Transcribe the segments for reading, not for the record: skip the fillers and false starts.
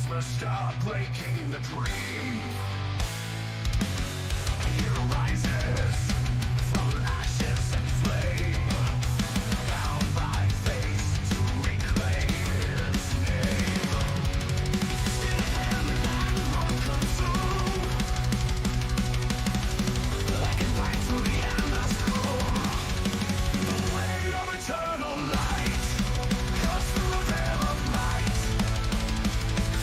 Christmas star breaking the dream. Hero rises from ashes and flame, bound by fate to reclaim his name. Still him and won't consume, like a light through the endless gloom. The way of eternal light cuts through a veil of night.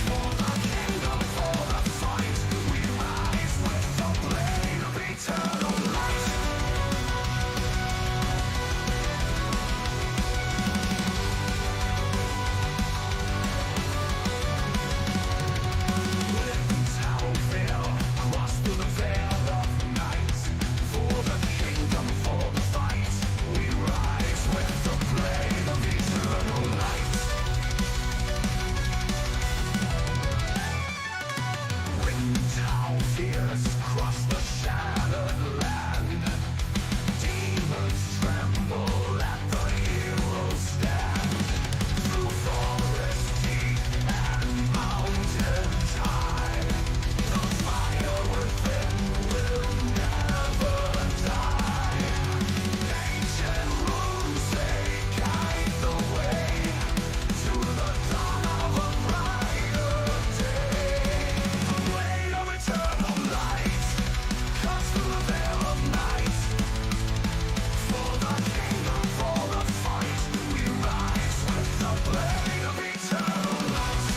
For the kingdom, for the fight, we rise with the blade of eternal light. Winds howl fear, cross through the veil of night. For the kingdom, for the fight, we rise with the blade of eternal light. Winds howl fierce, cross the shattered land. Demons tremble at the hero's stand. Through forest deep and mountains high, the fire within will never die. Ancient runes, they guide the way to the dawn of a brighter day. The blade of eternal light cuts through the veil of night. For the kingdom, for the fight, we rise with the blade of eternal light.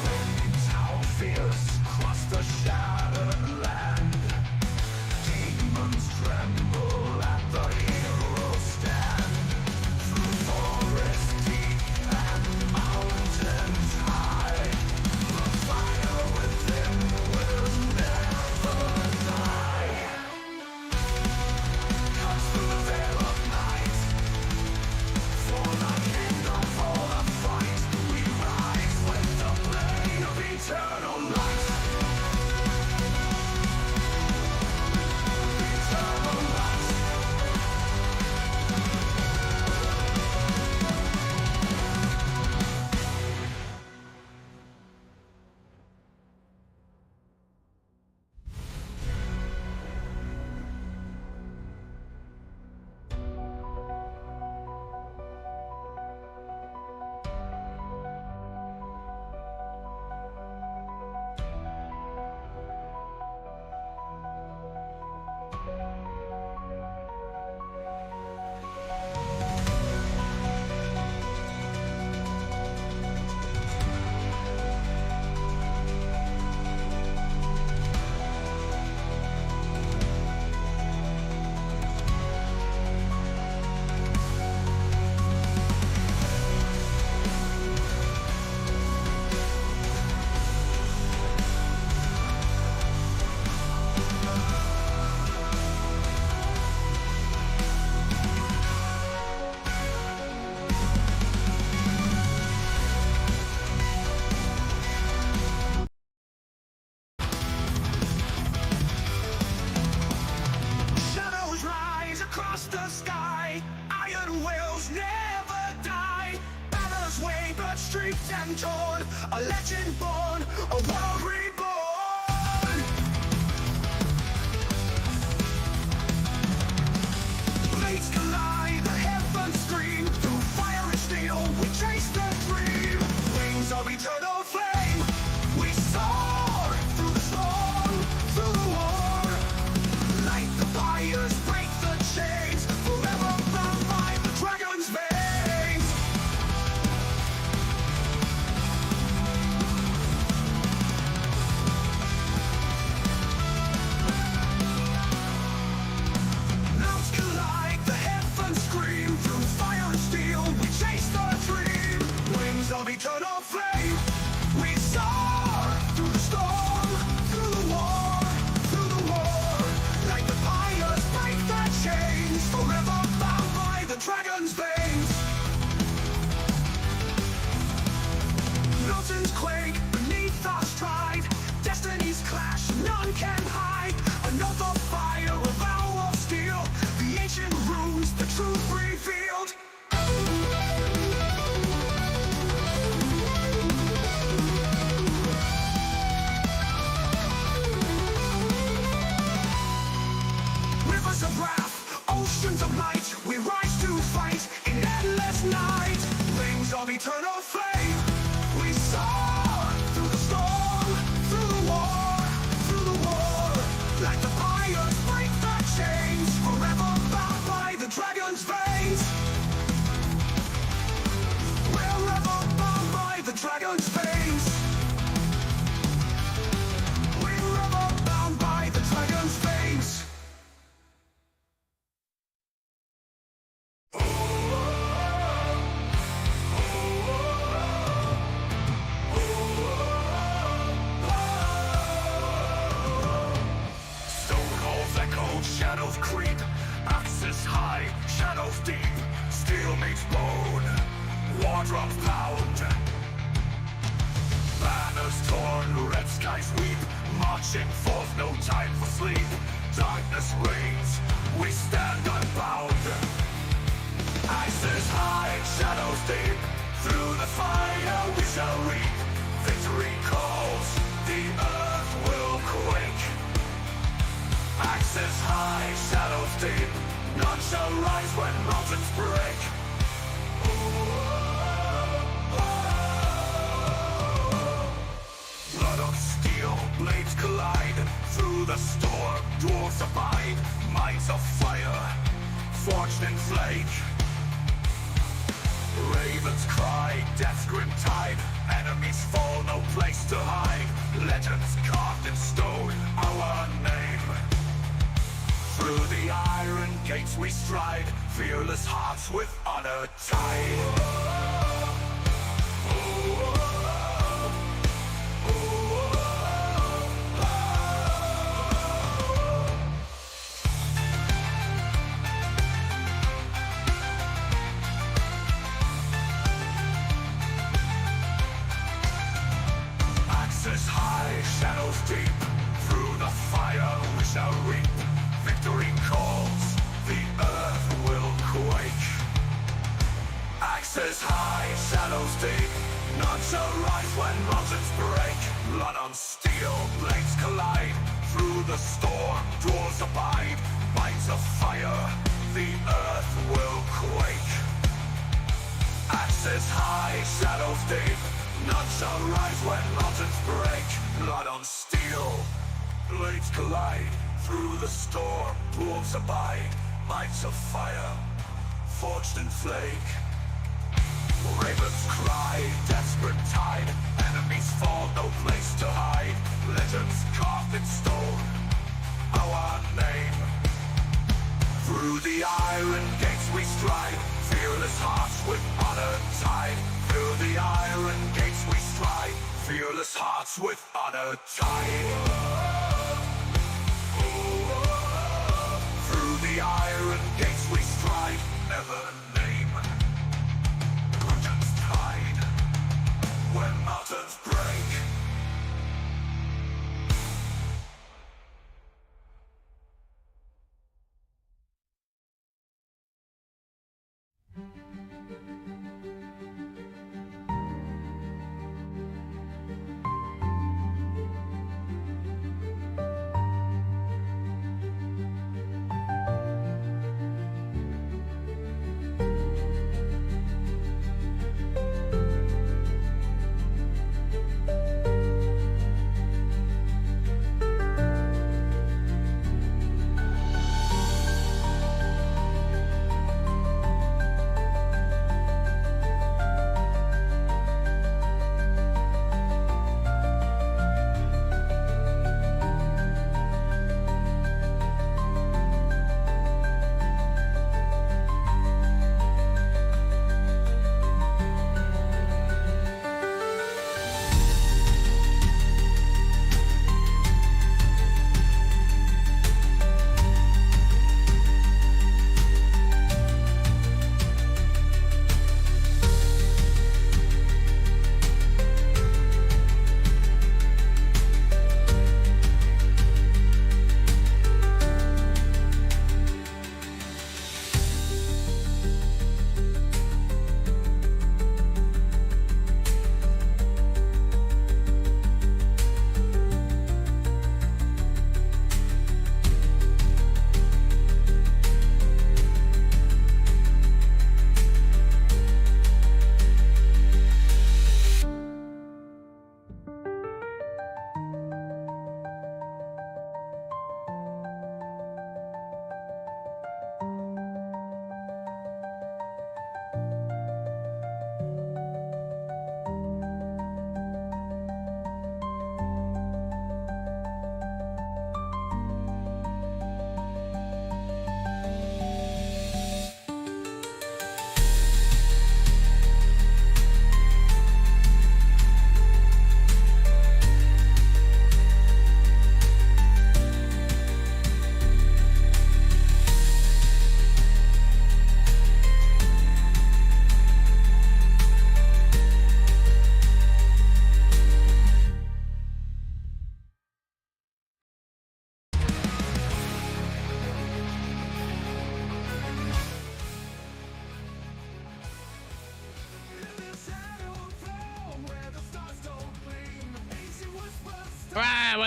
Winds howl fierce, cross the shattered land. Demons tremble at the hero's stand. Through forest deep and mountains high, the fire within will never die. Cuts through the veil of night. For the kingdom, for the fight, we rise with the blade of eternal light. Eternal light. Shadows rise across the sky. Iron wills never die. Banners wave but streaked and torn. A legend born, a world reborn. Blades collide, the heavens scream. Through fire and steel, we chase the dream. Wings of eternal flame, we soar through the storm, through the war. Light the fires, break the chains, forever bound by the dragon's veins. shadows deep, steel meets bone, war drums pound. Banners torn, red skies weep, marching forth, no time for sleep. Darkness reigns, we stand unbound. Axes high, shadows deep, through the fire we shall reap. Victory calls, the earth will quake. Axes high, shadows deep, none shall rise when mountains break. Blood of steel, blades collide, through the storm, dwarfs abide. Minds of fire, forged in flake. Ravens cry, death's grim tide. Enemies fall, no place to hide. Legends carved in stone, our name. Through the iron gates we stride, fearless hearts with honor tied. Axes high, shadows deep, through the fire we shall reap. Victory calls, the earth will quake. Axes high, shadows deep, none shall rise when mountains break. Blood on steel, blades collide, through the storm, dwarves abide. Minds of fire, the earth will quake. Axes high, shadows deep, none shall rise when mountains break. Blood on steel, blades collide, through the storm, dwarves abide. Minds of fire, forged in flake. Ravens cry, desperate tide. Enemies fall, no place to hide. Legends carved in stone, our name. Through the iron gates we stride, fearless hearts with honor tied. Through the iron gates we stride, fearless hearts with honor tied. The iron gates we stride, never name. Legends tide, when mountains break.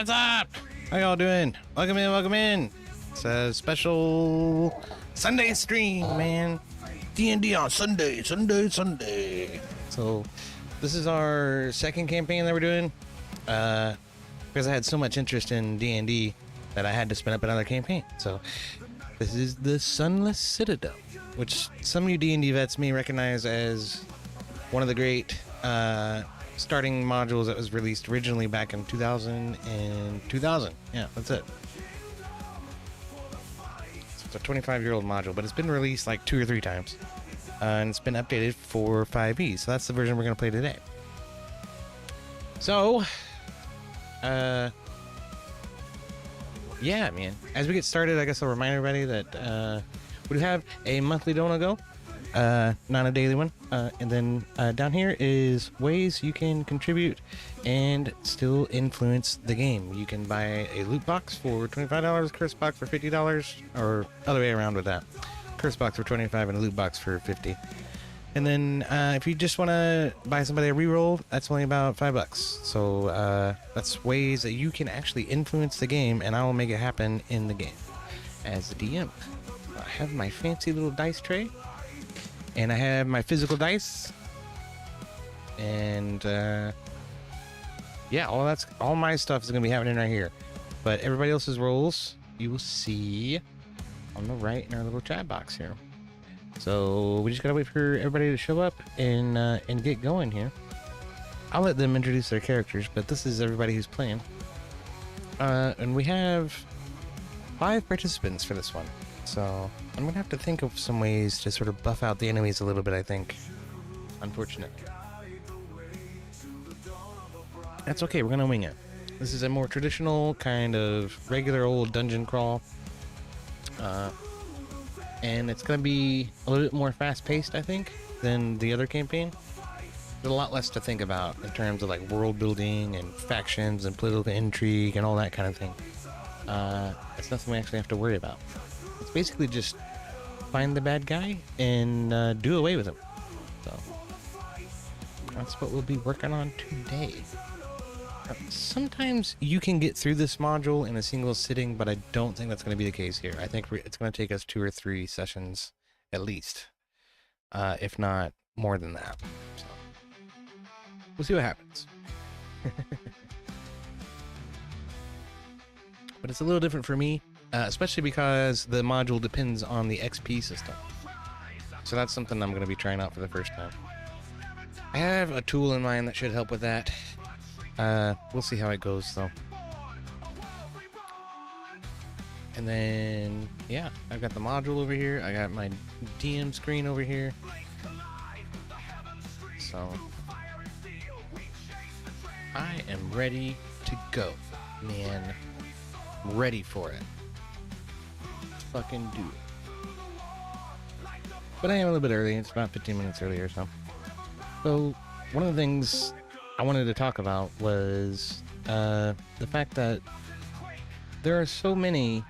What's up? How y'all doing? Welcome in, welcome in. It's a special Sunday stream, man. DnD on Sunday. So this is our second campaign that we're doing. Because I had so much interest in DnD that I had to spin up another campaign. So this is the Sunless Citadel, which some of you D&D vets may recognize as one of the great starting modules that was released originally back in 2000. Yeah, that's it. So it's a 25-year-old module, but it's been released like 2 or 3 times. And it's been updated for 5e, so that's the version we're going to play today. So, yeah, man. As we get started, I guess I'll remind everybody that we have a monthly Dono not a daily one. And then down here is ways you can contribute and still influence the game. You can buy a loot box for $25, curse box for $50, or other way around with that. Curse box for $25 and a loot box for $50. And then if you just want to buy somebody a reroll, that's only about $5. So that's ways that you can actually influence the game, and I will make it happen in the game as the DM. I have my fancy little dice tray, and I have my physical dice, and yeah, all my stuff is gonna be happening right here. But everybody else's rolls you will see on the right in our little chat box here. So we just gotta wait for everybody to show up and get going here. I'll let them introduce their characters, but this is everybody who's playing. And we have 5 participants for this one. So I'm gonna have to think of some ways to sort of buff out the enemies a little bit, I think. Unfortunately. That's okay, we're gonna wing it. This is a more traditional kind of regular old dungeon crawl. And it's going to be a little bit more fast-paced, I think, than the other campaign. There's a lot less to think about in terms of like world building and factions and political intrigue and all that kind of thing. It's nothing we actually have to worry about. It's basically just find the bad guy and do away with him. So that's what we'll be working on today. Sometimes you can get through this module in a single sitting, but I don't think that's going to be the case here. I think it's going to take us 2 or 3 sessions at least, if not more than that. So we'll see what happens. But it's a little different for me, especially because the module depends on the XP system. So that's something I'm going to be trying out for the first time. I have a tool in mind that should help with that. We'll see how it goes though. And then, yeah, I've got the module over here. I got my DM screen over here. So, I am ready to go, man. I'm ready for it. Let's fucking do it. But I am a little bit early. It's about 15 minutes earlier, so. So, one of the things I wanted to talk about was the fact that there are so many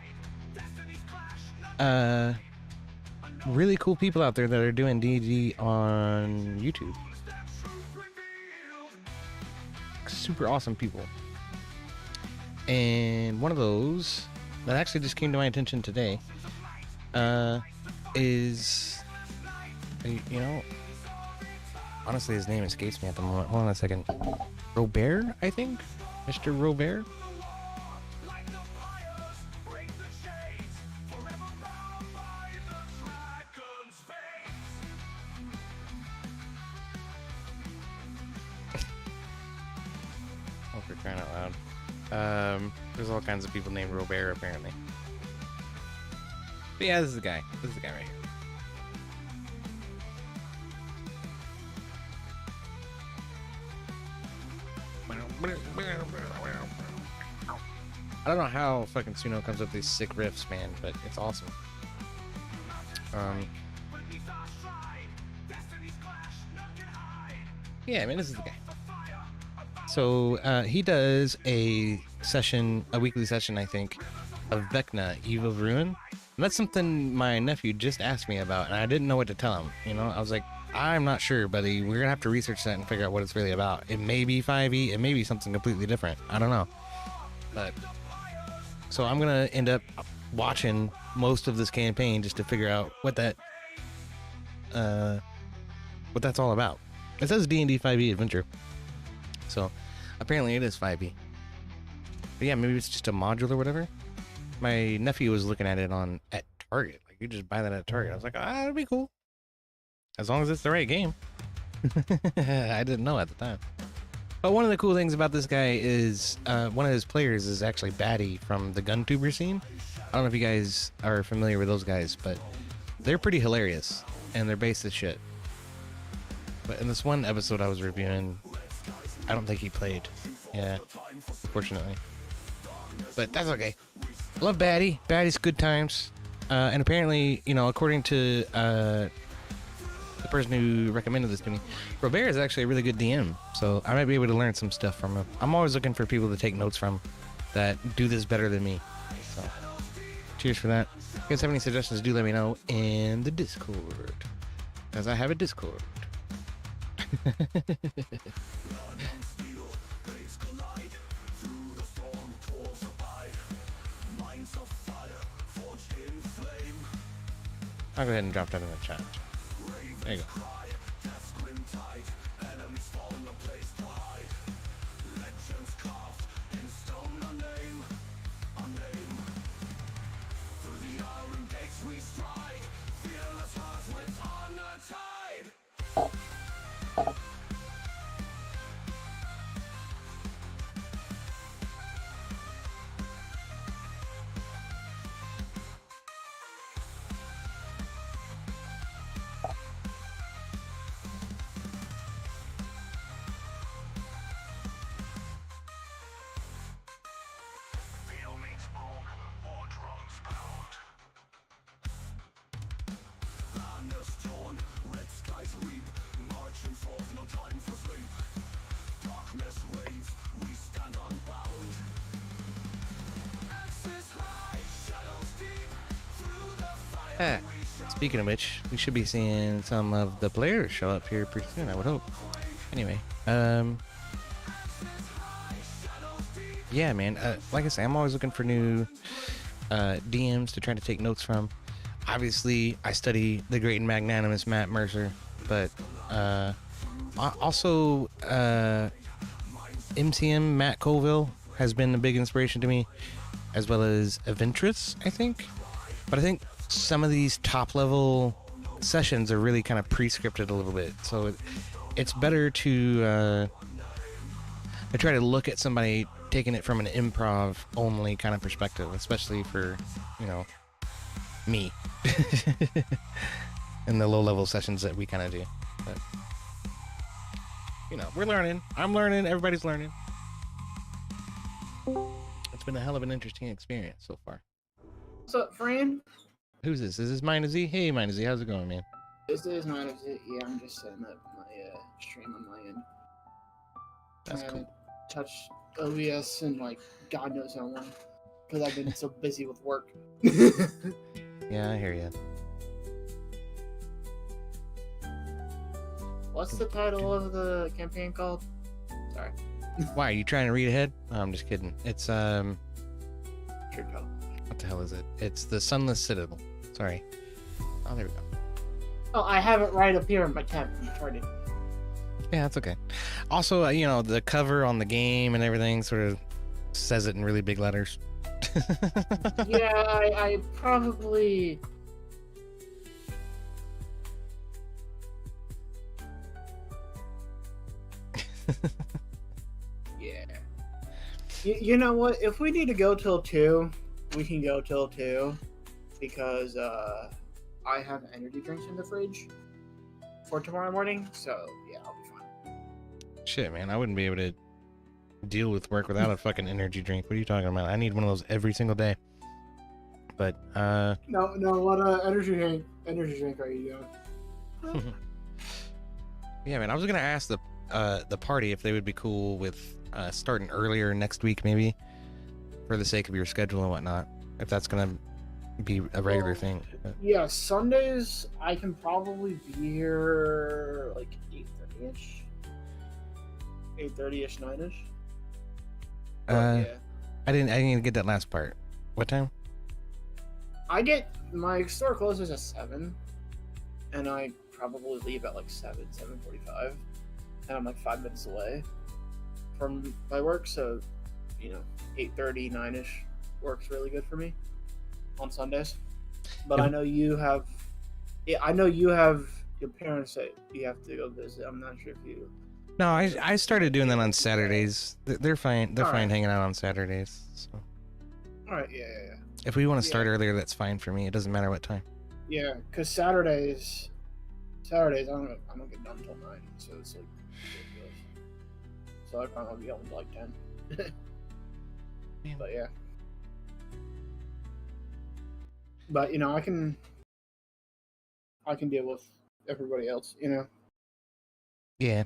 really cool people out there that are doing D&D on YouTube. Super awesome people. And one of those that actually just came to my attention today is, you know, honestly, his name escapes me at the moment. Hold on a second. Robert, I think? Mr. Robert? Oh, for crying out loud. There's all kinds of people named Robert, apparently. But yeah, this is the guy. This is the guy right here. I don't know how fucking Suno comes up with these sick riffs, man, but it's awesome. Yeah, man, this is the guy. So he does a weekly session, I think, of Vecna, Eve of Ruin. And that's something my nephew just asked me about, and I didn't know what to tell him. You know, I was like, I'm not sure, buddy. We're gonna have to research that and figure out what it's really about. It may be 5e, it may be something completely different. I don't know. But so I'm gonna end up watching most of this campaign just to figure out what that's all about. It says D&D 5e adventure, so apparently it is 5e. But yeah, maybe it's just a module or whatever. My nephew was looking at it at Target. Like, you just buy that at Target. I was like, that'd be cool, as long as it's the right game. I didn't know at the time. But one of the cool things about this guy is one of his players is actually Batty from the GunTuber scene. I don't know if you guys are familiar with those guys, but they're pretty hilarious, and they're based as shit. But in this one episode I was reviewing, I don't think he played. Yeah, unfortunately. But that's okay. Love Batty. Batty's good times. And apparently, you know, according to the person who recommended this to me, Robert is actually a really good DM, so I might be able to learn some stuff from him. I'm always looking for people to take notes from that do this better than me. So, cheers for that. If you guys have any suggestions, do let me know in the Discord, as I have a Discord. I'll go ahead and drop that in the chat. There you go. Speaking of which, we should be seeing some of the players show up here pretty soon, I would hope. Anyway, yeah, man, like I say, I'm always looking for new DMs to try to take notes from. Obviously, I study the great and magnanimous Matt Mercer, but also MCM Matt Colville has been a big inspiration to me, as well as Aventress, I think. But I think some of these top level sessions are really kind of pre-scripted a little bit, so it's better to try to look at somebody taking it from an improv only kind of perspective, especially for, you know, me in the low level sessions that we kind of do. But, you know, we're learning. I'm learning. Everybody's learning. It's been a hell of an interesting experience so far. What's up, friend? Who's this? Is this MindOfZ? Hey, MindOfZ, how's it going, man? This is MindOfZ. Yeah, I'm just setting up my stream on my end. That's cool. Touch OBS and like God knows how long, because I've been so busy with work. Yeah, I hear you. What's the title of the campaign called? Sorry. Why, are you trying to read ahead? No, I'm just kidding. It's Sure go. what the hell is it? It's the Sunless Citadel. Sorry. Oh, there we go. Oh, I have it right up here in my tab. I'm retarded. Yeah, that's okay. Also, you know, the cover on the game and everything sort of says it in really big letters. Yeah, I probably. Yeah. You know what? If we need to go till 2, we can go till 2, because I have energy drinks in the fridge for tomorrow morning. So yeah, I'll be fine. Shit, man, I wouldn't be able to deal with work without a fucking energy drink. What are you talking about? I need one of those every single day. But No, what energy drink are you doing? yeah, man, I was gonna ask the party if they would be cool with starting earlier next week, maybe, for the sake of your schedule and whatnot. If that's gonna be a regular thing. But... Yeah, Sundays I can probably be here like 8:30ish, 9ish. Yeah. I didn't get that last part. What time? My store closes at 7, and I probably leave at like 7:45, and I'm like 5 minutes away from my work, so 8:30, 9ish works really good for me on Sundays. But Yeah. I know you have your parents that you have to go visit. I'm not sure if you. No, I started doing that on Saturdays. They're fine. They're All fine right. hanging out on Saturdays. So All right, yeah. if we want to start Yeah. earlier, that's fine for me. It doesn't matter what time. Yeah, because Saturdays I don't get done until 9, so it's like ridiculous. So I probably won't be home until like 10. Man. But yeah. But I can deal with everybody else, Yeah.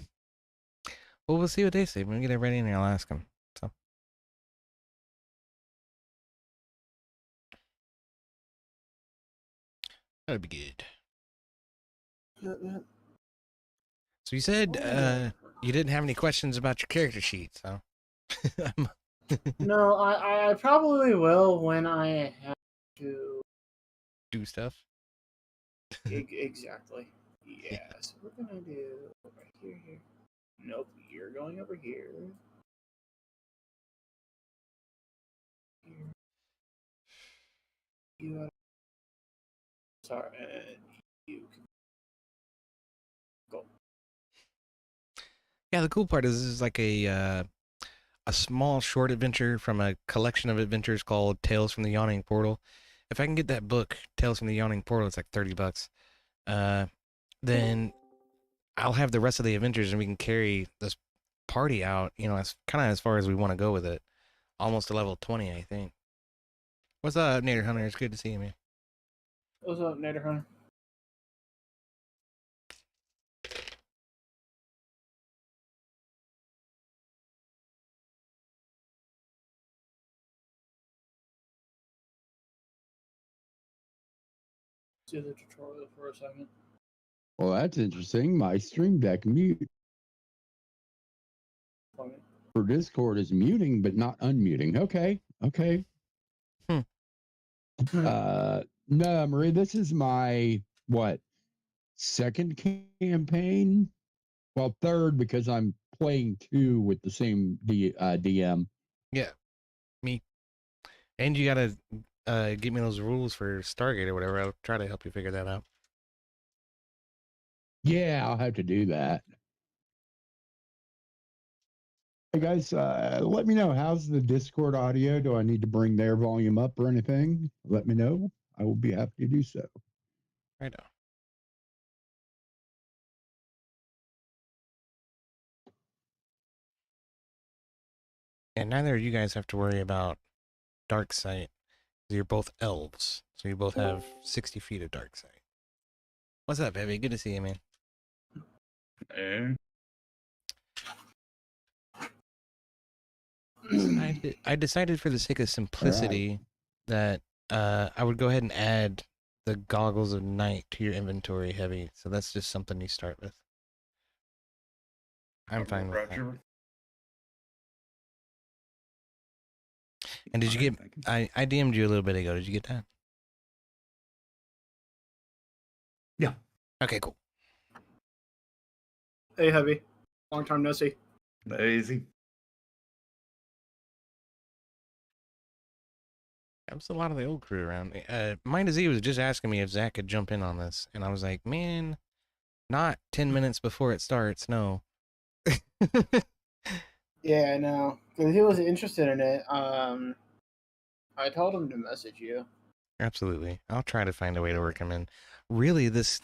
Well, we'll see what they say. When we get everybody in here, I'll ask them. So. That'd be good. So you said you didn't have any questions about your character sheet, so. No, I probably will when I have to. Do stuff. Exactly. Yeah. So we're gonna do right here. Nope, you're going over here. Here. You. Sorry, and you can go. Yeah, the cool part is this is like a small short adventure from a collection of adventures called Tales from the Yawning Portal. If I can get that book, Tales from the Yawning Portal, it's like $30. Then I'll have the rest of the adventures and we can carry this party out, as kind of as far as we want to go with it. Almost to level 20, I think. What's up, Naderhunter? It's good to see you, man. What's up, Naderhunter? See the tutorial for a second. Well, that's interesting. My stream deck mute for Discord is muting, but not unmuting. Okay. No, Marie, this is my second campaign? Well, third because I'm playing 2 with the same DM. Yeah, me. And you gotta give me those rules for Stargate or whatever. I'll try to help you figure that out. Yeah, I'll have to do that. Hey guys, let me know, how's the Discord audio? Do I need to bring their volume up or anything? Let me know. I will be happy to do so. Right on. And neither of you guys have to worry about dark sight. You're both elves, so you both have 60 feet of dark sight. What's up, Heavy? Good to see you, man. I decided for the sake of simplicity that I would go ahead and add the goggles of night to your inventory, Heavy. So that's just something you start with. I'm fine with that. And did you get? I DM'd you a little bit ago. Did you get that? Yeah. Okay, cool. Hey, Heavy. Long time no see. Easy. There's a lot of the old crew around. DnD was just asking me if Zach could jump in on this, and I was like, man, not 10 minutes before it starts, no. Yeah, I know. Because he was interested in it. I told him to message you. Absolutely. I'll try to find a way to work him in. Really, this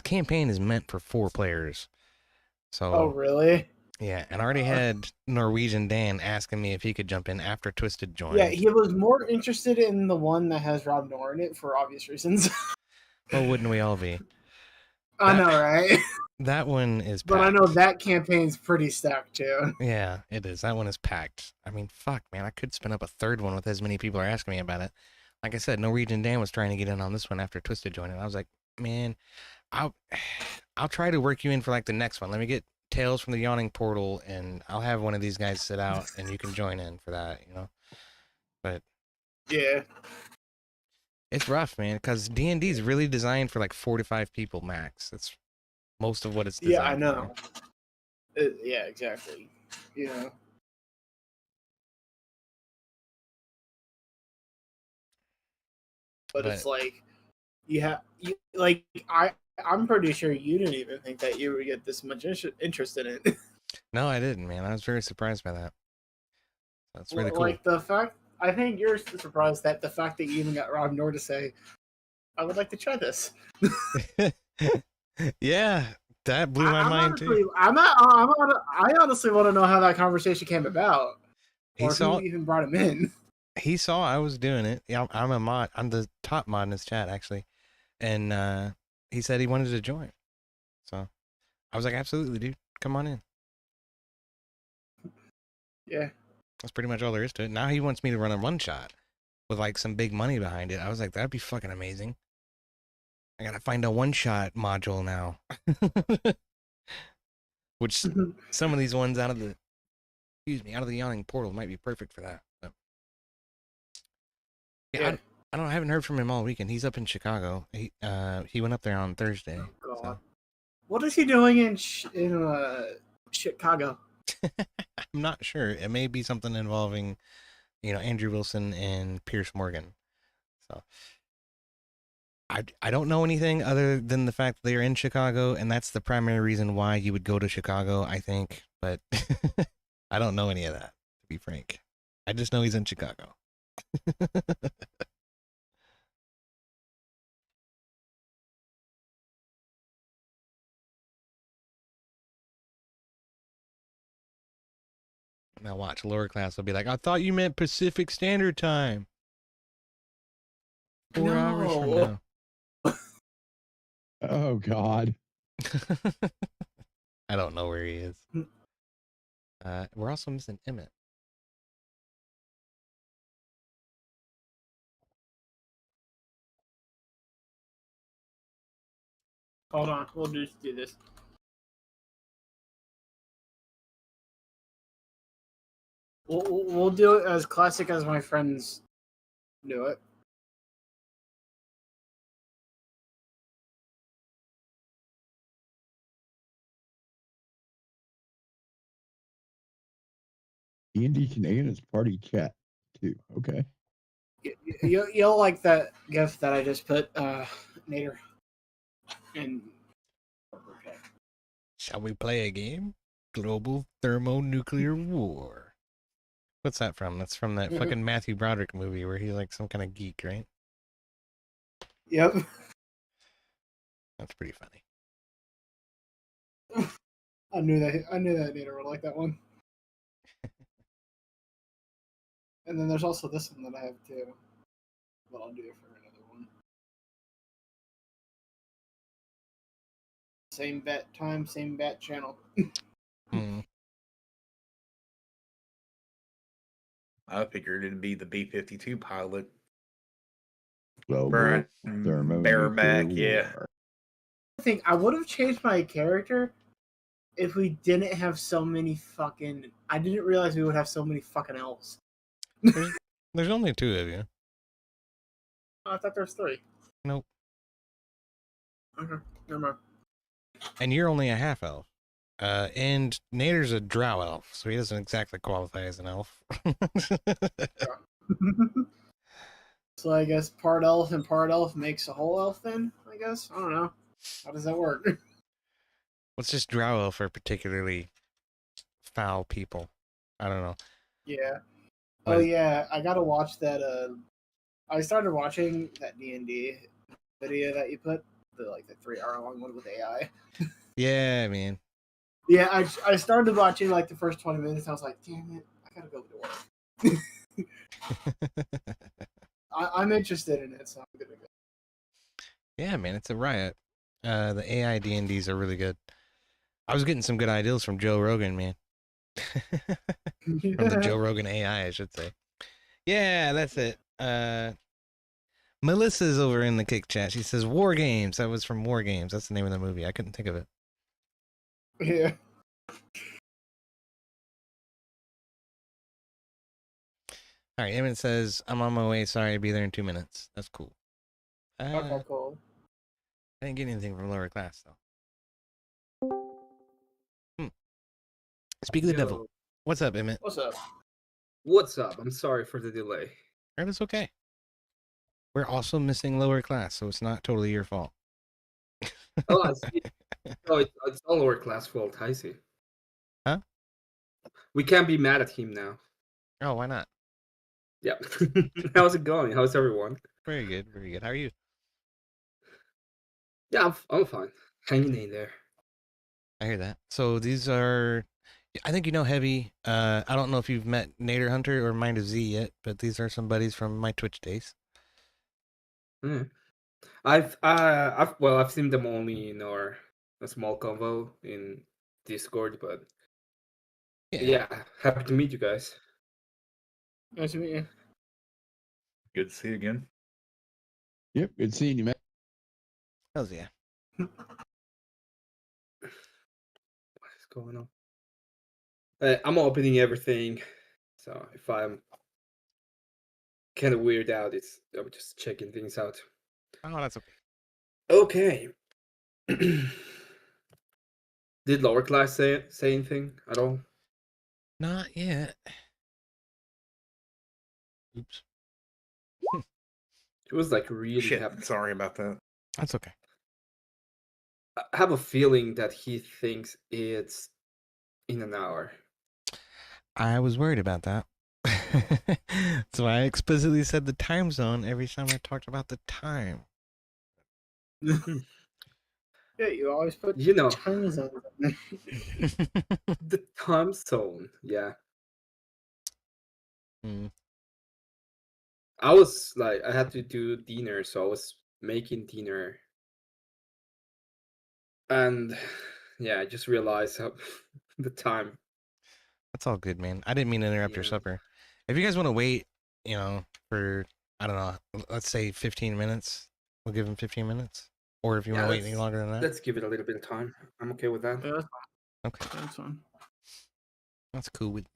campaign is meant for 4 players. So. Oh, really? Yeah, and I already had Norwegian Dan asking me if he could jump in after Twisted joined. Yeah, he was more interested in the one that has Rob Nor in it for obvious reasons. Well, wouldn't we all be? I know, right? That one is packed. But I know that campaign's pretty stacked, too. Yeah, it is. That one is packed. I mean, fuck, man. I could spin up a third one with as many people are asking me about it. Like I said, Norwegian Dan was trying to get in on this one after Twisted joined it. I was like, man, I'll try to work you in for like the next one. Let me get Tales from the Yawning Portal, and I'll have one of these guys sit out, and you can join in for that, but Yeah. it's rough, man. Because D&D is really designed for like 4 to 5 people max. That's most of what it's designed. Yeah, I for. know. Yeah, exactly. You know. But it's like I'm pretty sure you didn't even think that you would get this much interest in it. No, I didn't, man. I was very surprised by that. That's really cool. Like the fact, I think you're surprised that the fact that you even got Rob Nor to say, "I would like to try this." Yeah, that blew my mind too. I honestly want to know how that conversation came about, or who even brought him in. He saw I was doing it. Yeah, I'm a mod. I'm the top mod in this chat actually, and he said he wanted to join. So I was like, absolutely, dude, come on in. Yeah, that's pretty much all there is to it. Now he wants me to run a one shot with like some big money behind it. I was like, that'd be fucking amazing. I gotta find a one shot module now. Which some of these ones out of the yawning portal might be perfect for that. But yeah. I haven't heard from him all weekend. He's up in Chicago. He went up there on Thursday. Oh, God. So. What is he doing in Chicago? I'm not sure. It may be something involving, Andrew Wilson and Pierce Morgan. So I don't know anything other than the fact that they're in Chicago, and that's the primary reason why you would go to Chicago, I think. But I don't know any of that, to be frank. I just know he's in Chicago. Now watch, Lowerclass will be like, I thought you meant Pacific Standard Time. 4 hours from now. Oh, God. I don't know where he is. We're also missing Emmet. Hold on, we'll just do this. We'll do it as classic as my friends do it. D&D Shenanigans party chat too. Okay. You'll like that gift that I just put, Nader. And shall we play a game? Global thermonuclear war. What's that from? That's from that fucking Matthew Broderick movie where he's like some kind of geek, right? Yep. That's pretty funny. I knew that Nader would like that one. And then there's also this one that I have too. But I'll do it for another one. Same bat time, same bat channel. I figured it'd be the B-52 pilot. Global Bareback, yeah. I think I would have changed my character if we didn't have so many fucking... I didn't realize we would have so many fucking elves. There's only 2 of you. Oh, I thought there was 3. Nope. Okay, never mind. And you're only a half elf. And Nader's a drow elf, so he doesn't exactly qualify as an elf. So I guess part elf and part elf makes a whole elf then, I guess? I don't know. How does that work? What's just drow elf are particularly foul people? I don't know. Yeah. Oh yeah, I gotta watch that. I started watching that D&D video that you put, the 3-hour long one with AI. Yeah, man. Yeah, I started watching the first 20 minutes. I was like, damn it, I gotta go to work. I'm interested in it, so I'm gonna go. Yeah, man, it's a riot. The AI D&Ds are really good. I was getting some good ideas from Joe Rogan, man. From the Joe Rogan AI, I should say. Yeah, that's it. Melissa's over in the kick chat. She says War Games. That was from War Games. That's the name of the movie. I couldn't think of it. Yeah. All right, Emmet says, I'm on my way. Sorry, I'll be there in 2 minutes. That's cool. Okay, cool. I didn't get anything from lower class, though. Speak of the devil. Yo, What's up, Emmet? What's up? what's up? I'm sorry for the delay. It's okay. We're also missing lower class, so it's not totally your fault. Oh, I see. Oh, it's all lower class fault. I see. Huh? We can't be mad at him now. Oh, why not? Yeah. How's it going? How's everyone? Very good, very good. How are you? Yeah, I'm fine. Hanging in there. I hear that. So these are, I think you know Heavy. I don't know if you've met Naderhunter or MindOfZ yet, but these are some buddies from my Twitch days. Hmm. I've seen them only in our a small convo in Discord, but yeah, happy to meet you guys. Nice to meet you. Good to see you again. Yep, good seeing you, man. Hells yeah. What is going on? I'm opening everything, so if I'm kind of weird out, I'm just checking things out. Oh, that's okay. Okay. Did lower class say anything at all? Not yet. Oops. It was like really Shit, happy. sorry about that. That's okay. I have a feeling that he thinks it's in an hour. I was worried about that. So I explicitly said the time zone every time I talked about the time. Yeah, you always put You know, time zones on there. the time zone. Yeah. Hmm. I was like, I had to do dinner, so I was making dinner. And yeah, I just realized how the time. That's all good, man. I didn't mean to interrupt your Yeah. supper. If you guys want to wait, for, I don't know, let's say 15 minutes, we'll give him 15 minutes. Or if you want to wait any longer than that. Let's give it a little bit of time. I'm okay with that. Yeah, that's fine. Okay, That's fine. that's cool with me.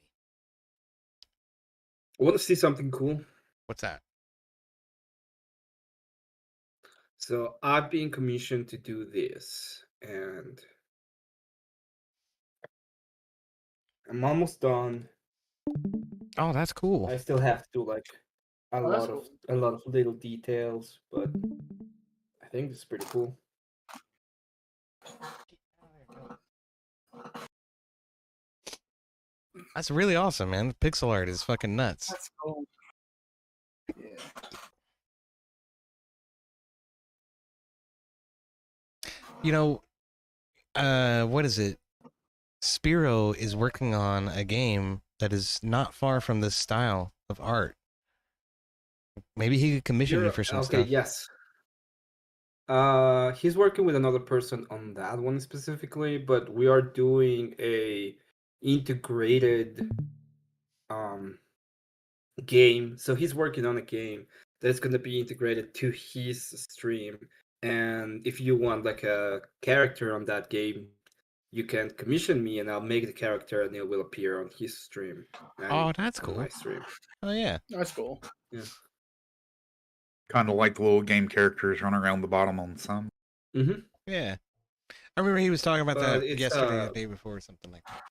I want to see something cool. What's that? So I've been commissioned to do this, and I'm almost done. Oh, that's cool. I still have to do like a Oh, that's lot of little details, but I think it's pretty cool. That's really awesome, man. Pixel art is fucking nuts. That's cool. Yeah. You know, what is it? Spiro is working on a game that is not far from this style of art. Maybe he could commission you for some okay, stuff. yes. He's working with another person on that one specifically, but we are doing a integrated game. So he's working on a game that's going to be integrated to his stream, and if you want like a character on that game, you can commission me and I'll make the character and it will appear on his stream. Oh, that's on cool. my stream. Oh, yeah. That's cool. Yeah. Kind of like the little game characters running around the bottom on some. Mm-hmm. Yeah. I remember he was talking about But that it's, yesterday or the day before or something like that.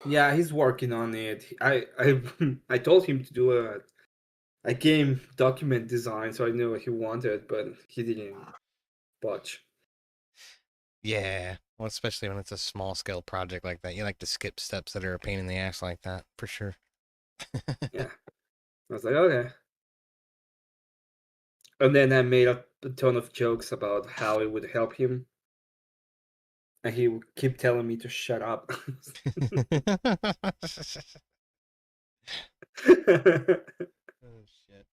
Yeah, he's working on it. I told him to do a game document design, so I knew what he wanted, but he didn't budge. Yeah. Well, especially when it's a small scale project like that. You like to skip steps that are a pain in the ass like that, for sure. Yeah. I was like, okay. And then I made a ton of jokes about how it would help him. And he would keep telling me to shut up. Oh, shit.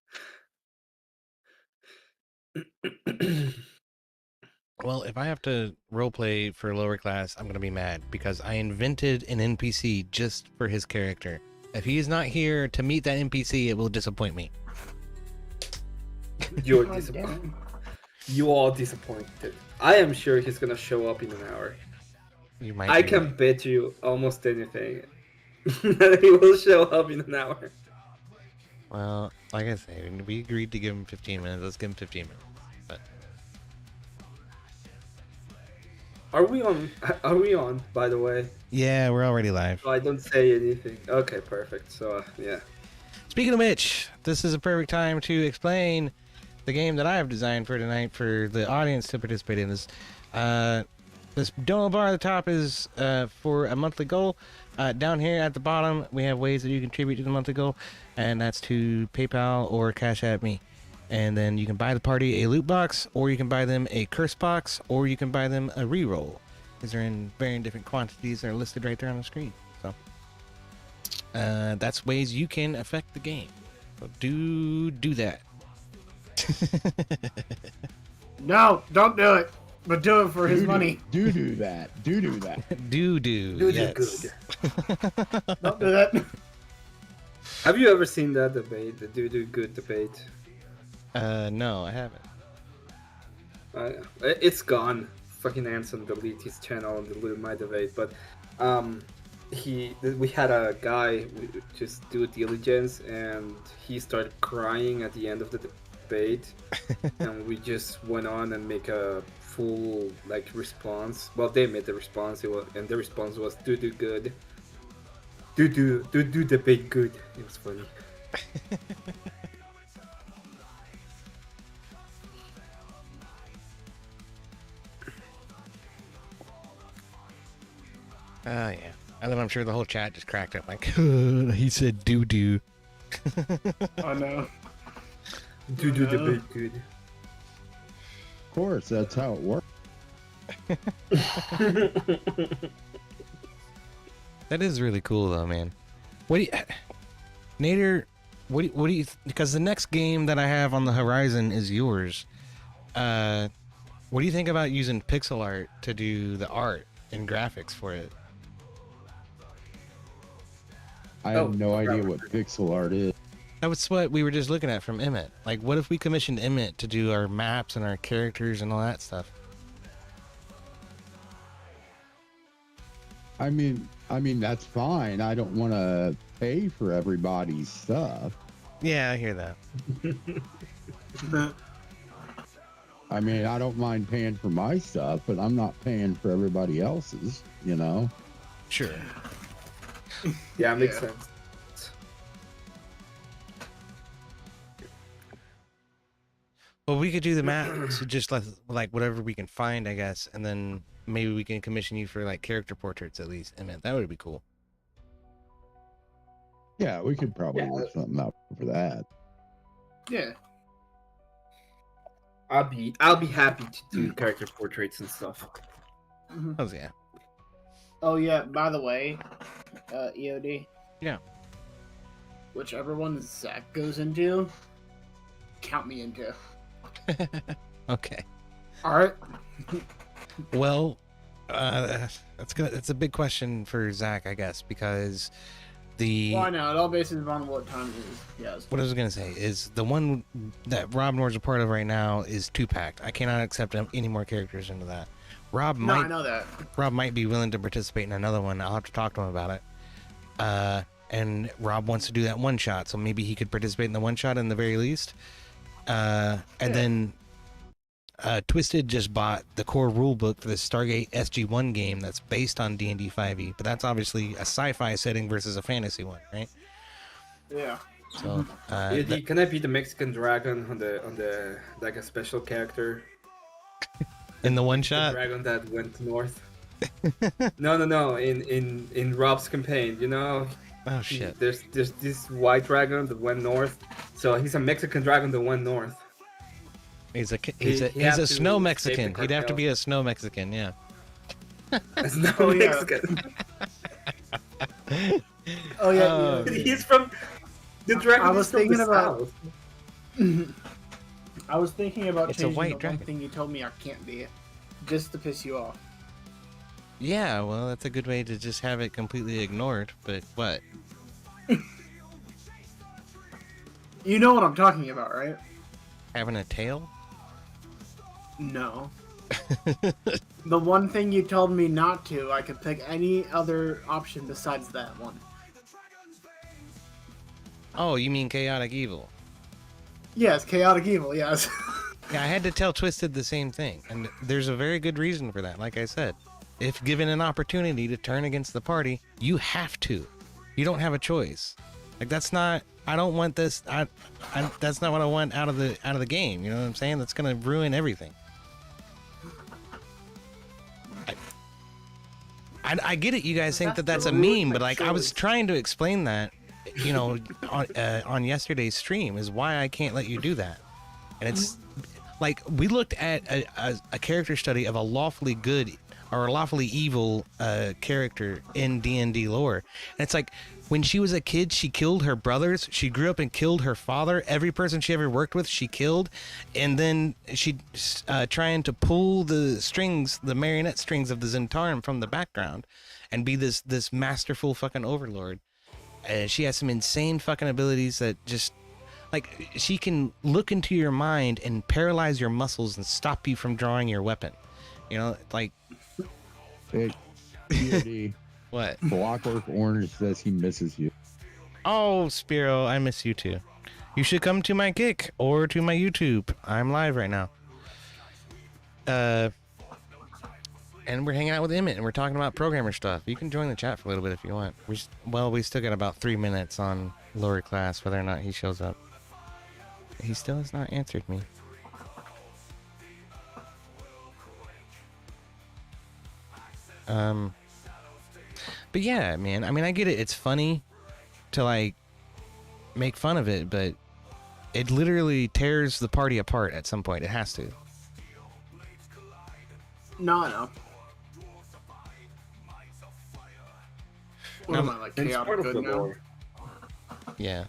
Well, if I have to roleplay for lower class, I'm going to be mad because I invented an NPC just for his character. If he is not here to meet that NPC, it will disappoint me. You're God disappointed. damn. You are disappointed. I am sure he's gonna show up in an hour. You might. I be can right. bet you almost anything that he will show up in an hour. Well, like I say, we agreed to give him 15 minutes. Let's give him 15 minutes. But Are we on? Are we on? By the way, yeah, we're already live. so I don't say anything. Okay, perfect. So yeah. Speaking of which, this is a perfect time to explain the game that I have designed for tonight for the audience to participate in. This donut bar at the top is for a monthly goal. Down here at the bottom, we have ways that you contribute to the monthly goal, and that's to PayPal or Cash App me. And then you can buy the party a loot box, or you can buy them a curse box, or you can buy them a reroll. These are in varying different quantities that are listed right there on the screen. So that's ways you can affect the game. So do that. No, don't do it. But do it for his money. Do that. Do that. Do Yes. good. Don't do that. Have you ever seen that debate, the do good debate? No, I haven't. It's gone. Fucking Anson deleted his channel and deleted my debate, but we had a guy just do diligence, and he started crying at the end of the debate, and we just went on and make a full response. Well, they made the response, and the response was do good, do debate good. It was funny. Oh, yeah. And then I'm sure the whole chat just cracked up like, he said do. Oh no. Do debate good. Of course, that's how it works. That is really cool, though, man. What do you... Nader, what do you... Because the next game that I have on the horizon is yours. What do you think about using pixel art to do the art and graphics for it? I have no idea what pixel art is. That was what we were just looking at from Emmet. Like, what if we commissioned Emmet to do our maps and our characters and all that stuff? I mean that's fine. I don't want to pay for everybody's stuff. Yeah, I hear that. I mean, I don't mind paying for my stuff, but I'm not paying for everybody else's, you know? Sure. Yeah, it makes sense. Well, we could do the maps, just like whatever we can find, I guess, and then maybe we can commission you for like character portraits at least. Emmet, that would be cool. Yeah, we could probably work something out for that. Yeah. I'll be happy to do character portraits and stuff. Oh yeah. Oh yeah, by the way, EOD. Yeah. Whichever one Zach goes into, count me into. Okay. Alright. Well, that's a big question for Zach, I guess, because Well, I know, it all bases on what time it is. Yes. what I was gonna say is the one that Rob Noor's a part of right now is 2-packed. I cannot accept any more characters into that. Rob No, I know that. might be willing to participate in another one. I'll have to talk to him about it. And Rob wants to do that one shot, so maybe he could participate in the one shot in the very least. And then Twisted just bought the core rulebook for the Stargate SG-1 game that's based on D&D 5e, but that's obviously a sci-fi setting versus a fantasy one, right? Yeah. So Can I be the Mexican dragon on the like a special character? in the one The shot, dragon that went north. No. In Rob's campaign, you know, oh shit, there's this white dragon that went north. So he's a Mexican dragon that went north. he's a he has to snow escape Mexican. the He'd have to cartel. be a snow Mexican, yeah. It's no Oh, yeah. Mexican. Oh yeah. yeah. He's from the dragon. I was is from thinking the about- south. I was thinking about It's a changing white the dragon. one thing you told me I can't be, just to piss you off. Yeah, well, that's a good way to just have it completely ignored. But what? You know what I'm talking about, right? Having a tail? No. The one thing you told me not to, I could pick any other option besides that one. Oh, you mean chaotic evil? Yes, chaotic evil. Yes. Yeah, I had to tell Twisted the same thing, and there's a very good reason for that. Like I said, if given an opportunity to turn against the party, you have to. You don't have a choice. Like that's not. I don't want this. That's not what I want out of the game. You know what I'm saying? That's gonna ruin everything. I get it. You guys think that that's a meme, but like I was trying to explain that, you know, on yesterday's stream is why I can't let you do that. And it's like we looked at a character study of a lawfully good or a lawfully evil character in DnD lore, and it's like when she was a kid, she killed her brothers. She grew up and killed her father. Every person she ever worked with, she killed, and then she trying to pull the strings, the marionette strings of the Zentarum from the background, and be this masterful fucking overlord. She has some insane fucking abilities that just. Like, she can look into your mind and paralyze your muscles and stop you from drawing your weapon. You know, like... Hey, DnD, What? Clockwork Orange says he misses you. Oh, Spiro, I miss you too. You should come to my Kick or to my YouTube. I'm live right now. And we're hanging out with Emmet and we're talking about programmer stuff. You can join the chat for a little bit if you want. We still got about 3 minutes on Lowerclass, whether or not he shows up. He still has not answered me. But yeah, man. I mean, I get it. It's funny to like make fun of it, but it literally tears the party apart at some point. It has to. No. What am I, like, It's chaotic part of good the now? lore. Yeah.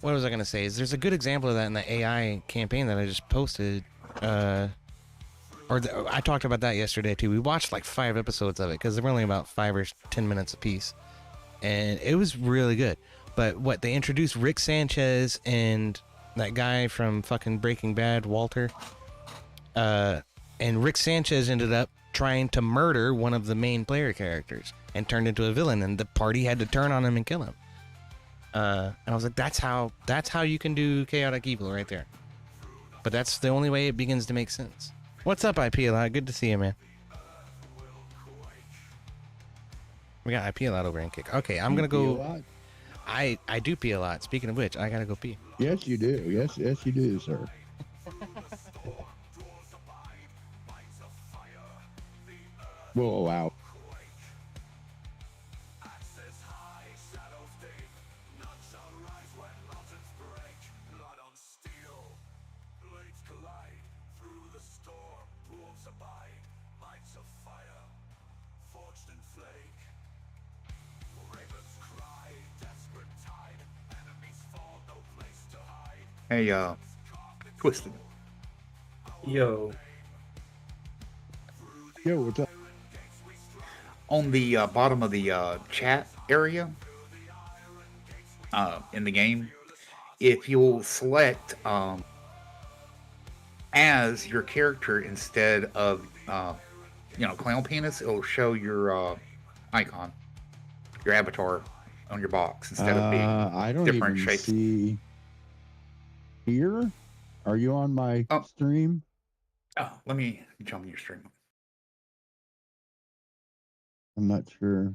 What was I gonna say? There's a good example of that in the AI campaign that I just posted. I talked about that yesterday too. We watched like 5 episodes of it because they were only about 5 or 10 minutes a piece, and it was really good. But what they introduced Rick Sanchez and that guy from fucking Breaking Bad, Walter. And Rick Sanchez ended up trying to murder one of the main player characters and turned into a villain, and the party had to turn on him and kill him. And I was like, that's how you can do chaotic evil right there. But that's the only way it begins to make sense. What's up, IP a lot? Good to see you, man. We got IP a lot over in Kick. Okay, I'm gonna go. I do pee a lot. Speaking of which, I gotta go pee. Yes, you do. Yes, you do, sir. Whoa, wow. Hey, Twisted. Yo. Yo, what's up? On the bottom of the chat area in the game, if you'll select as your character instead of clown penis, it'll show your icon, your avatar on your box instead of being I don't different even shapes. see here. Are you on my stream? Oh, let me jump in your stream. I'm not sure.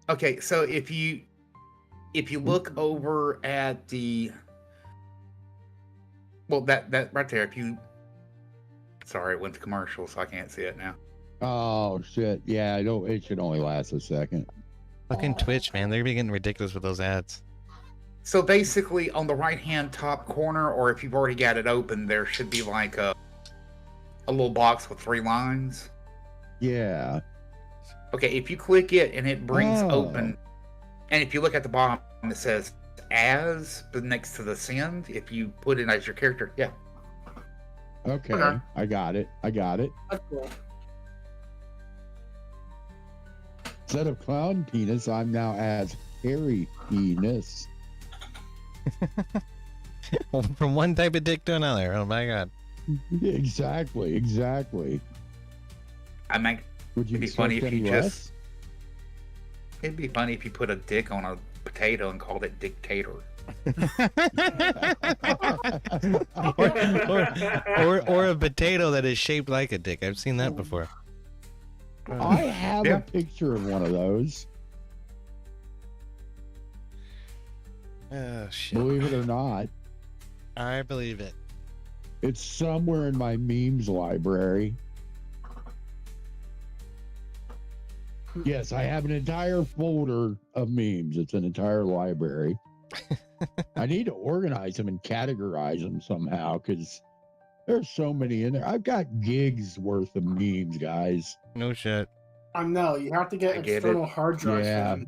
Okay, so if you look over at the that right there, sorry, it went to commercial, so I can't see it now. Oh shit! Yeah, I don't. It should only last a second. Fucking Twitch, man. They're getting ridiculous with those ads. So basically, on the right-hand top corner, or if you've already got it open, there should be like a little box with 3 lines. Yeah. Okay, if you click it and it brings open, and if you look at the bottom, it says as, but next to the send, if you put it as your character, yeah. Okay. Okay. I got it. That's cool. Instead of clown penis, I'm now as hairy penis. From one type of dick to another. Oh my god. Exactly. Would you It'd be funny expect if any you less? just. It'd be funny if you put a dick on a potato and called it dictator. or a potato that is shaped like a dick. I've seen that before. I have Yeah. a picture of one of those. Oh shit! Believe it or not, I believe it. it's somewhere in my memes library. Yes, I have an entire folder of memes. It's an entire library. I need to organize them and categorize them somehow because there's so many in there. I've got gigs worth of memes, guys. No shit. I know you have to get I get external hard drives Yeah. for them.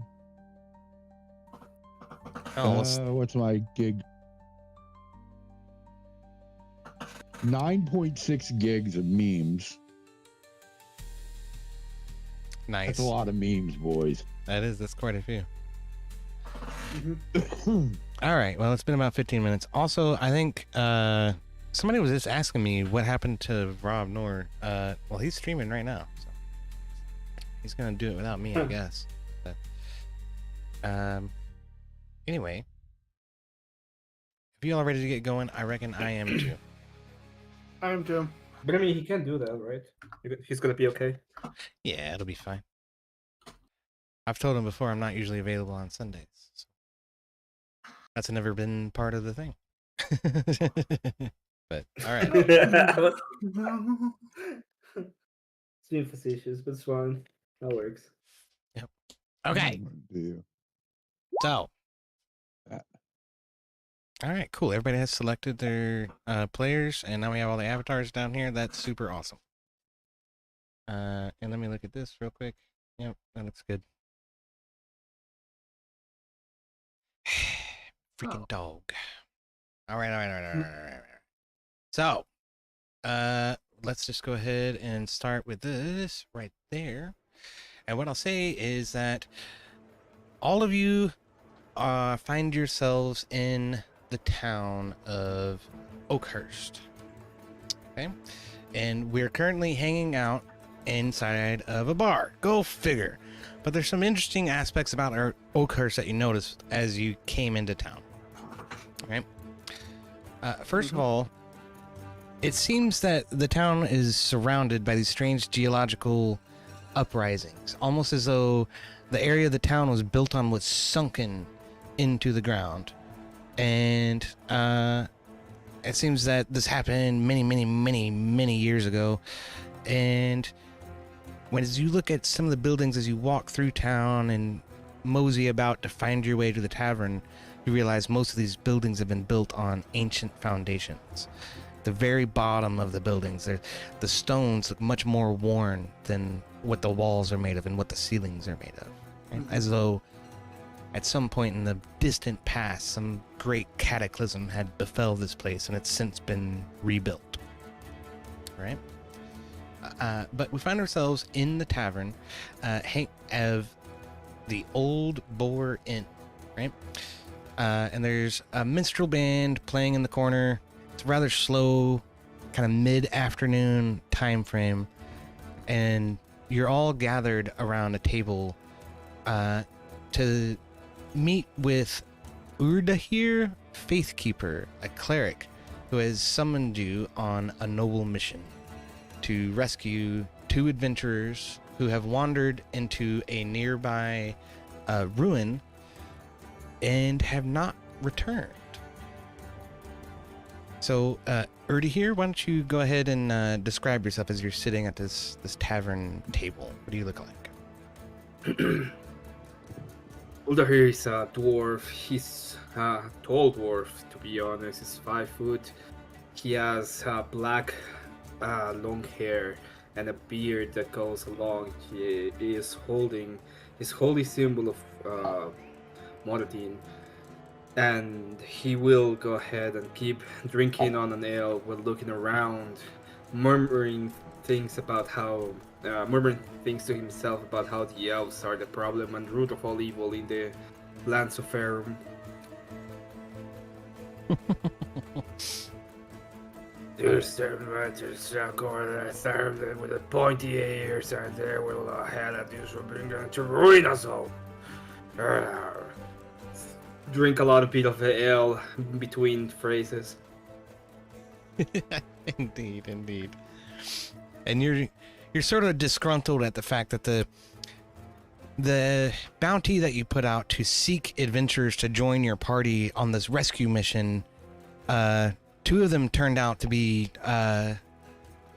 Oh, well, What's my gig? 9.6 gigs of memes. nice. That's a lot of memes, boys. That's quite a few. Mhm. All right. Well, it's been about 15 minutes. Also, I think somebody was just asking me what happened to Rob Noor. Well, he's streaming right now, so he's gonna do it without me, I guess. But, anyway, if you all are ready to get going, I reckon I am too. I am too. But I mean, he can do that, right? He's gonna be okay. Yeah, it'll be fine. I've told him before I'm not usually available on Sundays. So that's never been part of the thing. But all right. It's being facetious, but it's fine. That works. Okay. Dude. So. Uh, All right, cool. Everybody has selected their players, and now we have all the avatars down here. That's super awesome. And let me look at this real quick. Yep, that looks good. Freaking dog. All right. So, let's just go ahead and start with this right there. And what I'll say is that all of you find yourselves in the town of Oakhurst. Okay? And we're currently hanging out inside of a bar. Go figure. But there's some interesting aspects about our Oakhurst that you noticed as you came into town. Okay? First of all, it seems that the town is surrounded by these strange geological uprisings, almost as though the area of the town was built on what's sunken into the ground. And it seems that this happened many years ago. And as you look at some of the buildings as you walk through town and mosey about to find your way to the tavern, you realize most of these buildings have been built on ancient foundations. The very bottom of the buildings, the stones look much more worn than what the walls are made of and what the ceilings are made of. Right? As though at some point in the distant past, some great cataclysm had befell this place and it's since been rebuilt. Right? But we find ourselves in the tavern of the Old Boar Inn, right? And there's a minstrel band playing in the corner. It's a rather slow, kind of mid-afternoon time frame, and you're all gathered around a table to meet with Ur'Dahir, Faithkeeper, a cleric who has summoned you on a noble mission to rescue two adventurers who have wandered into a nearby ruin and have not returned. So, Ur'Dahir, why don't you go ahead and describe yourself as you're sitting at this tavern table? What do you look like? Ur'Dahir is a dwarf. He's a tall dwarf, to be honest. He's 5 foot. He has black long hair and a beard that goes along. He is holding his holy symbol of Moradin, and he will go ahead and keep drinking on an ale while looking around, murmuring things to himself about how the elves are the problem and root of all evil in the lands of Faerun. You serve to go serve them with the pointy ears, and they will head at you to bring them to ruin us all. Drink a lot of bit of ale between phrases. Indeed, indeed. And you're sort of disgruntled at the fact that the bounty that you put out to seek adventurers to join your party on this rescue mission, 2 of them turned out to be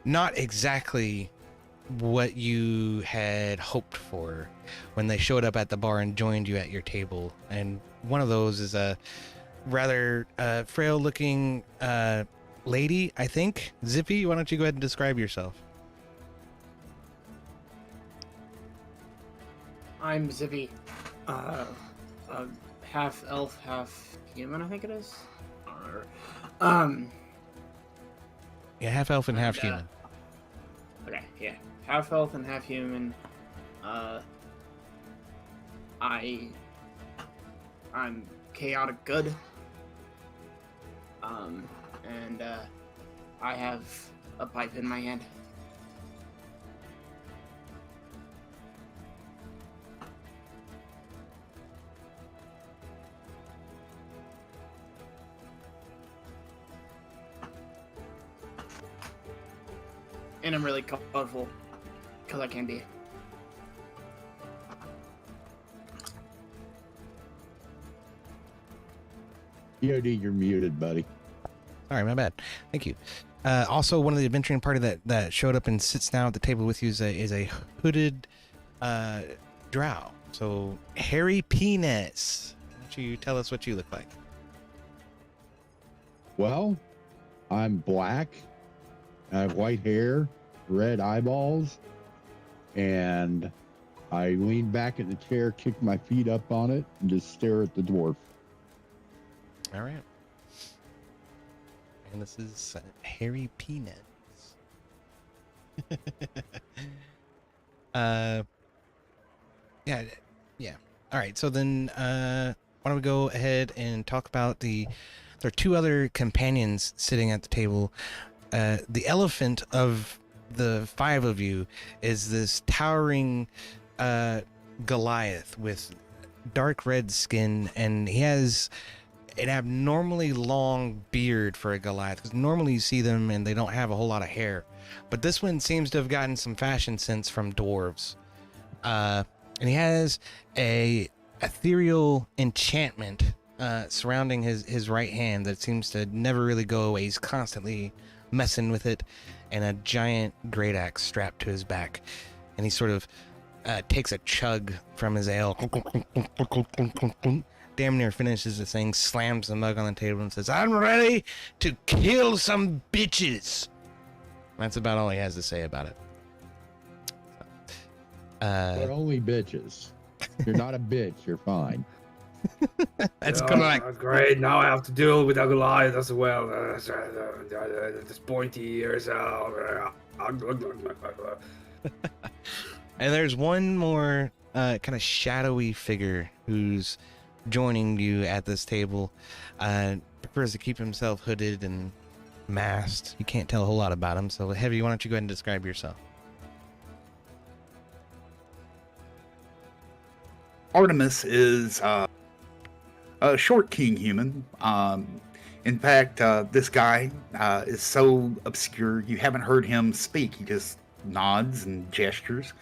not exactly what you had hoped for when they showed up at the bar and joined you at your table. And one of those is a rather frail-looking lady, I think. Zippy, why don't you go ahead and describe yourself? I'm Zippy. Half elf, half human, I think it is. Yeah, half elf and half human. Okay, yeah. Half elf and half human. I'm chaotic good. And I have a pipe in my hand. And I'm really colorful, because I can be. EOD, you're muted, buddy. Sorry, my bad. Thank you. Also, one of the adventuring party that showed up and sits now at the table with you is a hooded drow. So, hairy penis. Why don't you tell us what you look like? Well, I'm black. I have white hair, red eyeballs, and I lean back in the chair, kick my feet up on it, and just stare at the dwarf. All right. And this is hairy penis. Yeah. All right. So then, why don't we go ahead and talk about there are 2 other companions sitting at the table. The elephant of the 5 of you is this towering Goliath with dark red skin, and he has an abnormally long beard for a Goliath, because normally you see them and they don't have a whole lot of hair, but this one seems to have gotten some fashion sense from dwarves. And he has a ethereal enchantment surrounding his right hand that seems to never really go away. He's constantly messing with it, and a giant great axe strapped to his back, and he sort of takes a chug from his ale, damn near finishes the thing, slams the mug on the table and says, "I'm ready to kill some bitches." That's about all he has to say about it. But only bitches. You're not a bitch, you're fine. That's correct. Great, now I have to deal with a Goliath as well. This pointy ears. And there's one more kind of shadowy figure who's joining you at this table. Prefers to keep himself hooded and masked. You can't tell a whole lot about him. So, Heavy, why don't you go ahead and describe yourself? Artemis is a short king human. In fact, this guy is so obscure you haven't heard him speak. He just nods and gestures.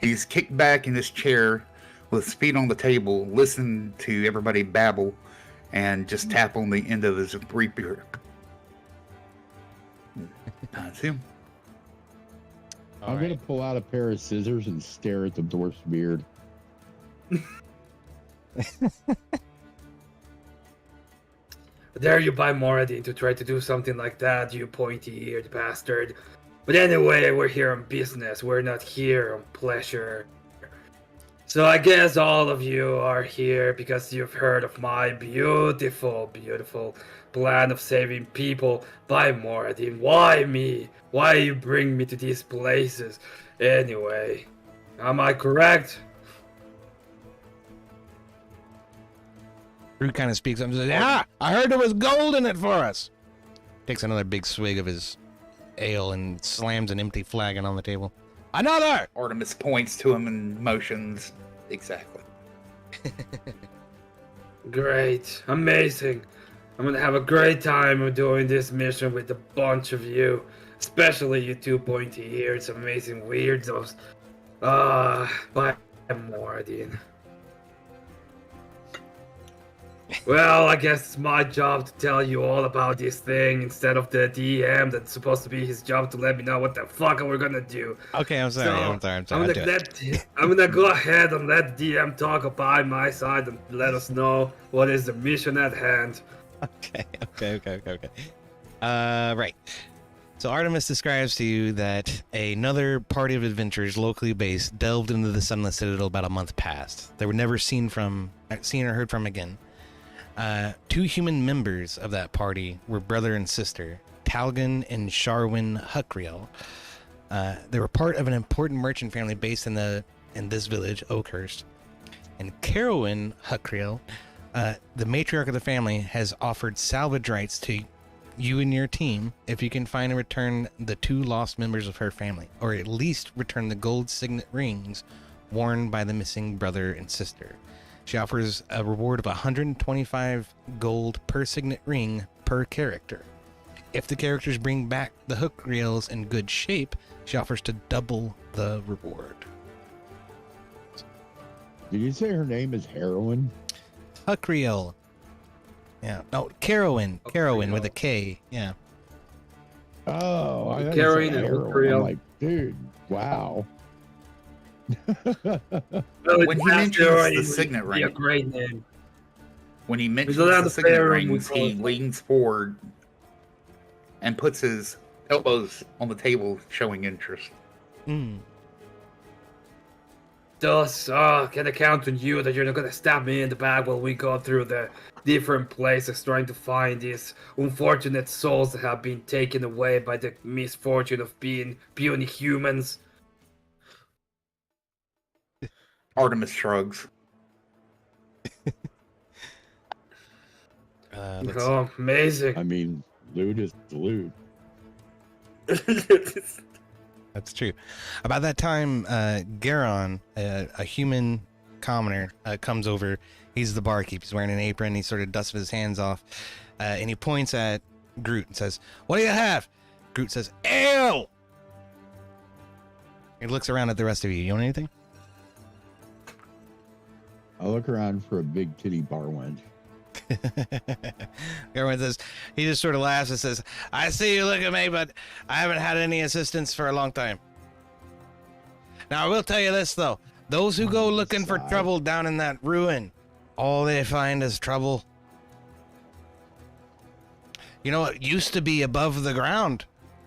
He's kicked back in his chair with his feet on the table, listen to everybody babble, and just tap on the end of his rapier. That's him. I'm going to pull out a pair of scissors and stare at the dwarf's beard. Dare you buy Moradin to try to do something like that, you pointy-eared bastard. But anyway, we're here on business. We're not here on pleasure. So I guess all of you are here because you've heard of my beautiful, beautiful plan of saving people by Moradin. Why me? Why you bring me to these places? Anyway, am I correct? Groot kind of speaks up and says, "Yeah, I heard there was gold in it for us." Takes another big swig of his ale and slams an empty flagon on the table. Another! Artemis points to him and motions. Exactly. Great. Amazing. I'm gonna have a great time doing this mission with a bunch of you. Especially you two pointy ears, amazing weirdos. Bye, Moradin. Well, I guess it's my job to tell you all about this thing instead of the DM that's supposed to be his job to let me know what the fuck we're gonna do. Okay, I'm sorry. I'm sorry. I'm gonna go ahead and let DM talk by my side and let us know what is the mission at hand. Okay. Right. So Artemis describes to you that another party of adventurers locally based delved into the Sunless Citadel about a month past. They were never seen or heard from again. Two human members of that party were brother and sister, Talgan and Sharwin Huckriel. They were part of an important merchant family based in this village, Oakhurst. And Carowin Huckriel, the matriarch of the family, has offered salvage rights to you and your team if you can find and return the two lost members of her family, or at least return the gold signet rings worn by the missing brother and sister. She offers a reward of 125 gold per signet ring per character. If the characters bring back the hook reels in good shape, she offers to double the reward. Did you say her name is Heroin? Huckriel. Yeah. No, Carowin. Carowin with a K. Yeah. Oh, I Carrying said a heroin. Huckriel. I'm like, dude, wow. When he mentions the signet Be a ring, great name. when he mentions allowed the to signet pair him rings, with he both. leans forward and puts his elbows on the table, showing interest. Mm. Thus, can I count on you that you're not gonna stab me in the back while we go through the different places trying to find these unfortunate souls that have been taken away by the misfortune of being puny humans? Artemis shrugs. Oh, amazing. I mean, loot is loot. That's true. About that time, Garon, a human commoner, comes over. He's the barkeep. He's wearing an apron. He sort of dusts his hands off. And he points at Groot and says, "What do you have?" Groot says, "Ale!" He looks around at the rest of you. You want anything? I look around for a big titty bar wench. Garon says, he just sort of laughs and says, "I see you look at me, but I haven't had any assistance for a long time. Now, I will tell you this, though. Those who go looking for trouble down in that ruin, all they find is trouble. You know, it used to be above the ground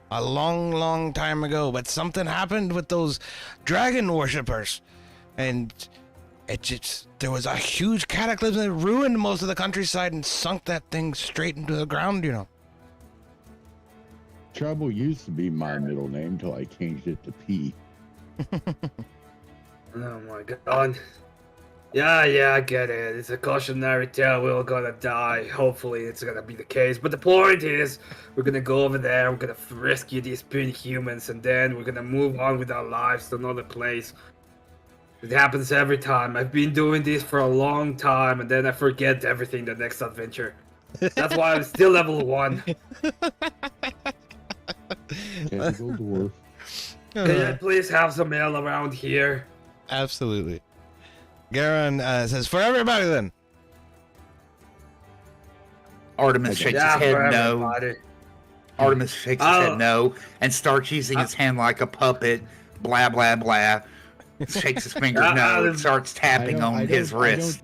a long, long time ago, but something happened with those dragon worshippers, and there was a huge cataclysm that ruined most of the countryside and sunk that thing straight into the ground, you know." Trouble used to be my middle name till I changed it to P. Oh my god. Yeah, I get it. It's a cautionary tale. We're all gonna die. Hopefully, it's gonna be the case. But the point is, we're gonna go over there. We're gonna rescue these puny humans, and then we're gonna move on with our lives to another place. It happens every time. I've been doing this for a long time, and then I forget everything the next adventure. That's why I'm still level 1. Typical dwarf. Can I please have some ale around here? Absolutely. Garon says, "For everybody, then." Artemis shakes Yeah, his for head no. everybody. Artemis shakes his head no and starts using his hand like a puppet. Blah, blah, blah. Shakes his fingers no and starts tapping on his wrist.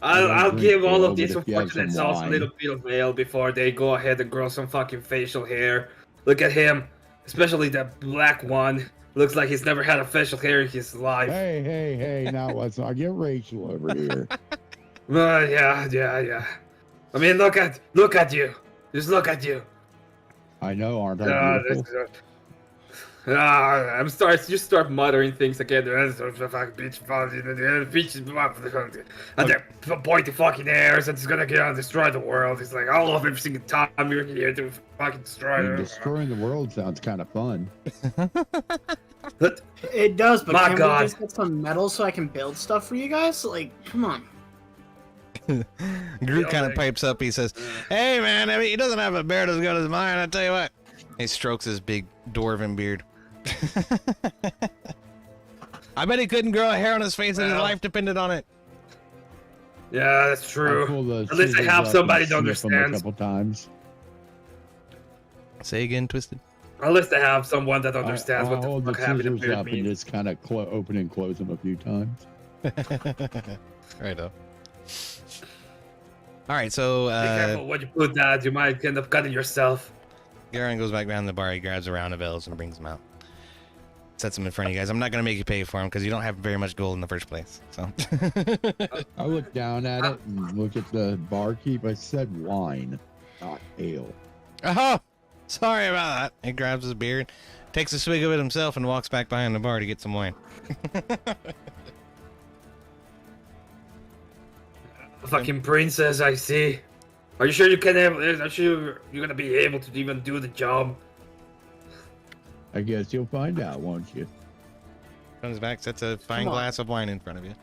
I'll drink give all ale, of these but if you have unfortunate some souls a wine. little bit of ale before they go ahead and grow some fucking facial hair. Look at him, especially that black one. Looks like he's never had a facial hair in his life. Hey, now let's not get racial over here. Yeah. I mean, look at you. Just look at you. I know, aren't I beautiful? I'm just start muttering things again. Bitch, and they're pointing fucking airs, and it's gonna get and destroy the world. It's like I love every single time you're here to fucking I destroy mean, it. destroying the world sounds kind of fun. But It does, but My can God. we just get some metal so I can build stuff for you guys? Like, come on. Groot kind of pipes up. He says, "Hey, man, I mean, he doesn't have a beard as good as mine. I tell you what." He strokes his big dwarven beard. I bet he couldn't grow a hair on his face and his Well. life depended on it. yeah, that's I true. pull the At least I scissors have up somebody and that snip 'em a understands. couple times. Say again, Twisted. At least I have someone that I understands what hold the the fuck having a scissors beard up and means. just kind of open and close them a few times. Right up. All right, so Be careful when you put that, you might end up cutting yourself. Garen goes back behind the bar. He grabs a round of elves and brings them out. Sets them in front of you guys. I'm not going to make you pay for them because you don't have very much gold in the first place. So. I look down at it and look at the barkeep. I said wine, not ale. Oh, sorry about that. He grabs his beard, takes a swig of it himself, and walks back behind the bar to get some wine. Fucking princess, I see. Are you sure you can? Are you sure you're gonna be able to even do the job? I guess you'll find out, won't you? Comes back, sets a fine Come on. glass of wine in front of you.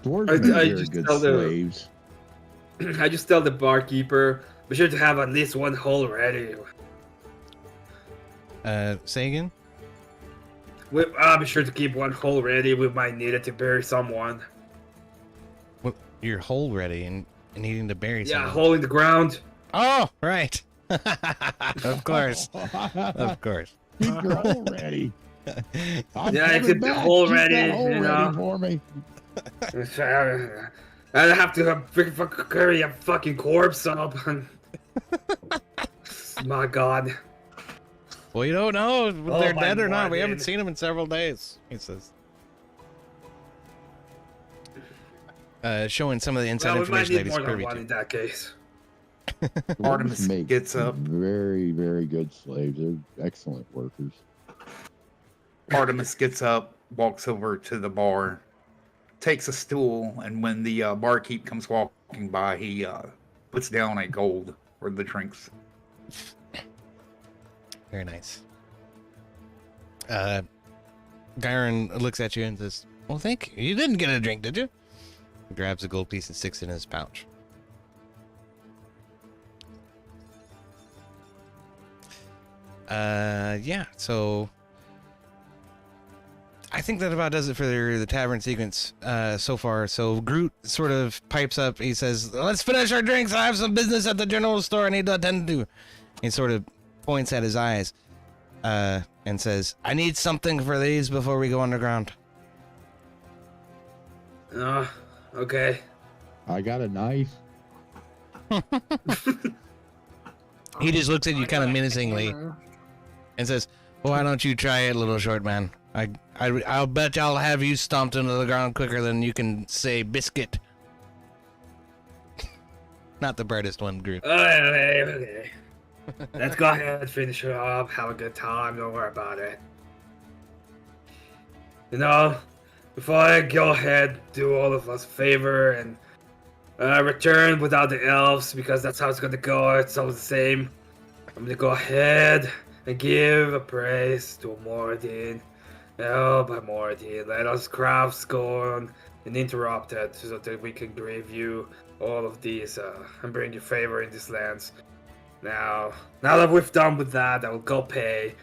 Dwarves I- are I very just good tell the- slaves. I just tell the barkeeper, be sure to have at least one hole ready. Say again? I'll be sure to keep one hole ready. We might need it to bury someone. Well, you're hole ready and needing to bury Yeah, someone. hole in the ground. Oh, right. Of course. Of course. Keep your hole ready. I'm Yeah, coming keep the back. hole Keep ready, that hole you ready know. for me. I have to carry a fucking corpse up. My God. Well, you don't know if Oh, they're my dead or not. We Morgan. haven't seen them in several days, he says. Showing some of the inside Well, we might information that need he's more than privy one to. in that case. Artemis Dwarves make gets up. Very, very good slaves. They're excellent workers. Artemis gets up, walks over to the bar, takes a stool, and when the barkeep comes walking by, he puts down a gold for the drinks. Very nice. Gyron looks at you and says, "Well, thank you. You didn't get a drink, did you?" He grabs a gold piece and sticks it in his pouch. Yeah, so I think that about does it for the tavern sequence so far. So Groot sort of pipes up. He says, "Let's finish our drinks. I have some business at the general store I need to attend to." He sort of points at his eyes and says, "I need something for these before we go underground." Okay. I got a knife. He just looks at you kind of menacingly and says, "Why don't you try it, little short man? I'll bet I'll have you stomped into the ground quicker than you can say biscuit." Not the brightest one, Groot. Okay. Let's go ahead, finish it up, have a good time, don't worry about it. You know, before I go ahead, do all of us a favor and return without the elves, because that's how it's gonna go, it's all the same. I'm gonna go ahead and give a praise to Moradin. Oh, by Moradin, let us crafts go on uninterrupted so that we can give you all of these and bring you favor in these lands. Now that we've done with that, I will go pay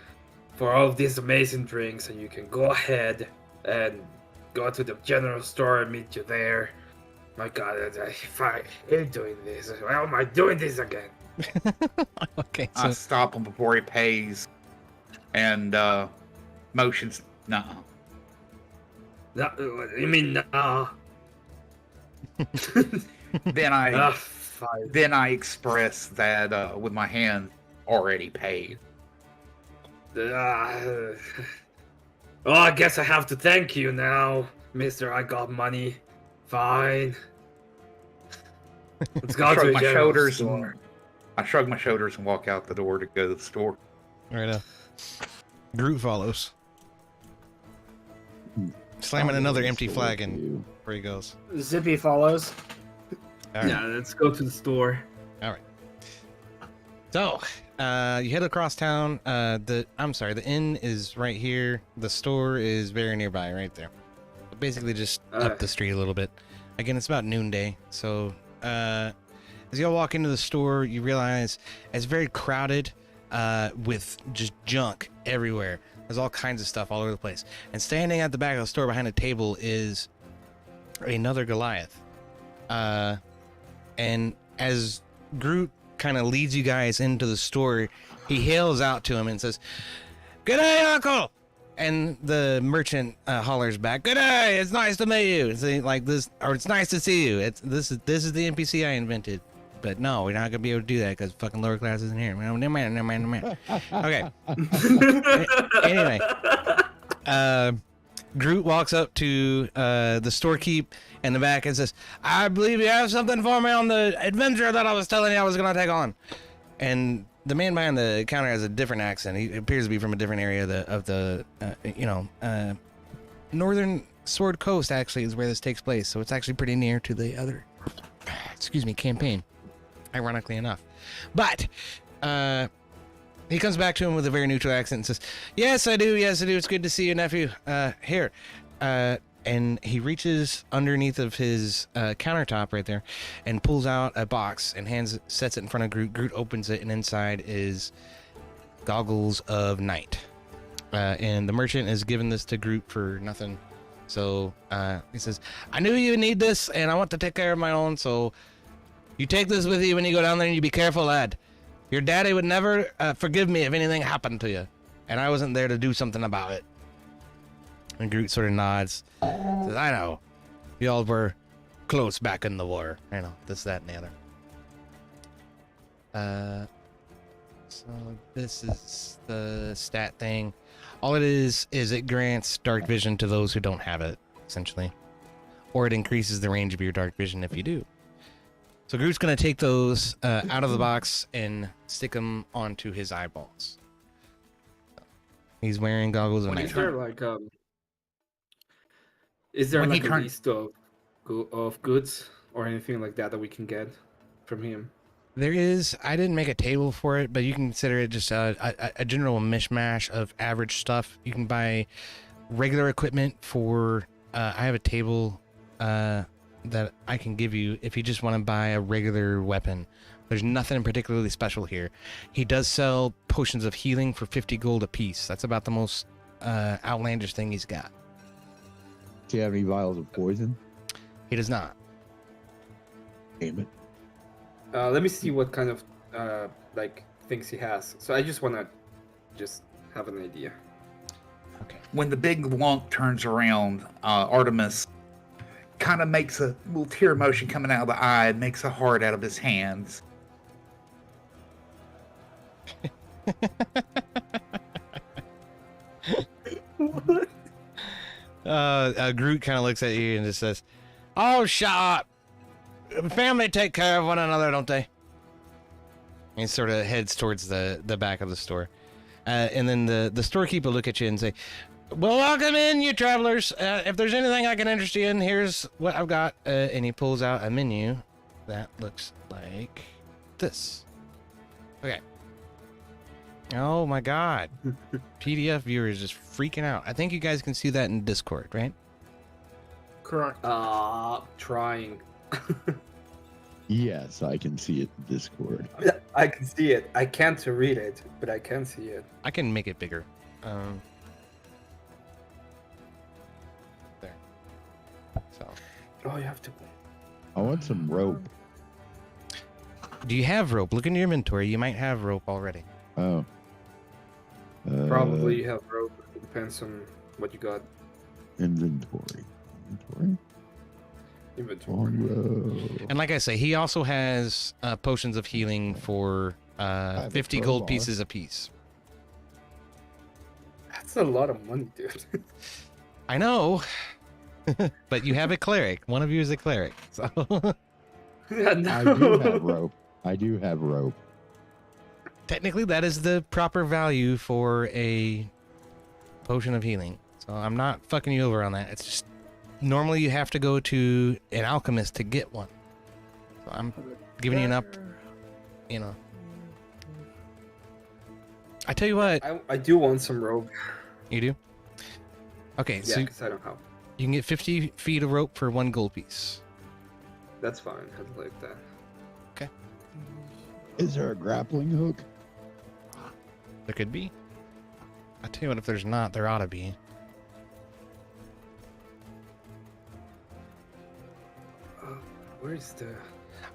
for all of these amazing drinks, and you can go ahead and go to the general store and meet you there. My God, I hate doing this. Why am I doing this again? Okay, I so stop him before he pays, and motions. Nuh-uh. No, you mean nah? Then I Fine. then I express that with my hand already paid. Well, I guess I have to thank you now, Mister. I got money. Fine. Let's go I to shrug the my general shoulders store. and I shrug my shoulders and walk out the door to go to the store. right Groot follows, slamming another empty flag in You. where he goes. Zippy follows. All right. Yeah, let's go to the store. So, you head across town. The inn is right here. The store is very nearby, right there. Basically, just up the street a little bit. Again, it's about noonday. So, as y'all walk into the store, you realize it's very crowded, with just junk everywhere. There's all kinds of stuff all over the place. And standing at the back of the store behind a table is another Goliath. And as Groot kind of leads you guys into the store, he hails out to him and says, "Good day, Uncle!" And the merchant hollers back, "Good day, it's nice to meet you." It's like this, or "It's nice to see you." This is the NPC I invented. But no, we're not gonna be able to do that because fucking Lowerclass isn't here. Never mind. Okay. Anyway, Groot walks up to the storekeep in the back and says, "I believe you have something for me on the adventure that I was telling you I was gonna take on." And the man behind the counter has a different accent. He appears to be from a different area of the northern Sword Coast. Actually, is where this takes place. So it's actually pretty near to the other, campaign. Ironically enough, but he comes back to him with a very neutral accent and says, Yes, I do. It's good to see you, nephew. Here." And he reaches underneath of his countertop right there and pulls out a box and sets it in front of Groot. Groot opens it, and inside is Goggles of Night. And the merchant has given this to Groot for nothing. So he says, "I knew you would need this, and I want to take care of my own, so you take this with you when you go down there, and you be careful, lad. Your daddy would never forgive me if anything happened to you, and I wasn't there to do something about it." And Groot sort of nods. Says, "I know. Y'all were close back in the war. I know, this, that, and the other." So this is the stat thing. All it is it grants dark vision to those who don't have it, essentially. Or it increases the range of your dark vision if you do. So Groot's going to take those out of the box and stick them onto his eyeballs. He's wearing goggles of night. Is there When he like a turn- list of goods or anything like that we can get from him? There is. I didn't make a table for it, but you can consider it just a general mishmash of average stuff. You can buy regular equipment for. I have a table that I can give you if you just want to buy a regular weapon. There's nothing particularly special here. He does sell potions of healing for 50 gold a piece. That's about the most outlandish thing he's got. Do you have any vials of poison? He does not. Damn it. Let me see what kind of things he has. So I just want to have an idea. Okay. When the big wonk turns around, Artemis kind of makes a little tear motion coming out of the eye and makes a heart out of his hands. Groot kind of looks at you and just says, "Oh, shut up. Family take care of one another, don't they?" And he sort of heads towards the back of the store. And then the storekeeper look at you and say, "Well, welcome in, you travelers. If there's anything I can interest you in, here's what I've got." And he pulls out a menu that looks like this. Okay. Oh my God. PDF viewer is just freaking out. I think you guys can see that in Discord, right? Correct. Trying. Yes, I can see it in Discord. I can see it. I can't read it, but I can see it. I can make it bigger. There. So, Oh, you have to. I want some rope. do you have rope? Look in your inventory. You might have rope already. Oh. Probably you have rope. It depends on what you got. Inventory. Inventory. On road. And like I say, he also has potions of healing for have a 50 gold crowbar. pieces apiece. That's a lot of money, dude. I know, but you have a cleric. One of you is a cleric. So Yeah, I do have rope. technically, that is the proper value for a potion of healing. So I'm not fucking you over on that. It's just normally you have to go to an alchemist to get one. So I'm giving you an up, you know. I tell you what. I do want some rope. You do? Okay, Yeah, so because I don't have. you can get 50 feet of rope for 1 gold piece. That's fine. I like that. Is there a grappling hook? There could be. I tell you what, if there's not, there ought to be. Where's the?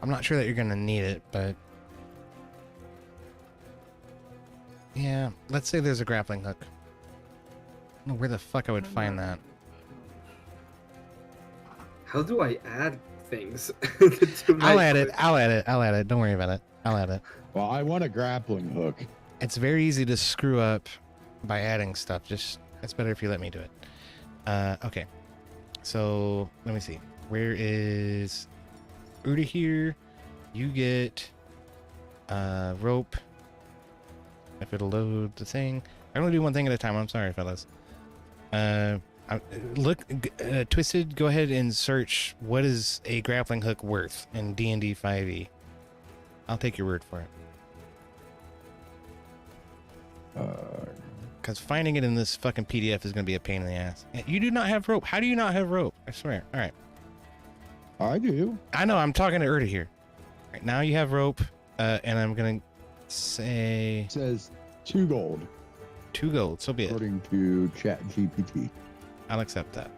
I'm not sure that you're gonna need it, but yeah, let's say there's a grappling hook. I don't know where the fuck I would find that. How do I add things? I'll add it. I'll add it. I'll add it. Don't worry about it. I'll add it. Well, I want a grappling hook. It's very easy to screw up by adding stuff. Just it's better if you let me do it. Okay. So let me see. Where is Ur'Dahir? You get rope. If it'll load the thing. I'm gonna do one thing at a time. I'm sorry, fellas. Twisted, go ahead and search what is a grappling hook worth in DnD 5e. I'll take your word for it. Because finding it in this fucking PDF is going to be a pain in the ass. You do not have rope. How do you not have rope? I swear. All right. I do. I know. I'm talking to Ur'Dahir. All right, now you have rope, and I'm going to say... It says 2 gold, 2 gold. So be it. according to ChatGPT. I'll accept that.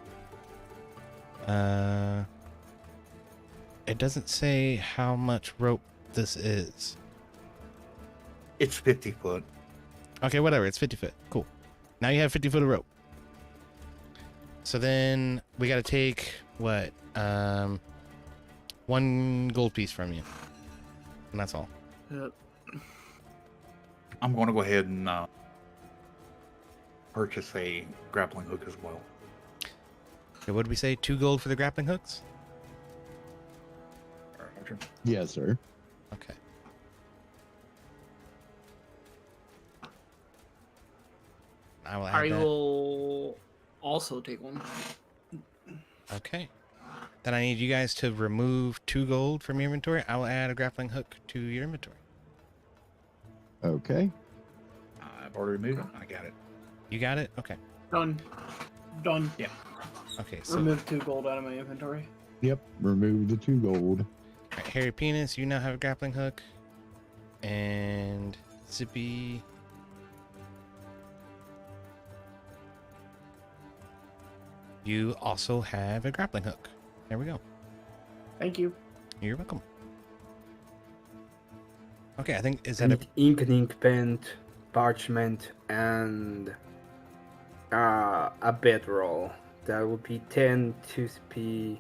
It doesn't say how much rope this is. It's 50 foot. Okay, whatever. It's 50 foot. Cool. Now you have 50 foot of rope. So then we got to take what? 1 gold piece from you, and that's all. Yep. I'm going to go ahead and purchase a grappling hook as well. Okay, what did we say? 2 gold for the grappling hooks? Yes, sir. Okay. I will add I that. will also take one. Okay. Then I need you guys to remove 2 gold from your inventory. I will add a grappling hook to your inventory. Okay. I've already removed it. I got it. You got it? Okay. Done. Done. Yeah. Okay, so Remove 2 gold out of my inventory. Yep. Remove the 2 gold. alright, Hairy Penis, you now have a grappling hook. And Zippy. You also have a grappling hook. There we go. Thank you. You're welcome. Okay, I think is that a ink and ink pen, parchment, and a bedroll. That would be 10 2SP.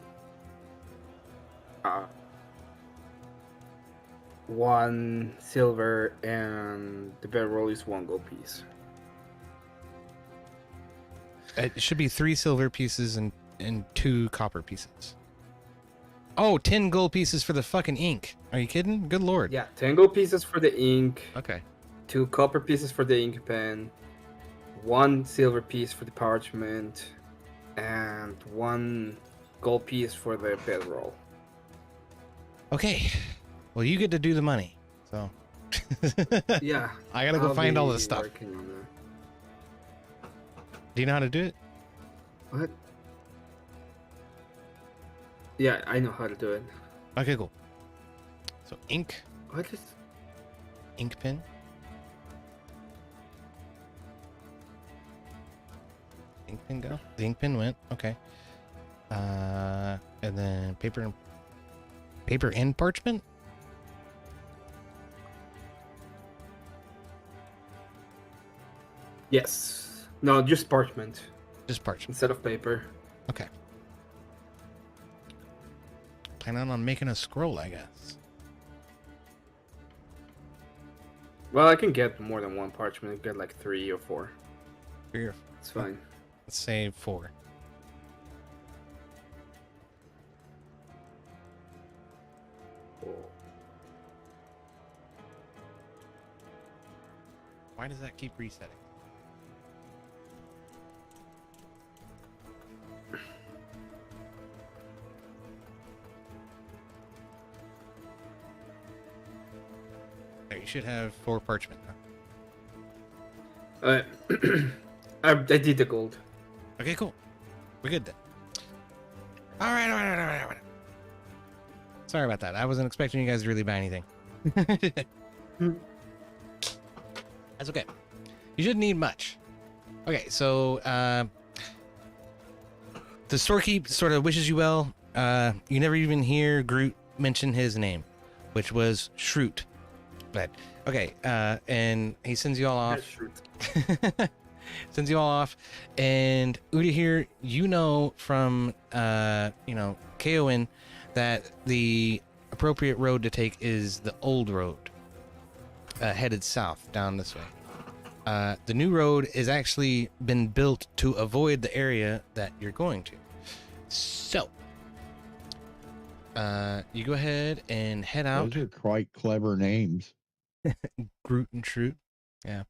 1 silver, and the bedroll is 1 gold piece. it should be 3 silver pieces and 2 copper pieces. Oh, 10 gold pieces for the fucking ink. Are you kidding? Good lord. Yeah, 10 gold pieces for the ink, Okay. 2 copper pieces for the ink pen, 1 silver piece for the parchment, and 1 gold piece for the bedroll. Okay. Well, you get to do the money. So. Yeah. I gotta go I'll find all be this stuff. working on that. Do you know how to do it? What? Yeah, I know how to do it. Okay, cool. So ink, What is? ink pen. Ink pen go? The ink pen went. Okay. And then paper and parchment? Yes. No, just parchment Just parchment. instead of paper. Okay. Planning on making a scroll, I guess. Well, I can get more than 1 parchment. I can get like 3 or 4. Here, It's fine. let's say 4. Why does that keep resetting? There, you should have 4 parchment now. I did the gold. Okay, cool. We're good then. All right. Sorry about that. I wasn't expecting you guys to really buy anything. That's okay. You shouldn't need much. Okay, so the storekeep sort of wishes you well. You never even hear Groot mention his name, which was Shroot. But okay, and he sends you all off. Sends you all off, and Ur'Dahir, you know from KON that the appropriate road to take is the old road, headed south down this way. The new road is actually been built to avoid the area that you're going to. So, you go ahead and head out. Those are quite clever names. Groot and Shroot. Yeah.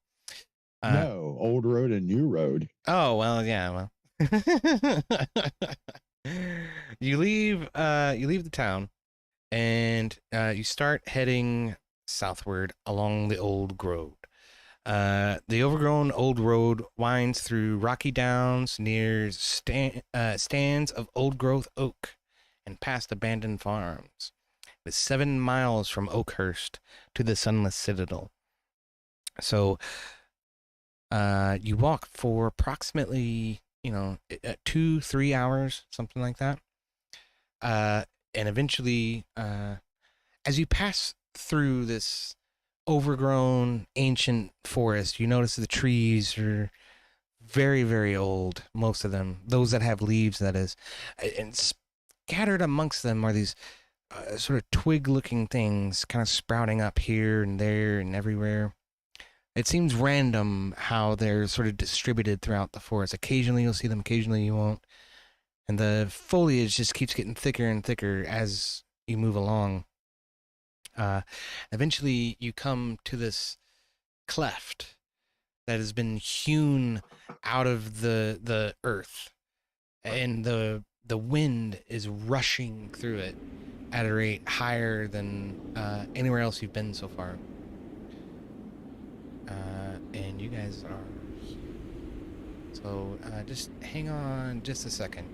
No, old road and new road. Oh, well, yeah, well. You leave the town and you start heading southward along the old road. The overgrown old road winds through rocky downs near stands of old-growth oak and past abandoned farms. It is 7 miles from Oakhurst to the Sunless Citadel. So, you walk for approximately, 2-3 hours, something like that. And eventually, as you pass through this overgrown ancient forest, you notice the trees are very, very old, most of them, those that have leaves, that is, and scattered amongst them are these sort of twig-looking things kind of sprouting up here and there and everywhere. It seems random how they're sort of distributed throughout the forest. Occasionally you'll see them, occasionally you won't. And the foliage just keeps getting thicker and thicker as you move along. Eventually you come to this cleft that has been hewn out of the earth. And the wind is rushing through it at a rate higher than anywhere else you've been so far. And you guys are here. So just hang on just a second.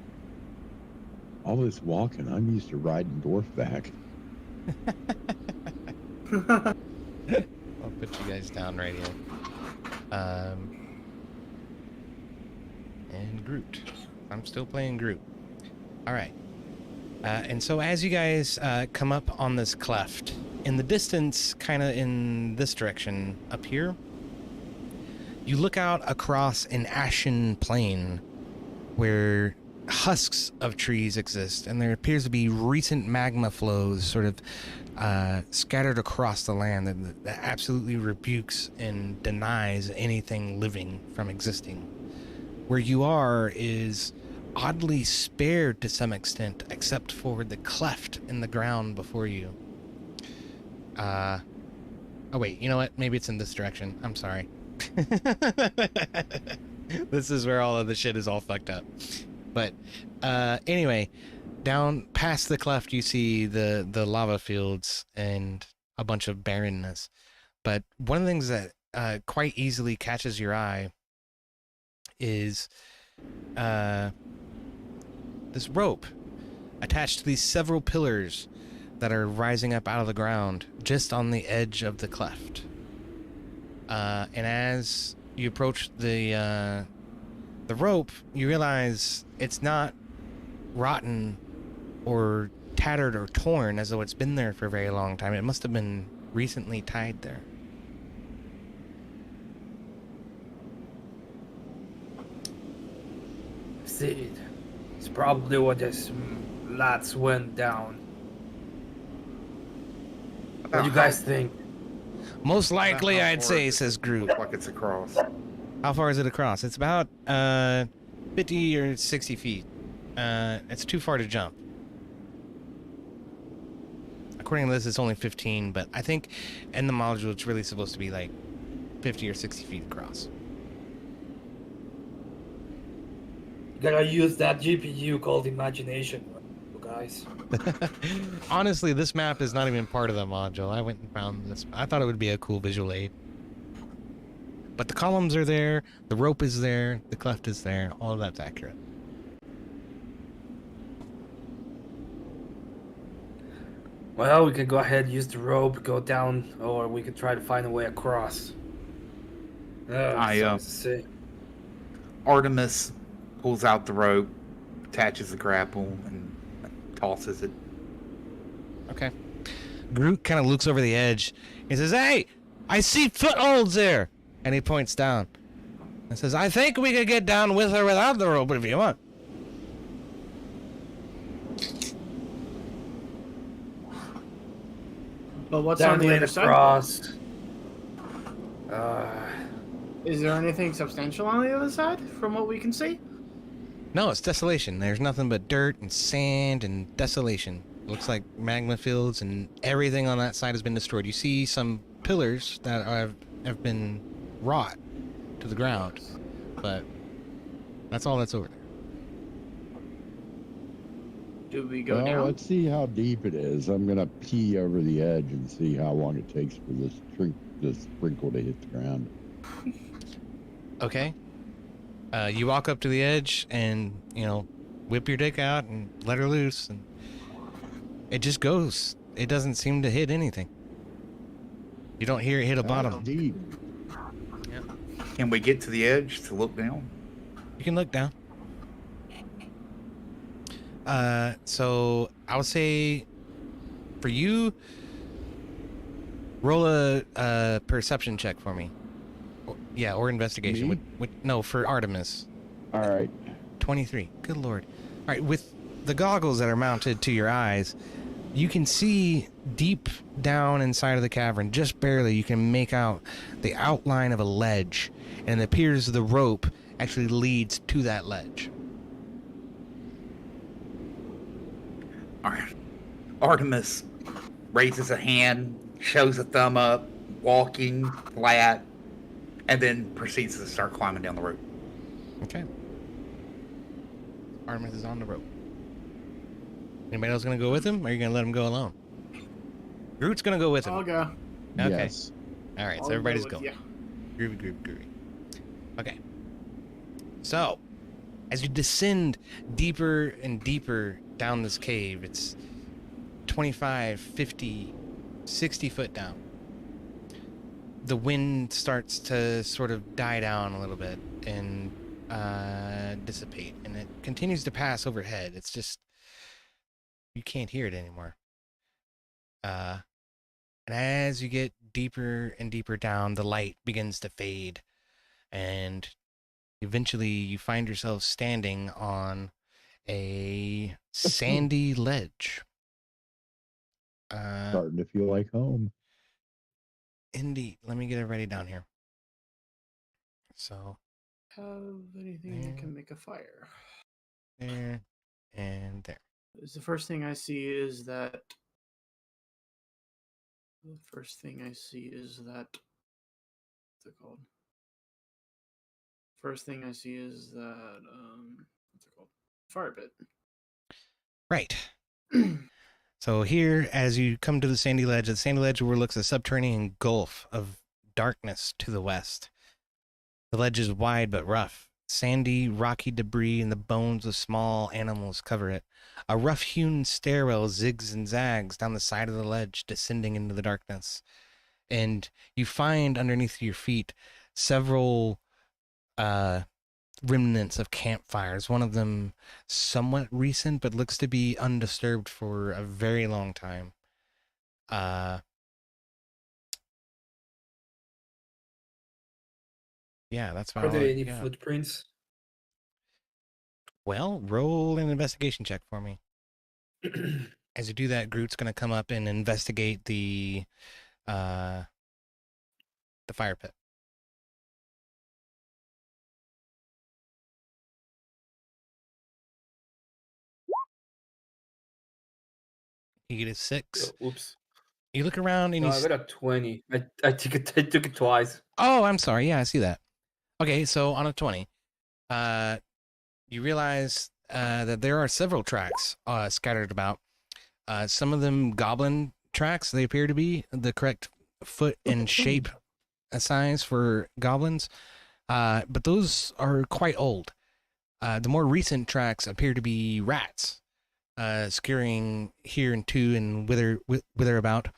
All this walking, I'm used to riding Dwarfback. I'll put you guys down right here. And Groot. I'm still playing Groot. All right. And so as you guys come up on this cleft, in the distance, kind of in this direction up here, you look out across an ashen plain where husks of trees exist, and there appears to be recent magma flows sort of scattered across the land that absolutely rebukes and denies anything living from existing. Where you are is oddly spared to some extent, except for the cleft in the ground before you. Oh wait, you know what? Maybe it's in this direction. I'm sorry. This is where all of the shit is all fucked up. But anyway, down past the cleft you see the lava fields and a bunch of barrenness. But one of the things that quite easily catches your eye is this rope attached to these several pillars that are rising up out of the ground just on the edge of the cleft. And as you approach the rope, you realize it's not rotten or tattered or torn as though it's been there for a very long time. It must have been recently tied there. See, it's probably what this lads went down. What do you guys think? Most likely, I'd say, says Groot. Look like it's across. How far is it across? It's about 50 or 60 feet. It's too far to jump. According to this, it's only 15, but I think in the module, it's really supposed to be like 50 or 60 feet across. You gotta use that GPU called imagination. guys. Honestly, this map is not even part of the module. I went and found this. I thought it would be a cool visual aid. But the columns are there, the rope is there, the cleft is there, all of that's accurate. Well, we could go ahead, use the rope, go down, or we could try to find a way across. Artemis pulls out the rope, attaches the grapple, and tosses it. Okay. Groot kind of looks over the edge. He says, "Hey, I see footholds there." And he points down and says, "I think we could get down with or without the rope if you want." But what's on the Dangling other side? across. Is there anything substantial on the other side from what we can see? No, it's desolation. There's nothing but dirt and sand and desolation. Looks like magma fields and everything on that side has been destroyed. You see some pillars that have been wrought to the ground, but that's all that's over there. Do we go Well, down? let's see how deep it is. I'm gonna pee over the edge and see how long it takes for this sprinkle to hit the ground. Okay. You walk up to the edge and, whip your dick out and let her loose, and it just goes. It doesn't seem to hit anything. You don't hear it hit a bottom. Deep. Can we get to the edge to look down? You can look down. So I would say for you, roll a perception check for me. Or investigation. Me? No, for Artemis. All right. 23. Good lord. All right, with the goggles that are mounted to your eyes, you can see deep down inside of the cavern, just barely, you can make out the outline of a ledge, and it appears the rope actually leads to that ledge. All right. Artemis raises a hand, shows a thumb up, walking flat, and then proceeds to start climbing down the rope. Okay. Artemis is on the rope. Anybody else gonna go with him, or are you gonna let him go alone? Groot's gonna go with him. I'll go. Okay. Yes. All right, so I'll everybody's go with going. ya. Groovy. Okay. So, as you descend deeper and deeper down this cave, it's 25, 50, 60 foot down. The wind starts to sort of die down a little bit and dissipate, and it continues to pass overhead. It's just, you can't hear it anymore. And as you get deeper and deeper down, the light begins to fade, and eventually you find yourself standing on a sandy ledge. Starting to feel like home. Indeed. Let me get everybody down here. So, Have anything that can make a fire? there and there. The first thing I see is that. What's it called? First thing I see is that what's it called? Fire pit. Right. So here, as you come to the sandy ledge overlooks a subterranean gulf of darkness to the west. The ledge is wide but rough. Sandy, rocky debris and the bones of small animals cover it. A rough-hewn stairwell zigs and zags down the side of the ledge, descending into the darkness. And you find underneath your feet several remnants of campfires. One of them somewhat recent, but looks to be undisturbed for a very long time. Yeah, that's about Are all there I any got. footprints? Well, roll an investigation check for me. As you do that, Groot's going to come up and investigate the fire pit. You get a 6. Oh, oops. You look around and No, you I got a 20. I took it twice. Oh, I'm sorry. Yeah, I see that. Okay, so on a 20, you realize that there are several tracks scattered about. Some of them goblin tracks. They appear to be the correct foot and shape size for goblins, but those are quite old. The more recent tracks appear to be rats, scurrying here and to and wither about.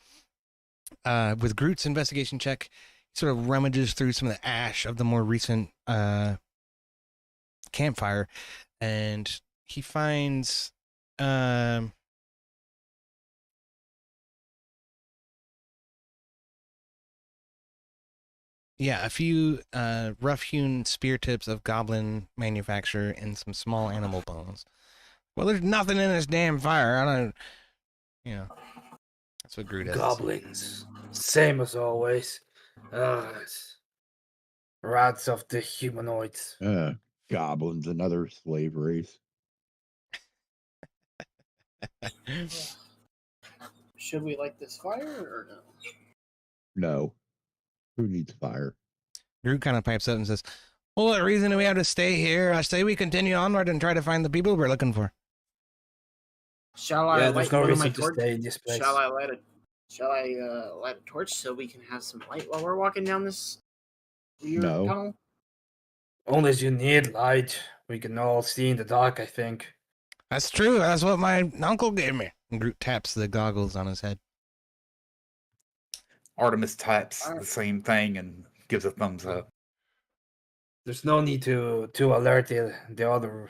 With Groot's investigation check, he sort of rummages through some of the ash of the more recent campfire, and he finds a few rough-hewn spear tips of goblin manufacture and some small animal bones. Well, there's nothing in this damn fire. I don't, that's what Groot has. Goblins, same as always. Rats of the humanoids. Goblins and other slave race. Should we light this fire or no? No. Who needs fire? Groot kind of pipes up and says, well, what reason do we have to stay here? I say we continue onward and try to find the people we're looking for. Shall I Yeah, light there's no one of my reason to torches? stay in this place. Shall I light a torch so we can have some light while we're walking down this weird No. tunnel? Only as you need light. We can all see in the dark, I think. That's true. That's what my uncle gave me. And Groot taps the goggles on his head. Artemis types the same thing and gives a thumbs up. There's no need to alert the other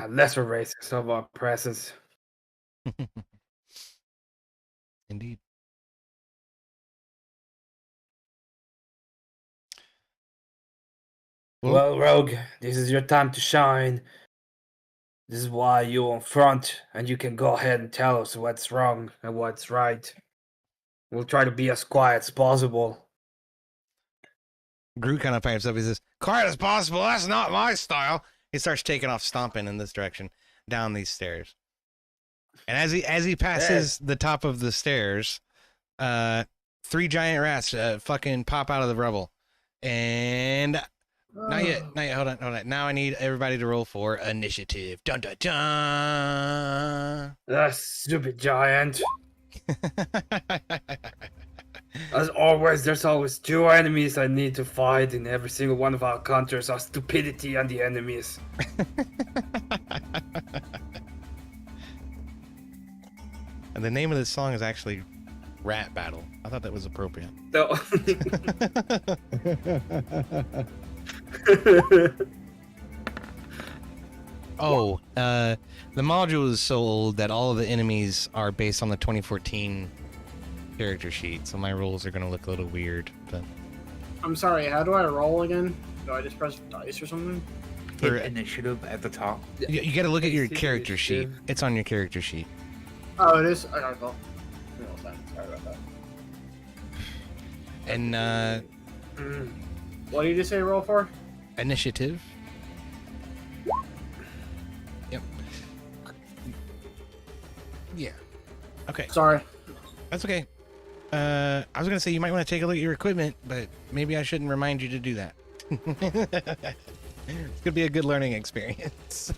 lesser races of our presence. Indeed. Well, Rogue, this is your time to shine. This is why you're in front, and you can go ahead and tell us what's wrong and what's right. We'll try to be as quiet as possible. Groot kind of pipes up. He says, quiet as possible. That's not my style. He starts taking off stomping in this direction down these stairs. And as he passes the top of the stairs, 3 giant rats fucking pop out of the rubble. And not yet. Hold on. Now I need everybody to roll for initiative. Dun dun dun. That stupid giant. As always, there's always 2 enemies I need to fight in every single one of our encounters: our stupidity and the enemies. And the name of this song is actually Rat Battle. I thought that was appropriate. No. Oh, the module is so old that all of the enemies are based on the 2014 character sheet, so my rolls are going to look a little weird. But I'm sorry, how do I roll again? Do I just press dice or something? For- Hit initiative at the top. you got to look at your Hit character sheet. initiative. It's on your character sheet. Oh, it is? Okay, cool. Sorry about that. And What did you just say roll for? initiative. Yep. Yeah. Okay. Sorry. That's okay. I was gonna say you might want to take a look at your equipment, but maybe I shouldn't remind you to do that. It's gonna be a good learning experience.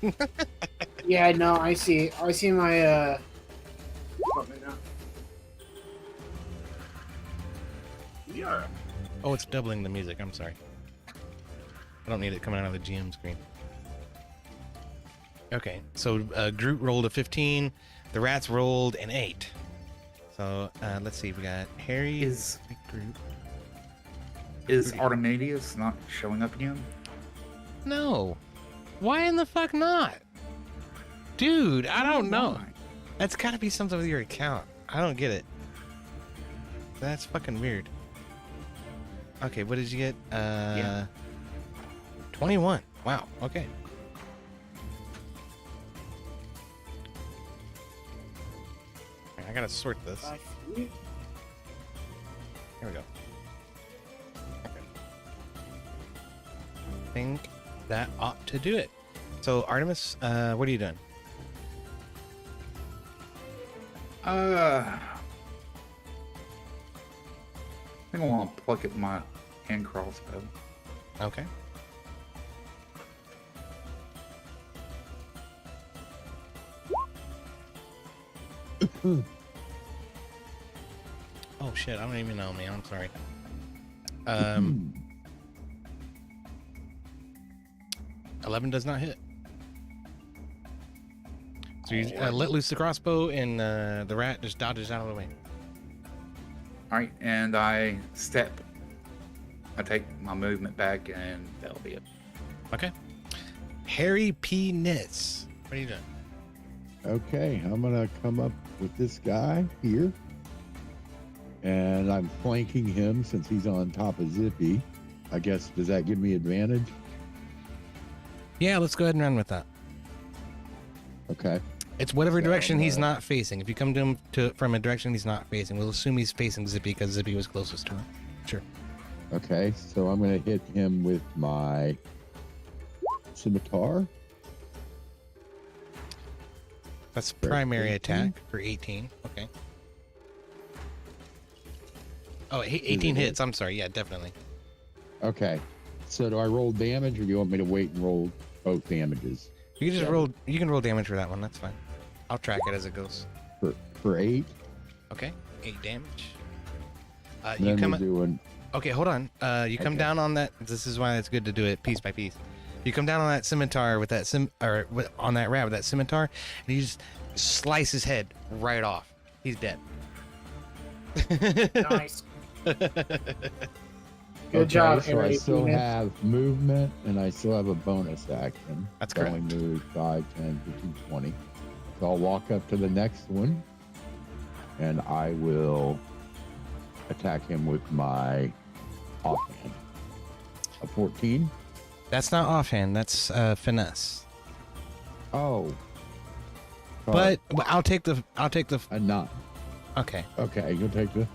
Yeah, no, I see my equipment now. Yeah. Oh, it's doubling the music. I'm sorry. I don't need it coming out of the GM screen. Okay, so Groot rolled a 15. The rats rolled an 8. So let's see. We got Harry. Is Groot. Artemis not showing up again? No. Why in the fuck not? Dude, I don't know. That's got to be something with your account. I don't get it. That's fucking weird. Okay, what did you get? 21. Wow. Okay. I gotta sort this. Here we go. Okay. I think that ought to do it. So Artemis, what are you doing? I think I want to pluck at my hand crossbow. Okay. Oh shit, I don't even know, man. I'm sorry. 11 does not hit. So you let loose the crossbow, and the rat just dodges out of the way. All right, and I take my movement back, and that'll be it. Okay. Harry P. Niss. What are you doing? Okay, I'm gonna come up with this guy here, and I'm flanking him since he's on top of Zippy. I guess, does that give me advantage? Yeah, let's go ahead and run with that. Okay. It's whatever So, direction he's not facing. If you come to him from a direction he's not facing, we'll assume he's facing Zippy because Zippy was closest to him. Sure. Okay, so I'm gonna hit him with my scimitar. That's For primary 18? attack for 18. Okay. Oh, 18 hits. I'm sorry. Yeah, definitely. Okay. So do I roll damage, or do you want me to wait and roll both damages? You can just roll. You can roll damage for that one. That's fine. I'll track it as it goes. For 8? Okay. 8 damage. Then You come. we're doing. Okay, hold on. You come Okay. down on that. This is why it's good to do it piece by piece. You come down on that scimitar with that on that rat with that scimitar, and you just slice his head right off. He's dead. Nice. Good Okay, job, so Harry. I still Penis. have movement, and I still have a bonus action. That's So I only correct. move 5, 10, 15, 20. So I'll walk up to the next one, and I will attack him with my offhand. A 14. That's not offhand. That's finesse. Oh. But I'll take the. a 9. Okay. Okay, you'll take the.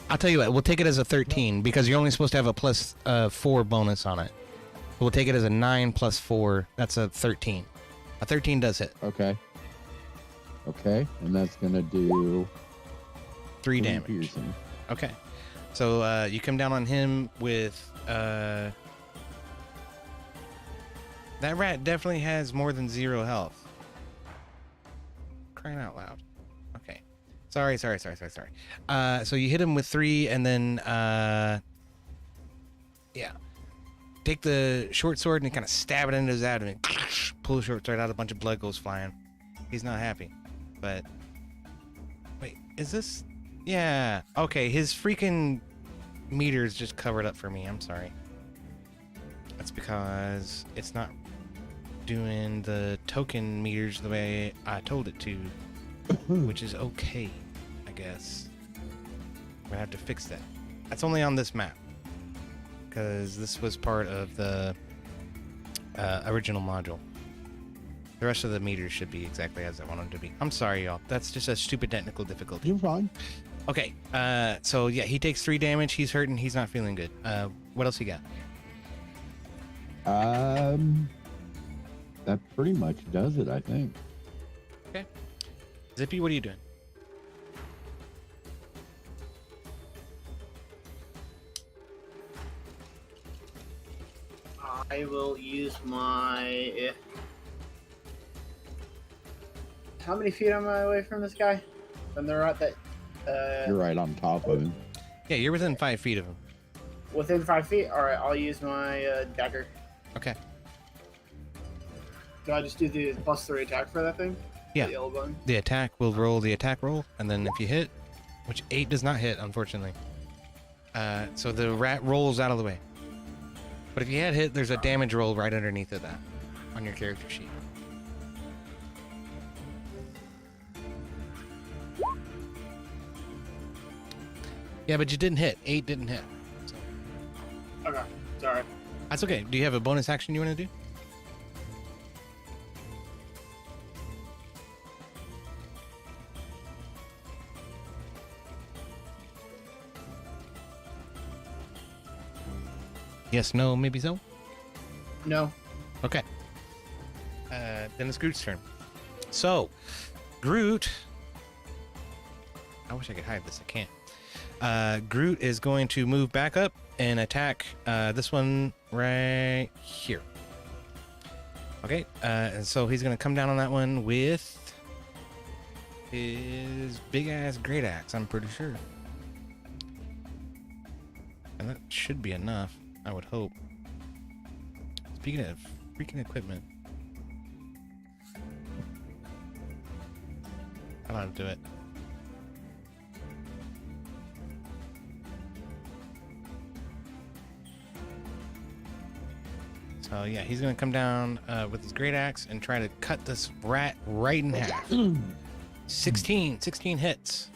I'll tell you what. We'll take it as a 13 because you're only supposed to have a plus 4 bonus on it. We'll take it as a 9 plus 4. That's a 13. A 13 does hit. Okay. Okay, and that's gonna do 3 damage. piercing. Okay. So you come down on him with that rat definitely has more than 0 health. Crying out loud. Okay. Sorry. So you hit him with 3, and then yeah. Take the short sword and kind of stab it into his abdomen. Pull the short sword out, a bunch of blood goes flying. He's not happy. But wait, is this? Yeah. Okay, his freaking meter is just covered up for me. I'm sorry. That's because it's not doing the token meters the way I told it to, which is okay, I guess. We're gonna have to fix that. That's only on this map, because this was part of the original module. The rest of the meters should be exactly as I want them to be. I'm sorry, y'all. That's just a stupid technical difficulty. You're fine. Okay, so yeah, he takes 3 damage. He's hurting. He's not feeling good. What else you got? That pretty much does it, I think. Okay. Zippy, what are you doing? I will use my. How many feet am I away from this guy? From the rat that. You're right on top of him. Yeah, you're within 5 feet of him. Within 5 feet? Alright, I'll use my dagger. Okay. Do I just do the +3 attack for that thing? Yeah. The yellow button? The attack will roll the attack roll, and then if you hit, which 8 does not hit, unfortunately. So the rat rolls out of the way. But if you had hit, there's a damage roll right underneath of that on your character sheet. Yeah, but you didn't hit. 8 didn't hit. So Okay, sorry. that's okay. Do you have a bonus action you want to do? Yes, no, maybe so. No. Okay. Then it's Groot's turn. So, Groot. I wish I could hide this. I can't. Groot is going to move back up and attack this one right here. Okay. And so he's going to come down on that one with his big ass great axe, I'm pretty sure. And that should be enough, I would hope. Speaking of freaking equipment. I don't know how to do it. So yeah, he's gonna come down with his great axe and try to cut this rat right in half. 16 hits.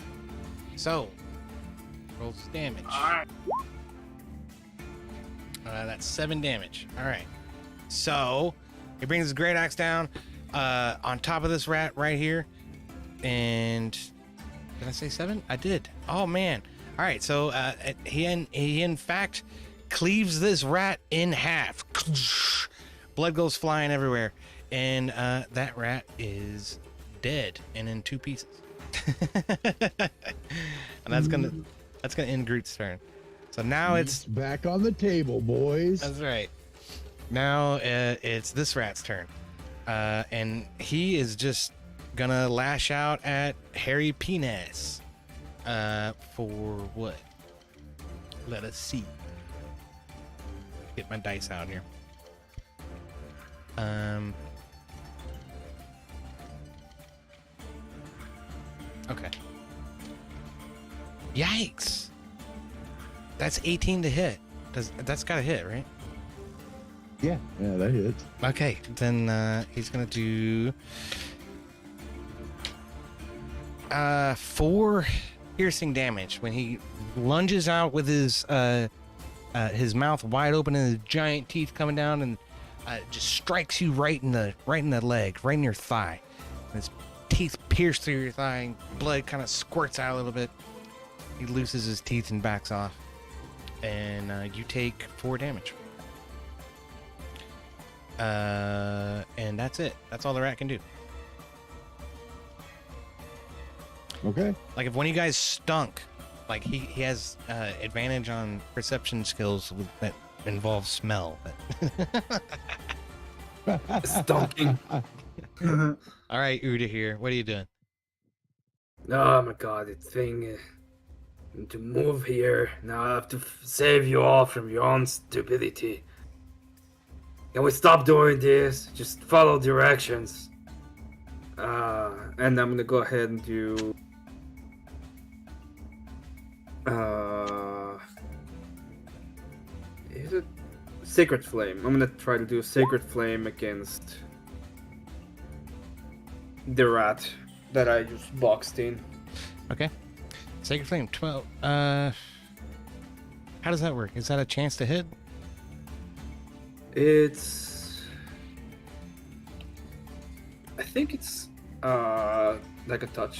So rolls damage. That's 7 damage. All right. So he brings his great axe down on top of this rat right here, and did I say 7? I did. Oh man. All right. So he in fact cleaves this rat in half. Blood goes flying everywhere, and that rat is dead and in 2 pieces. And that's gonna end Groot's turn. So now it's back on the table, boys. That's right. Now it's this rat's turn, and he is just gonna lash out at Hairy Penis. For what? Let us see. Get my dice out here. Okay. Yikes! That's 18 to hit. That's got to hit, right? Yeah, that hits. Okay, then he's gonna do 4 piercing damage when he lunges out with his mouth wide open and his giant teeth coming down, and just strikes you right in the leg, right in your thigh. And his teeth pierce through your thigh, and blood kind of squirts out a little bit. He looses his teeth and backs off, and you take 4 damage. And that's it. That's all the rat can do. Okay. Like if one of you guys stunk, like he has advantage on perception skills that involve smell. Stonking. All right, Ur'Dahir, what are you doing? Oh my god, this thing. To move here. Now I have to save you all from your own stupidity. Can we stop doing this? Just follow directions. And I'm gonna go ahead and do. Is it Sacred Flame? I'm gonna try to do Sacred Flame against the rat that I just boxed in. Okay. Sacred Flame, 12. How does that work? Is that a chance to hit? I think it's like a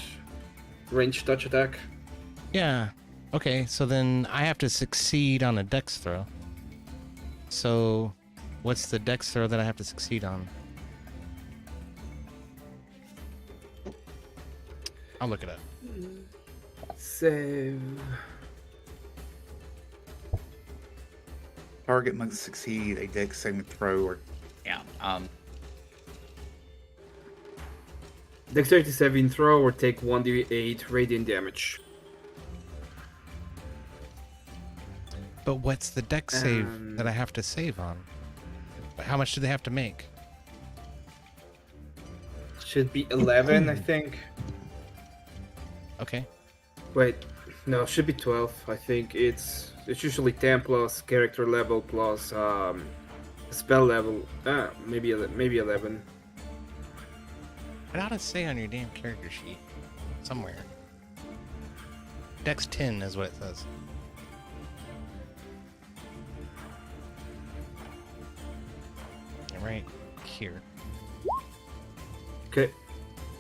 range touch attack. Yeah. Okay, so then I have to succeed on a dex throw. So, what's the dex throw that I have to succeed on? I'll look it up. Save. Target must succeed a dex saving throw, or Dexterity saving throw or take 1d8 radiant damage. But what's the dex save that I have to save on? How much do they have to make? Should be 11, I think. Okay. Wait, no, should be 12. I think it's usually 10 plus character level plus spell level. Maybe 11. It ought to say on your damn character sheet somewhere. Dex 10 is what it says. Right here. Okay.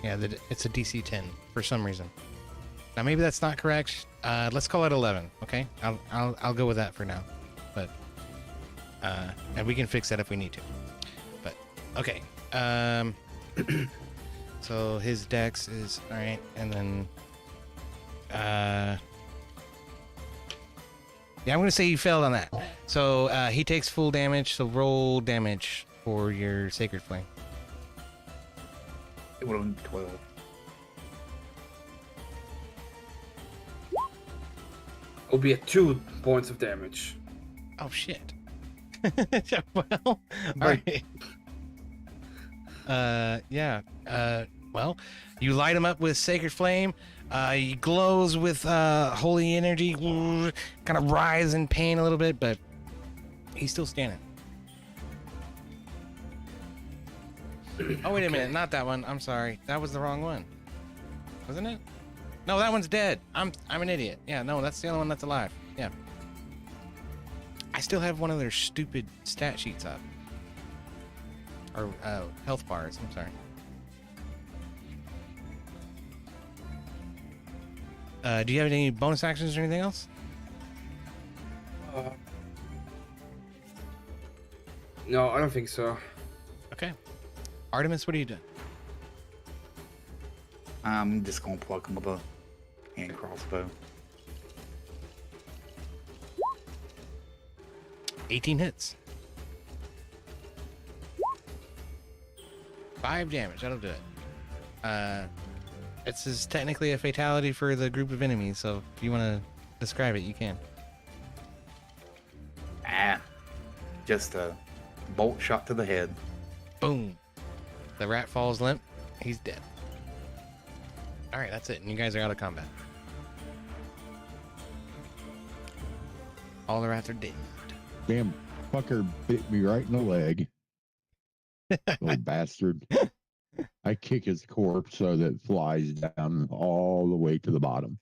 Yeah, it's a DC 10 for some reason. Now maybe that's not correct. Let's call it 11. Okay, I'll go with that for now. But and we can fix that if we need to. But okay. So his dex is all right, and then yeah, I'm gonna say you failed on that. So he takes full damage. So roll damage for your Sacred Flame. it would have been 12. Will be at 2 points of damage. Oh shit. Well, all But- right. Yeah. Well, you light him up with sacred flame. He glows with holy energy. Kind of rise in pain a little bit, but he's still standing. Oh wait a minute, not that one. I'm sorry, that was the wrong one, wasn't it? No, that one's dead. I'm an idiot. Yeah, no, that's the only one that's alive. Yeah. I still have one of their stupid stat sheets up. Or health bars, I'm sorry. Do you have any bonus actions or anything else? No, I don't think so. Okay. Artemis, what are you doing? I'm just gonna pluck him with a hand crossbow. 18 hits. 5 damage, that'll do it. This is technically a fatality for the group of enemies, so if you want to describe it, you can. Just a bolt shot to the head. Boom. The rat falls limp. He's dead. All right, that's it. And you guys are out of combat. All the rats are dead. Damn fucker bit me right in the leg. Little bastard. I kick his corpse so that it flies down all the way to the bottom.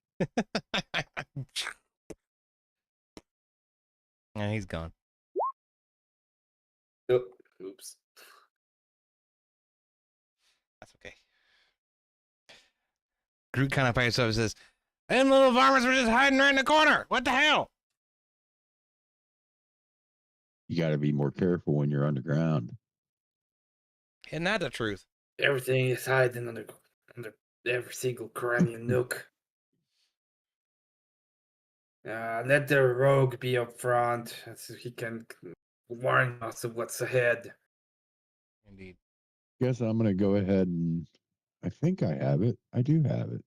Yeah, he's gone. Oh, oops. That's okay. Groot kind of pipes up and says, "Them little varmints were just hiding right in the corner. What the hell?" You got to be more careful when you're underground. Isn't that the truth? Everything is hiding under every single cranny nook. Let the rogue be up front so he can warn us of what's ahead. Indeed. Guess I'm going to go ahead and I think I have it. I do have it.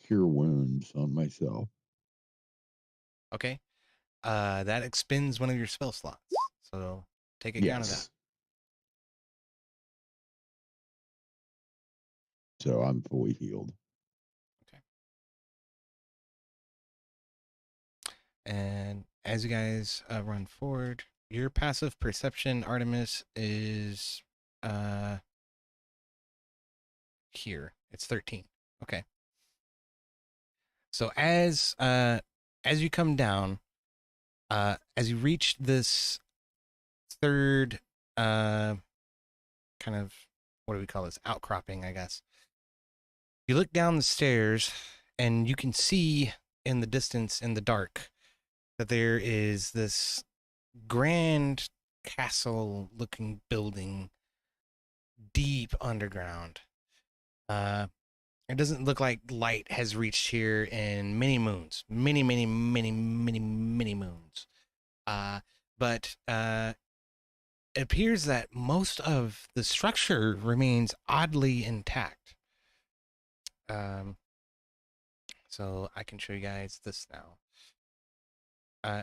Cure wounds on myself. Okay. That expends one of your spell slots. So take account of that. So I'm fully healed. And as you guys run forward, your passive perception, Artemis, is here. It's 13. Okay. So as you come down, as you reach this third kind of, what do we call this? Outcropping, I guess. You look down the stairs and you can see in the distance, in the dark, that there is this grand castle looking building deep underground. It doesn't look like light has reached here in many moons, many moons. But it appears that most of the structure remains oddly intact. So I can show you guys this now.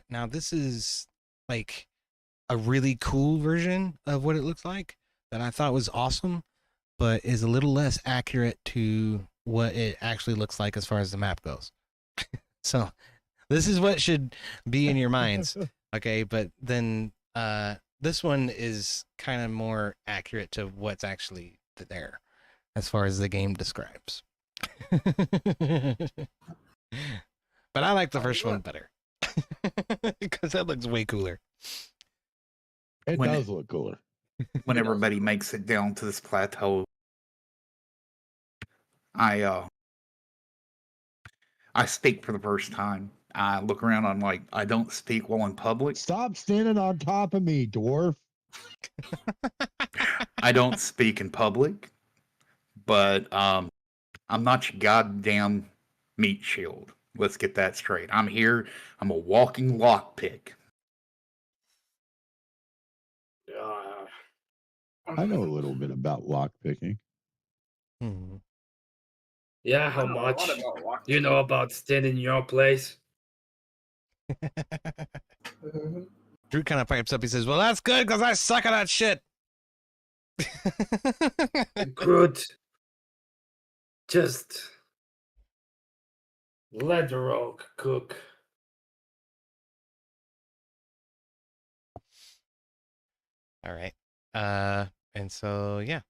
Now this is like a really cool version of what it looks like that I thought was awesome, but is a little less accurate to what it actually looks like as far as the map goes. So this is what should be in your minds. Okay, but then this one is kind of more accurate to what's actually there as far as the game describes. But I like the first one better because that looks way cooler. It When does look cooler. When everybody makes it down to this plateau, I speak for the first time. I look around. I'm like, I don't speak well in public. Stop standing on top of me, dwarf. I don't speak in public, but I'm not your goddamn meat shield. Let's get that straight. I'm here. I'm a walking lockpick. I know a little bit about lock picking. Hmm. Yeah, how I know a much? lot about walking. You know about standing in your place? Groot kind of pipes up. He says, "Well, that's good because I suck at that shit." Groot, just let the rogue cook. All right. And so yeah,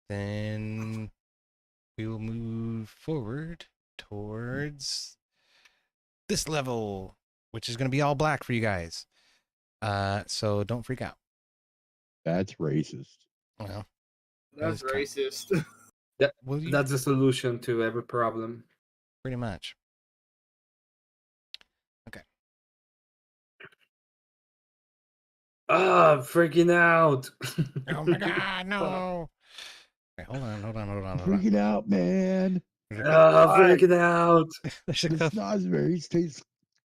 then we will move forward towards this level, which is going to be all black for you guys. So don't freak out. That's racist. Well, That's That racist. will you That's the solution to every problem. pretty much. Ah, freaking out. Oh my god, no. Okay, hold on. Freaking out, man. Ah, freaking out. There's a The couple. snozberries taste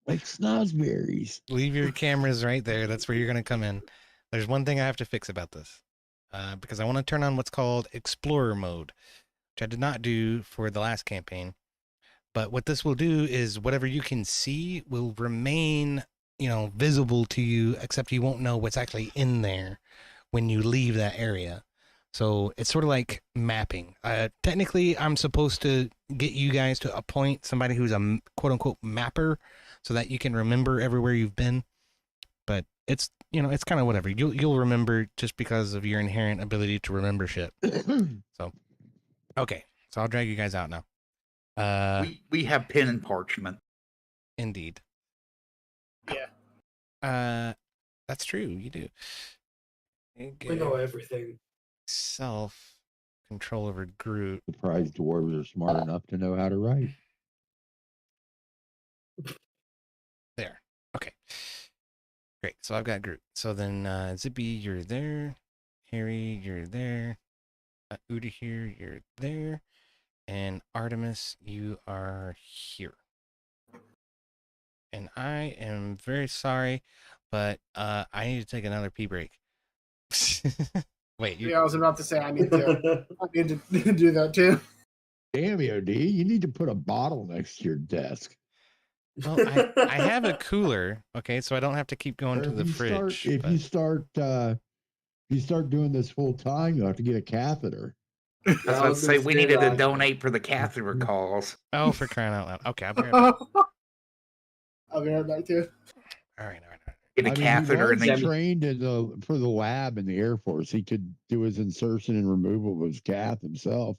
like snozberries. Leave your cameras right there. That's where you're going to come in. There's one thing I have to fix about this. Because I want to turn on what's called Explorer mode, which I did not do for the last campaign. But what this will do is whatever you can see will remain, visible to you, except you won't know what's actually in there when you leave that area. So it's sort of like mapping. Technically, I'm supposed to get you guys to appoint somebody who's a quote unquote mapper so that you can remember everywhere you've been. But it's, it's kind of whatever. You'll remember just because of your inherent ability to remember shit. So, okay. So I'll drag you guys out now. We have pen and parchment. Indeed. Yeah. That's true. You do. We know everything. Self control over Groot. Surprised dwarves are smart enough to know how to write. There. Okay. Great. So I've got Groot. So then Zippy, you're there. Harry, you're there. Ur'Dahir, you're there. And Artemis, you are here. And I am very sorry, but I need to take another pee break. Wait, Yeah, I was about to say I need to do that too. Damn, OD, you need to put a bottle next to your desk. well, I have a cooler, okay, so I don't have to keep going to the fridge. If you start doing this full time, you have to get a catheter. I was about to say we needed to donate for the catheter calls. Oh, for crying out loud. Okay, I'll be right back. I'll be right back too. All right. Get a catheter and he then trained for the lab in the Air Force. He could do his insertion and removal of his cath himself.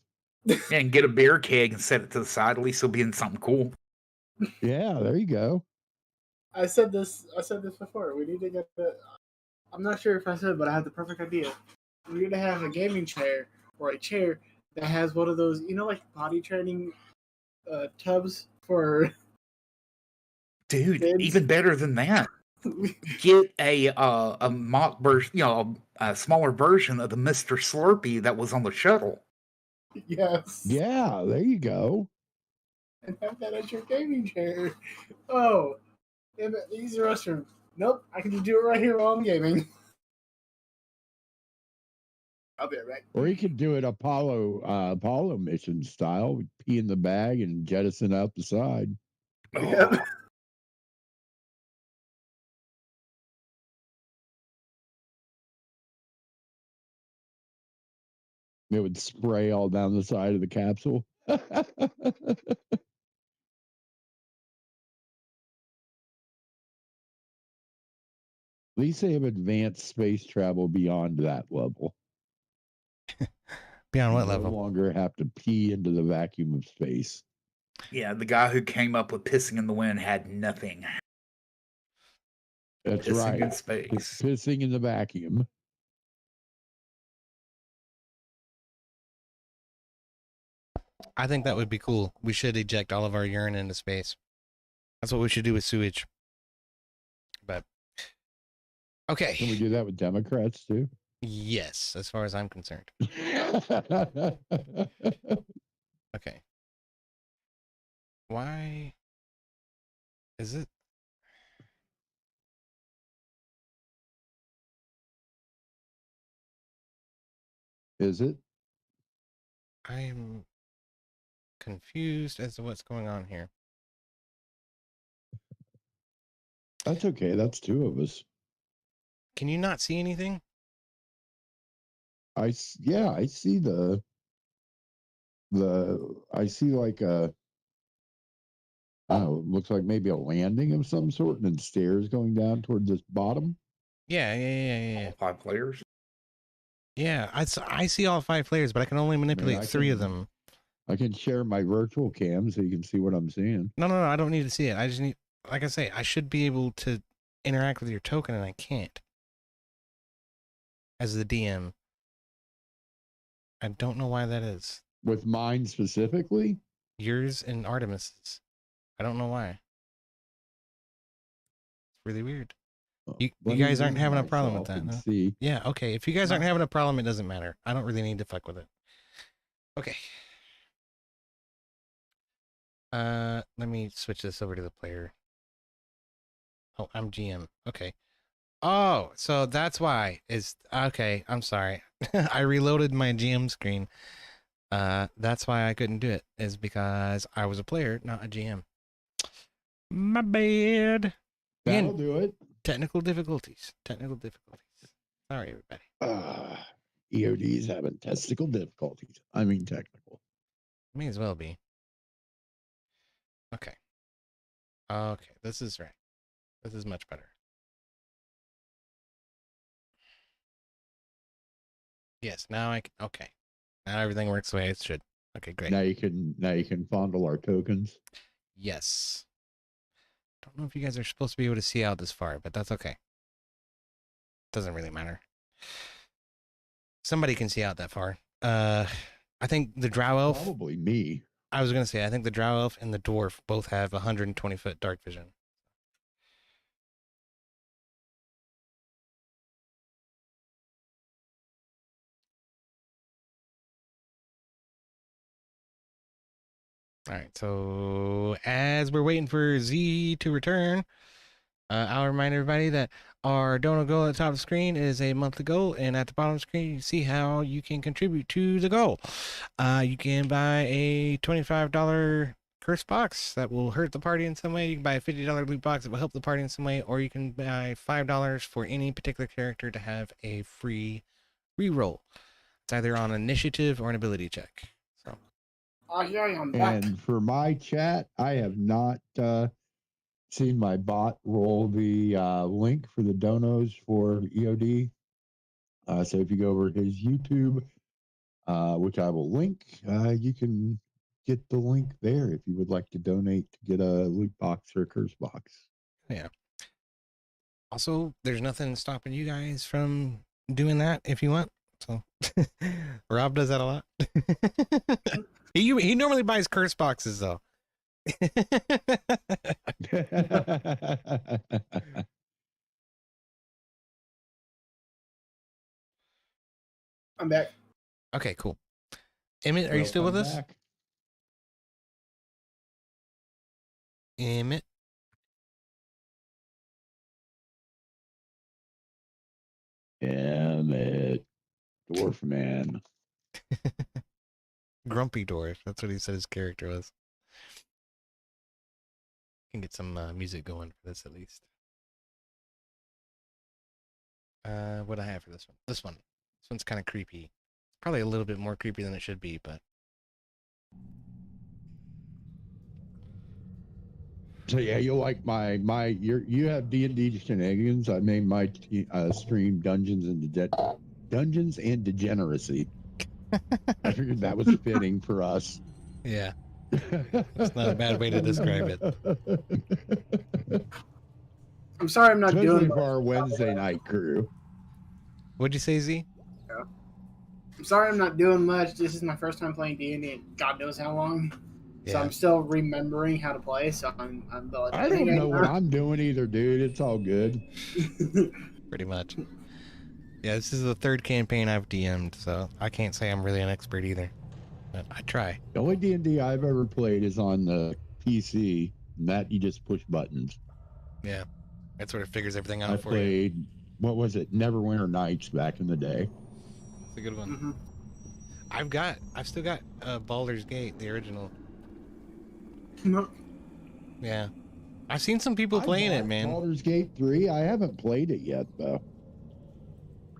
and get a beer keg and set it to the side. At least he'll be in something cool. Yeah, there you go. I said this before. We need to get I'm not sure if I said, but I had the perfect idea. We need to have a gaming chair or a chair that has one of those, like body training tubs for. Dude, kids. even better than that. Get a mock version, a smaller version of the Mr. Slurpee that was on the shuttle. Yes. Yeah, there you go. And have that as your gaming chair. Oh, Emmet, use the restroom. Nope, I can just do it right here while I'm gaming. I'll be right back. Or you could do it Apollo mission style, pee in the bag and jettison out the side. Yep. It would spray all down the side of the capsule. At least they have advanced space travel beyond that level. Beyond what You level? No longer have to pee into the vacuum of space. Yeah, the guy who came up with pissing in the wind had nothing. That's Pissing right. in space. Pissing in the vacuum. I think that would be cool. We should eject all of our urine into space. That's what we should do with sewage. But okay. Can we do that with Democrats too? Yes, as far as I'm concerned. Okay. Why is it? Is it? I'm confused as to what's going on here. That's okay. That's two of us. Can you not see anything? Yeah, I see I see like a, oh, it looks like maybe a landing of some sort and then stairs going down toward this bottom. Yeah. All 5 players. Yeah, I see all 5 players, but I can only manipulate I 3 of can- them. I can share my virtual cam so you can see what I'm seeing. No, I don't need to see it. I just need, like I say, I should be able to interact with your token, and I can't. As the DM. I don't know why that is. With mine specifically? Yours and Artemis's. I don't know why. It's really weird. You Let me guys aren't move having a problem with myself that, and no? See. Yeah, okay. If you guys aren't having a problem, it doesn't matter. I don't really need to fuck with it. Okay. Let me switch this over to the player. Oh, I'm GM. Okay. Oh, so that's why is okay. I'm sorry. I reloaded my GM screen. That's why I couldn't do it, is because I was a player, not a GM. My bad. That'll do it. Technical difficulties. Sorry, everybody. EOD's having testicle difficulties. I mean technical. May as well be. Okay. Okay, this is right. This is much better. Yes, now I can, okay. Now everything works the way it should. Okay, great. Now you can fondle our tokens. Yes. Don't know if you guys are supposed to be able to see out this far, but that's okay. Doesn't really matter. Somebody can see out that far. I think the Drow Elf. Probably me. I was gonna say, I think the Drow Elf and the Dwarf both have 120-foot dark vision. All right, so as we're waiting for Z to return, I'll remind everybody that our donor goal at the top of the screen is a monthly goal, and at the bottom of the screen, you see how you can contribute to the goal. You can buy a $25 curse box that will hurt the party in some way. You can buy a $50 loot box that will help the party in some way, or you can buy $5 for any particular character to have a free reroll. It's either on initiative or an ability check. So. Oh, yeah, I'm back. And for my chat, I have not seen my bot roll the link for the donos for EOD. So if you go over to his YouTube, which I will link, you can get the link there if you would like to donate to get a loot box or a curse box. Yeah. Also, there's nothing stopping you guys from doing that if you want. So Rob does that a lot. He normally buys curse boxes though. I'm back. Okay, cool. Emmet, are you still with us? Back. Emmet. Emmet, dwarf man. Grumpy Dwarf. That's what he said his character was. Can get some music going for this at least. What do I have for this one? This one's kind of creepy. Probably a little bit more creepy than it should be, but. So yeah, you'll like you have D&D Shenanigans. I made my stream Dungeons and Degeneracy. I figured that was fitting for us. Yeah. That's not a bad way to describe it. I'm sorry I'm not Especially doing for our Wednesday night crew. What'd you say, Z? I'm sorry I'm not doing much. This is my first time playing D&D in God knows how long. So Yeah. I'm still remembering how to play, so I'm I don't know what I'm doing either, dude. It's all good. Pretty much. Yeah, this is the third campaign I've DM'd, so I can't say I'm really an expert either. But I try. The only D&D I've ever played is on the PC, and that you just push buttons. Yeah. That sort of figures everything out I for you. played, what was it, Neverwinter Nights back in the day. It's a good one. Mm-hmm. I've still got Baldur's Gate, the original. Yeah. I've seen some people I playing it, bought man. Baldur's Gate 3. I haven't played it yet, though.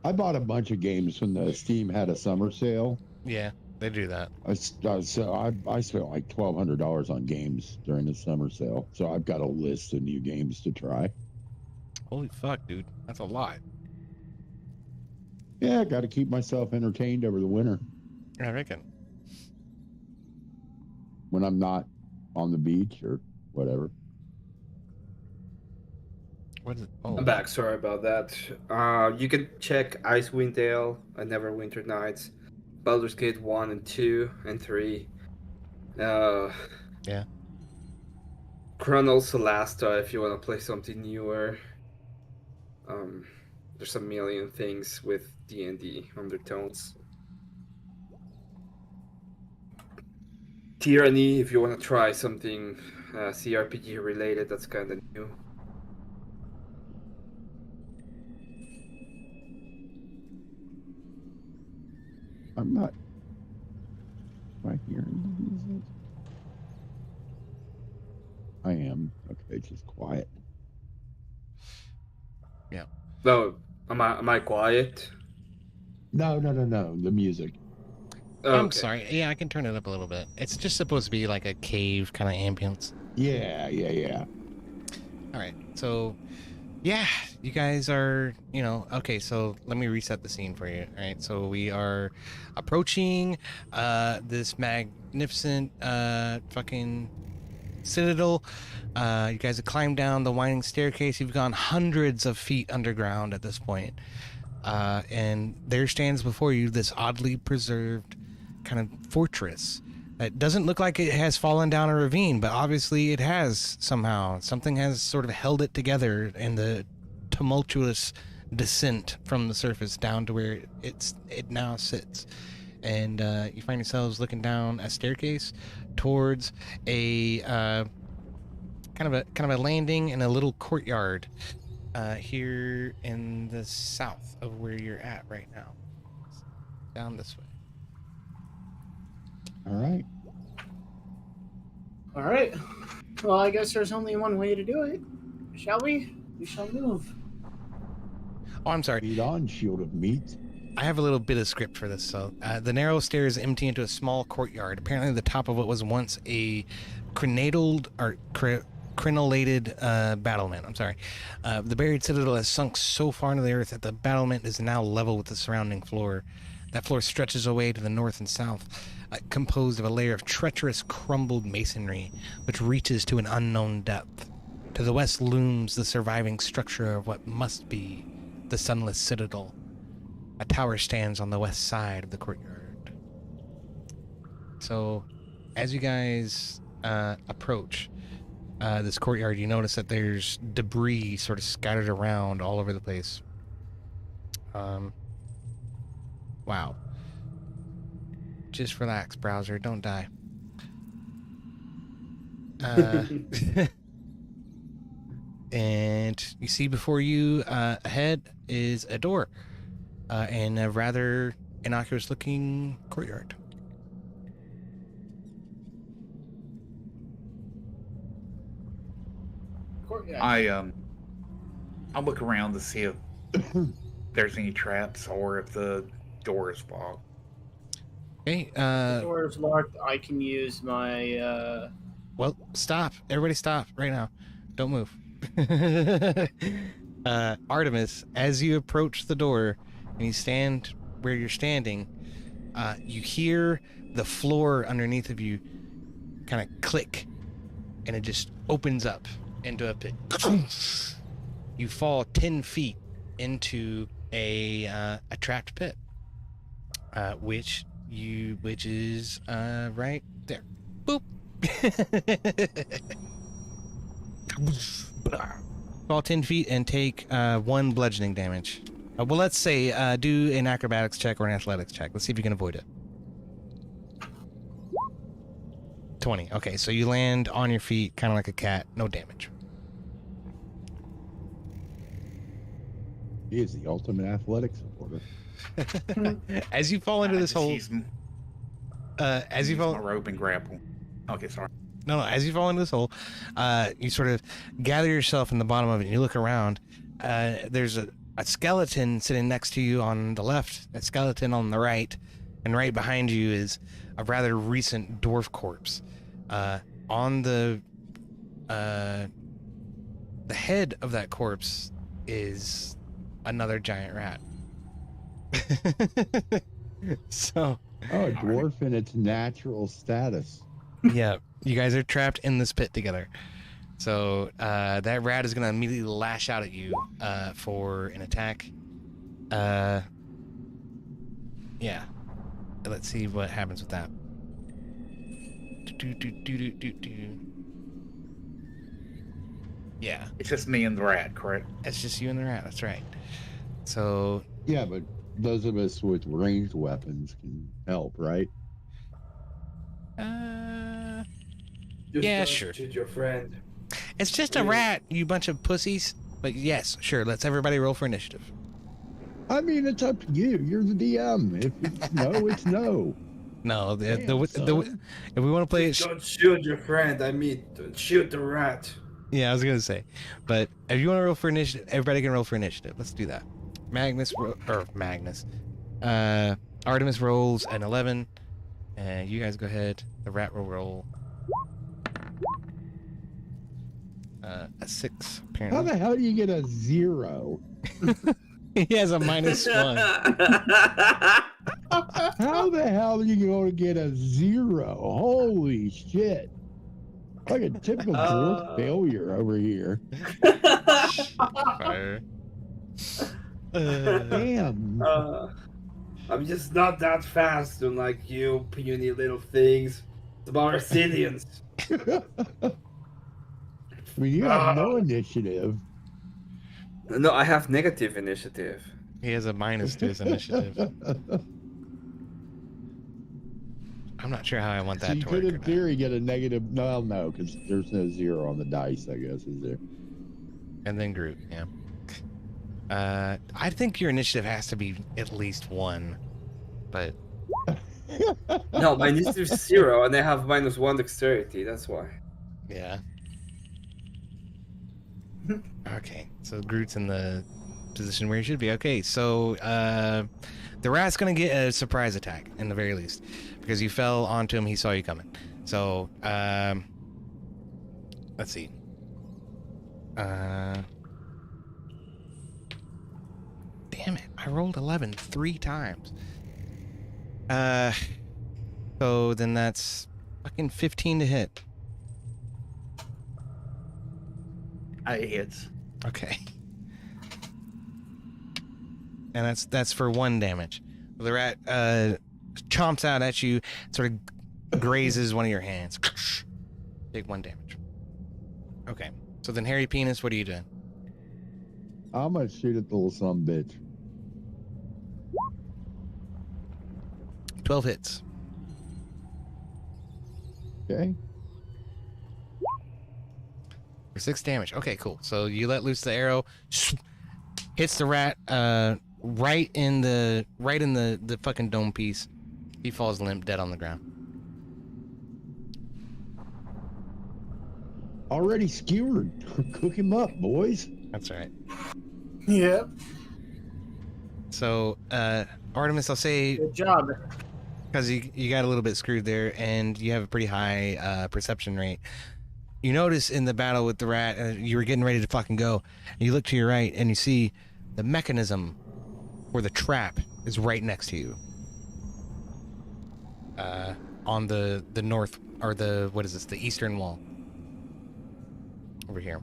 I bought a bunch of games when the Steam had a summer sale. Yeah, they do that. I spent like $1,200 on games during the summer sale. So I've got a list of new games to try. Holy fuck, dude. That's a lot. Yeah, got to keep myself entertained over the winter I reckon. when I'm not on the beach or whatever. What is it? Oh, I'm back. Sorry about that. You can check Icewind Dale and Neverwinter Nights, Baldur's Gate 1 and 2 and 3. Yeah. Chrono Solasta if you want to play something newer. There's a million things with D&D undertones. Tyranny if you want to try something CRPG related that's kind of new. I'm not. Am I hearing the music? I am. Okay, it's just quiet. No, am I quiet? No. The music. I'm Okay. sorry. Yeah, I can turn it up a little bit. It's just supposed to be like a cave kind of ambience. Yeah. All right. So, yeah, you guys are, okay, so let me reset the scene for you. All right. So we are approaching this magnificent fucking citadel. You guys have climbed down the winding staircase. You've gone hundreds of feet underground at this point. And there stands before you this oddly preserved kind of fortress that doesn't look like it has fallen down a ravine, but obviously it has somehow. Something has sort of held it together in the tumultuous descent from the surface down to where it now sits. And you find yourselves looking down a staircase towards a kind of a landing in a little courtyard here in the south of where you're at right now. Down this way. All right. All right. Well, I guess there's only one way to do it. Shall we? We shall move. Oh, I'm sorry. Lead on, shield of meat. I have a little bit of script for this. So the narrow stairs empty into a small courtyard, apparently the top of what was once a crenellated battlement. I'm sorry. The buried citadel has sunk so far into the earth that the battlement is now level with the surrounding floor. That floor stretches away to the north and south, composed of a layer of treacherous crumbled masonry, which reaches to an unknown depth. To the west looms the surviving structure of what must be the Sunless Citadel. A tower stands on the west side of the courtyard. So, as you guys approach this courtyard, you notice that there's debris sort of scattered around all over the place. Wow. Just relax, browser. Don't die. And you see before you ahead is a door in a rather innocuous-looking courtyard. Courtyard. I'll look around to see if there's any traps or if the door is locked. Okay, The door is locked. I can use my. well, stop. Everybody stop right now. Don't move. Artemis, as you approach the door and you stand where you're standing, you hear the floor underneath of you kind of click, and it just opens up into a pit. You fall 10 feet into a trapped pit, which is right there. Boop. Fall 10 feet and take 1 bludgeoning damage. Well, let's say do an acrobatics check or an athletics check. Let's see if you can avoid it. 20. Okay, so you land on your feet, kind of like a cat. No damage. He is the ultimate athletic supporter. As you fall into this hole, Use as you my fall, rope and grapple. Okay, sorry. No, as you fall into this hole, you sort of gather yourself in the bottom of it, and you look around. There's a skeleton sitting next to you on the left, a skeleton on the right, and right behind you is a rather recent dwarf corpse. On the head of that corpse is another giant rat. So, Oh, a dwarf in its natural status. yeah, you guys are trapped in this pit together. So that rat is going to immediately lash out at you for an attack. Yeah. Let's see what happens with that. Yeah, It's just me and the rat, correct? it's just you and the rat. That's right. So Yeah, but those of us with ranged weapons can help, right? Just Yeah, don't sure. Shoot your friend. it's just a rat, you bunch of pussies. But yes, sure. Let's everybody roll for initiative. I mean, it's up to you. You're the DM. If it's no, it's no. No, Damn, if we want to play it, Don't shoot your friend. I mean, don't shoot the rat. yeah, I was gonna say, but if you want to roll for initiative, everybody can roll for initiative. Let's do that. Artemis rolls an 11, and you guys go ahead. The rat will roll a 6. How Apparently, the hell do you get a 0? he has a -1. How the hell are you going to get a 0? Holy shit. Like a typical dwarf failure over here. Fire. Damn. I'm just not that fast, unlike you, puny little things. It's about Arcadians. I mean, you have no initiative. No, I have negative initiative. He has a minus to his initiative. I'm not sure how I want So that you to could, work. in theory, get a negative. No, because there's no 0 on the dice, I guess, is there? And then Groot, yeah. I think your initiative has to be at least 1, but No, my initiative is 0, and I have -1 dexterity. That's why. yeah. Okay, so Groot's in the position where he should be. Okay, so the rat's gonna get a surprise attack in the very least because you fell onto him. He saw you coming. So let's see. Damn it! I rolled 11 3 times. So then that's fucking 15 to hit. It hits. Okay. And that's for 1 damage. The rat chomps out at you, sort of grazes one of your hands. Take 1 damage. Okay. So then, Hairy Penis, what are you doing? I'm going to shoot at the little son bitch. 12 hits. Okay. For 6 damage. Okay, cool. So you let loose the arrow, hits the rat right in the fucking dome piece. He falls limp, dead on the ground. Already skewered. Cook him up, boys. That's right. Yep. So Artemis, I'll say, Good job. because you got a little bit screwed there, and you have a pretty high perception rate. You notice in the battle with the rat, you were getting ready to fucking go, and you look to your right, and you see the mechanism for the trap is right next to you. On the north, or the eastern wall. Over here.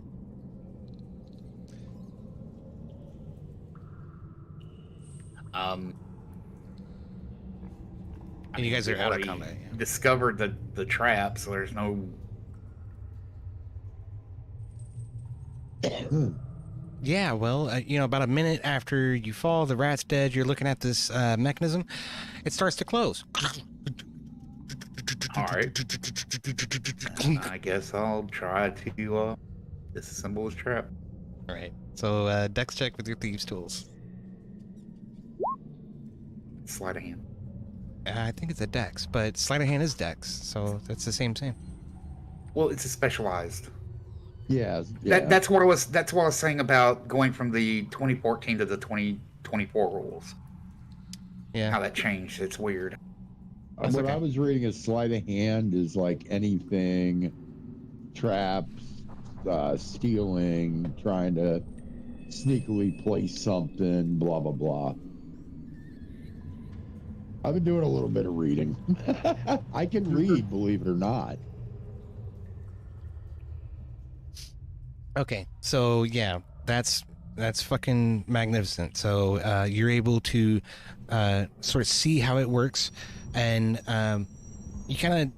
And you guys are out of already combat. Yeah. Discovered the trap, so there's no. Yeah, well, about a minute after you fall, the rat's dead. You're looking at this mechanism. It starts to close. All right. I guess I'll try to disassemble his trap. All right. So, dex check with your thieves' tools. Sleight of hand. I think it's a dex, but sleight of hand is dex, so that's the same. Well, it's a specialized. Yeah. That's what I was. That's what I was saying about going from the 2014 to the 2024 rules. Yeah. How that changed. It's weird. That's What okay. I was reading is sleight of hand is like anything, traps, stealing, trying to sneakily place something, blah blah blah. I've been doing a little bit of reading. I can read, believe it or not. Okay, so yeah, that's fucking magnificent. So you're able to sort of see how it works, and you kind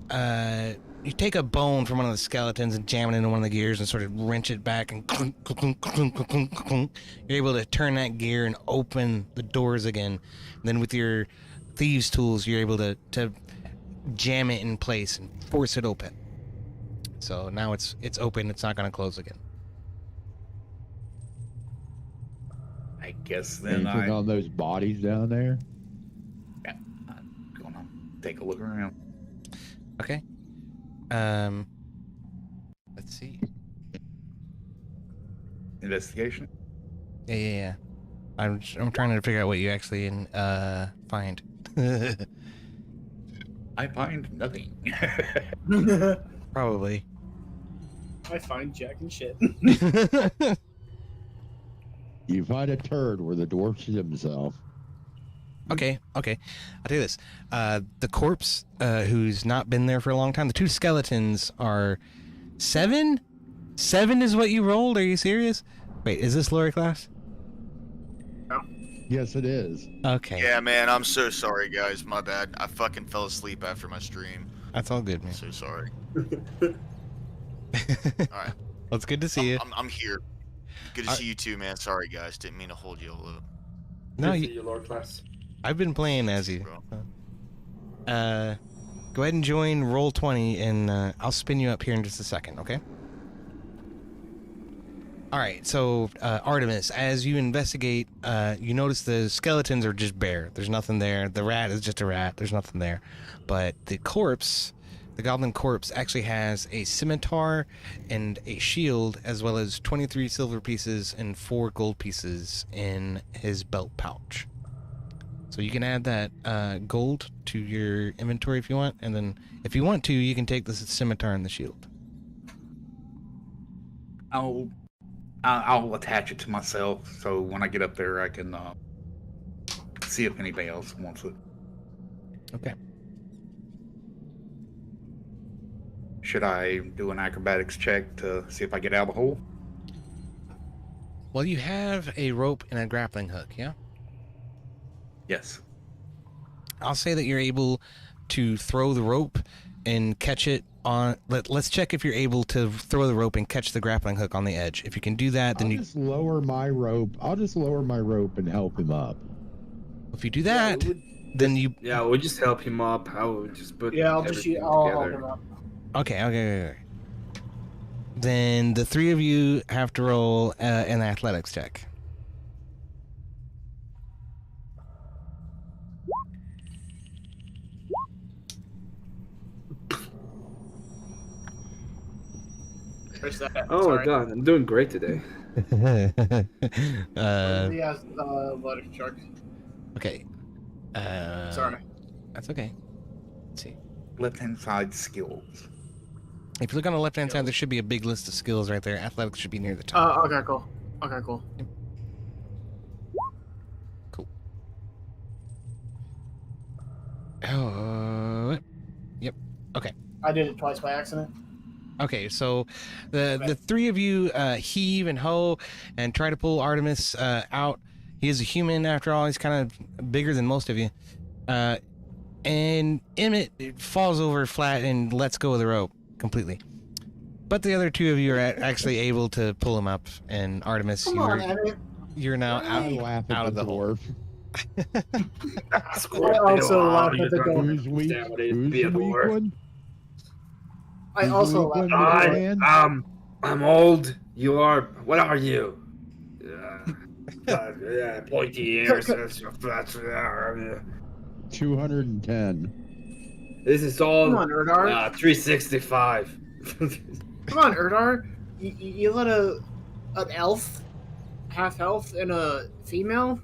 of you take a bone from one of the skeletons and jam it into one of the gears and sort of wrench it back, and clunk, clunk, clunk, clunk, clunk, clunk. You're able to turn that gear and open the doors again. And then with your thieves' tools, you're able to jam it in place and force it open. So now it's open. It's not going to close again. I guess then Anything on those bodies down there? I'm gonna take a look around. Okay. Let's see. Investigation. Yeah. I'm trying to figure out what you actually find. I find nothing. Probably. I find Jack and shit. You find a turd where the dwarf shit himself. Okay. I'll tell you this. The corpse, who's not been there for a long time, the two skeletons are 7? 7 is what you rolled? Are you serious? Wait, is this Lowerclass? Yes, it is. Okay. Yeah, man, I'm so sorry, guys. My bad. I fucking fell asleep after my stream. That's all good, man. So sorry. All Alright. Well, it's good to see you. I'm here. Good to see you too, man. Sorry, guys. Didn't mean to hold you all up. No, Good to see you, Lowerclass. I've been playing as you. Bro. Go ahead and join Roll20, and I'll spin you up here in just a second, okay? All right, so Artemis, as you investigate, you notice the skeletons are just bare. There's nothing there. The rat is just a rat. There's nothing there. But the corpse, the goblin corpse, actually has a scimitar and a shield, as well as 23 silver pieces and 4 gold pieces in his belt pouch. So you can add that gold to your inventory if you want, and then if you want to, you can take the scimitar and the shield. I'll attach it to myself, so when I get up there, I can see if anybody else wants it. Okay. Should I do an acrobatics check to see if I get out of the hole? Well, you have a rope and a grappling hook, yeah? Yes. I'll say that you're able to throw the rope and catch it on. Let's check if you're able to throw the rope and catch the grappling hook on the edge. If you can do that, then I'll just lower my rope. I'll just lower my rope and help him up. if you do that, then you. Yeah, we'll just help him up. I will just put Yeah, I'll just everything I'll help together. him up. Okay. Then the three of you have to roll an athletics check. Where's that? Oh my Sorry. god, I'm doing great today. He has letter shark. Okay. Sorry. That's okay. Let's see. Left-hand side skills. If you look on the left-hand side, there should be a big list of skills right there. Athletics should be near the top. Okay, cool. Okay, cool. Cool. Oh, yep. Okay. I did it twice by accident. Okay, so the three of you heave and hoe and try to pull Artemis out. He is a human after all. He's kind of bigger than most of you. And Emmet falls over flat and lets go of the rope completely. But the other two of you are actually able to pull him up, and Artemis, Come on, Emmet. you're now I laugh at out of the hole. dwarf. I also laugh at the door. Who's weak? Damn it, Who's be the a weak dwarf. one? I also Who's the laugh weak at one? the door. I'm old. You are. What are you? Pointy ears. 210. This is all Come on, Ur'Dahir. 365. Come on, Ur'Dahir. You let an elf, half elf, and a female,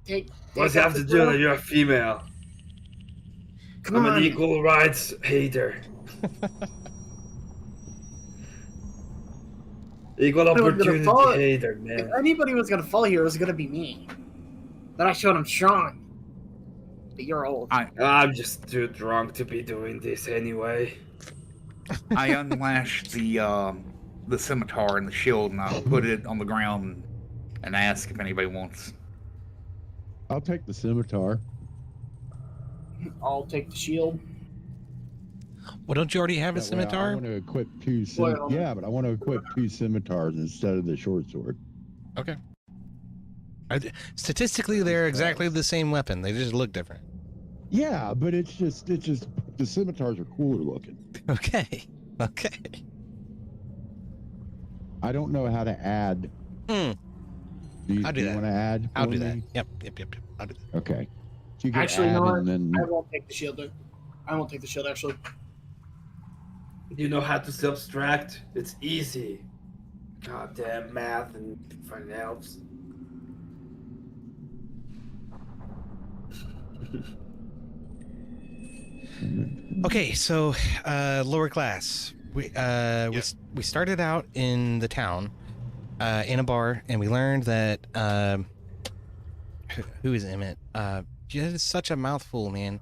take What do you up have to the do role? that you're a female? Come I'm on. an equal rights hater. Equal Anyone gonna opportunity follow- hater, If man. anybody was gonna fall here, it was gonna be me. Then I showed him strong. But you're old. I'm just too drunk to be doing this anyway. I unlashed the scimitar and the shield, and I put it on the ground and ask if anybody wants. I'll take the scimitar. I'll take the shield. Well, don't you already have a That way I scimitar? want to equip two. Well- Yeah, but I want to equip two scimitars instead of the short sword. Okay. Statistically, they're exactly the same weapon. They just look different. Yeah, but it's just the scimitars are cooler looking. Okay. Okay. I don't know how to add. Hmm. Do you, I'll do that. want to add? I'll for do that. me? Yep. I'll do that. Okay. So you can Actually, add no, and then I won't take the shield. I won't take the shield, actually. You know how to subtract? It's easy. Goddamn math and fucking elves. Okay, so lower class. We started out in the town, in a bar, and we learned that who is Emmet? It's such a mouthful, man.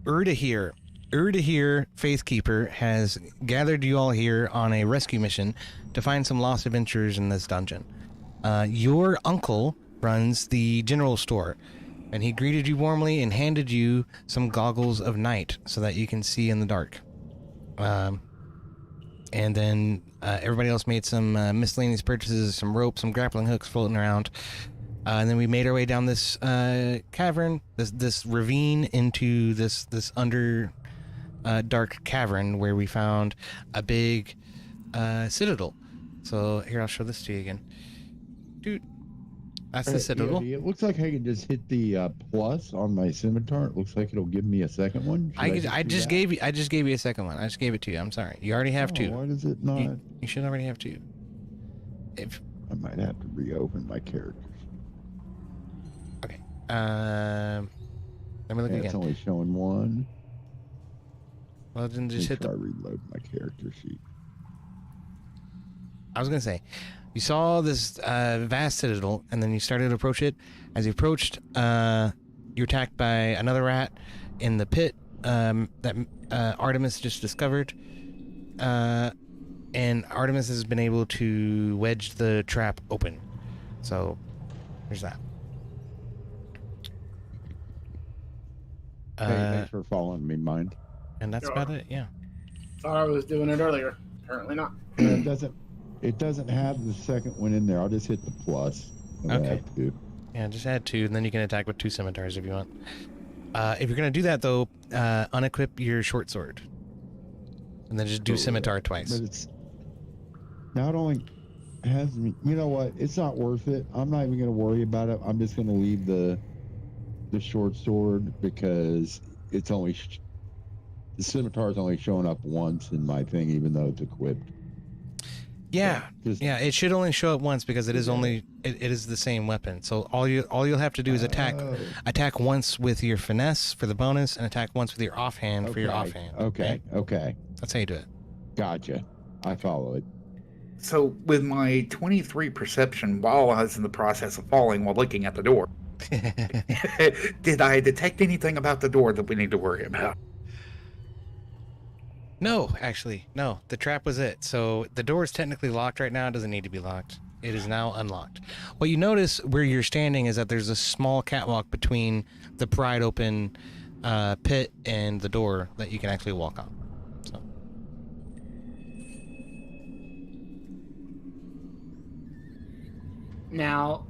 Ur'Dahir, Faithkeeper, has gathered you all here on a rescue mission to find some lost adventurers in this dungeon. Your uncle runs the general store, and he greeted you warmly and handed you some goggles of night so that you can see in the dark. And then everybody else made some miscellaneous purchases, some rope, some grappling hooks floating around. And then we made our way down this cavern, this ravine, into this under dark cavern where we found a big citadel. So here, I'll show this to you again. Dude, that's the citadel. It looks like I can just hit the plus on my scimitar. It looks like it'll give me a second one. I just gave you a second one. I just gave it to you. I'm sorry. You already have two. Why does it not? You should already have two. If I might have to reopen my characters. okay, let me look It's again. only showing one. Well, then just hit Make sure the. I reload my character sheet. I was gonna say, you saw this vast citadel, and then you started to approach it. As you approached, you're attacked by another rat in the pit that Artemis just discovered. And Artemis has been able to wedge the trap open. So, there's that. Hey, thanks for following me, mind. And that's Sure. about it, yeah. Thought I was doing it earlier. Apparently not. It doesn't have the second one in there. I'll just hit the plus. if I Okay. have to. Yeah, just add two, and then you can attack with two scimitars if you want. If you're going to do that, though, unequip your short sword. And then just do scimitar twice. But it's not only has me. You know what? It's not worth it. I'm not even going to worry about it. I'm just going to leave the short sword because it's only the scimitar is only showing up once in my thing, even though it's equipped. Yeah, Just- yeah, it should only show up once because it is only it is the same weapon. So all you'll have to do is attack once with your finesse for the bonus, and attack once with your offhand for your offhand. Okay. That's how you do it. Gotcha. I follow it. So, with my 23 perception while I was in the process of falling while looking at the door, did I detect anything about the door that we need to worry about? No, actually, no. The trap was it. So the door is technically locked right now. It doesn't need to be locked. It is now unlocked. What you notice where you're standing is that there's a small catwalk between the pried open pit and the door that you can actually walk on. So. Now,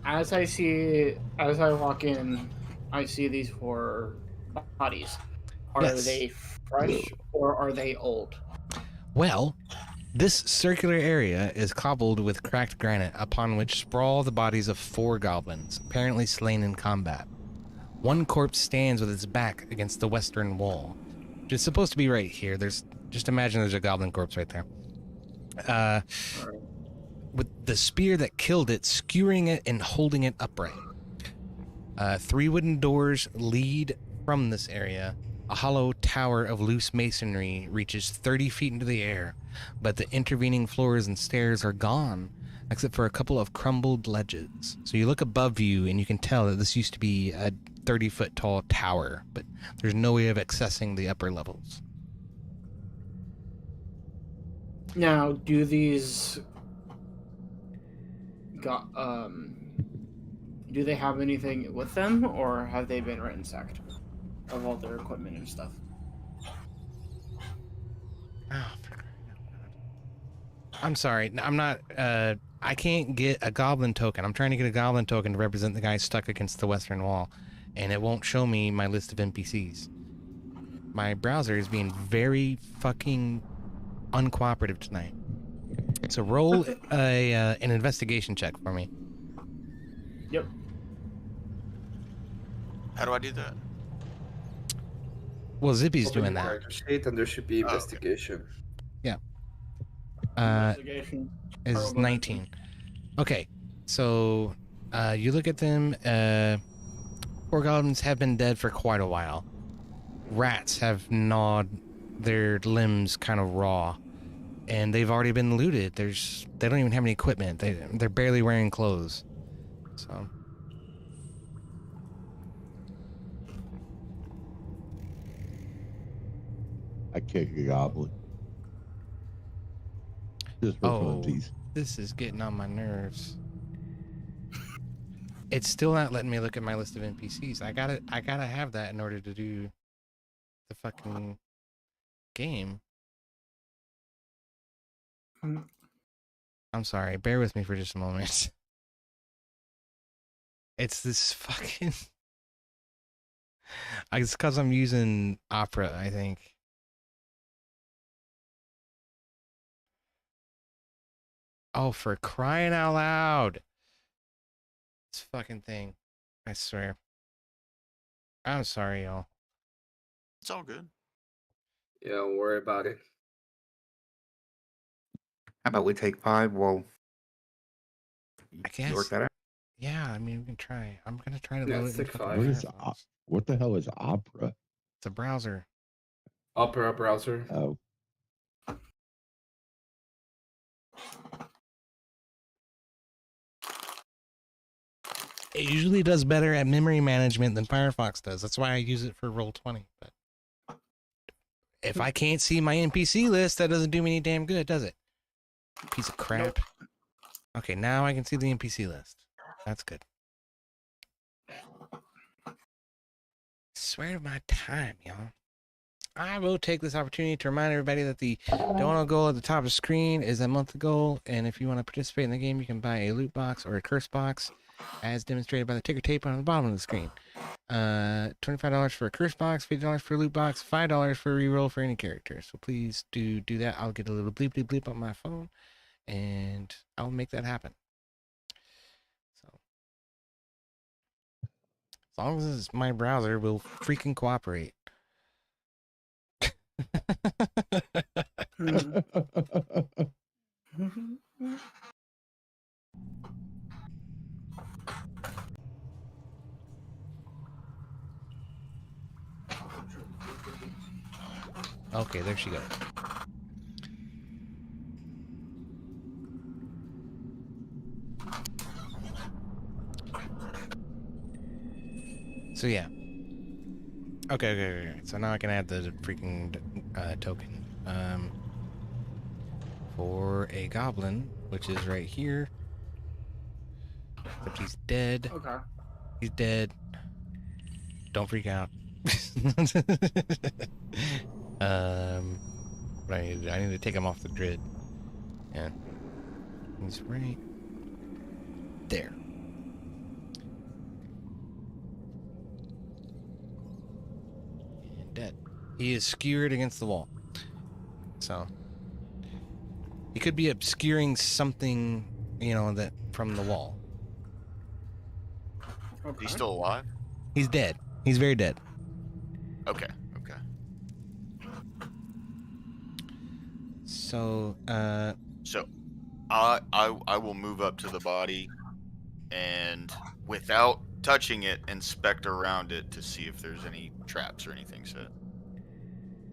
as I walk in, I see these four bodies. Are Yes. they fresh or are they old? Well, this circular area is cobbled with cracked granite upon which sprawl the bodies of 4 goblins, apparently slain in combat. One corpse stands with its back against the western wall, It's supposed to be right here. Just imagine there's a goblin corpse right there. With the spear that killed it, skewering it and holding it upright. 3 wooden doors lead from this area. A hollow tower of loose masonry reaches 30 feet into the air, but the intervening floors and stairs are gone, except for a couple of crumbled ledges. So you look above you and you can tell that this used to be a 30-foot tall tower, but there's no way of accessing the upper levels. Now, do these do they have anything with them, or have they been ransacked of all their equipment and stuff? Oh, for crying out loud. I'm sorry. I'm not. I can't get a goblin token. I'm trying to get a goblin token to represent the guy stuck against the western wall, and it won't show me my list of NPCs. My browser is being very fucking uncooperative tonight. So roll an investigation check for me. Yep. How do I do that? Well, Zippy's Open doing your that. character sheet and there should be Oh, okay. investigation. Investigation. Is Horrible 19. Okay, so you look at them. 4 goblins have been dead for quite a while. Rats have gnawed their limbs kind of raw, and they've already been looted. They don't even have any equipment. They're barely wearing clothes. So I kick a goblin. Just for Oh. funsies. this is getting on my nerves. It's still not letting me look at my list of NPCs. I gotta have that in order to do the fucking game. Hmm. I'm sorry. Bear with me for just a moment. It's this fucking. It's because I'm using Opera, I think. Oh, for crying out loud! This fucking thing. I swear. I'm sorry, y'all. It's all good. Yeah, don't worry about it. How about we take 5 while I you guess. work that out? Yeah, I mean, we can try. I'm gonna try to Yeah, load it in stick fucking 5. What is Firefox. what the hell is opera? It's a browser. Opera browser. Oh, It usually does better at memory management than Firefox does. That's why I use it for Roll20. But if I can't see my NPC list, that doesn't do me any damn good, does it? Piece of crap. Okay, now I can see the NPC list. That's good. Swear to my time, y'all. I will take this opportunity to remind everybody that the donut goal at the top of the screen is a monthly goal, and if you want to participate in the game, you can buy a loot box or a curse box, as demonstrated by the ticker tape on the bottom of the screen. $25 for a curse box, $50 for a loot box, $5 for a reroll for any character. So please do that. I'll get a little bleep bleep bleep on my phone, and I'll make that happen. So as long as my browser will freaking cooperate. Okay, there she goes. So yeah. Okay. So now I can add the freaking token. For a goblin, which is right here. Except he's dead. Okay. He's dead. Don't freak out. What I need to take him off the grid. Yeah. He's right there. And dead. He is skewered against the wall. So he could be obscuring something, that from the wall. Okay. He's still alive? He's dead. He's very dead. Okay. So, So, I will move up to the body, and without touching it, inspect around it to see if there's any traps or anything set.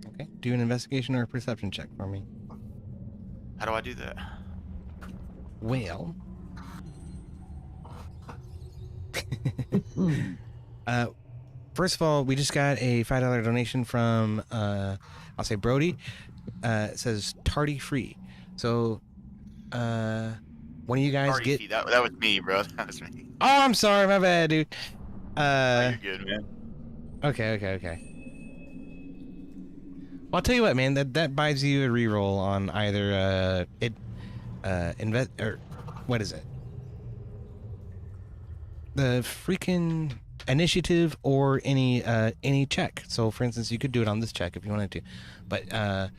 okay. Do an investigation or a perception check for me. How do I do that? Well, first of all, we just got a $5 donation from, I'll say Brody. It says tardy free. So, one of you guys Party get. fee. That was me, bro. That was me. Oh, I'm sorry, my bad, dude. Oh, you're good, man. Okay. Well, I'll tell you what, man. That buys you a reroll on either invest or what is it? The freaking initiative or any check. So, for instance, you could do it on this check if you wanted to, but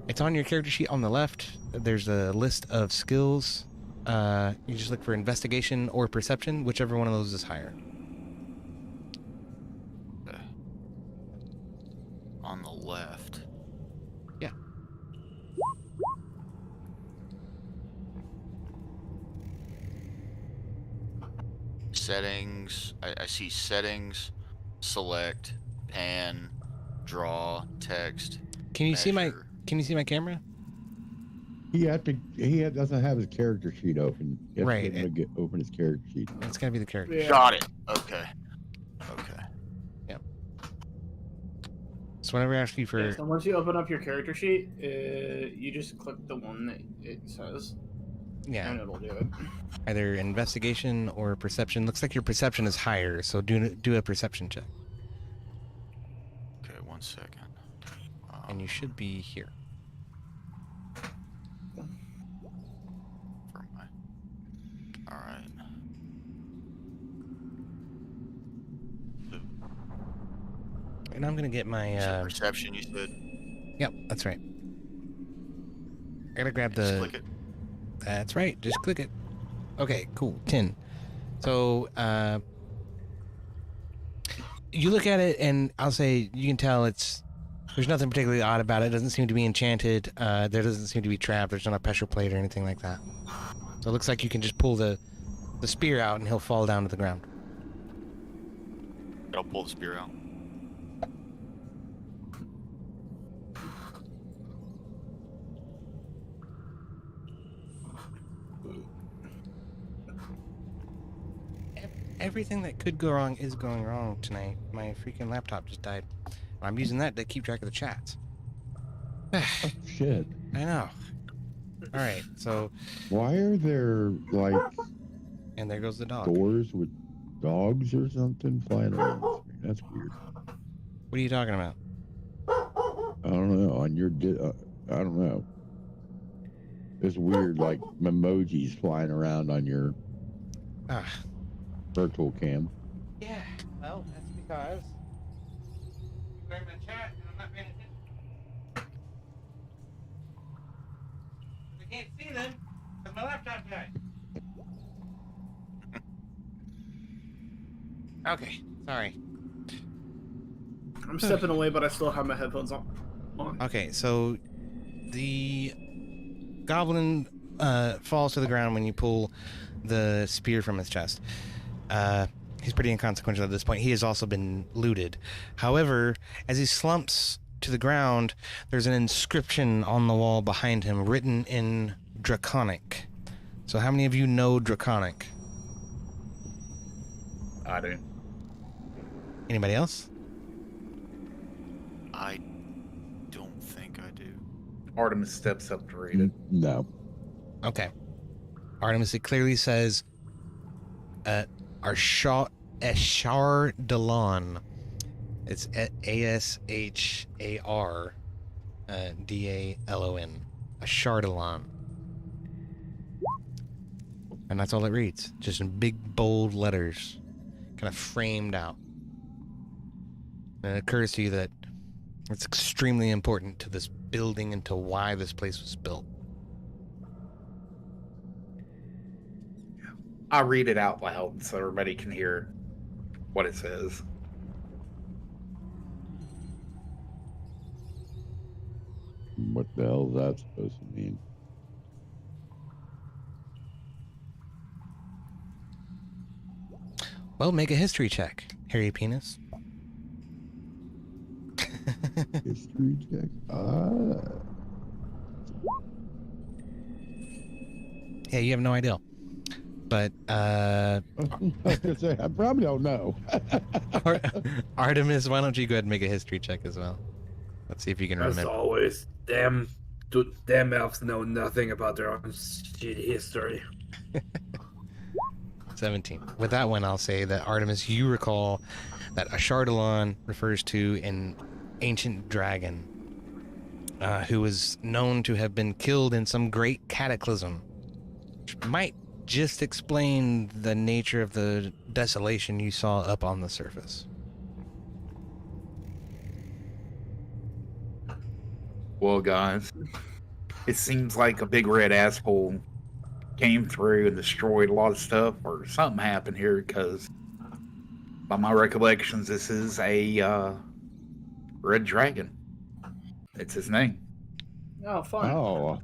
it's on your character sheet on the left. There's a list of skills. You just look for investigation or perception, whichever one of those is higher. Okay. On the left. Yeah. Settings. I see settings, select, pan, draw, text. Can you see my measure. camera? He doesn't have his character sheet open. You have to Right. get him to open his character sheet. It's gotta be the character. Yeah. Got it. Okay. So whenever I ask you for Yeah, so once you open up your character sheet, you just click the one that it says, and it'll do it. either investigation or perception. Looks like your perception is higher, so do a perception check, Okay, 1 second. and you should be here. For my... All right. And I'm gonna get my Perception, you said. Yep, that's right. I gotta grab Just the. click it. That's right. Just click it. Okay, cool. 10. So, you look at it, and I'll say you can tell there's nothing particularly odd about it. It doesn't seem to be enchanted. There doesn't seem to be trapped. There's not a pressure plate or anything like that. So it looks like you can just pull the spear out, and he'll fall down to the ground. I'll pull the spear out. Everything that could go wrong is going wrong tonight. My freaking laptop just died. I'm using that to keep track of the chats. Shit. I know. All right, so Why are there like and there goes the dog. doors with dogs or something flying around? That's weird. What are you talking about? I don't know. On your, I don't know. It's weird, like emojis flying around on your Ah, virtual cam. yeah. Well, that's because you're in my chat and I'm not paying attention. I can't see them because my laptop died. Okay, sorry. I'm stepping away, but I still have my headphones on. Okay, so the goblin falls to the ground when you pull the spear from his chest. He's pretty inconsequential at this point. He has also been looted. However, as he slumps to the ground, there's an inscription on the wall behind him written in Draconic. So how many of you know Draconic? I do. Anybody else? I don't think I do. Artemis steps up to read it. No. Okay. Artemis, it clearly says Ashar Dalon. It's Ashar Dalon. Ashar Dalon. And that's all it reads. Just in big, bold letters. Kind of framed out. And it occurs to you that it's extremely important to this building and to why this place was built. I read it out loud so everybody can hear what it says. What the hell is that supposed to mean? Well, make a history check, hairy penis. History check. Yeah, you have no idea. But I was gonna say, I probably don't know. Artemis, why don't you go ahead and make a history check as well? Let's see if you can As remember. always, damn elves know nothing about their own shitty history. 17. With that one, I'll say that Artemis, you recall that a Chardalon refers to an ancient dragon who was known to have been killed in some great cataclysm, which might just explain the nature of the desolation you saw up on the surface. Well, guys, it seems like a big red asshole came through and destroyed a lot of stuff, or something happened here, because by my recollections, this is a red dragon. It's his name. Oh, fun. Oh,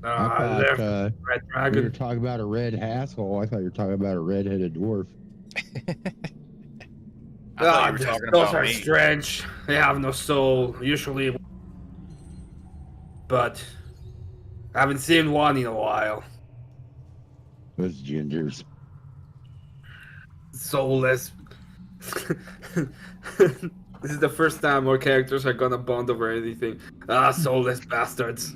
I I thought left we Red were Dragon. talking about a red asshole. I thought you were talking about a red-headed dwarf. I thought you were talking those about are me. strange. They have no soul, usually. But I haven't seen one in a while. Those gingers. Soulless. This is the first time our characters are gonna bond over anything. Ah, soulless bastards.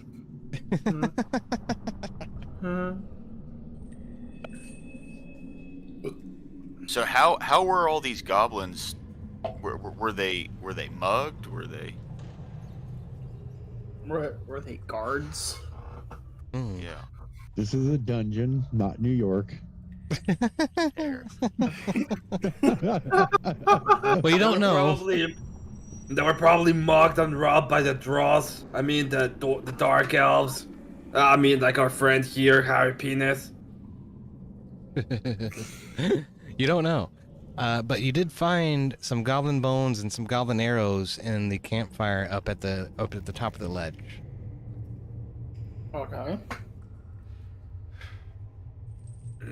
So how were all these goblins? Were they mugged? Were they? Were they guards? Hmm. Yeah. This is a dungeon, not New York. There. Well, you don't know. They were probably mugged and robbed by the draws. I mean, the dark elves. I mean, like our friend here, Harry Penis. You don't know. But you did find some goblin bones and some goblin arrows in the campfire up at the top of the ledge. Okay.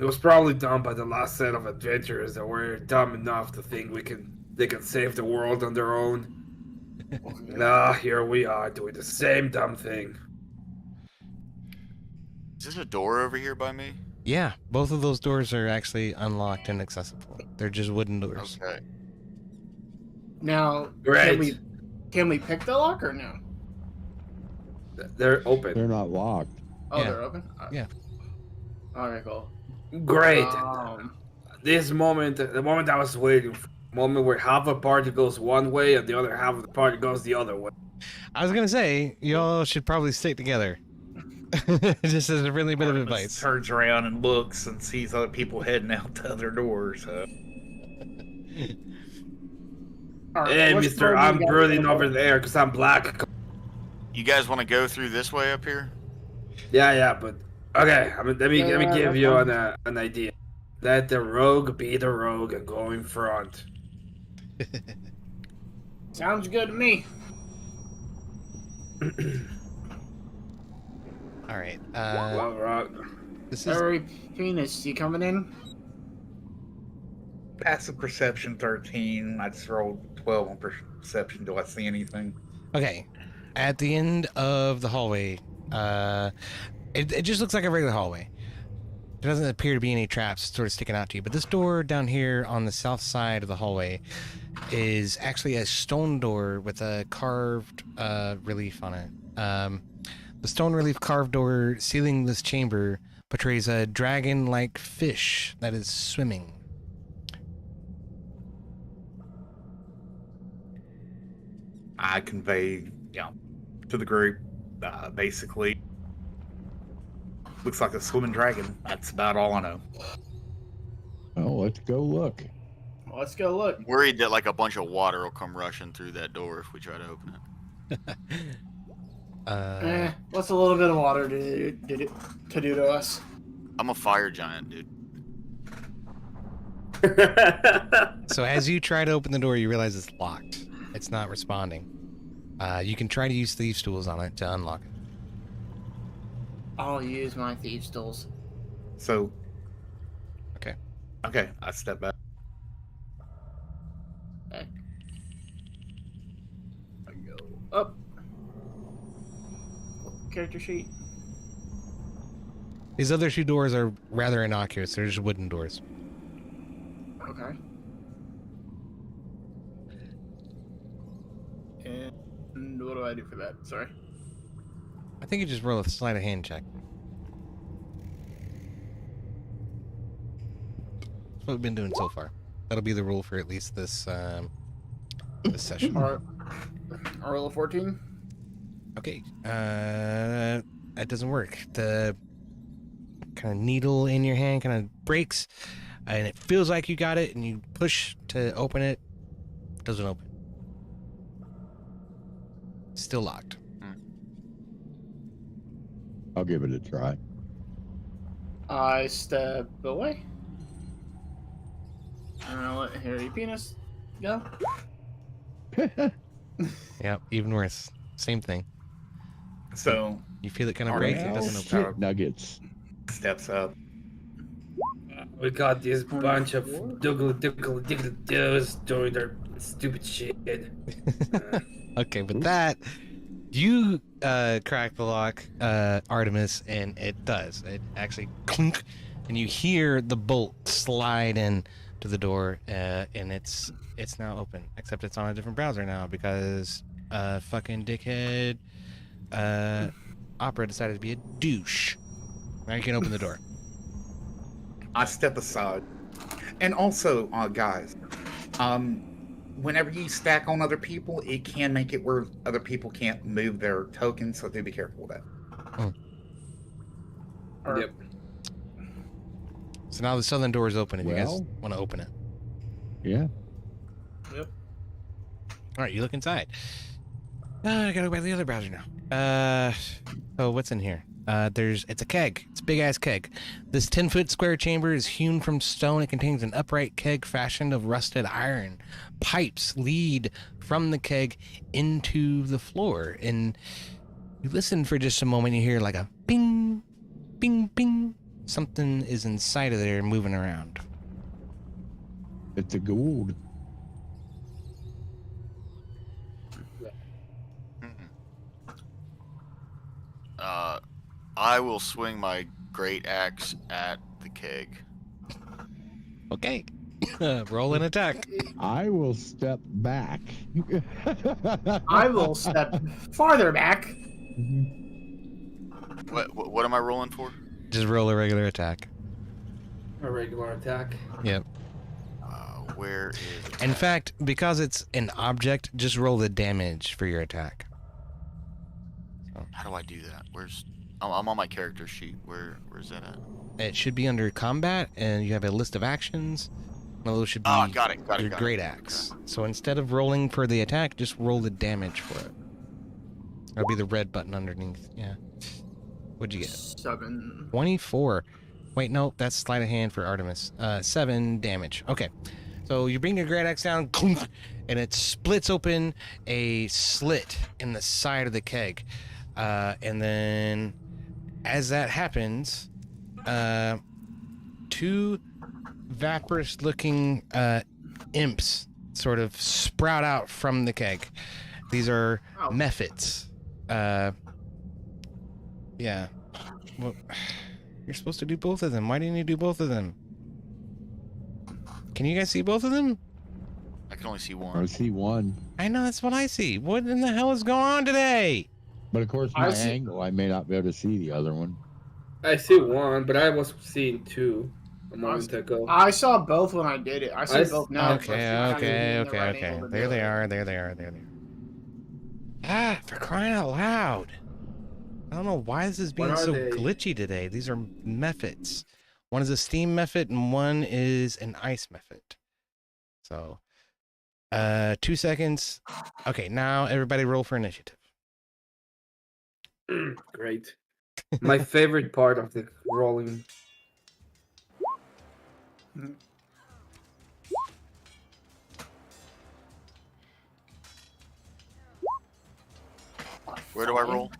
It was probably done by the last set of adventurers that were dumb enough to think they can save the world on their own. Nah, here we are doing the same dumb thing. Is there a door over here by me? Yeah, both of those doors are actually unlocked and accessible. They're just wooden doors. Okay. Now, Great. can we pick the lock or no? They're open. They're not locked. Oh, Yeah. they're open? Yeah. Alright, cool. Great. This The moment I was waiting for, the moment where half a party goes one way and the other half of the party goes the other way. I was gonna say, y'all should probably stick together. Just as a really bit of Artemis advice. turns around and looks and sees other people heading out the other door. So Hey, mister, I'm brooding over there because I'm black. You guys want to go through this way up here? Yeah, but okay. Let me give you that's an idea. Let the rogue be the rogue and go in front. Sounds good to me. All right. Well, right. This is Harry Penis, you coming in? passive perception 13. I just rolled 12 on perception. Do I see anything? okay. At the end of the hallway, it just looks like a regular hallway. There doesn't appear to be any traps sort of sticking out to you. But this door down here on the south side of the hallway is actually a stone door with a carved relief on it. The stone relief carved door sealing this chamber portrays a dragon-like fish that is swimming. I convey, to the group, basically, looks like a swimming dragon. That's about all I know. Well, let's go look. Let's go look. Worried that like a bunch of water will come rushing through that door if we try to open it. What's a little bit of water to do to us? I'm a fire giant, dude. So as you try to open the door, you realize it's locked. It's not responding. You can try to use thieves' tools on it to unlock it. I'll use my thieves' tools. So. Okay. Okay, I step back. Okay. I go up. Character sheet. These other two doors are rather innocuous. They're just wooden doors. Okay. And what do I do for that? Sorry. I think you just roll a sleight of hand check. That's what we've been doing so far. That'll be the rule for at least this this session. Or I roll a 14. Okay. That doesn't work. The kind of needle in your hand kind of breaks, and it feels like you got it, and you push to open it. Doesn't open. Still locked. I'll give it a try. I step away. And I'll let Harry Penis go. Yep, even worse. Same thing. So You feel it kind of break, it doesn't open. Shit nuggets. steps up. We got this bunch of 24? diggly doos doing their stupid shit. Okay, with that, you crack the lock, Artemis, and it does. It actually clunk, and you hear the bolt slide in to the door, and it's now open. Except it's on a different browser now because fucking dickhead Opera decided to be a douche. Now you can open the door. I step aside. And also, guys, whenever you stack on other people, it can make it where other people can't move their tokens, so do be careful with that. Yep. So now the southern door is open if you guys Well. want to open it. Yeah. Yep. All right, you look inside. I gotta go back to the other browser now. So what's in here? It's a keg. It's a big ass keg. This 10-foot square chamber is hewn from stone. It contains an upright keg fashioned of rusted iron. Pipes lead from the keg into the floor. And you listen for just a moment. You hear like a bing, bing, bing. Something is inside of there moving around. It's a gold. I will swing my great axe at the keg. Okay. Roll an attack. I will step back. I will step farther back. What am I rolling for? Just roll a regular attack. A regular attack. Yep. Where is? In fact, because it's an object, just roll the damage for your attack. How do I do that? I'm on my character sheet. Where's that at? It should be under combat, and you have a list of actions. One of those should be Got it. your great axe. So instead of rolling for the attack, just roll the damage for it. That'll be the red button underneath. Yeah. What'd you get? 7. 24. Wait, no, that's sleight of hand for Artemis. 7 damage. Okay. So you bring your great axe down, clunk, and it splits open a slit in the side of the keg. And then as that happens, 2 vaporous looking imps sort of sprout out from the keg. These are Oh. mephits. Yeah. Well, you're supposed to do both of them. Why didn't you do both of them? Can you guys see both of them? I can only see I one. see one. I know, that's what I see. What in the hell is going on today? But of course, I my see- angle, I may not be able to see the other one. I see one, but I was seeing 2 a moment ago. I saw both when I did it. I see I s- both now. Okay. There they are. There they are. Ah, for crying out loud. I don't know why this is being What are so they? glitchy today. These are mephits. One is a steam mephit and one is an ice mephit. So, 2 seconds. Okay, now everybody roll for initiative. Great. My favorite part of the rolling. Where do I roll?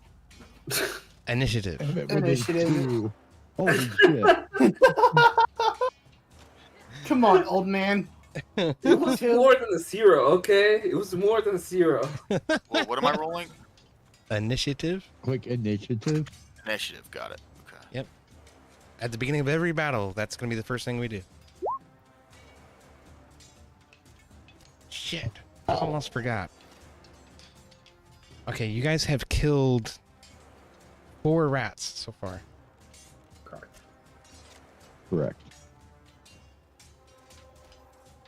Initiative. Emmet with a Initiative. 2. Holy shit. Come on, old man. It was more than a 0, okay? It was more than a 0. Well, what am I rolling? Initiative. Quick initiative. Initiative. Got it. Okay. At the beginning of every battle, that's going to be the first thing we do. Shit. I almost forgot. Okay, you guys have killed 4 rats so far. Correct.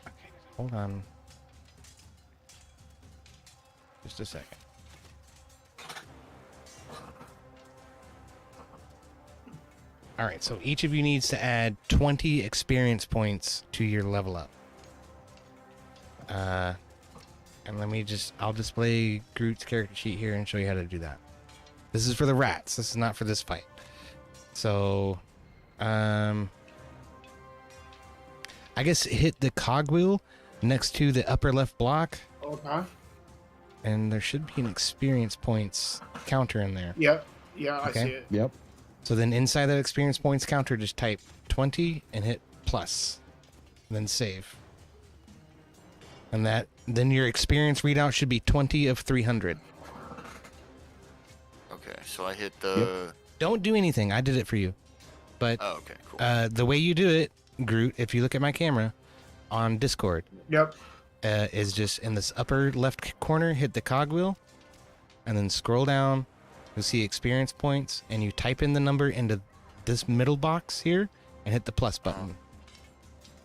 Okay, hold on. Just a second. All right, so each of you needs to add 20 experience points to your level up. And I'll display Groot's character sheet here and show you how to do that. This is for the rats. This is not for this fight. So, I guess hit the cogwheel next to the upper left block, Okay. and there should be an experience points counter in there. Yep. Yeah, I Okay. see it. Yep. So then inside that experience points counter, just type 20 and hit plus, and then save. And then your experience readout should be 20 of 300. Okay, so I hit the. Don't do anything. I did it for you. But Oh, okay, cool. the way you do it, Groot, if you look at my camera on Discord, Yep. is just in this upper left corner, hit the cogwheel, and then scroll down. You'll see experience points, and you type in the number into this middle box here, and hit the plus button.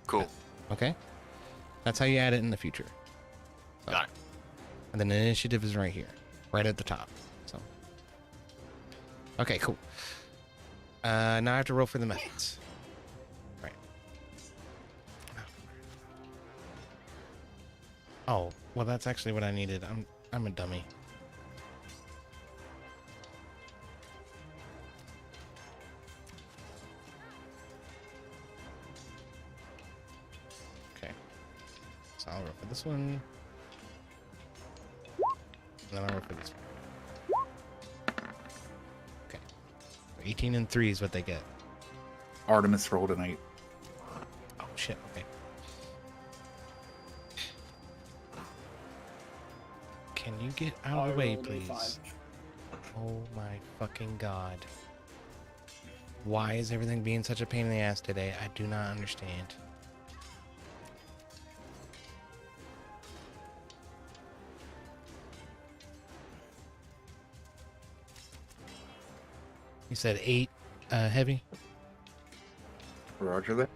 Cool. Okay? That's how you add it in the future. So, Got it. and then initiative is right here, right at the top. So, okay, cool. Now I have to roll for the methods. Right. Oh, well, that's actually what I needed. I'm a dummy. Okay. So I'll roll for this one. And then I'll roll for this one. Okay. 18 and 3 is what they get. Artemis rolled an 8. Oh, shit. Okay. Can you get out of the way, please? Oh my fucking god. Why is everything being such a pain in the ass today? I do not understand. You said 8 heavy? Roger that.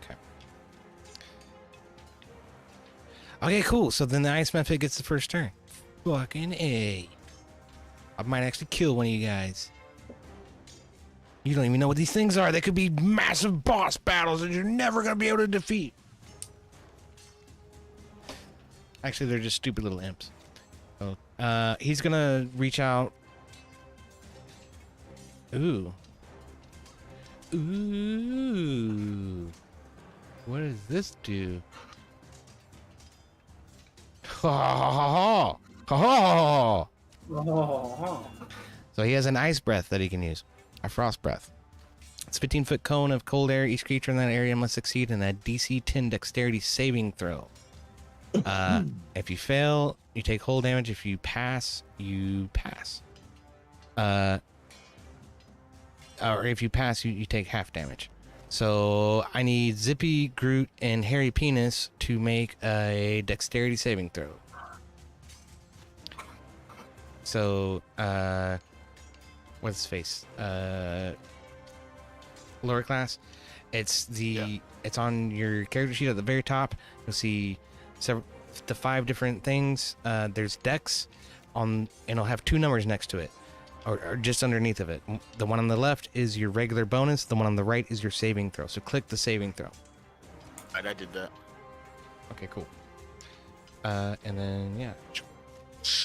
Okay. Okay, cool. So then the ice method gets the first turn. Fucking A. I might actually kill one of you guys. You don't even know what these things are. They could be massive boss battles that you're never going to be able to defeat. Actually, they're just stupid little imps. So, he's going to reach out. Ooh. Ooh. What does this do? Ha ha ha ha ha. Oh, So he has an ice breath that he can use, a frost breath. It's a 15-foot cone of cold air. Each creature in that area must succeed in a DC 10 dexterity saving throw. If you fail, you take whole damage. If you pass, you pass. Or if you pass, you take half damage. So I need Zippy, Groot, and Hairy Penis to make a dexterity saving throw. So, what's his face? Lower class. It's it's on your character sheet at the very top. You'll see the 5 different things. There's dex and it'll have 2 numbers next to it. Or just underneath of it. The one on the left is your regular bonus. The one on the right is your saving throw. So click the saving throw. Right, I did that. Okay, cool. And then, yeah.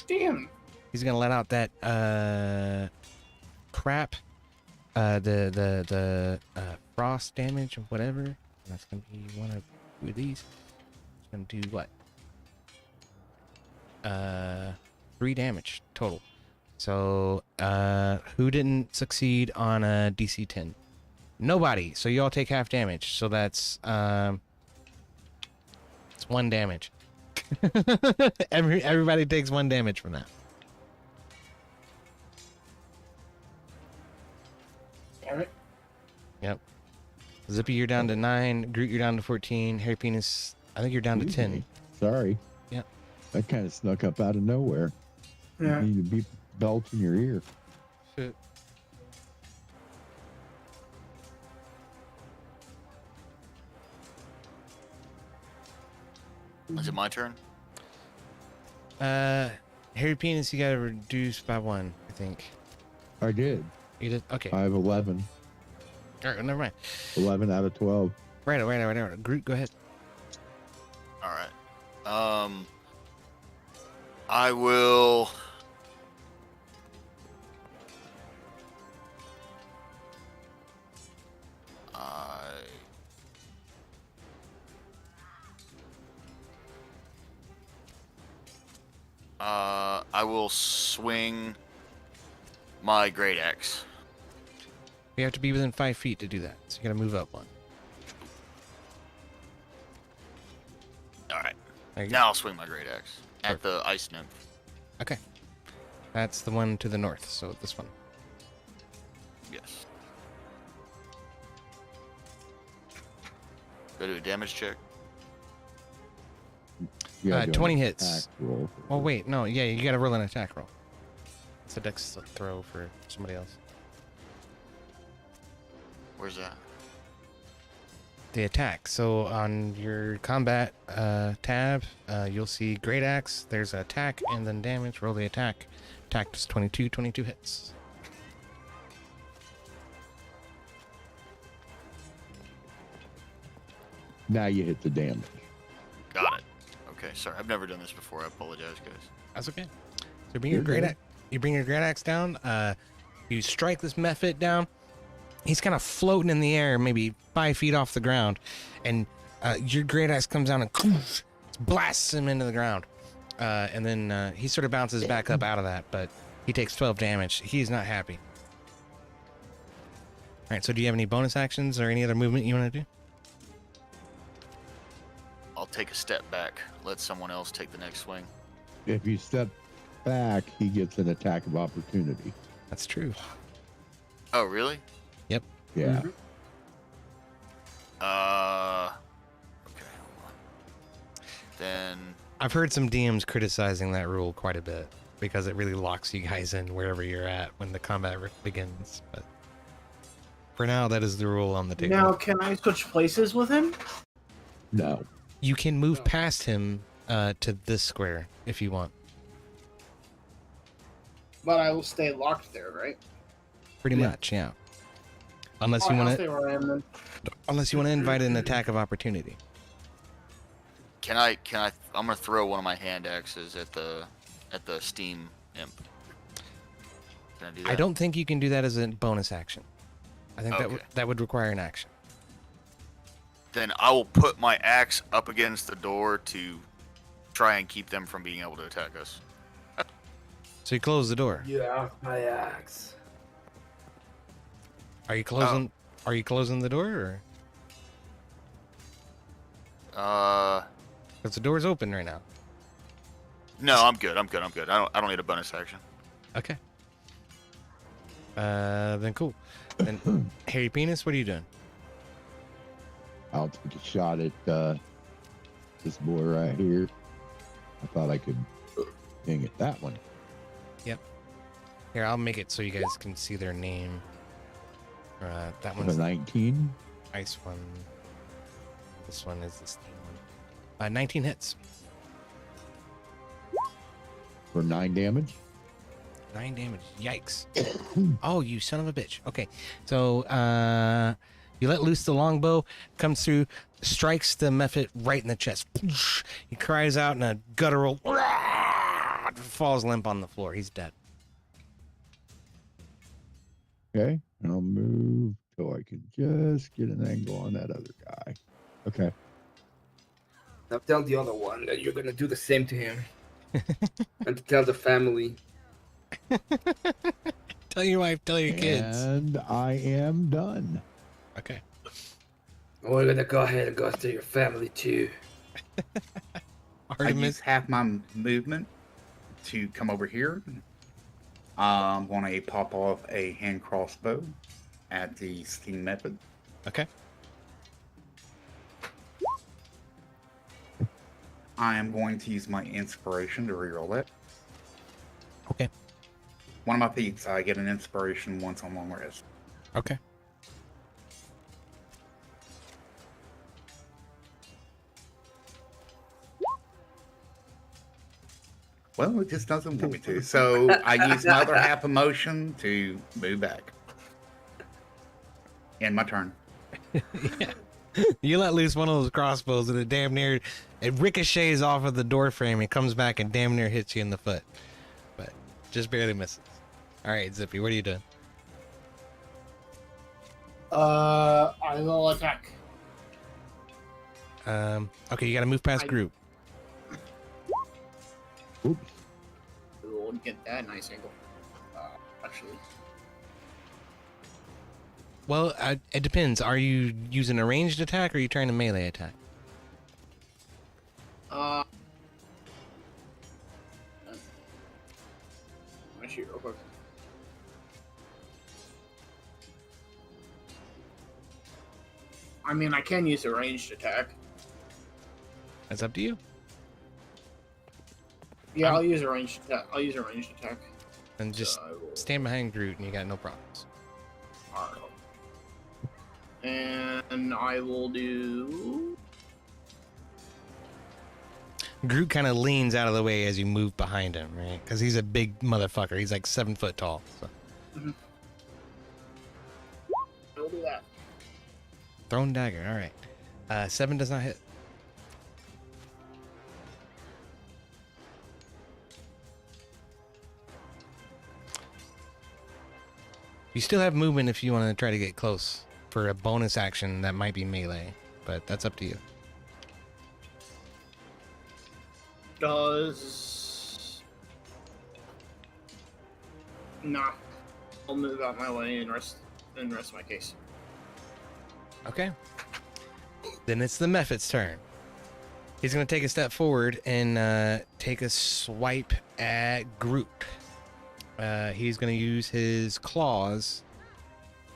damn. He's going to let out that crap. The frost damage or whatever. And that's going to be one of 2 of these. It's going to do what? 3 damage total. So, who didn't succeed on a DC 10? Nobody. So you all take half damage. So that's it's 1 damage. Everybody takes 1 damage from that. Damn it. Yep. Zippy, you're down to 9. Groot, you're down to 14. Hairy Penis, I think you're down to 10. Sorry. Yeah. That kind of snuck up out of nowhere. Yeah. You need to be belt in your ear. Shit. Is it my turn? Hairy Penis, you gotta reduce by 1, I think. I did. You did? Okay. I have 11. All right, never mind. 11 out of 12. Right. Groot, go ahead. All right. I will. I will swing my great axe. You have to be within 5 feet to do that, so you gotta move up 1. All right. There you go. Now I'll swing my great axe at the ice nymph. Okay. That's the one to the north, so this one. Yes. Go do a damage check. You gotta do an 20 hits. attack roll. Oh, wait, no, yeah, you gotta roll an attack roll. It's a dex throw for somebody else. Where's that? The attack. So on your combat tab, you'll see Great Axe. There's attack and then damage. Roll the attack. Attack is 22. 22 hits. Now you hit the damage. Got it. Okay, sorry. I've never done this before. I apologize, guys. That's okay. So you bring your great axe. You bring your great axe down. You strike this mephit down. He's kind of floating in the air, maybe 5 feet off the ground, and your great axe comes down and blasts him into the ground. And then he sort of bounces back up out of that, but he takes 12 damage. He's not happy. All right. So do you have any bonus actions or any other movement you want to do? I'll take a step back. Let someone else take the next swing. If you step back, he gets an attack of opportunity. That's true. Oh, really? Yep. Yeah. Mhm. Okay, hold on. Then I've heard some DMs criticizing that rule quite a bit because it really locks you guys in wherever you're at when the combat begins. But for now, that is the rule on the table. Now, can I switch places with him? No. You can move past him to this square if you want. But I will stay locked there, right? Pretty Yeah. much, yeah. Unless you I'll want stay to, where I am then. invite an attack of opportunity. can I? I'm gonna throw one of my hand axes at the steam imp. Can I do that? I don't think you can do that as a bonus action. I think Okay. that would require an action. Then I will put my axe up against the door to try and keep them from being able to attack us. So you close the door. Yeah, my axe. Are you closing? Are you closing the door, or because the door's open right now? No, I'm good. I don't need a bonus action. Okay. Then cool. Then Hairy Penis, what are you doing? I'll take a shot at this boy right here. I thought I could dang it, that one. Here, I'll make it so you guys can see their name. That A one's the 19 ice one. This one is the steam one. 19 hits. for 9 damage. 9 damage. Yikes. Oh, you son of a bitch. Okay. So, you let loose the longbow, comes through, strikes the mephit right in the chest. He cries out in a guttural, falls limp on the floor. He's dead. Okay, and I'll move so I can just get an angle on that other guy. Okay. Now tell the other one that you're gonna do the same to him. And to tell the family. Tell your wife, tell your kids. And I am done. Okay. We're gonna go ahead and go after your family too. I Artemis. use half my movement to come over here. I'm going to pop off a hand crossbow at the steam method. Okay. I am going to use my inspiration to reroll it. Okay. One of my feats, I get an inspiration once on long rest. Okay. Well, it just doesn't want me to. So I use my other half emotion to move back. End my turn. Yeah. You let loose one of those crossbows and it ricochets off of the door frame and comes back and damn near hits you in the foot. But just barely misses. All right, Zippy, what are you doing? I will attack. Okay, you gotta move past Groot. Oops. We'll get that nice angle. Actually. Well, it depends. Are you using a ranged attack or are you trying to melee attack? Let me shoot real quick. I mean, I can use a ranged attack. That's up to you. Yeah, I'll use a ranged attack. I'll use a ranged attack. And just So I will- stand behind Groot and you got no problems. Alright. And I will do. Groot kind of leans out of the way as you move behind him, right? Because he's a big motherfucker. He's like 7 foot tall. So. I'll do that. Thrown dagger. All right. 7 does not hit. You still have movement if you want to try to get close for a bonus action that might be melee, but that's up to you. Does. Nah. I'll move out my way and rest my case. Okay. Then it's the Mephit's turn. He's going to take a step forward and take a swipe at Groot. He's going to use his claws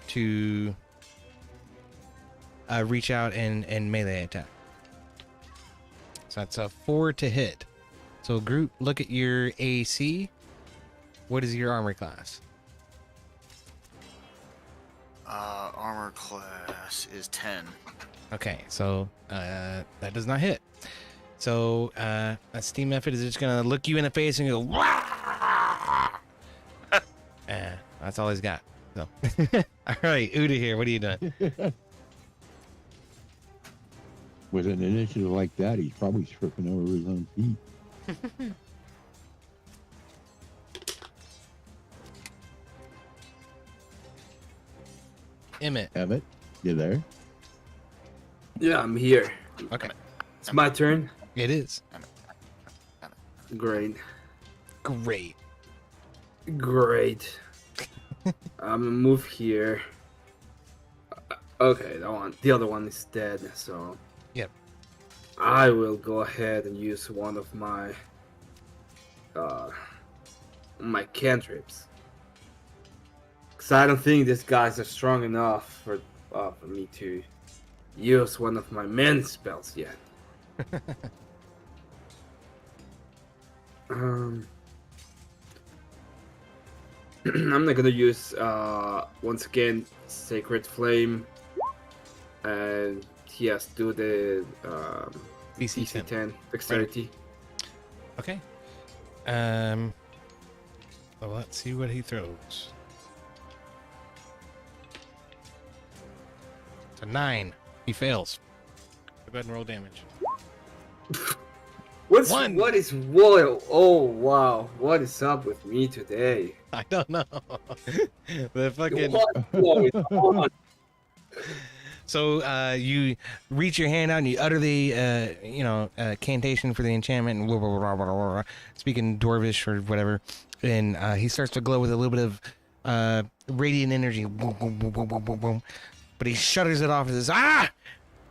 to reach out and melee attack. So that's a 4 to hit. So Groot, look at your AC. What is your armor class? Armor class is 10. Okay, so that does not hit. So a steam method is just gonna look you in the face and go, "Wah!" That's all he's got. So, all right, Ur'Dahir, what are you doing? With an initiative like that, he's probably tripping over his own feet. Emmet. Emmet, you there? Yeah, I'm here. Okay, It's my turn. it is. Great. Great. Great. I'm gonna move here. Okay, the other one is dead, so Yep. I will go ahead and use one of my my cantrips. Cause I don't think these guys are strong enough for me to use one of my main spells yet. I'm not gonna use once again Sacred Flame, and he has to do the DC DC 10. 10 Dexterity. Okay. Well, let's see what he throws. It's a 9. He fails. Go ahead and roll damage. One. What is whoa? Oh wow! What is up with me today? I don't know. The fucking. What is on? So you reach your hand out and you utter the cantation for the enchantment and speaking Dwarvish or whatever, and he starts to glow with a little bit of radiant energy. Boom, boom, boom, boom, boom, boom, boom. But he shudders it off and says, "Ah,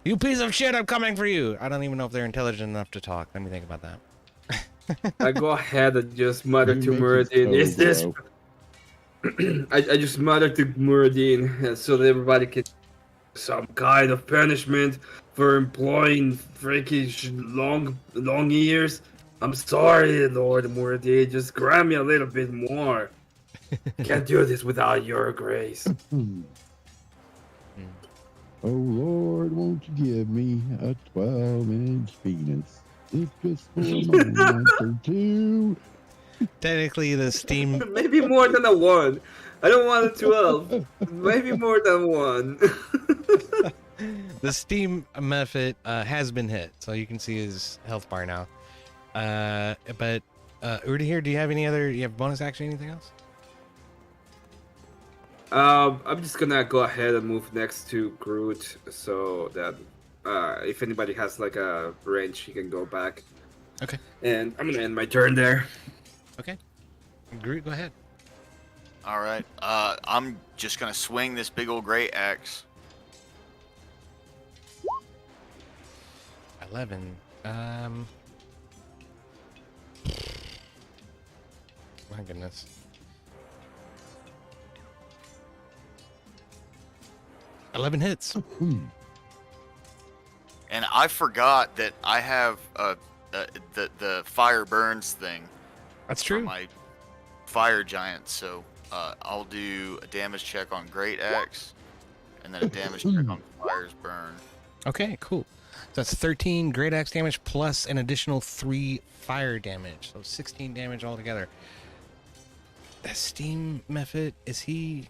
you piece of shit! I'm coming for you." I don't even know if they're intelligent enough to talk. Let me think about that. I go ahead and just mutter You to make his Muradin, toe "Is this?" glow. I just mutter to Muradin so that everybody can some kind of punishment for employing freakish long ears. I'm sorry, Lord Muradin. Just grant me a little bit more. Can't do this without your grace. Oh Lord, won't you give me a 12-inch penis? It's just for a month or two. Technically, the steam Maybe more than a one. I don't want a 12. Maybe more than one. the steam method has been hit, so you can see his health bar now. But Ur'Dahir, do you have any other? You have bonus action? Anything else? I'm just gonna go ahead and move next to Groot so that if anybody has like a range, he can go back. Okay. And I'm gonna end my turn there. Okay. Groot, go ahead. All right. I'm just gonna swing this big old great axe. 11. My goodness. $11 hits. And I forgot that I have the fire burns thing. That's for true. my fire giant, so I'll do a damage check on great axe, and then a damage check on fire's burn. Okay, cool. So that's 13 great axe damage plus an additional 3 fire damage. So 16 damage altogether. That steam method, is he...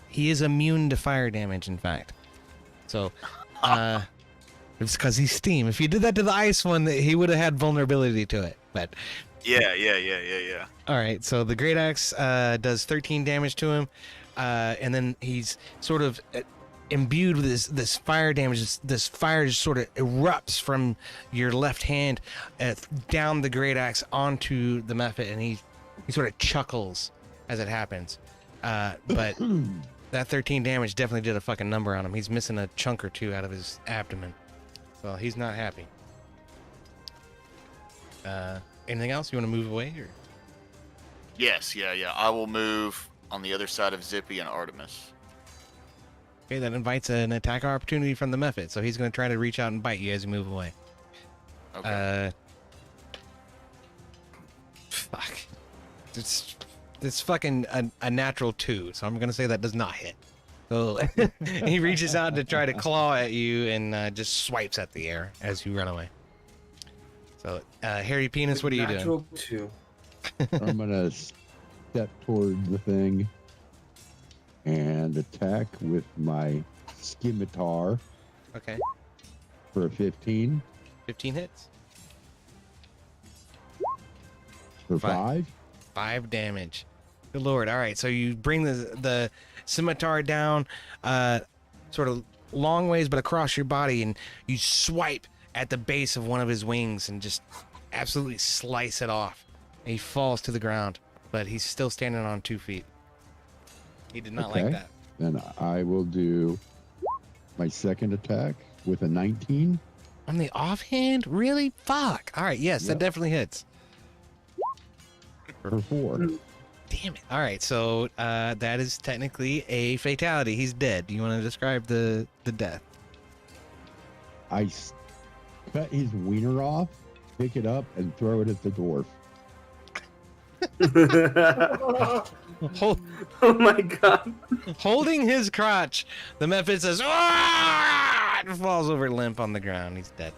He is immune to fire damage, in fact. So, it's because he's steam. If you did that to the ice one, he would have had vulnerability to it. But Yeah. all right, so the great axe does 13 damage to him, and then he's sort of imbued with this fire damage. This fire just sort of erupts from your left hand down the great axe onto the method, and he sort of chuckles as it happens. But that 13 damage definitely did a fucking number on him. He's missing a chunk or two out of his abdomen, so he's not happy. Anything else? You want to move away, or? Yes, yeah. I will move on the other side of Zippy and Artemis. Okay, that invites an attack opportunity from the method, so he's going to try to reach out and bite you as you move away. Okay. Fuck. It's fucking a natural 2, so I'm going to say that does not hit. So he reaches out to try to claw at you and just swipes at the air as you run away. So, Hairy Penis, what are you doing? Natural 2. I'm gonna step toward the thing and attack with my scimitar Okay, for a 15 15 hits. for Five. 5. 5 damage. Good lord. All right, so you bring the scimitar down sort of long ways but across your body, and you swipe at the base of one of his wings and just absolutely slice it off. And he falls to the ground, but he's still standing on 2 feet. He did not like Okay. that. Then I will do my second attack with a 19 On the offhand? Really? Fuck. All right, yes, that Yep. definitely hits. for 4. Damn it. All right, so that is technically a fatality. He's dead. Do you want to describe the death? I cut his wiener off, pick it up, and throw it at the dwarf. Hold, Oh my god. holding his crotch, the method says, "Ah!" and falls over limp on the ground. He's dead.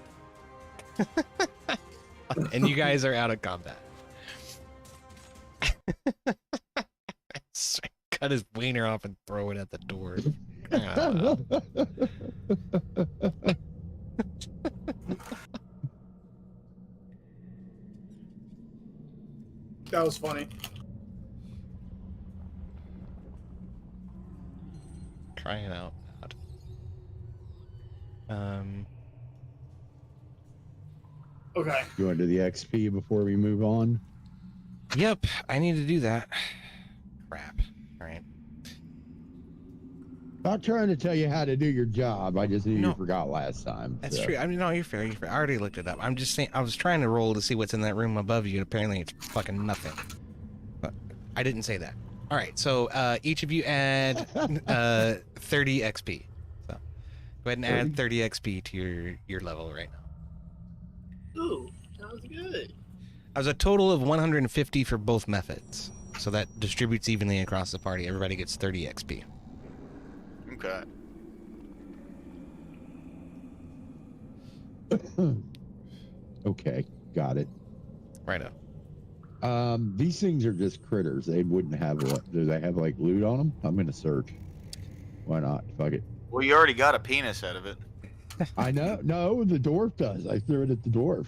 And you guys are out of combat. Cut his wiener off and throw it at the door. Ah. That was funny. Crying out loud. Okay. Go into the XP before we move on. Yep, I need to do that. Crap. All right. Not trying to tell you how to do your job. I just knew No. you forgot last time. That's so. true. I mean, no, you're fair. You're fair. I already looked it up. I'm just saying, I was trying to roll to see what's in that room above you, and apparently it's fucking nothing. But I didn't say that. All right, so each of you add 30 XP. So go ahead and add 30 XP to your level right now. Ooh, sounds good. I was a total of 150 for both methods. So that distributes evenly across the party. Everybody gets 30 XP. Okay. Okay, got it. Righto. These things are just critters. They wouldn't have what? Do they have like loot on them? I'm gonna search. Why not? Fuck it. Well, you already got a penis out of it. I know. No, the dwarf does. I threw it at the dwarf.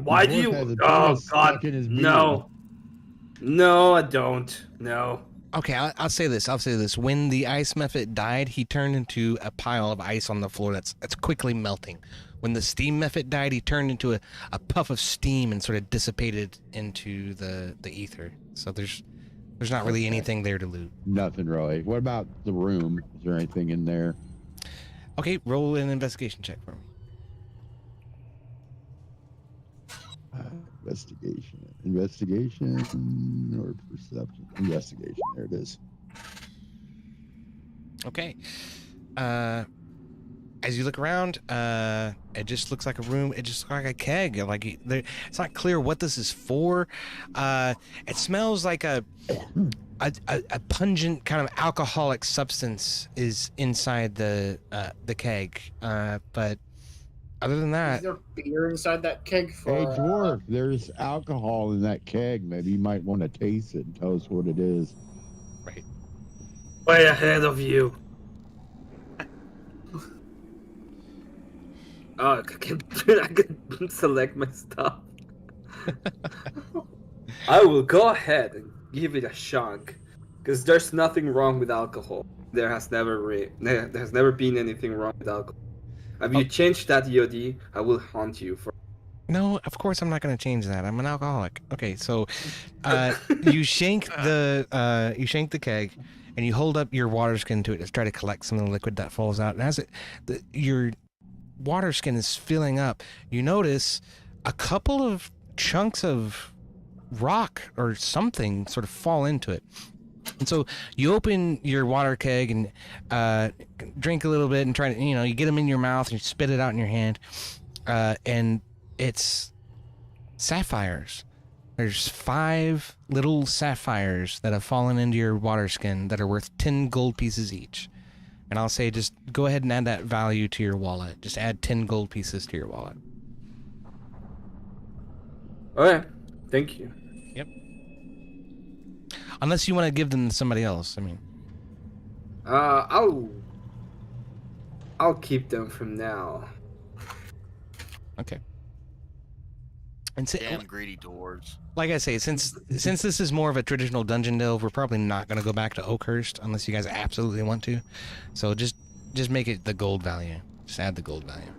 Why The do dwarf has you? a Oh penis God! stuck in his beard. No, no, I don't. No. Okay, I'll say this. I'll say this. When the ice method died, he turned into a pile of ice on the floor that's quickly melting. When the steam method died, he turned into a puff of steam and sort of dissipated into the ether. So there's not really anything there to loot. Nothing really. What about the room? Is there anything in there? Okay, roll an investigation check for me. Investigation or perception? Investigation. There it is. Okay. As you look around, it just looks like a room. It just looks like a keg. Like it's not clear what this is for. It smells like a pungent kind of alcoholic substance is inside the keg. But other than Is that, there beer inside that keg for? Hey, dwarf, there's alcohol in that keg. Maybe you might want to taste it and tell us what it is. right? Way ahead of you. Oh, I can select my stuff. I will go ahead and give it a shot, because there's nothing wrong with alcohol. There has never been anything wrong with alcohol. If you change that EOD, I will haunt you for. No, of course I'm not going to change that. I'm an alcoholic. Okay, so you shank the keg, and you hold up your water skin to it to try to collect some of the liquid that falls out. And as your water skin is filling up, you notice a couple of chunks of rock or something sort of fall into it. And so you open your water keg and drink a little bit and try to, you get them in your mouth and you spit it out in your hand. And it's sapphires. There's 5 little sapphires that have fallen into your water skin that are worth 10 gold pieces each. And I'll say just go ahead and add that value to your wallet. Just add 10 gold pieces to your wallet. Okay, thank you. Yep. Unless you want to give them to somebody else. I mean. I'll keep them from now. Okay. And Damn greedy dwarves. like I say, since this is more of a traditional dungeon delve, we're probably not going to go back to Oakhurst unless you guys absolutely want to. So just make it the gold value. Just add the gold value.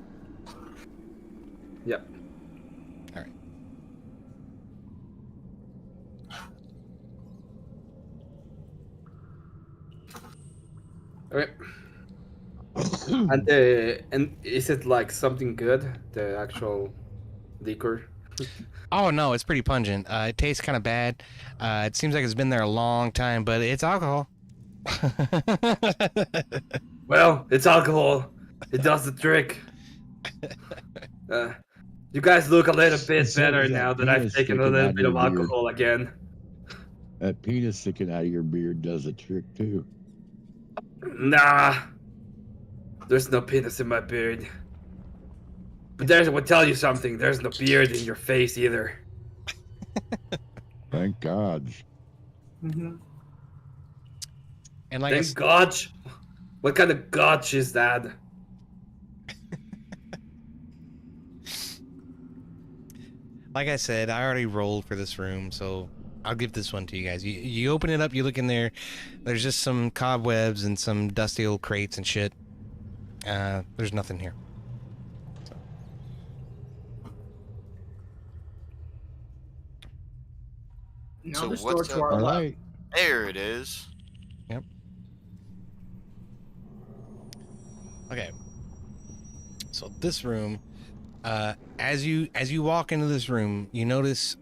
Yep. All right. Okay. And is it like something good? The actual liquor? Oh no, it's pretty pungent. It tastes kind of bad. It seems like it's been there a long time, but it's alcohol. Well, it's alcohol. It does the trick. You guys look a little bit So better is that now that I've penis taken a sticking little out bit of your beard? alcohol again. That penis sticking out of your beard does a trick too. Nah. There's no penis in my beard. But I will tell you something. There's no beard in your face either. Thank God. Mm-hmm. And like I Thank God. What kind of gotch is that? Like I said, I already rolled for this room, so I'll give this one to you guys. You open it up, you look in there. There's just some cobwebs and some dusty old crates and shit. There's nothing here. So. Now So this what's door to our All left. right. There it is. Okay. So this room, as you walk into this room, you notice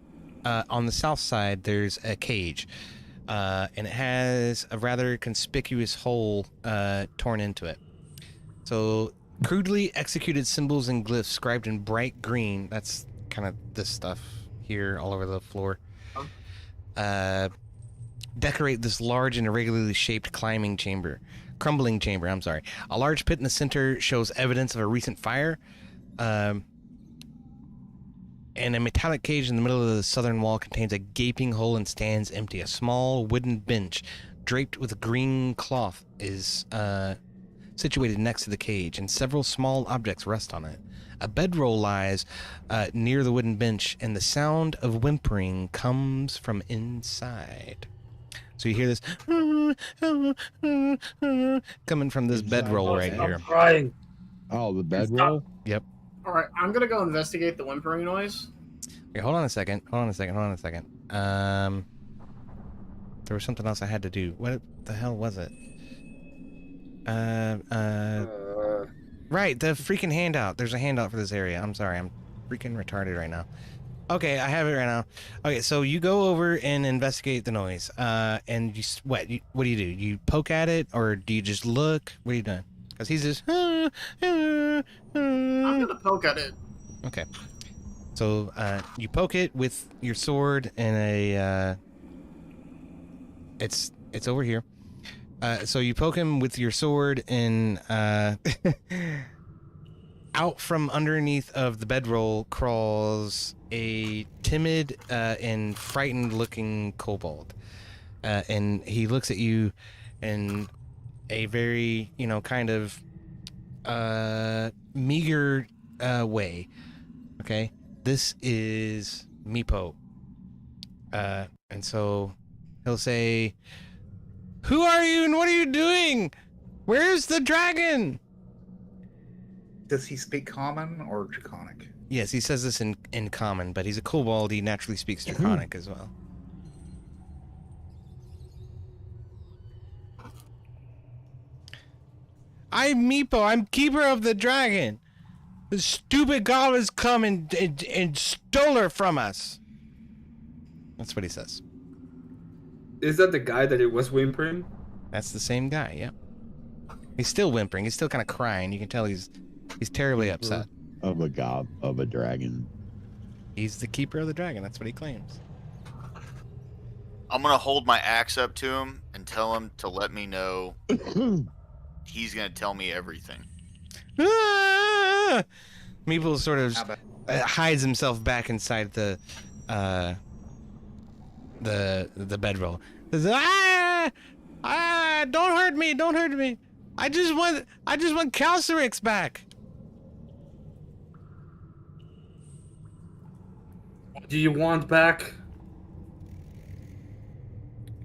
on the south side there's a cage, and it has a rather conspicuous hole torn into it. So crudely executed symbols and glyphs scribed in bright green. That's kind of this stuff here all over the floor. Decorate this large and irregularly shaped crumbling chamber. I'm sorry. A large pit in the center shows evidence of a recent fire. And a metallic cage in the middle of the southern wall contains a gaping hole and stands empty. A small wooden bench draped with green cloth is situated next to the cage, and several small objects rest on it. A bedroll lies near the wooden bench, and the sound of whimpering comes from inside. So you hear this coming from this bedroll right Stop here. crying. Oh, the bedroll? Yep. All right, I'm gonna go investigate the whimpering noise. Okay, hold on a second. There was something else I had to do. What the hell was it? Right, the freaking handout. There's a handout for this area. I'm sorry, I'm freaking retarded right now. Okay, I have it right now. Okay, so you go over and investigate the noise. And what do you do? You poke at it, or do you just look? What are you doing? Because he's just. I'm gonna poke at it. Okay. So you poke it with your sword and a. It's over here. So you poke him with your sword and out from underneath of the bedroll crawls a timid and frightened looking kobold. And he looks at you in a very, kind of meager way. Okay? This is Meepo. And so he'll say, "Who are you and what are you doing? Where's the dragon?" Does he speak common or draconic? Yes, he says this in common, but he's a kobold. He naturally speaks draconic as well. I'm Meepo. I'm keeper of the dragon. The stupid goblins come and stole her from us. That's what he says. Is that the guy that it was whimpering? That's the same guy, yep. He's still whimpering. He's still kind of crying. You can tell he's terribly upset. Of a dragon. He's the keeper of the dragon. That's what he claims. I'm gonna hold my axe up to him and tell him to let me know. He's gonna tell me everything. Ah! Meeple sort of hides himself back inside the bedroll. Says, don't hurt me, don't hurt me. I just want Calcerix back. What do you want back?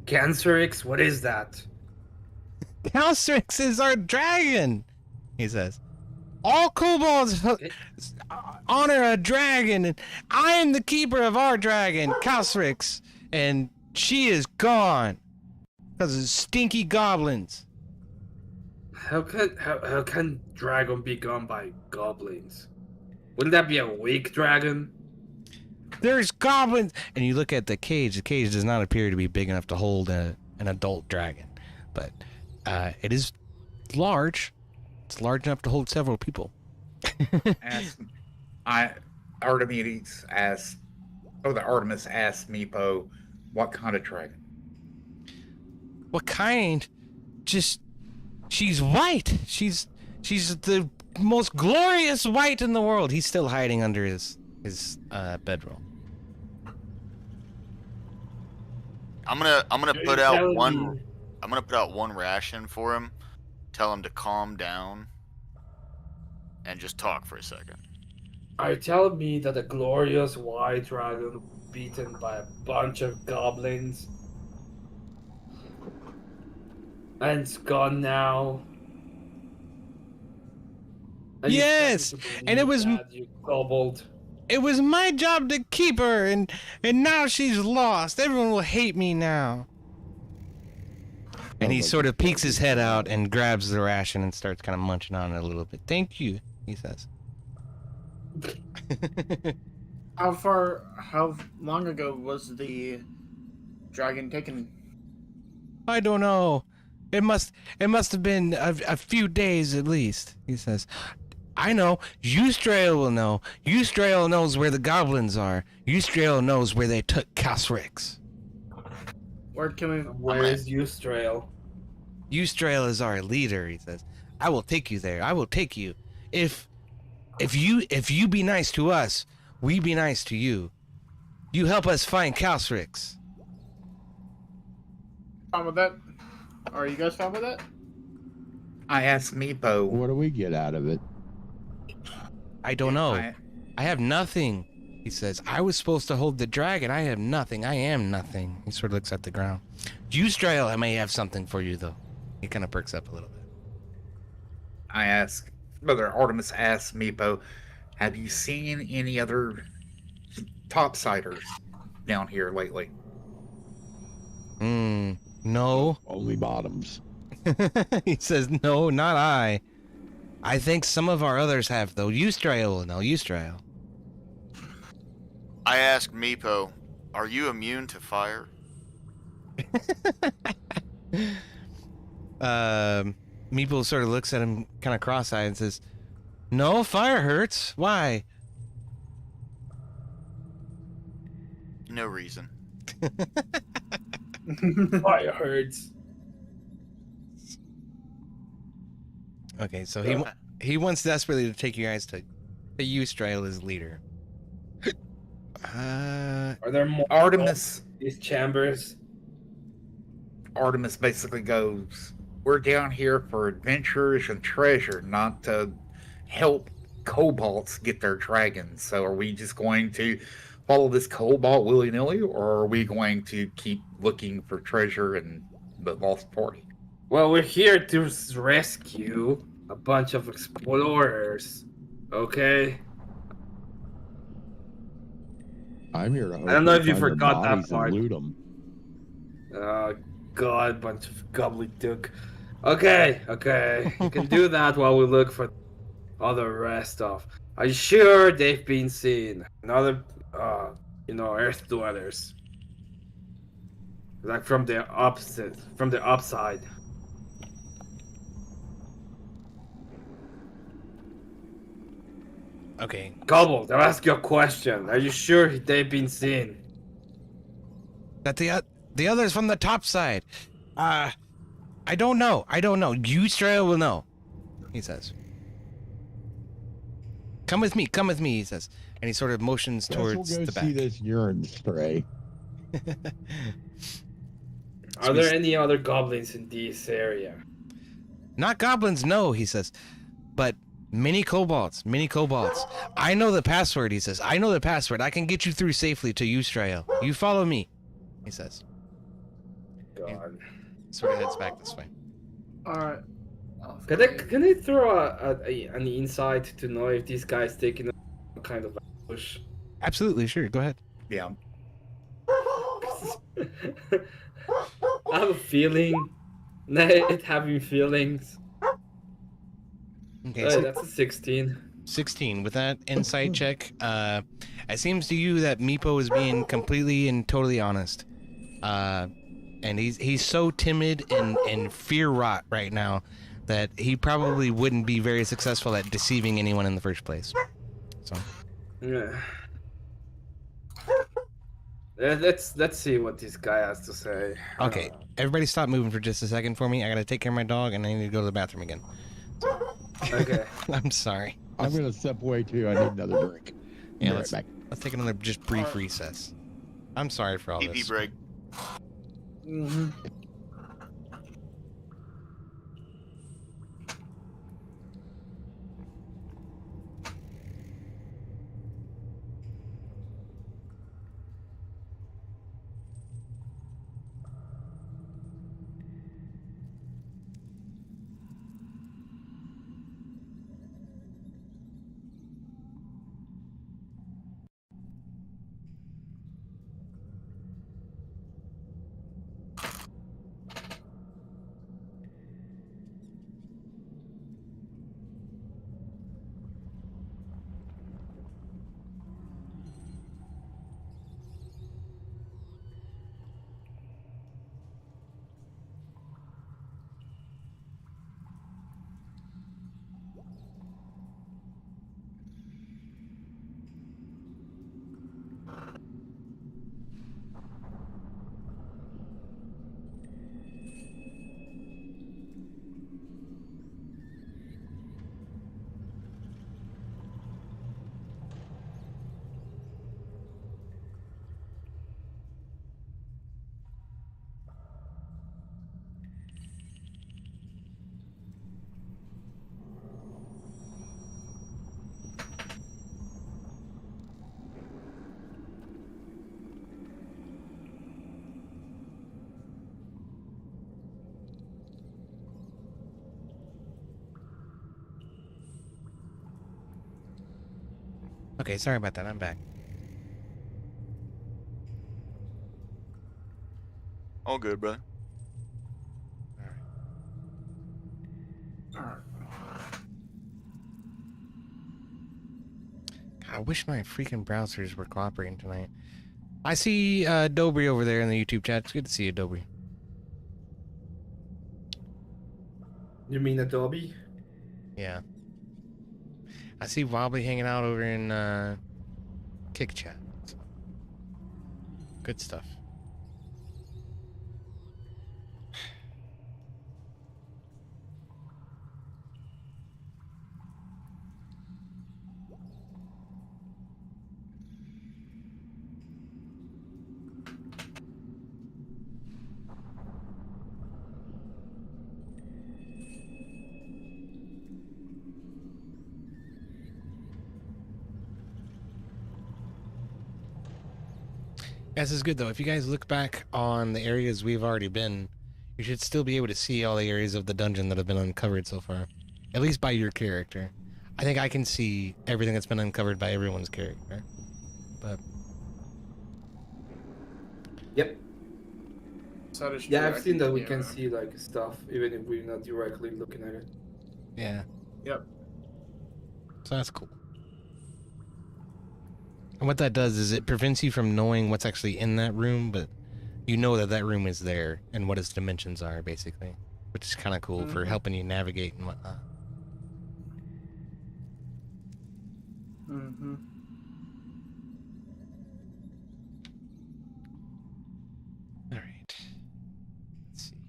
Cancerix? What is that? Calcerix is our dragon, he says. All kobolds honor a dragon, and I am the keeper of our dragon, Calcerix, and she is gone because of stinky goblins. How can dragon be gone by goblins? Wouldn't that be a weak dragon? There's goblins, and you look at the cage. The cage does not appear to be big enough to hold an adult dragon, but it is large. It's large enough to hold several people. Artemis asked Meepo, what kind of dragon? What kind? Just, she's white. She's the most glorious white in the world. He's still hiding under his bedroll. I'm gonna put out telling one. me- I'm gonna put out one ration for him. Tell him to calm down and just talk for a second. Are you telling me that a glorious white dragon beaten by a bunch of goblins and it's gone now? And you Yes, tell me to and it believe was that, you kobold. It was my job to keep her, and now she's lost. Everyone will hate me now. And he sort of peeks his head out and grabs the ration and starts kind of munching on it a little bit. Thank you, he says. How long ago was the dragon taken? I don't know. It must have been a few days at least, he says. I know. Eustrail will know. Eustrail knows where the goblins are. Eustrail knows where they took Casrix. Where can we? Where is Eustrail? Eustrail is our leader, he says. I will take you there. I will take you. If you be nice to us, we be nice to you. You help us find Casrix. Fine with that? Are you guys fine with that? I asked Meepo. What do we get out of it? I don't know. I have nothing, he says. I was supposed to hold the dragon. I have nothing. I am nothing. He sort of looks at the ground. Eustrail, I may have something for you, though. He kind of perks up a little bit. I asked, Brother Artemis asked Meepo, have you seen any other topsiders down here lately? No. Only bottoms. He says, no, not I. I think some of our others have, though. Eustrail will know. Eustrail. I asked Meepo, are you immune to fire? Meeple sort of looks at him kind of cross-eyed and says, no, fire hurts. Why? No reason. Fire hurts. Okay, so he wants desperately to take you guys to Eustrail as leader. Are there more Artemis these chambers? Artemis basically goes, we're down here for adventures and treasure, not to help kobolds get their dragons. So are we just going to follow this cobalt willy-nilly, or are we going to keep looking for treasure and the lost party? Well, we're here to rescue a bunch of explorers. Okay? I'm here to. I don't know if you find the forgot that bodies and part. Loot them. Oh, God, bunch of gobbledygook. Okay, you can do that while we look for all the rest of. Are you sure they've been seen? Another, Earth dwellers. Like from the upside. Okay. Gobble, I'll ask you a question. Are you sure they've been seen? That the others from the top side. I don't know. Eustrail will know, he says. Come with me, he says. And he sort of motions towards we'll go the back. see this urine spray. Are there any other goblins in this area? Not goblins, no, he says. But many kobolds. I know the password, he says. I know the password. I can get you through safely to Eustrail. You follow me, he says. God. Sort of heads back this way. Alright. Can they throw an insight to know if this guy's taking a kind of ambush? Absolutely, sure. Go ahead. Yeah. I have a feeling. It having feelings. Okay, so That's a 16. 16. With that insight check, it seems to you that Meepo is being completely and totally honest. And he's so timid and fear-wrought right now that he probably wouldn't be very successful at deceiving anyone in the first place. So. Yeah. Let's see what this guy has to say. Okay, everybody stop moving for just a second for me. I gotta take care of my dog and I need to go to the bathroom again. Okay. I'm sorry. I'm gonna step away too. I need another drink. Yeah, Be let's right back. take another just brief recess. I'm sorry for all PP this. break. Mm-hmm. Okay, sorry about that. I'm back. All good, brother. I wish my freaking browsers were cooperating tonight. I see Dobry over there in the YouTube chat. It's good to see you, Dobry. You mean Adobe? Yeah. I see Wobbly hanging out over in Kick Chat. So. Good stuff. This is good though. If you guys look back on the areas we've already been, you should still be able to see all the areas of the dungeon that have been uncovered so far. At least by your character. I think I can see everything that's been uncovered by everyone's character. But Yep. So does Yeah, true, I've seen that we yeah. can see like stuff even if we're not directly looking at it. yeah. Yep. So that's cool. And what that does is it prevents you from knowing what's actually in that room, but you know that that room is there and what its dimensions are, basically. Which is kind of cool for helping you navigate and whatnot. Mm-hmm. All right. Let's see here.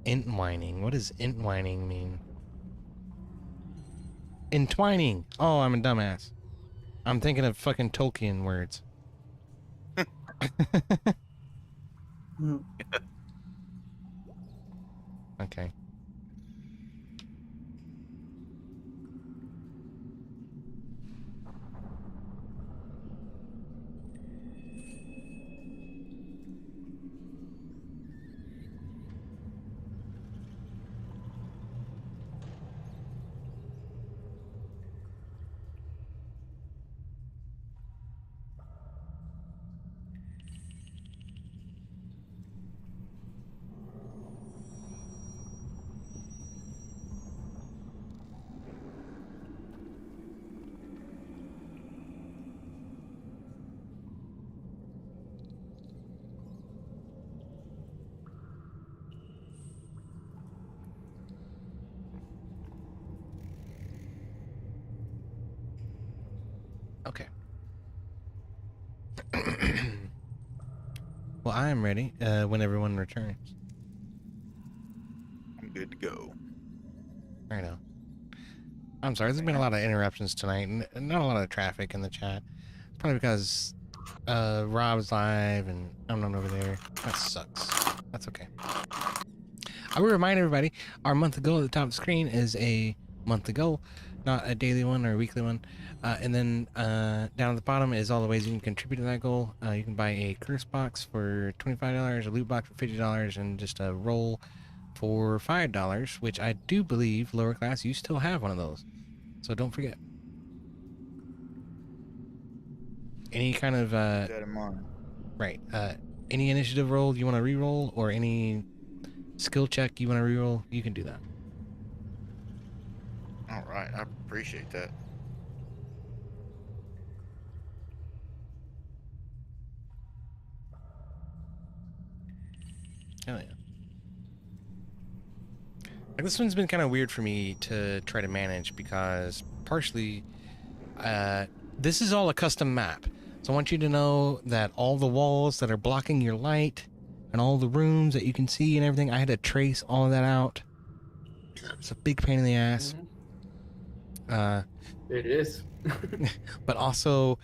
Entwining. What does entwining mean? Entwining. Oh, I'm a dumbass. I'm thinking of fucking Tolkien words. Okay. Okay. Well, I am ready when everyone returns. I'm good to go. I know. I'm sorry, there's been a lot of interruptions tonight, and not a lot of traffic in the chat. Probably because Rob's live and I'm not over there. That sucks. That's okay. I will remind everybody, our monthly goal at the top of the screen is a monthly goal, not a daily one or a weekly one. And then down at the bottom is all the ways you can contribute to that goal. You can buy a curse box for $25, a loot box for $50, and just a roll for $5, which I do believe, Lowerclass, you still have one of those. So don't forget. Any kind of, Keep that in mind. right, any initiative roll you want to re-roll, or any skill check you want to re-roll, you can do that. All right, I appreciate that. Hell yeah. Like, this one's been kind of weird for me to try to manage because partially this is all a custom map. So I want you to know that all the walls that are blocking your light and all the rooms that you can see and everything, I had to trace all of that out. It's a big pain in the ass. It is. But also,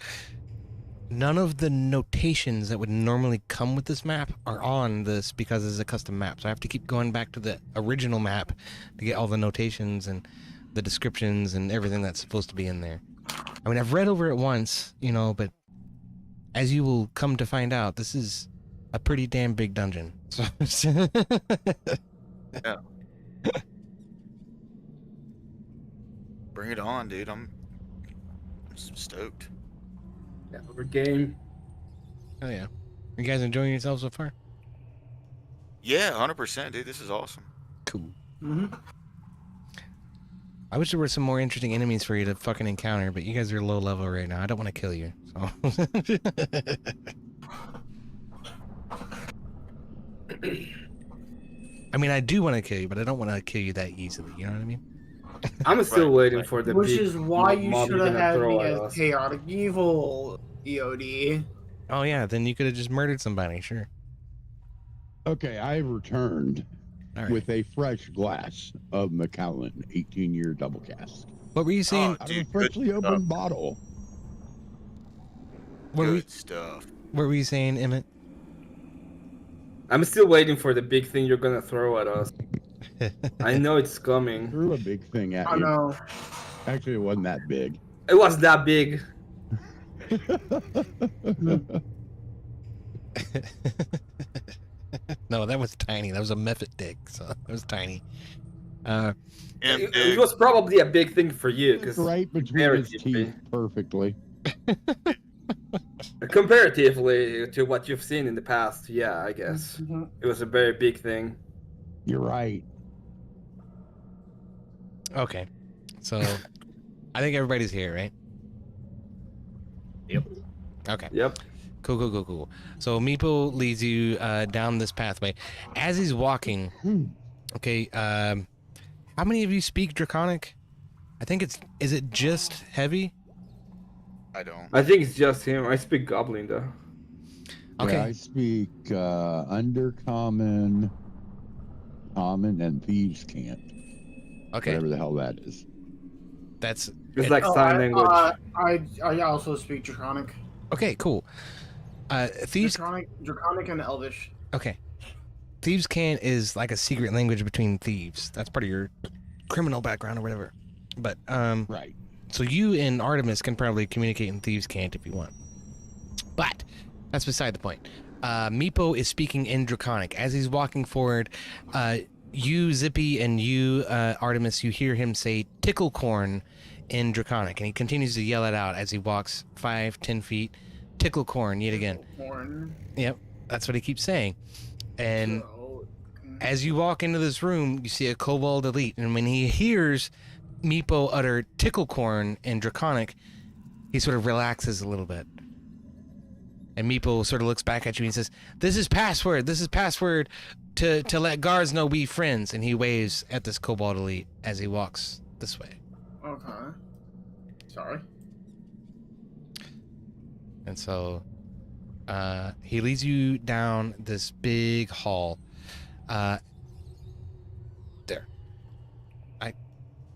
none of the notations that would normally come with this map are on this because it's a custom map. So I have to keep going back to the original map to get all the notations and the descriptions and everything that's supposed to be in there. I mean, I've read over it once, you know, but as you will come to find out, this is a pretty damn big dungeon. So Bring it on, dude. I'm stoked. Yeah, we're game. oh yeah, you guys enjoying yourselves so far? Yeah, 100%, dude. This is awesome. Cool. Mm-hmm. I wish there were some more interesting enemies for you to fucking encounter, but you guys are low level right now. I don't want to kill you. So. I mean, I do want to kill you, but I don't want to kill you that easily. You know what I mean? I'm still Right, waiting right. for the Which big is why you mob should you're have gonna had throw me at as us. chaotic evil, EOD. Oh yeah, then you could have just murdered somebody. Sure. Okay, I returned All right. with a fresh glass of Macallan 18-year double cask. What were you saying? Oh, Out of dude, a freshly good opened bottle. What were, Good stuff. what were you saying, Emmett? I'm still waiting for the big thing you're gonna throw at us. I know it's coming. Threw a big thing at I you. know. Actually, it wasn't that big. It was that big. No, that was tiny. That was a method dick, so that was tiny. And It was probably a big thing for you, because right between his comparatively- teeth perfectly. comparatively to what you've seen in the past, yeah, I guess Mhm. it was a very big thing. You're right. Okay, so I think everybody's here, right? Yep. Okay. Yep. Cool. So Meepo leads you down this pathway. As he's walking, okay, how many of you speak Draconic? I think is it just Heavy? I don't. I think it's just him. I speak Goblin though. Okay. Yeah, I speak Undercommon, Common, and Thieves Can't. Okay, Whatever the hell that is. that's It's like Oh, sign language. I also speak Draconic. okay. Cool. Thieves. Draconic and Elvish. Okay. Thieves Can't is like a secret language between thieves. That's part of your criminal background or whatever. But Right. so you and Artemis can probably communicate in Thieves Can't if you want. But that's beside the point. Meepo is speaking in Draconic. As he's walking forward, you, Zippy, and you, Artemis, you hear him say Ticklecorn in Draconic. And he continues to yell it out as he walks 5-10 feet. Ticklecorn yet again. Horn. Yep, that's what he keeps saying. And So, as you walk into this room, you see a Kobold Elite. And when he hears Meepo utter Ticklecorn in Draconic, he sort of relaxes a little bit. And Meepo sort of looks back at you and he says, This is password to let guards know we friends. And he waves at this Kobold Elite as he walks this way. okay. Sorry. And so he leads you down this big hall. There.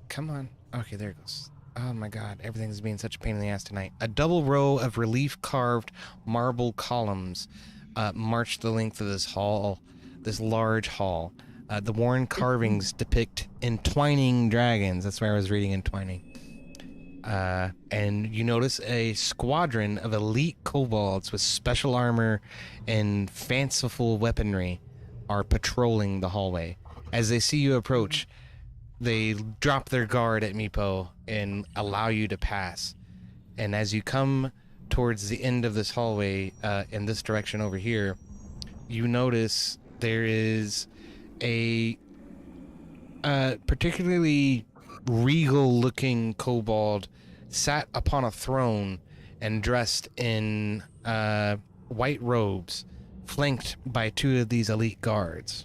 Come on. Okay, there it goes. Oh my god, everything's being such a pain in the ass tonight. A double row of relief-carved marble columns march the length of this hall, this large hall. The worn carvings depict entwining dragons. That's where I was reading entwining. And you notice a squadron of elite kobolds with special armor and fanciful weaponry are patrolling the hallway. As they see you approach, they drop their guard at Meepo and allow you to pass. And as you come towards the end of this hallway, in this direction over here, you notice there is a particularly regal-looking kobold sat upon a throne and dressed in white robes, flanked by two of these elite guards.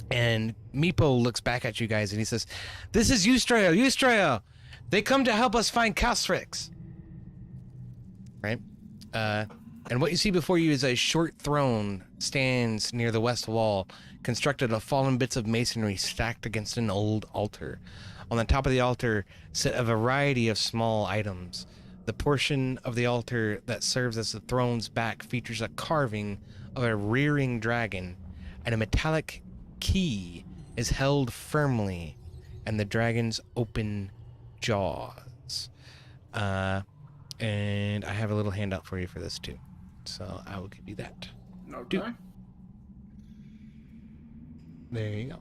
And Meepo looks back at you guys and he says, This is Ur'Dahir! They come to help us find Castrix! Right? And what you see before you is a short throne stands near the west wall, constructed of fallen bits of masonry stacked against an old altar. On the top of the altar sit a variety of small items. The portion of the altar that serves as the throne's back features a carving of a rearing dragon, and a metallic key is held firmly in the dragon's open jaws. And I have a little handout for you for this too. So I will give you that. Okay. There you go.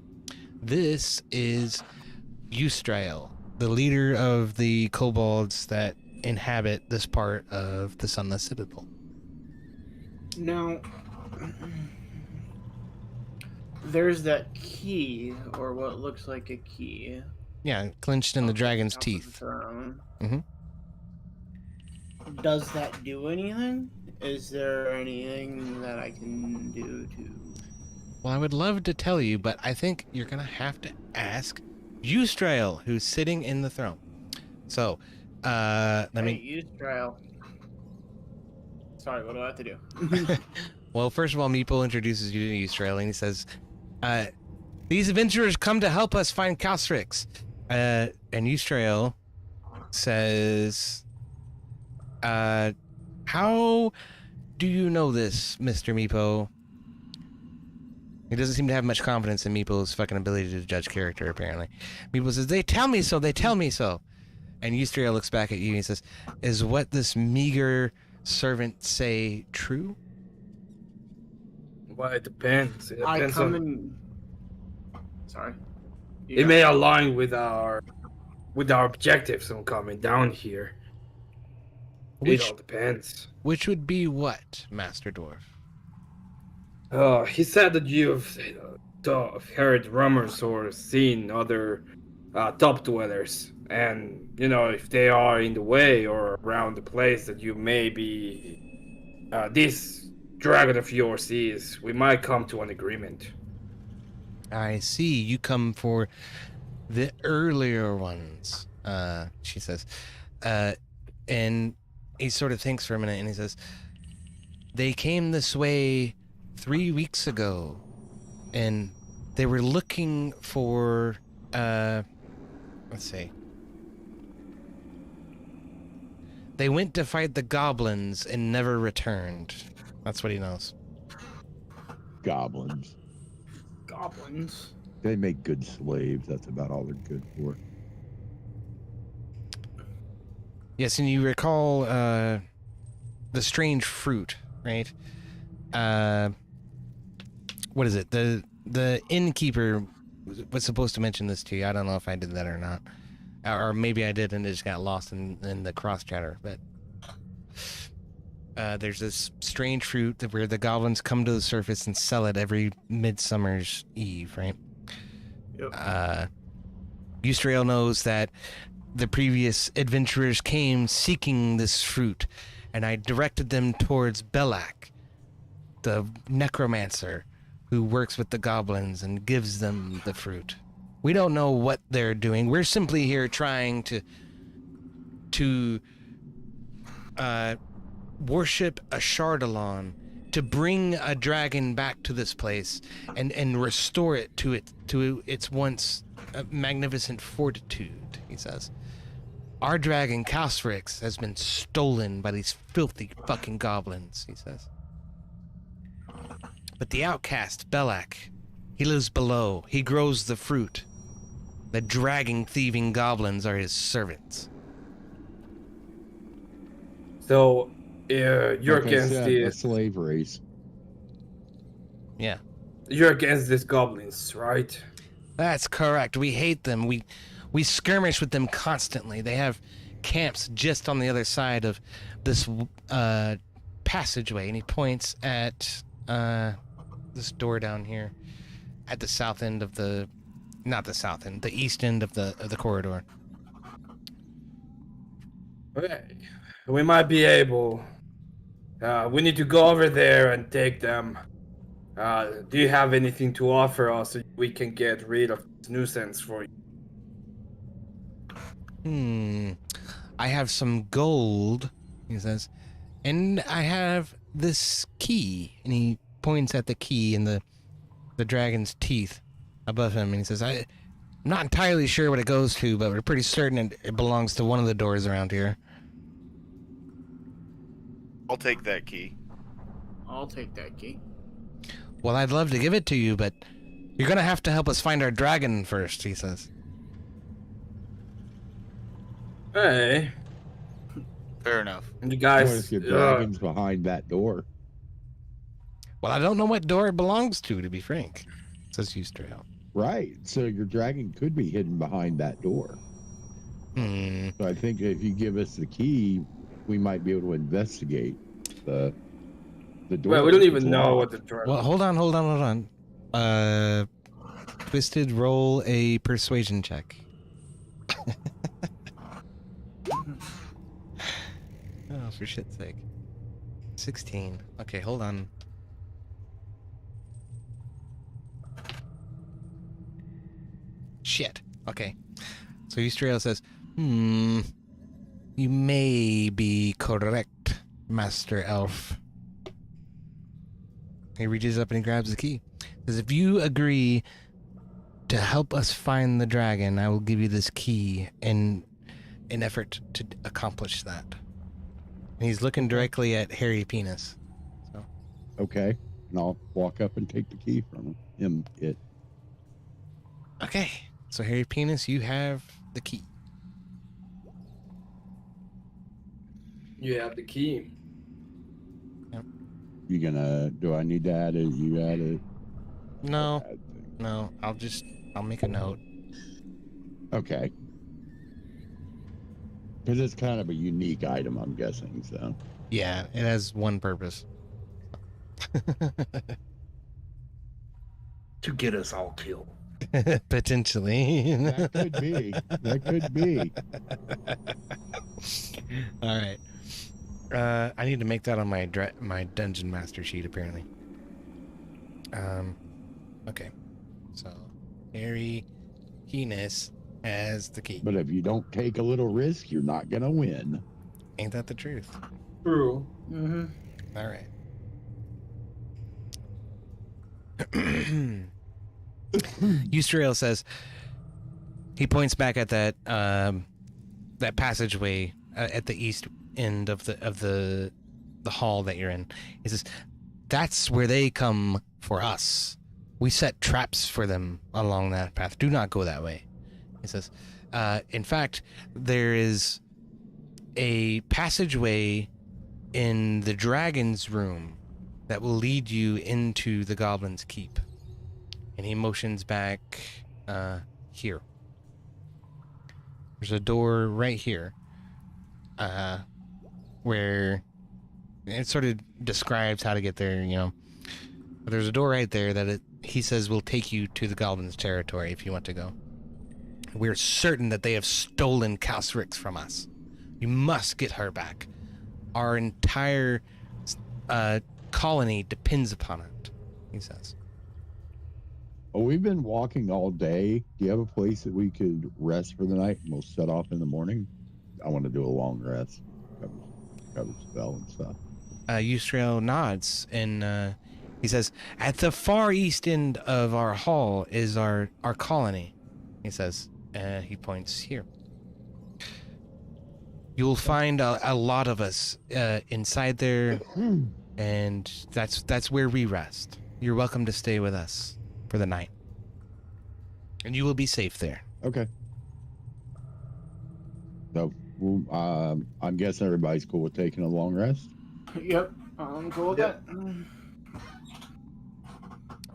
This is Eustrael, the leader of the kobolds that inhabit this part of the Sunless Citadel. Now, there's that key, or what looks like a key. Yeah, clenched in the dragon's top of the teeth. throne. Mhm. Does that do anything? Is there anything that I can do to... Well, I would love to tell you, but I think you're going to have to ask Eustrael, who's sitting in the throne. So, let me... use trial. Sorry, what do I have to do? Well, first of all, Meeple introduces you to Eustrael, and he says, these adventurers come to help us find Calstrix. And Eustrael says, how do you know this, Mr. Meepo? He doesn't seem to have much confidence in Meeple's fucking ability to judge character, apparently. Meeple says, they tell me so, they tell me so. And Eustrael looks back at you and he says, is what this meager servant say true? Well, it depends. It I depends come on. in... Sorry. It may align with our objectives on coming down here. It all depends. Which would be what, Master Dwarf? He said that you've heard rumors or seen other top dwellers, and if they are in the way or around the place that you may be, this dragon of yours is, we might come to an agreement. I see. You come for the earlier ones, she says. And he sort of thinks for a minute and he says, they came this way 3 weeks ago and they were looking for, let's see. They went to fight the goblins and never returned. That's what he knows. Goblins. Goblins. They make good slaves. That's about all they're good for. Yes, and you recall the strange fruit, right? What is it? The innkeeper was supposed to mention this to you. I don't know if I did that or not. Or maybe I did and it just got lost in the cross chatter. But there's this strange fruit where the goblins come to the surface and sell it every Midsummer's Eve, right? Yep. Eustrael knows that the previous adventurers came seeking this fruit, and I directed them towards Belak, the necromancer who works with the goblins and gives them the fruit. We don't know what they're doing. We're simply here trying to worship a Shardalon, to bring a dragon back to this place and restore it to its once magnificent fortitude, he says. Our dragon, Calstrix, has been stolen by these filthy fucking goblins, he says. But the outcast, Belak, he lives below. He grows the fruit. The dragon-thieving goblins are his servants. So, you're Like I against said, the a slave race. Yeah. You're against these goblins, right? That's correct. We hate them. We skirmish with them constantly. They have camps just on the other side of this passageway, and he points at this door down here at the south end of the, not the south end, the east end of the corridor. Okay. We might be able. We need to go over there and take them. Do you have anything to offer us so we can get rid of this nuisance for you? I have some gold, he says, and I have this key, and he points at the key in the dragon's teeth above him, and he says, I'm not entirely sure what it goes to, but we're pretty certain it belongs to one of the doors around here. I'll take that key. I'll take that key. Well, I'd love to give it to you, but you're gonna have to help us find our dragon first, he says. Hey. Fair enough. And you What guys. if your dragon's behind that door? Well, I don't know what door it belongs to be frank. Says Eustrail. Right. So your dragon could be hidden behind that door. Hmm. So I think if you give us the key, we might be able to investigate the door. Well, we don't if even it's know what locked. the door. Well, hold on. Twisted, roll a persuasion check. Oh, for shit's sake. 16. Okay, hold on. Shit. Okay. So Eustrail says, you may be correct, Master Elf. He reaches up and he grabs the key. Says, if you agree to help us find the dragon, I will give you this key in an effort to accomplish that. And he's looking directly at Hairy Penis. So. Okay. And I'll walk up and take the key from him. Okay. So Hairy Penis, you have the key. You have the key. You gonna? Do I need to add it? You add it? No, Add thing. no. I'll make a note. Okay. Because it's kind of a unique item, I'm guessing. So. Yeah, it has one purpose. To get us all killed. Potentially. That could be. That could be. All right. I need to make that on my my dungeon master sheet apparently. Okay. So, Hairy Penis has the key. But if you don't take a little risk, you're not gonna win. Ain't that the truth? True. Mm-hmm. All right. Eustrail says he points back at that that passageway at the east end of the hall that you're in. He says that's where they come for us. We set traps for them along that path. Do not go that way. He says, in fact, there is a passageway in the dragon's room that will lead you into the goblin's keep. And he motions back here. There's a door right here where it sort of describes how to get there, you know. But there's a door right there that he says will take you to the goblin's territory if you want to go. We're certain that they have stolen Kalsrix from us. You must get her back. Our entire colony depends upon it, he says. Well, we've been walking all day. Do you have a place that we could rest for the night and we'll set off in the morning? I want to do a long rest. Cover spell and stuff. Eustrail nods and he says, at the far east end of our hall is our colony, he says. He points here. You'll find a lot of us inside there, and that's where we rest. You're welcome to stay with us for the night, and you will be safe there. Okay. So, I'm guessing everybody's cool with taking a long rest. Yep. I'm cool with that.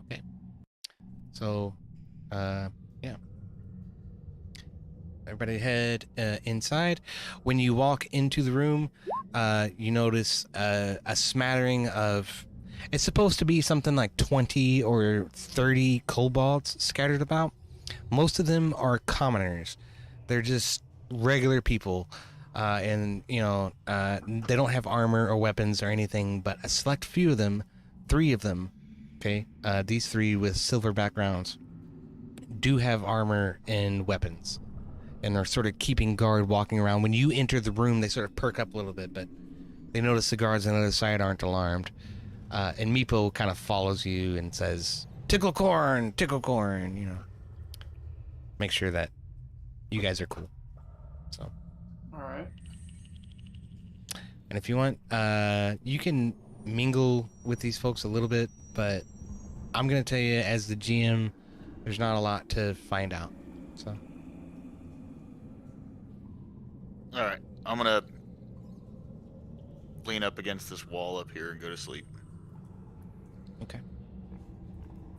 Okay. So, yeah. Everybody head inside. When you walk into the room, you notice a smattering of... It's supposed to be something like 20 or 30 kobolds scattered about. Most of them are commoners. They're just regular people. And, you know, they don't have armor or weapons or anything, but a select few of them, 3 of them, okay, these 3 with silver backgrounds, do have armor and weapons. And they're sort of keeping guard walking around. When you enter the room, they sort of perk up a little bit, but they notice the guards on the other side aren't alarmed. And Meepo kind of follows you and says, tickle corn, you know. Make sure that you guys are cool. So. All right. And if you want, you can mingle with these folks a little bit, but I'm going to tell you as the GM, there's not a lot to find out. So. All right, I'm gonna lean up against this wall up here and go to sleep. Okay.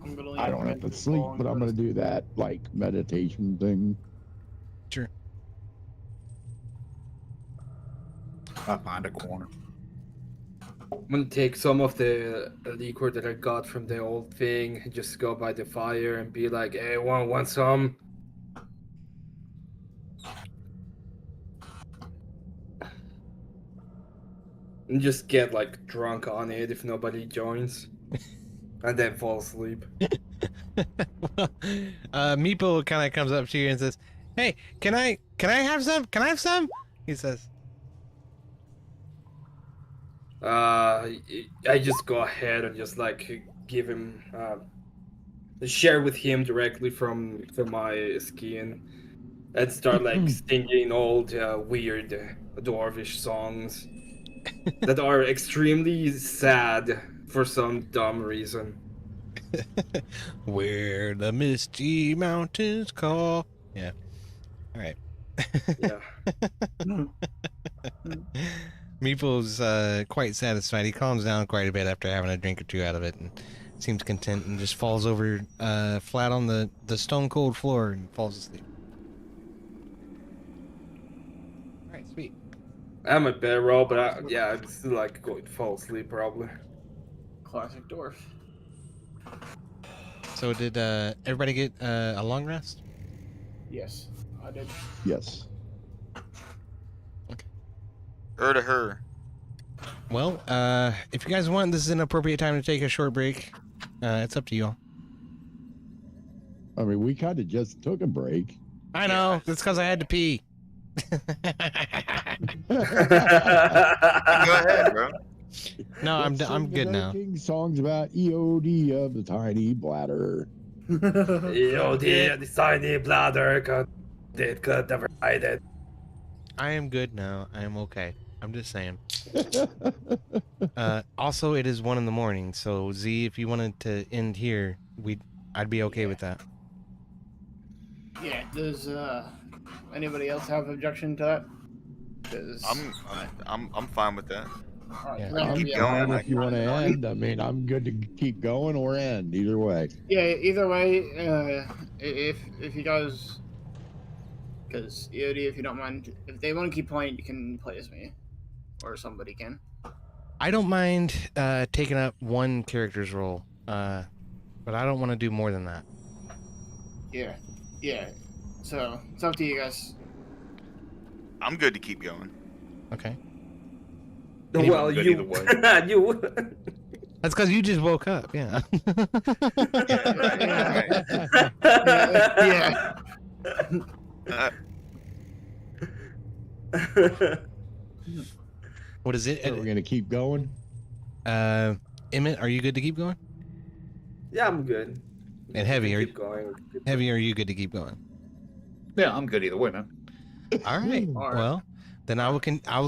I'm gonna leave I don't have to Memphis sleep, alone but I'm gonna first. do that like meditation thing. Sure. I'll find a corner. I'm gonna take some of the liquor that I got from the old thing, and just go by the fire and be like, "Hey, want some?" And just get like drunk on it if nobody joins, and then fall asleep. Meepo kind of comes up to you and says, "Hey, can I have some? Can I have some?" He says. I just go ahead and just like give him, share with him directly from my skin, and start like singing old weird dwarvish songs that are extremely sad for some dumb reason. Where the misty mountains call. Yeah. All right. Yeah. Meeple's quite satisfied. He calms down quite a bit after having a drink or two out of it and seems content and just falls over flat on the stone cold floor and falls asleep. All right, sweet. I'm a better roll, but I'm still like going to fall asleep probably. Classic dwarf. So did everybody get a long rest? Yes, I did. Yes. Ur'Dahir. Well, if you guys want, this is an appropriate time to take a short break. It's up to you all. I mean, we kind of just took a break. I know. That's because I had to pee. Go ahead, bro. No, I'm Let's I'm sing the good now. King songs about EOD of the tiny bladder. Yo, the tiny bladder could never hide it. I am good now. I am okay. I'm just saying. Also, it is 1 a.m, so Z, if you wanted to end here, I'd be okay with that. Yeah, does anybody else have objection to that? 'Cause- I'm fine with that. Alright, Yeah. 'cause I have to Keep be at going. home. If you want to end, I mean, I'm good to keep going or end either way. Yeah, either way, if you guys, because EOD, if you don't mind, if they want to keep playing, you can play as me, or somebody can. I don't mind taking up one character's role, but I don't want to do more than that. Yeah, yeah. So it's up to you guys. I'm good to keep going. Okay. Well, good you either way. you That's because you just woke up. Yeah. Yeah. What is it? So we're gonna keep going. Emmet, are you good to keep going? Yeah, I'm good. And Heavy, Keep going. Heavy, are you good to keep going? Yeah, I'm good either way, man. All right. All right. Well, then I will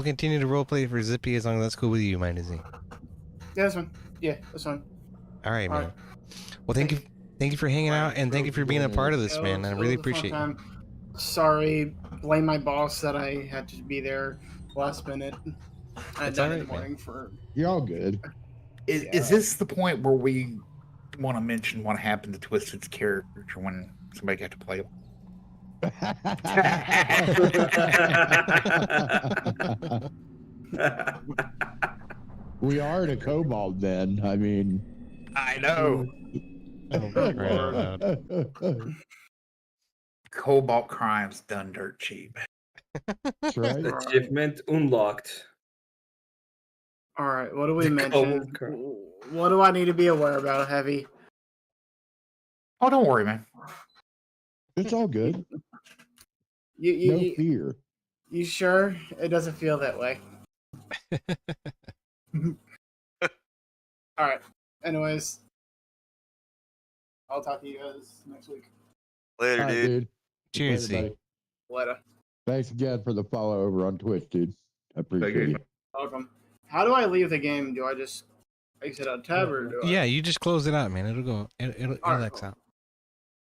continue to roleplay for Zippy as long as that's cool with you, mind Z. Yeah, that's fine. Yeah, that's fine. All right, All man. right. Well, thank you for hanging out, and thank you for being a part of this, It man. was- I it really was a fun appreciate you. time. Sorry, blame my boss that I had to be there last minute. I It's done all in the right, man. morning for. You're all good. Is this the point where we want to mention what happened to Twisted's character when somebody got to play him? We are in a kobold then. I mean, I know. Oh, right out loud. Cobalt crimes done dirt cheap. that's right. Achievement unlocked. All right, what do we The mention? cold cur- What do I need to be aware about, Heavy? Oh, don't worry, man. It's all good. You, No you, fear. you sure? It doesn't feel that way. All right. Anyways, I'll talk to you guys next week. Later, All right, dude. dude. Cheers, Later, Z. buddy. Later. Thanks again for the follow over on Twitch, dude. I appreciate you. it. Welcome. How do I leave the game? Do I just exit out tab or do I? Yeah, you just close it out, man. It'll go. It'll All right, X cool. out.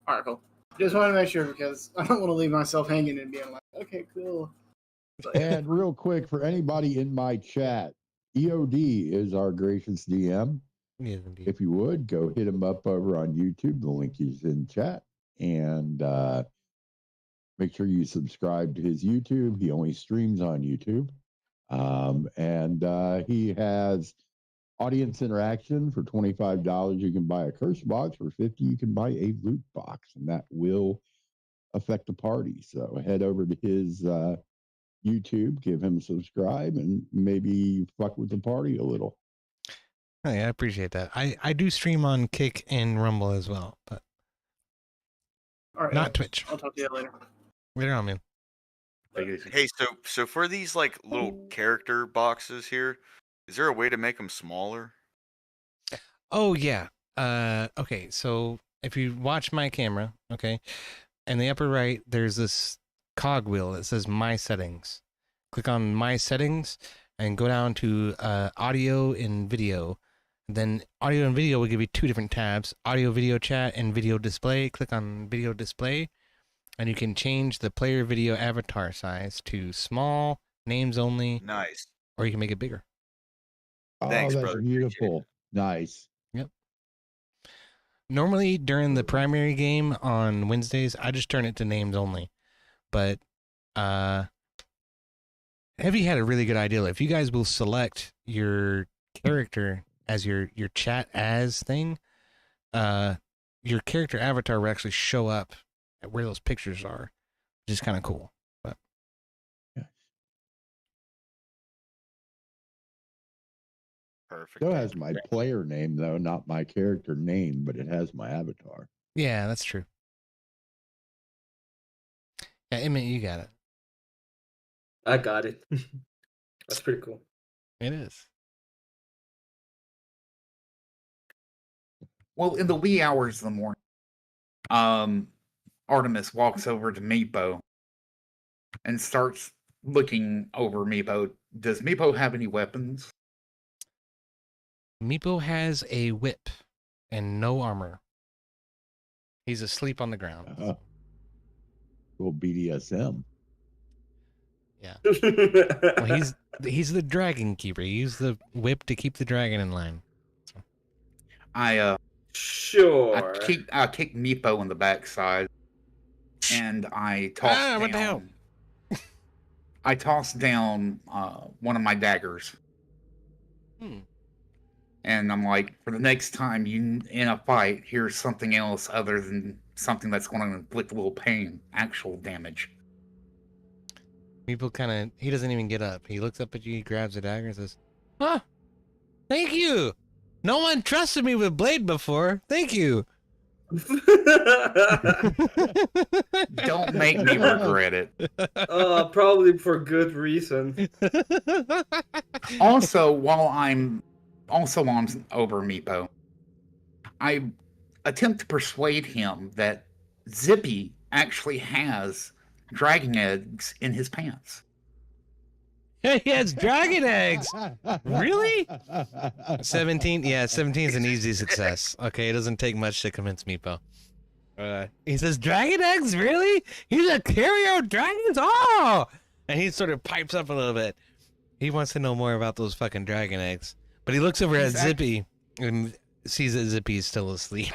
All right, cool. Just want to make sure because I don't want to leave myself hanging and being like, okay, cool. But, And real quick, for anybody in my chat, EOD is our gracious DM. Yes, indeed. If you would, go hit him up over on YouTube. The link is in chat. And make sure you subscribe to his YouTube. He only streams on YouTube. And he has audience interaction. For $25, you can buy a curse box. For $50, you can buy a loot box. And that will affect the party. So head over to his YouTube, give him a subscribe, and maybe fuck with the party a little. Oh, yeah, I appreciate that. I do stream on Kick and Rumble as well, but All right, not Twitch. I'll talk to you later. Later on, man. Hey, so for these like little character boxes here, is there a way to make them smaller? Oh yeah. Okay, so if you watch my camera, okay, in the upper right, there's this cogwheel that says My Settings. Click on My Settings and go down to audio and video. Then audio and video will give you two different tabs: audio, video chat, and video display. Click on video display, and you can change the player video avatar size to small, names only, Nice. or you can make it bigger. Thanks, that's brother. beautiful. Nice. Normally during the primary game on Wednesdays, I just turn it to names only. But Heavy had a really good idea. If you guys will select your character as your chat as thing, your character avatar will actually show up at where those pictures are, which is kind of cool. But Perfect. Still has my player name though, not my character name, but it has my avatar. yeah, that's true. Yeah, Emmet, you got it. I got it. That's pretty cool. It is. Well, in the wee hours of the morning, Artemis walks over to Meepo and starts looking over Meepo. Does Meepo have any weapons? Meepo has a whip and no armor. He's asleep on the ground. Cool BDSM. Yeah. Well, he's the dragon keeper. He used the whip to keep the dragon in line. So. I Sure. kick Meepo in the backside, and I toss what the hell? down. I toss down one of my daggers. And I'm like, for the next time you in a fight, here's something else other than something that's going to inflict a little pain, actual damage. Meepo he doesn't even get up. He looks up at you, he grabs a dagger and says, "Huh, thank you. No one trusted me with blade before. Thank you." Don't make me regret it. Probably for good reason. Also, while I'm over Meepo, I attempt to persuade him that Zippy actually has dragon eggs in his pants. He has dragon eggs. Really? 17? Yeah, 17 is an easy success. Okay, it doesn't take much to convince Meepo. He says, dragon eggs? Really? He's a carrier of dragons? Oh! And he sort of pipes up a little bit. He wants to know more about those fucking dragon eggs. But he looks over at Zippy and sees that Zippy is still asleep.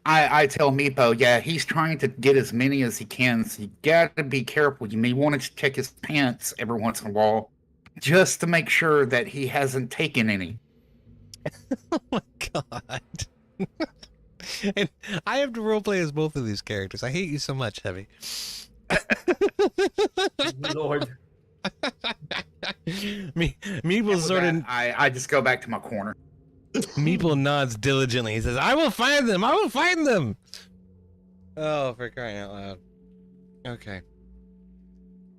I tell Meepo, yeah, he's trying to get as many as he can, so you gotta be careful. You may want to check his pants every once in a while, just to make sure that he hasn't taken any. Oh my god. And I have to roleplay as both of these characters. I hate you so much, Heavy. Lord. Meeple sort of... I just go back to my corner. Meeple nods diligently. He says, "I will find them. I will find them." Oh, for crying out loud. Okay.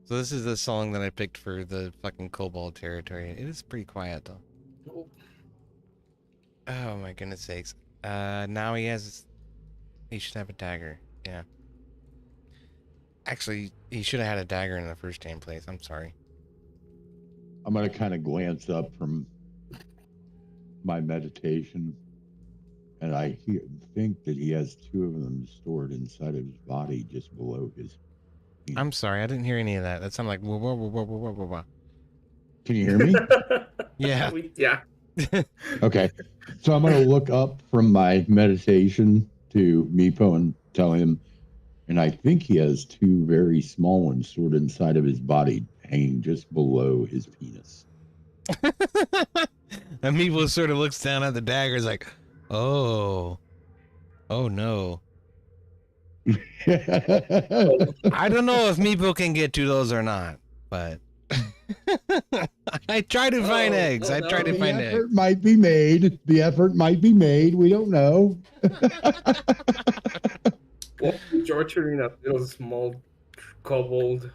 So this is the song that I picked for the fucking Kobold territory. It is pretty quiet, though. Oh, my goodness sakes. Now he should have a dagger. Yeah. Actually, he should have had a dagger in the first game place. I'm sorry. I'm going to kind of glance up from my meditation, and I think that he has two of them stored inside of his body just below his penis. I'm sorry, I didn't hear any of that. That sounded like whoa, whoa, whoa, whoa, whoa, whoa, whoa. Can you hear me? Yeah. Yeah. Okay. So I'm going to look up from my meditation to Meepo and tell him, and I think he has two very small ones sort of inside of his body, hanging just below his penis. And Meeple sort of looks down at the daggers like, oh no. I don't know if Meeple can get to those or not, but I try to find eggs. I try to find The eggs. effort might be made. The effort might be made. We don't know. What is torturing that little small kobold?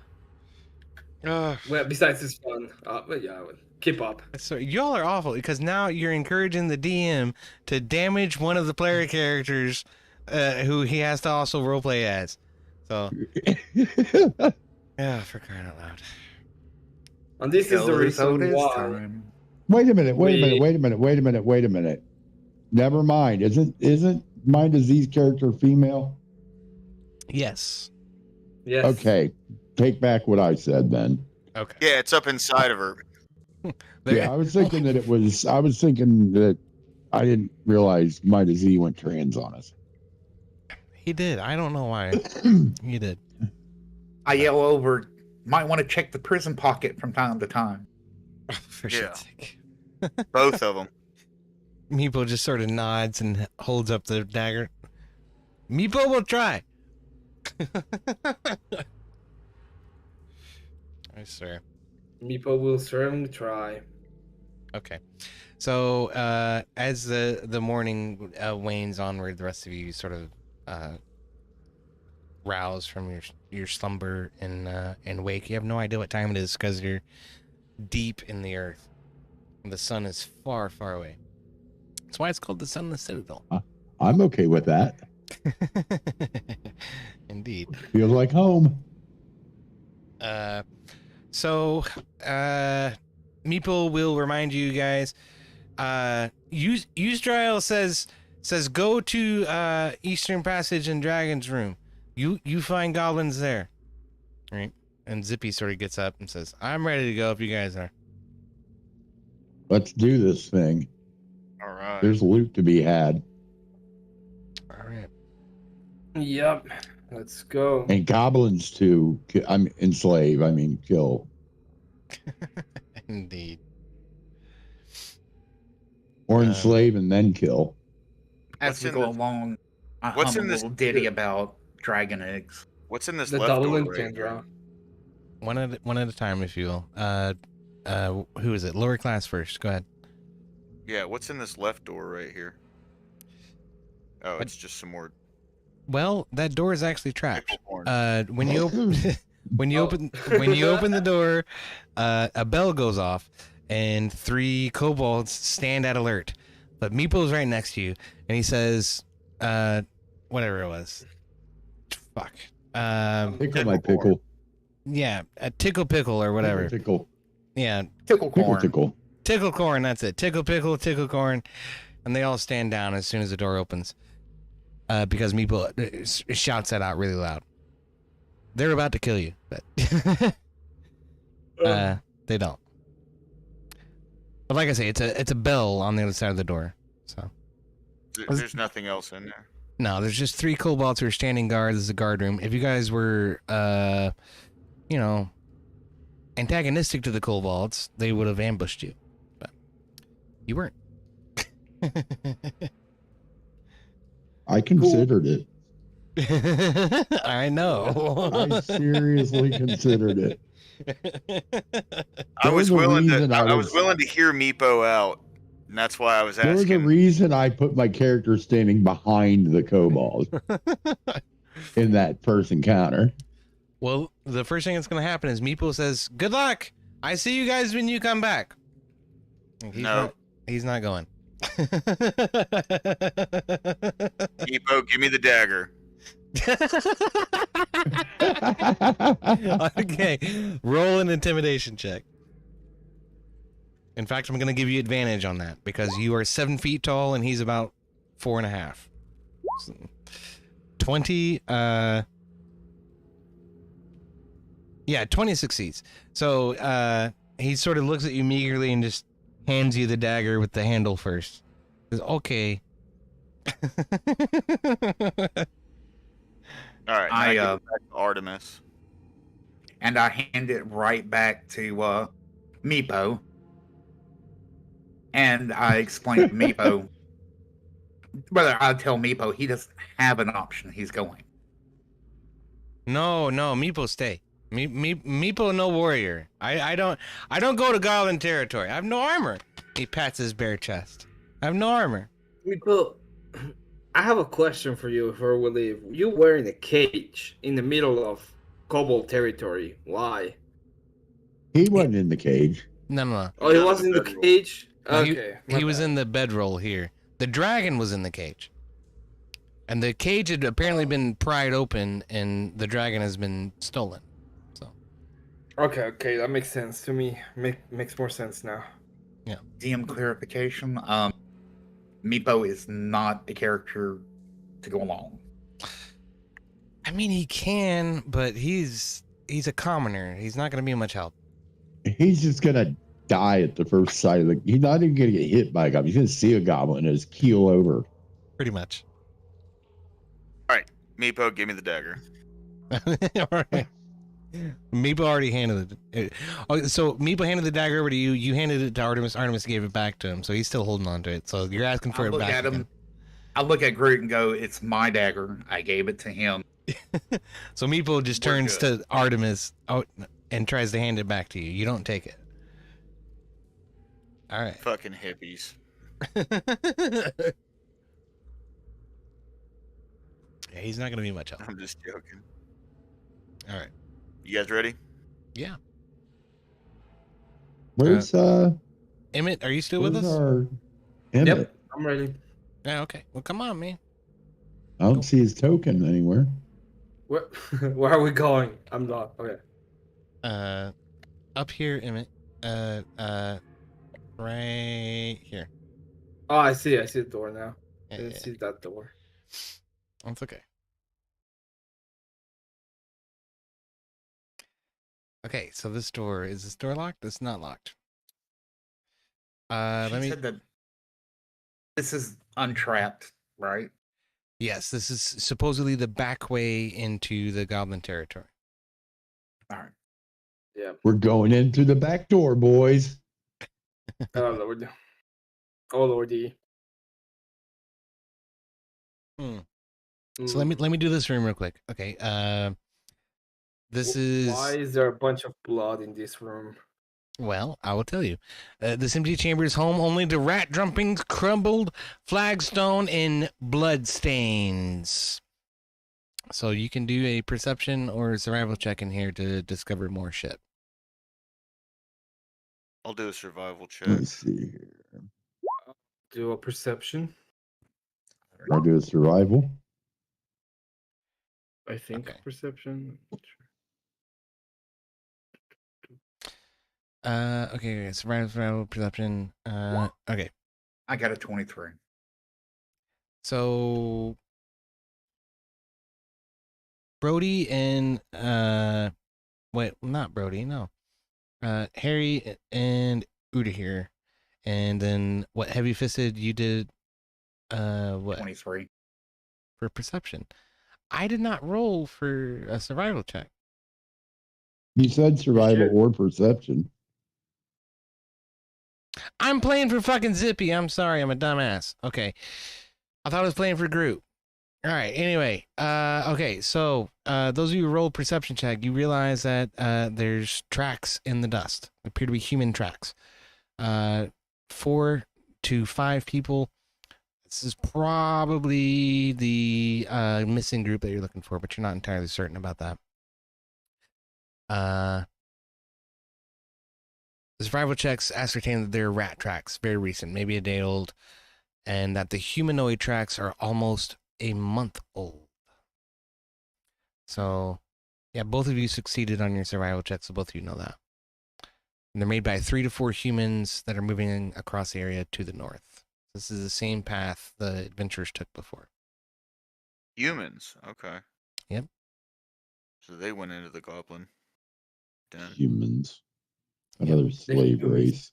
Well, besides it's fun. But yeah, keep up. So y'all are awful because now you're encouraging the DM to damage one of the player characters who he has to also roleplay as. So yeah, for crying out loud. And this is the reason why. Time. Wait a minute. Never mind. Isn't MindOfZ's character female? Yes. Yes. Okay. Take back what I said then. Okay. Yeah, it's up inside of her. Yeah, I was thinking that I didn't realize MindOfZ went trans on us. He did. I don't know why. He did. I yell over, might want to check the prison pocket from time to time. For Yeah. shit's sake. Both of them. Meepo just sort of nods and holds up the dagger. Meepo will try. I swear. Meepo will certainly try. Okay. So as the morning wanes onward, the rest of you sort of rouse from your slumber and wake. You have no idea what time it is because you're deep in the earth. The sun is far, far away. That's why it's called the Sunless Citadel. I'm okay with that. Indeed. Feels like home. So Meeple will remind you guys. Ur'Dahir says go to Eastern Passage and Dragon's Room. You find goblins there. Right? And Zippy sort of gets up and says, I'm ready to go if you guys are. Let's do this thing. All right. There's loot to be had. All right. Yep. Let's go. And goblins to enslave, I mean kill. Indeed. Or enslave and then kill. As we in go the- along, I what's hum in a this- little ditty about dragon eggs. What's in this The left double door and right can here? draw. One at a time, if you will. Who is it? Lower class first. Go ahead. Yeah, what's in this left door right here? Oh, What? it's just some more Well, that door is actually trapped. pickle corn. When you open when you open the door, a bell goes off and 3 kobolds stand at alert. But Meeple's right next to you, and he says, whatever it was. Fuck. Pickle my pickle. Yeah, a tickle pickle or whatever. Tickle. Yeah, Tickle corn. Tickle. tickle corn. That's it. Tickle pickle, tickle corn, and they all stand down as soon as the door opens. Because Meeple shouts that out really loud. They're about to kill you, but they don't. But like I say, it's a bell on the other side of the door. So There's nothing else in there. no, there's just 3 kobolds who are standing guard. This is a guard room. If you guys were, antagonistic to the kobolds, they would have ambushed you, but you weren't. I considered it. I know. I seriously considered it. I was There was a willing to. reason I was willing to hear Meepo out, and that's why I was There was a asking. reason I put my character standing behind the kobold in that first encounter. Well, the first thing that's going to happen is Meepo says, "Good luck. I see you guys when you come back." No. He's not going. Meepo, give me the dagger. Okay, roll an intimidation check. In fact, I'm going to give you advantage on that because you are 7 feet tall and he's about 4.5. 20. Yeah, 20 succeeds. So he sort of looks at you meagerly and just hands you the dagger with the handle first. Says, okay. All right, now I give it back to Artemis. And I hand it right back to Meepo. And I explain to Meepo, whether I tell Meepo he doesn't have an option, he's going. No, Meepo stay. Meepo no warrior. I don't go to Goblin territory. I have no armor. He pats his bare chest. I have no armor. Meepo, I have a question for you before we leave. You were in a cage in the middle of Kobold territory. Why? He wasn't in the cage. No. Oh, he wasn't in the bedroll. cage? No, Okay. he was in the bedroll here. The dragon was in the cage. And the cage had apparently been pried open and the dragon has been stolen. So Okay, that makes sense to me. Makes more sense now. DM clarification. Meepo is not a character to go along. I mean he can, but he's a commoner. He's not gonna be much help. He's just gonna die at the first sight of the. He's not even gonna get hit by a goblin. He's gonna see a goblin and just keel over. Pretty much. All right, Meepo, give me the dagger. All right. Meepo already handed it. Oh, so Meepo handed the dagger over to you. You handed it to Artemis. Artemis gave it back to him. So he's still holding on to it. So you're asking for I it look back. at him. Again. I look at Groot and go, "It's my dagger. I gave it to him." So Meepo just We're turns good. to Artemis and tries to hand it back to you. You don't take it. All right. Fucking hippies. Yeah, he's not gonna be much help. I'm just joking. All right. You guys ready? Yeah. Where's Emmet, are you still with where's us? our Emmet? Yep, I'm ready. Yeah. Okay. Well, come on, man. I don't see his token anywhere. Where are we going? I'm not. Okay. Up here, Emmet. Right here. Oh, I see the door now. I Yeah, didn't see that door. That's okay. Okay, so this door, is this door locked? It's not locked. She Let me. said that this is untrapped, right? Yes, this is supposedly the back way into the goblin territory. All right. Yeah. We're going in through the back door, boys. Oh Lord. Oh Lordy. So let me do this room real quick. Okay. This is Why is there a bunch of blood in this room? well, I will tell you. This empty chamber is home only to rat drummings, crumbled flagstone, and blood stains. So you can do a perception or a survival check in here to discover more shit. I'll do a survival check. Let me see here. Do a perception. I'll do a survival. I think Okay. perception. Okay, survival, perception. Okay. I got a 23. So Brody and wait, not Brody, no. Harry and Ur'Dahir, and then what? Heavyfisted, you did what 23. for perception? I did not roll for a survival check. You said survival or perception. I'm playing for fucking Zippy. I'm sorry, I'm a dumbass. Okay, I thought I was playing for Groot. All right. Anyway, okay. So, those of you who roll perception check, you realize that there's tracks in the dust. Appear to be human tracks. 4 to 5 people. This is probably the missing group that you're looking for, but you're not entirely certain about that. The survival checks ascertain that they're rat tracks, very recent, maybe a day old, and that the humanoid tracks are almost a month old. So, yeah, both of you succeeded on your survival check, so both of you know that. And they're made by 3 to 4 humans that are moving across the area to the north. This is the same path the adventurers took before. Humans. Okay. Yep. So they went into the goblin den. Humans. Another slave humans. race.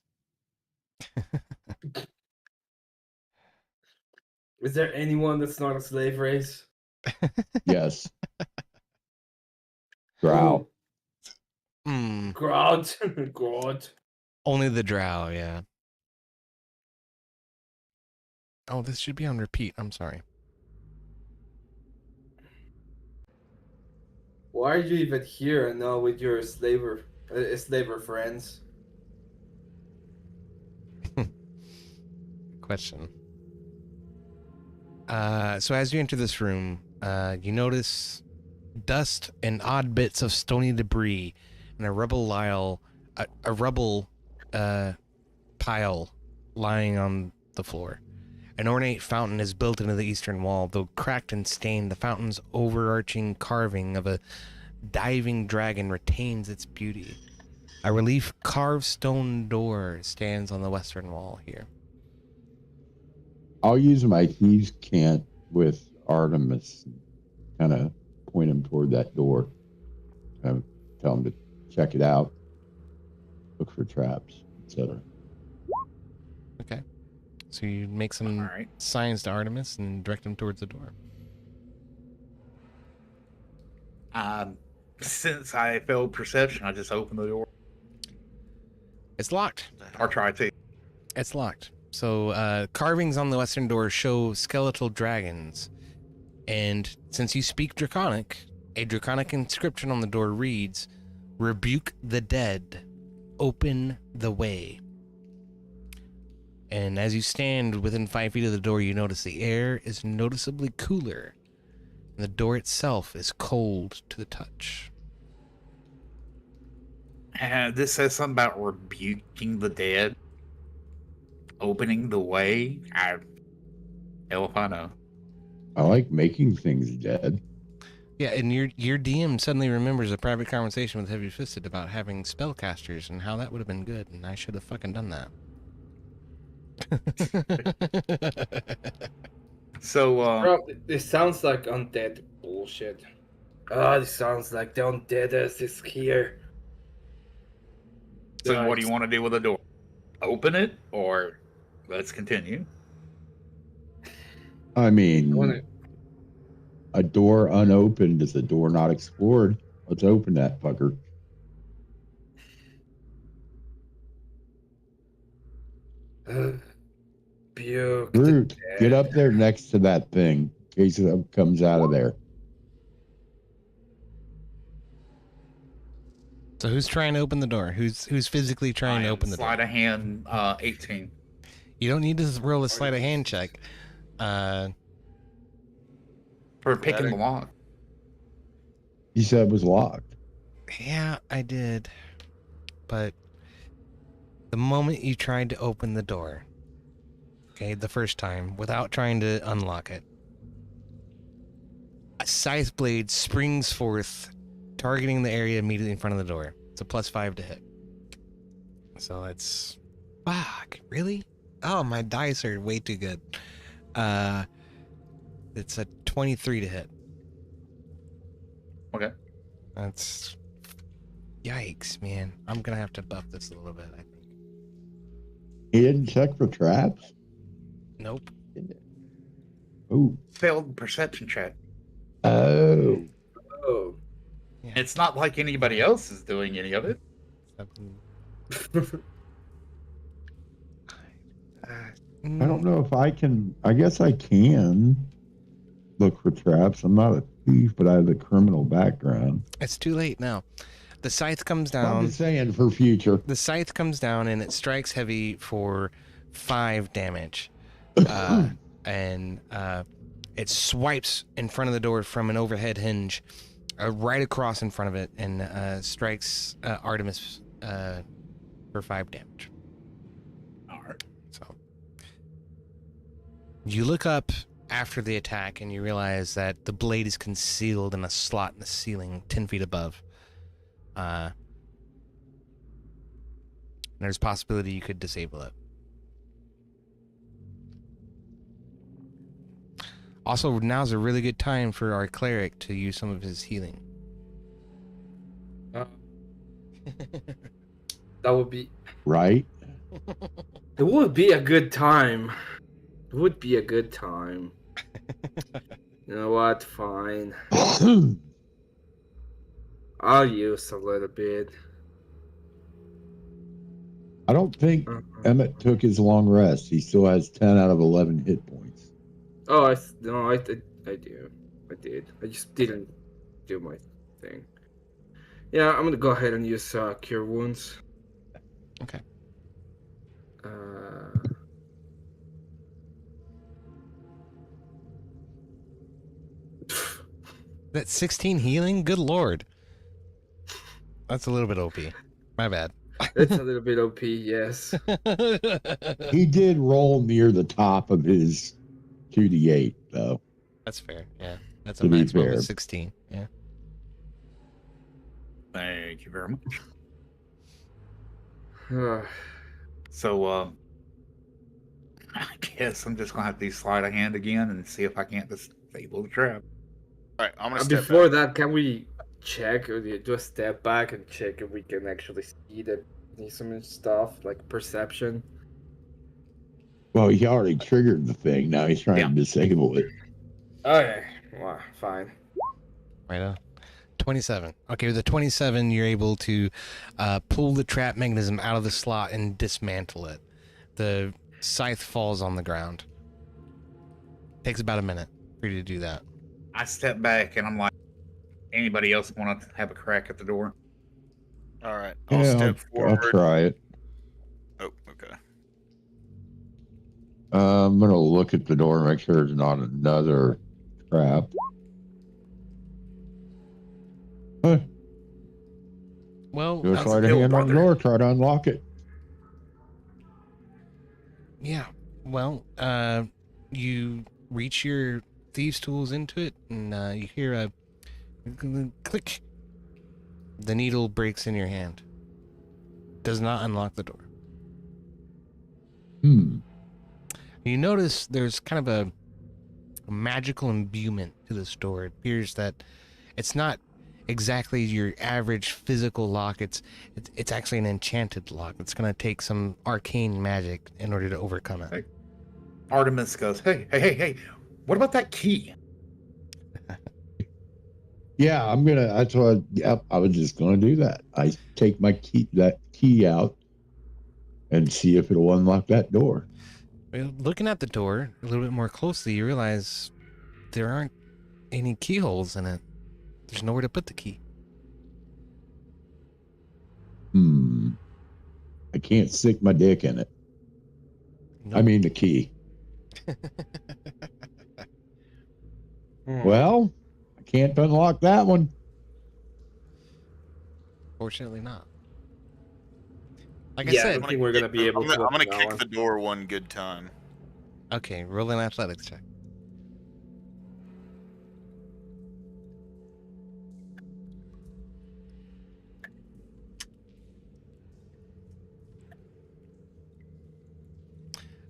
Is there anyone that's not a slave race? Yes. Growl. Hmm. Groot. Groot. Only the drow, yeah. Oh, this should be on repeat. I'm sorry. Why are you even here and not with your slaver friends? Question. So as you enter this room, you notice dust and odd bits of stony debris and a rubble pile lying on the floor. An ornate fountain is built into the eastern wall, though cracked and stained. The fountain's overarching carving of a diving dragon retains its beauty. A relief carved stone door stands on the western wall here. I'll use my thieves' cant with Artemis, kind of point him toward that door. Tell him to check it out, look for traps, etc. Okay. So you make some signs to Artemis and direct him towards the door. Since I failed perception, I just opened the door. It's locked. Or try to. It's locked. So carvings on the western door show skeletal dragons. And since you speak Draconic, a Draconic inscription on the door reads, "Rebuke the dead. Open the way." And as you stand within 5 feet of the door, you notice the air is noticeably cooler. And the door itself is cold to the touch. This says something about rebuking the dead. Opening the way. Hell if I know. I like making things dead. Yeah, and your DM suddenly remembers a private conversation with Heavyfisted about having spellcasters and how that would have been good, and I should have fucking done that. So, Bro, this sounds like undead bullshit. This sounds like the undeadest is here. so what do you want to do with the door? Open it, or let's continue? I mean, a door unopened is a door not explored. Let's open that fucker. Groot, get up there next to that thing in case it comes out of there. So who's trying to open the door? Who's physically trying to open the door? Sleight of hand, 18. You don't need to roll a sleight of hand check. For picking the lock. You said it was locked. Yeah, I did. But the moment you tried to open the door, okay, the first time, without trying to unlock it, a scythe blade springs forth, targeting the area immediately in front of the door. It's a +5 to hit. So it's... Fuck, really? Oh, my dice are way too good. It's a 23 to hit. Okay. That's... Yikes, man. I'm gonna have to buff this a little bit, I think. He didn't check for traps? Nope. Oh. Failed perception check. Oh. Oh. Yeah. It's not like anybody else is doing any of it. I don't know if I can. I guess I can look for traps. I'm not a thief, but I have a criminal background. It's too late now. The scythe comes I'm down. just saying for future. The scythe comes down and it strikes Heavy for 5 damage. And it swipes in front of the door from an overhead hinge, right across in front of it, and strikes Artemis for 5 damage. All right. So you look up after the attack and you realize that the blade is concealed in a slot in the ceiling 10 feet above. There's a possibility you could disable it. Also, now's a really good time for our cleric to use some of his healing. That would be Right? It would be a good time. It would be a good time. You know what? Fine. I'll use a little bit. I don't think Emmet took his long rest. He still has 10 out of 11 hit points. Oh, I do. I did. I just didn't do my thing. Yeah, I'm gonna go ahead and use Cure Wounds. Okay. That 16 healing? Good lord. That's a little bit OP. My bad. It's a little bit OP, yes. He did roll near the top of his 2d8, though. That's fair. Yeah. That's a To be maximum fair. of 16. Yeah. Thank you very much. Uh, So, I guess I'm just gonna have to do sleight of hand again and see if I can't disable the trap. All right, I'm gonna step before back. that, can we check or do a step back and check if we can actually see the some stuff like perception? Well, he already triggered the thing. Now he's trying to disable it. Okay, well, fine. Right on. 27. Okay, with the 27, you're able to pull the trap mechanism out of the slot and dismantle it. The scythe falls on the ground. Takes about a minute for you to do that. I step back and I'm like, anybody else want to have a crack at the door? All right, I'll Yeah, step I'll forward. try it. Oh, okay. I'm going to look at the door and make sure there's not another trap. Huh. Well, Do a That's sleight of a hand on the brother. door, try to unlock it. yeah. Well, you reach your thieves' tools into it, and you hear a click. The needle breaks in your hand. Does not unlock the door. You notice there's kind of a magical imbuement to this door. It appears that it's not exactly your average physical lock. It's actually an enchanted lock. It's going to take some arcane magic in order to overcome it. Artemis goes, hey, what about that key? Yeah, I'm gonna. That's what. Yep, I was just gonna do that. I take my key out, and see if it'll unlock that door. Well, looking at the door a little bit more closely, you realize there aren't any keyholes in it. There's nowhere to put the key. I can't stick my dick in it. I mean the key. Well, I can't unlock that one. Fortunately not. Like I Yeah, I said, don't think we're gonna be able to. I'm gonna open that kick one. the door one good time. okay, roll an athletics check.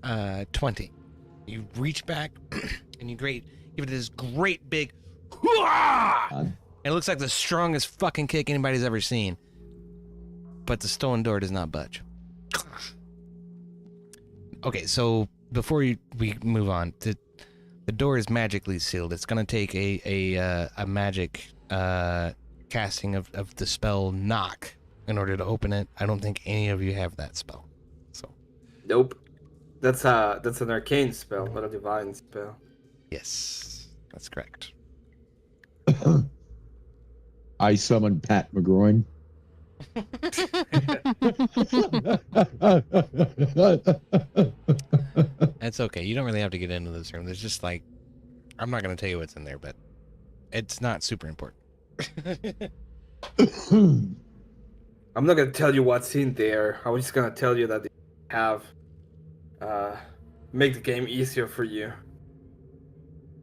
Uh, 20. You reach back and you give it this great big hoo-ah! And it looks like the strongest fucking kick anybody's ever seen. But the stone door does not budge. Okay, so before we move on, the door is magically sealed. It's gonna take a magic casting of the spell knock in order to open it. I don't think any of you have that spell. So Nope. That's an arcane spell, not a divine spell. yes, that's correct. I summon Pat McGroin. That's okay. You don't really have to get into this room. There's just like, I'm not gonna tell you what's in there, but it's not super important. I'm not gonna tell you what's in there. I'm just gonna tell you that they have make the game easier for you.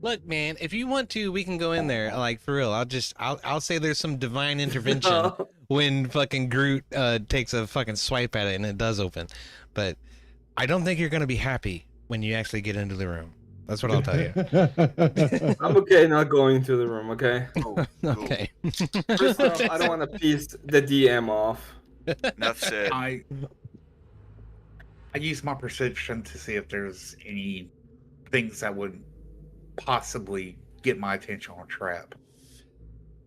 Look, man, if you want to, we can go in there. Like for real. I'll say there's some divine intervention when fucking Groot takes a fucking swipe at it and it does open. But I don't think you're gonna be happy when you actually get into the room. That's what I'll tell you. I'm okay not going to the room, okay? Oh, cool. Okay. First off, I don't want to piss the DM off. Enough said. I use my perception to see if there's any things that would possibly get my attention on a trap.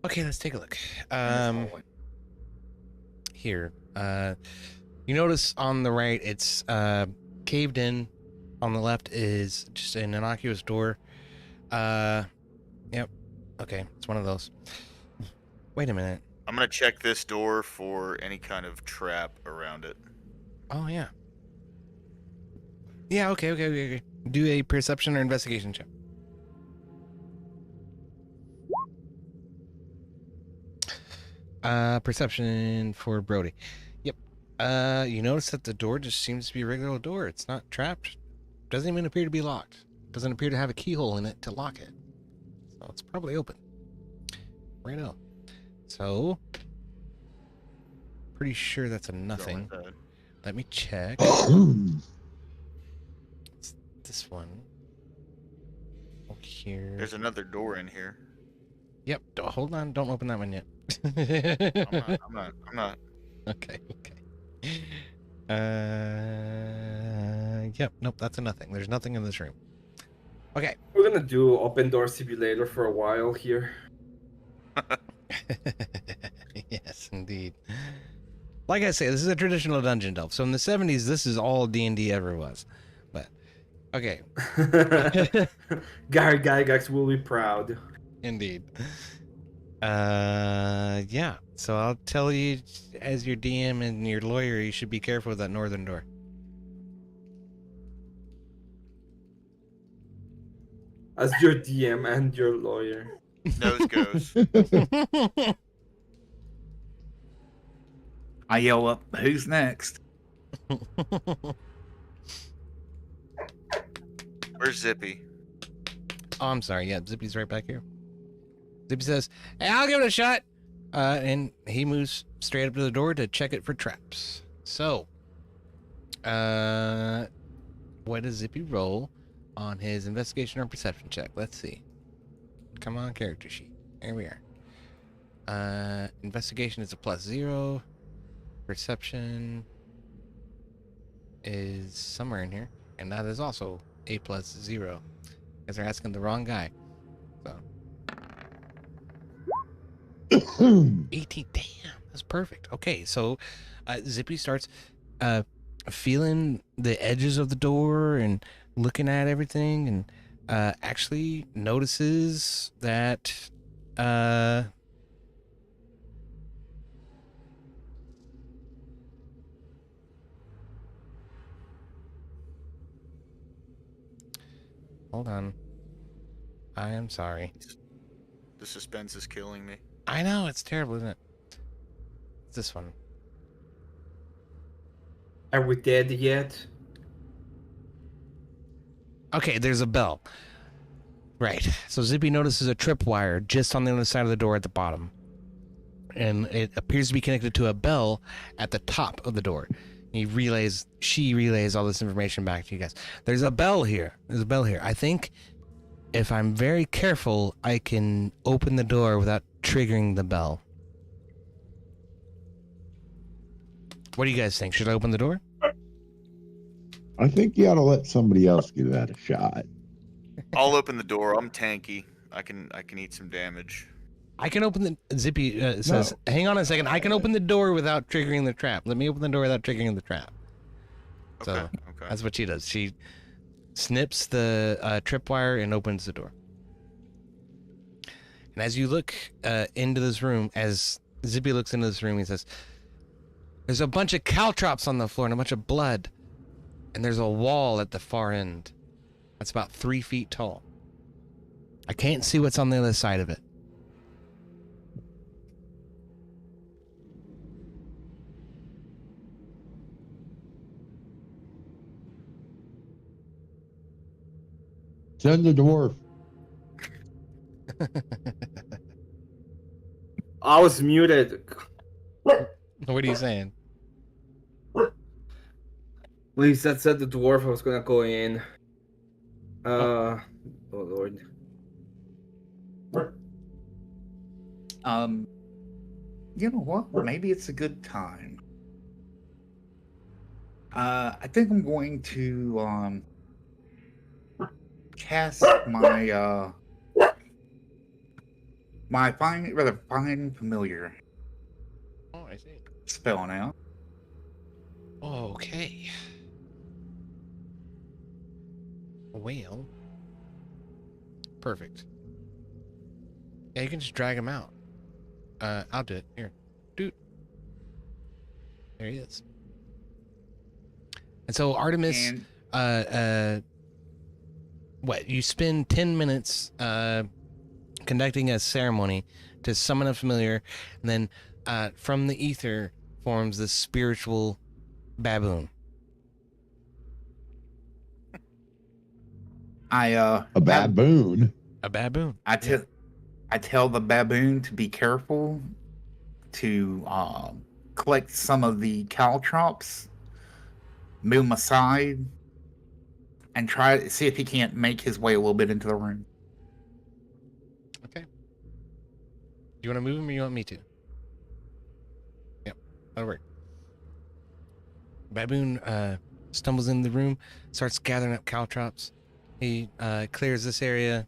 Okay, let's take a look. in this hallway. Here. You notice on the right, it's caved in. On the left is just an innocuous door. Yep. Okay, it's one of those. Wait a minute. I'm gonna check this door for any kind of trap around it. Oh, yeah. Yeah, okay. Do a perception or investigation check. Perception for Brody. Yep. You notice that the door just seems to be a regular door. It's not trapped. Doesn't even appear to be locked. Doesn't appear to have a keyhole in it to lock it. So it's probably open. Righto. So, pretty sure that's a nothing. Go inside. Let me check. It's this one. Over here. There's another door in here. Yep. Hold on. Don't open that one yet. I'm not. Okay. Yep. Nope. That's a nothing. There's nothing in this room. Okay. We're gonna do open door simulator for a while here. Yes, indeed. Like I say, this is a traditional dungeon delve. So in the 70s, this is all D&D ever was. But okay. Gary Gygax will be proud. Indeed. Yeah. So I'll tell you, as your DM and your lawyer, you should be careful with that northern door. As your DM and your lawyer. Nose goes. I yell up, "Who's next?" Where's Zippy? Oh, I'm sorry. Yeah, Zippy's right back here. Zippy says, "Hey, I'll give it a shot." And he moves straight up to the door to check it for traps. So, what does Zippy roll on his investigation or perception check? Let's see. Come on, character sheet. Here we are. Investigation is a +0. Perception is somewhere in here, and that is also a +0. Because they're asking the wrong guy. So 18. Damn, that's perfect. Okay, so Zippy starts feeling the edges of the door and looking at everything, and actually notices that hold on. I am sorry. The suspense is killing me. I know, it's terrible, isn't it? It's this one. Are we dead yet? Okay, there's a bell. Right. So Zippy notices a tripwire just on the other side of the door at the bottom. And it appears to be connected to a bell at the top of the door. She relays all this information back to you guys. There's a bell here. I think if I'm very careful, I can open the door without triggering the bell. What do you guys think? Should I open the door? I think you ought to let somebody else give that a shot. I'll open the door. I'm tanky. I can eat some damage. I can open the... Zippy says, hang on a second. I can open the door without triggering the trap. Let me open the door without triggering the trap. So Okay. that's what she does. She snips the tripwire and opens the door. And as you look into this room, as Zippy looks into this room, he says, there's a bunch of caltrops on the floor and a bunch of blood. And there's a wall at the far end. That's about 3 feet tall. I can't see what's on the other side of it. Send the dwarf. I was muted. What are you saying? Please, that said the dwarf. I was gonna go in. Oh lord. You know what? Maybe it's a good time. I think I'm going to cast my find familiar Oh, I see. spell now. Okay. Well, perfect. Yeah, you can just drag him out. I'll do it. Here. Dude. There he is. And so Artemis, And what, you spend 10 minutes conducting a ceremony to summon a familiar, and then from the ether forms this spiritual baboon. a A baboon. A baboon. I tell the baboon to be careful to collect some of the caltrops, move them aside, and try to see if he can't make his way a little bit into the room. Okay. You want to move him or you want me to? Yep, that'll work. Baboon stumbles in the room, starts gathering up caltrops. He clears this area,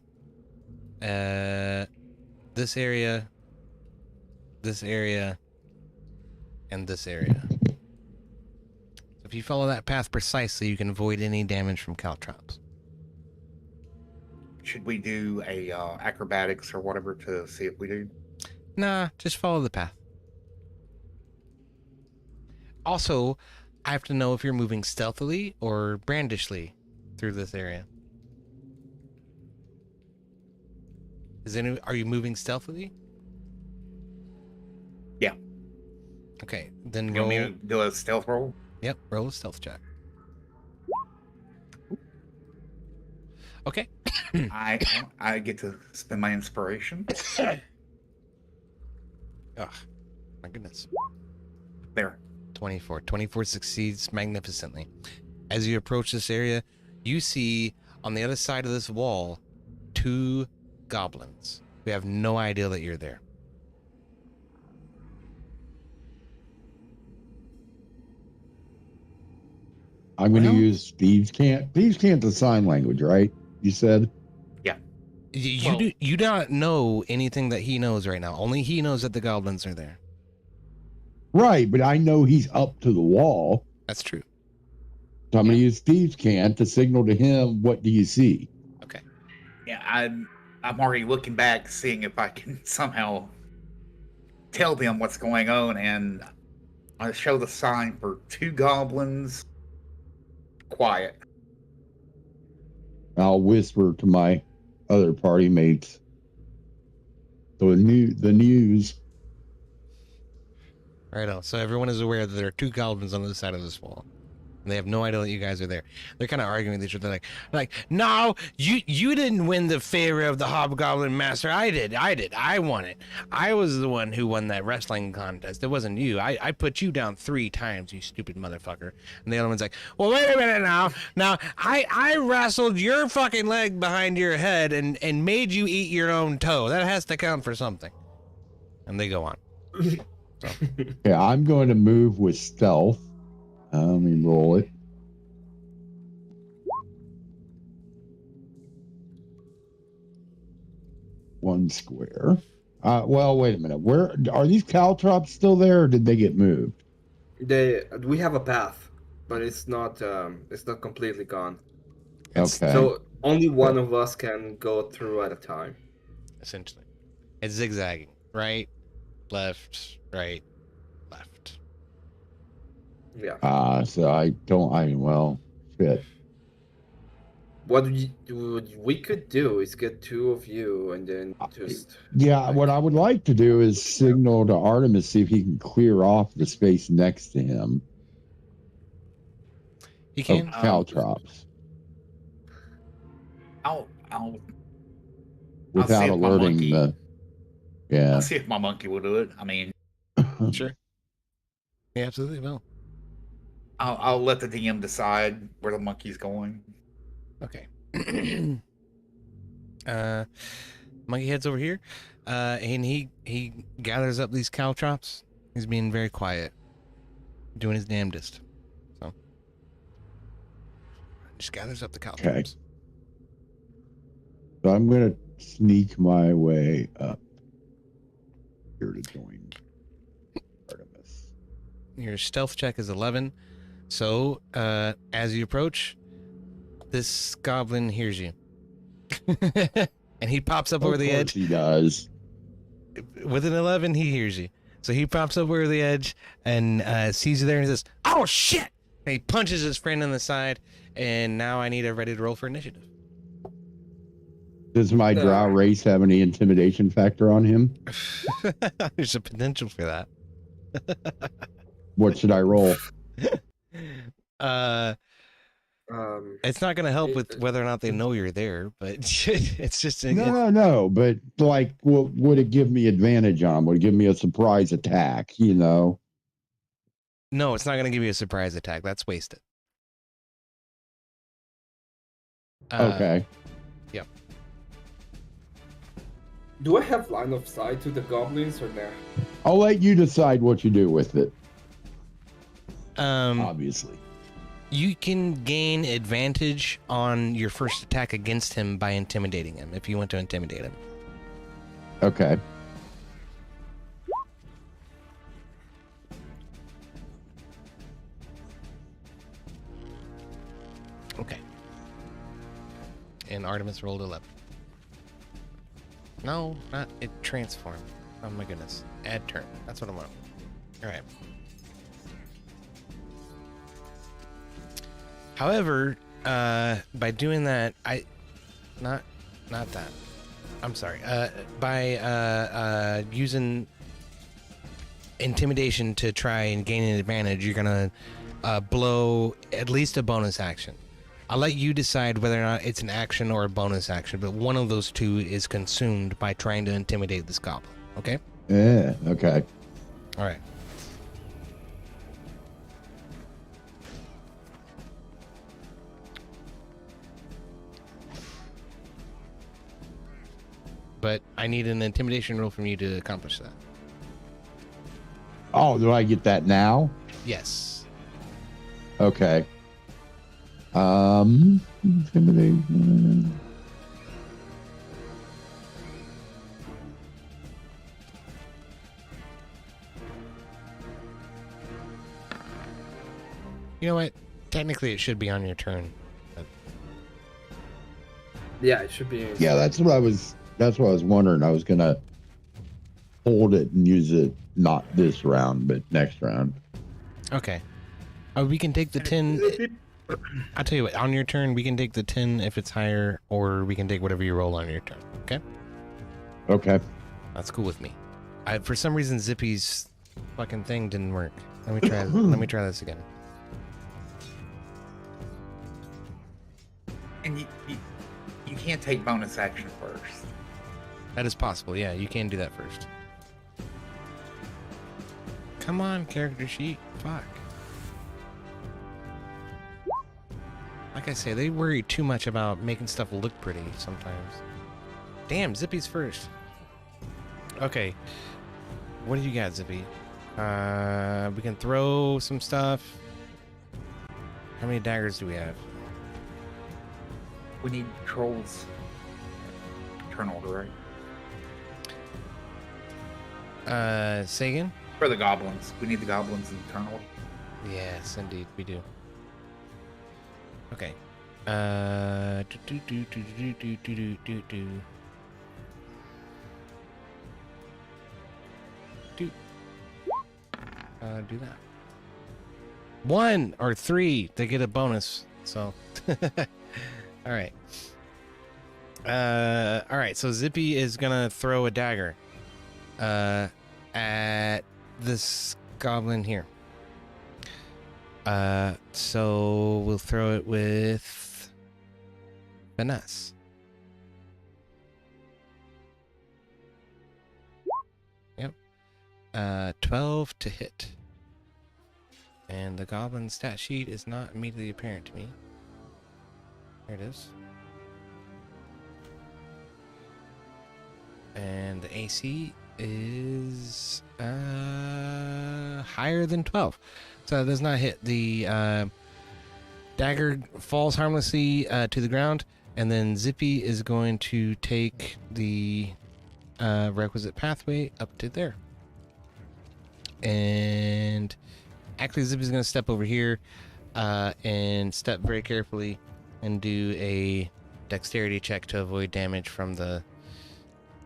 this area, this area, and this area. If you follow that path precisely, you can avoid any damage from caltrops. Should we do a acrobatics or whatever to see if we do? Nah, just follow the path. Also, I have to know if you're moving stealthily or brandishly through this area. Are you moving stealthily? Yeah. Okay, then You roll. want me to do a stealth roll? Yep, roll a stealth check. Okay. I get to spend my inspiration. Ugh, my goodness. There. 24. 24 succeeds magnificently. As you approach this area, you see on the other side of this wall 2 goblins. We have no idea that you're there. I'm going to Well- use Thieves Can't. Thieves Can't the sign language, right? You said? You do not know anything that he knows right now. Only he knows that the goblins are there. Right, but I know he's up to the wall. That's true. So I'm going to use Thieves Can't to signal to him, what do you see? Okay. Yeah, I'm already looking back, seeing if I can somehow tell them what's going on, and I show the sign for 2 goblins. Quiet. I'll whisper to my other party mates. So the news. Right on. So everyone is aware that there are 2 goblins on the other side of this wall. And they have no idea that you guys are there. They're kind of arguing with each other, like, no, you didn't win the favor of the Hobgoblin Master. I did. I won it. I was the one who won that wrestling contest. It wasn't you. I put you down 3 times, you stupid motherfucker. And the other one's like, well, wait a minute now. Now, I wrestled your fucking leg behind your head and made you eat your own toe. That has to count for something. And they go on. So. Yeah, I'm going to move with stealth. Let me roll it. One square. Well, wait a minute. Where are these caltrops still there, or did they get moved? We have a path, but it's not completely gone. Okay. So only one of us can go through at a time. Essentially. It's zigzagging. Right, left, right, left. Yeah. Well, shit. What we could do is get 2 of you and then just... Yeah, what I would like to do is signal to Artemis, see if he can clear off the space next to him. You Of can. caltrops. I'll Without see if my alerting monkey- the... Yeah. I'll see if my monkey will do it. I mean, Sure. Yeah, absolutely will. I'll let the DM decide where the monkey's going. Okay. Monkey heads over here, and he gathers up these caltrops. He's being very quiet, doing his damnedest. So, Just gathers up the Okay. caltrops. So I'm gonna sneak my way up here to join Artemis. Your stealth check is 11. So, as you approach, this goblin hears you. And he pops up over the edge. He does. With an 11, he hears you. So he pops up over the edge and sees you there and says, "Oh, shit!" And he punches his friend in the side. And now I need everybody to roll for initiative. Does my drow race have any intimidation factor on him? There's a potential for that. What should I roll? It's not going to help with whether or not they know you're there, but it's just No, but like, would it give me advantage on? Would it give me a surprise attack? You know? No, it's not going to give you a surprise attack. That's wasted. Okay. Yep. Do I have line of sight to the goblins or no? I'll let you decide what you do with it. Um, Obviously. You can gain advantage on your first attack against him by intimidating him, if you want to intimidate him. Okay. Okay. And Artemis rolled 11. No, not it transformed. Oh my goodness. Add turn. That's what I want. Alright. However, by doing that, not that. I'm sorry. By using intimidation to try and gain an advantage, you're gonna blow at least a bonus action. I'll let you decide whether or not it's an action or a bonus action, but one of those two is consumed by trying to intimidate this goblin. Okay? Yeah. Okay. All right. But I need an intimidation roll from you to accomplish that. Oh, do I get that now? Yes. Okay. Intimidation. You know what? Technically, it should be on your turn. But Yeah, it should be. Yeah, that's what I was wondering. I was gonna hold it and use it not this round, but next round. okay. We can take the 10. I'll tell you what. On your turn, we can take the 10 if it's higher, or we can take whatever you roll on your turn. Okay? Okay. That's cool with me. For some reason, Zippy's fucking thing didn't work. Let me try. Let me try this again. And you can't take bonus action first. That is possible. Yeah, you can do that first. Come on, character sheet. Fuck. Like I say, they worry too much about making stuff look pretty sometimes. Damn, Zippy's first. Okay. What do you got, Zippy? We can throw some stuff. How many daggers do we have? We need trolls. Turn order, right? Say again? For the goblins. We need the goblins in turn order. Yes, indeed, we do. Okay. Do that. 1 or 3, they get a bonus. So, all right. All right. So Zippy is gonna throw a dagger, at this goblin here. So we'll throw it with finesse. Yep. 12 to hit. And the goblin stat sheet is not immediately apparent to me. There it is. And the AC is higher than 12. So it does not hit. The Dagger falls harmlessly to the ground, and then Zippy is going to take the requisite pathway up to there. And actually, Zippy's going to step over here and step very carefully and do a dexterity check to avoid damage from the,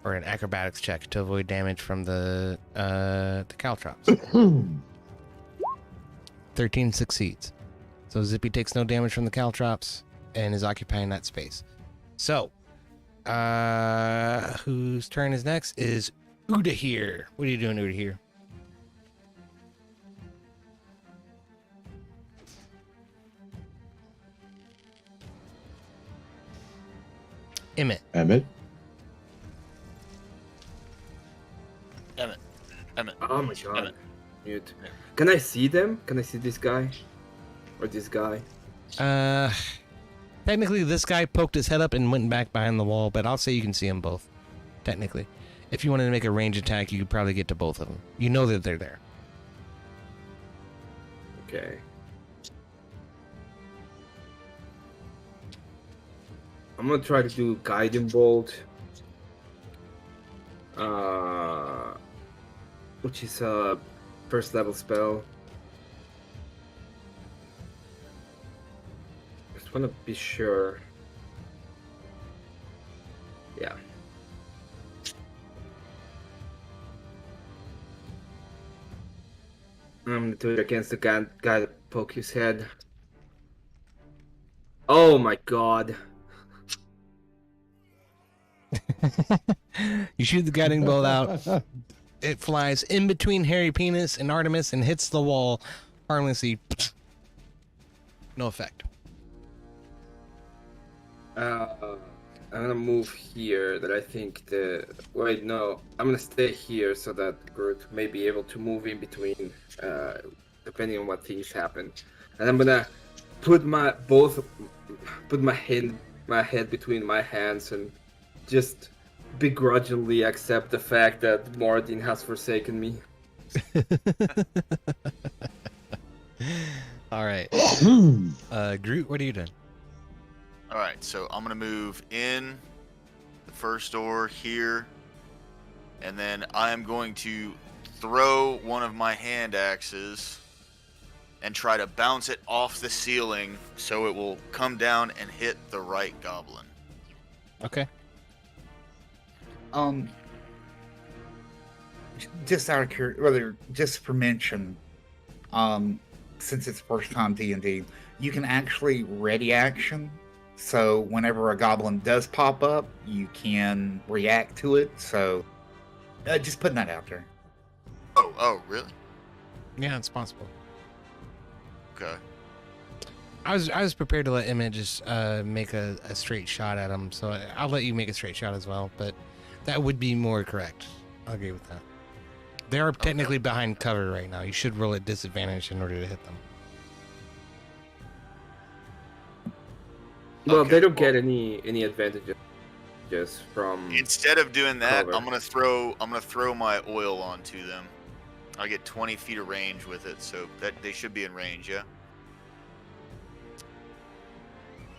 or an acrobatics check to avoid damage from the caltrops. 13 succeeds. So Zippy takes no damage from the caltrops and is occupying that space. So, whose turn is next is Ur'Dahir. What are you doing, Ur'Dahir? Emmet. Emmet. Emmet. Oh my god. Emmet. Mute. Can I see them? Can I see this guy? Or this guy? Technically, this guy poked his head up and went back behind the wall, but I'll say you can see them both. Technically. If you wanted to make a range attack, you could probably get to both of them. You know that they're there. Okay. I'm gonna try to do Guiding Bolt. Which is a first level spell. Just wanna be sure. Yeah. I'm gonna do it against the guy that poked his head. Oh my god. You shoot the guiding bolt out. It flies in between Hairy Penis and Artemis and hits the wall harmlessly. No effect. I'm gonna move here. That I think the wait no, I'm gonna stay here so that Groot may be able to move in between, depending on what things happen. And I'm gonna put my head between my hands and just begrudgingly accept the fact that Moradin has forsaken me. All right. Groot, what are you doing? All right, so I'm gonna move in the first door here, and then I'm going to throw one of my hand axes and try to bounce it off the ceiling so it will come down and hit the right goblin. Okay. Just out of curiosity, just for mention, since it's first time D&D, you can actually ready action. So whenever a goblin does pop up, you can react to it. So just putting that out there. Oh, really? Yeah, it's possible. Okay. I was prepared to let Emmet just make a straight shot at him, so I'll let you make a straight shot as well, but that would be more correct. I'll agree with that. They are technically behind cover right now. You should roll at disadvantage in order to hit them. Well, Okay, they don't get any advantages just from. Instead of doing that, cover. I'm gonna throw my oil onto them. I get 20 feet of range with it, so that they should be in range, yeah.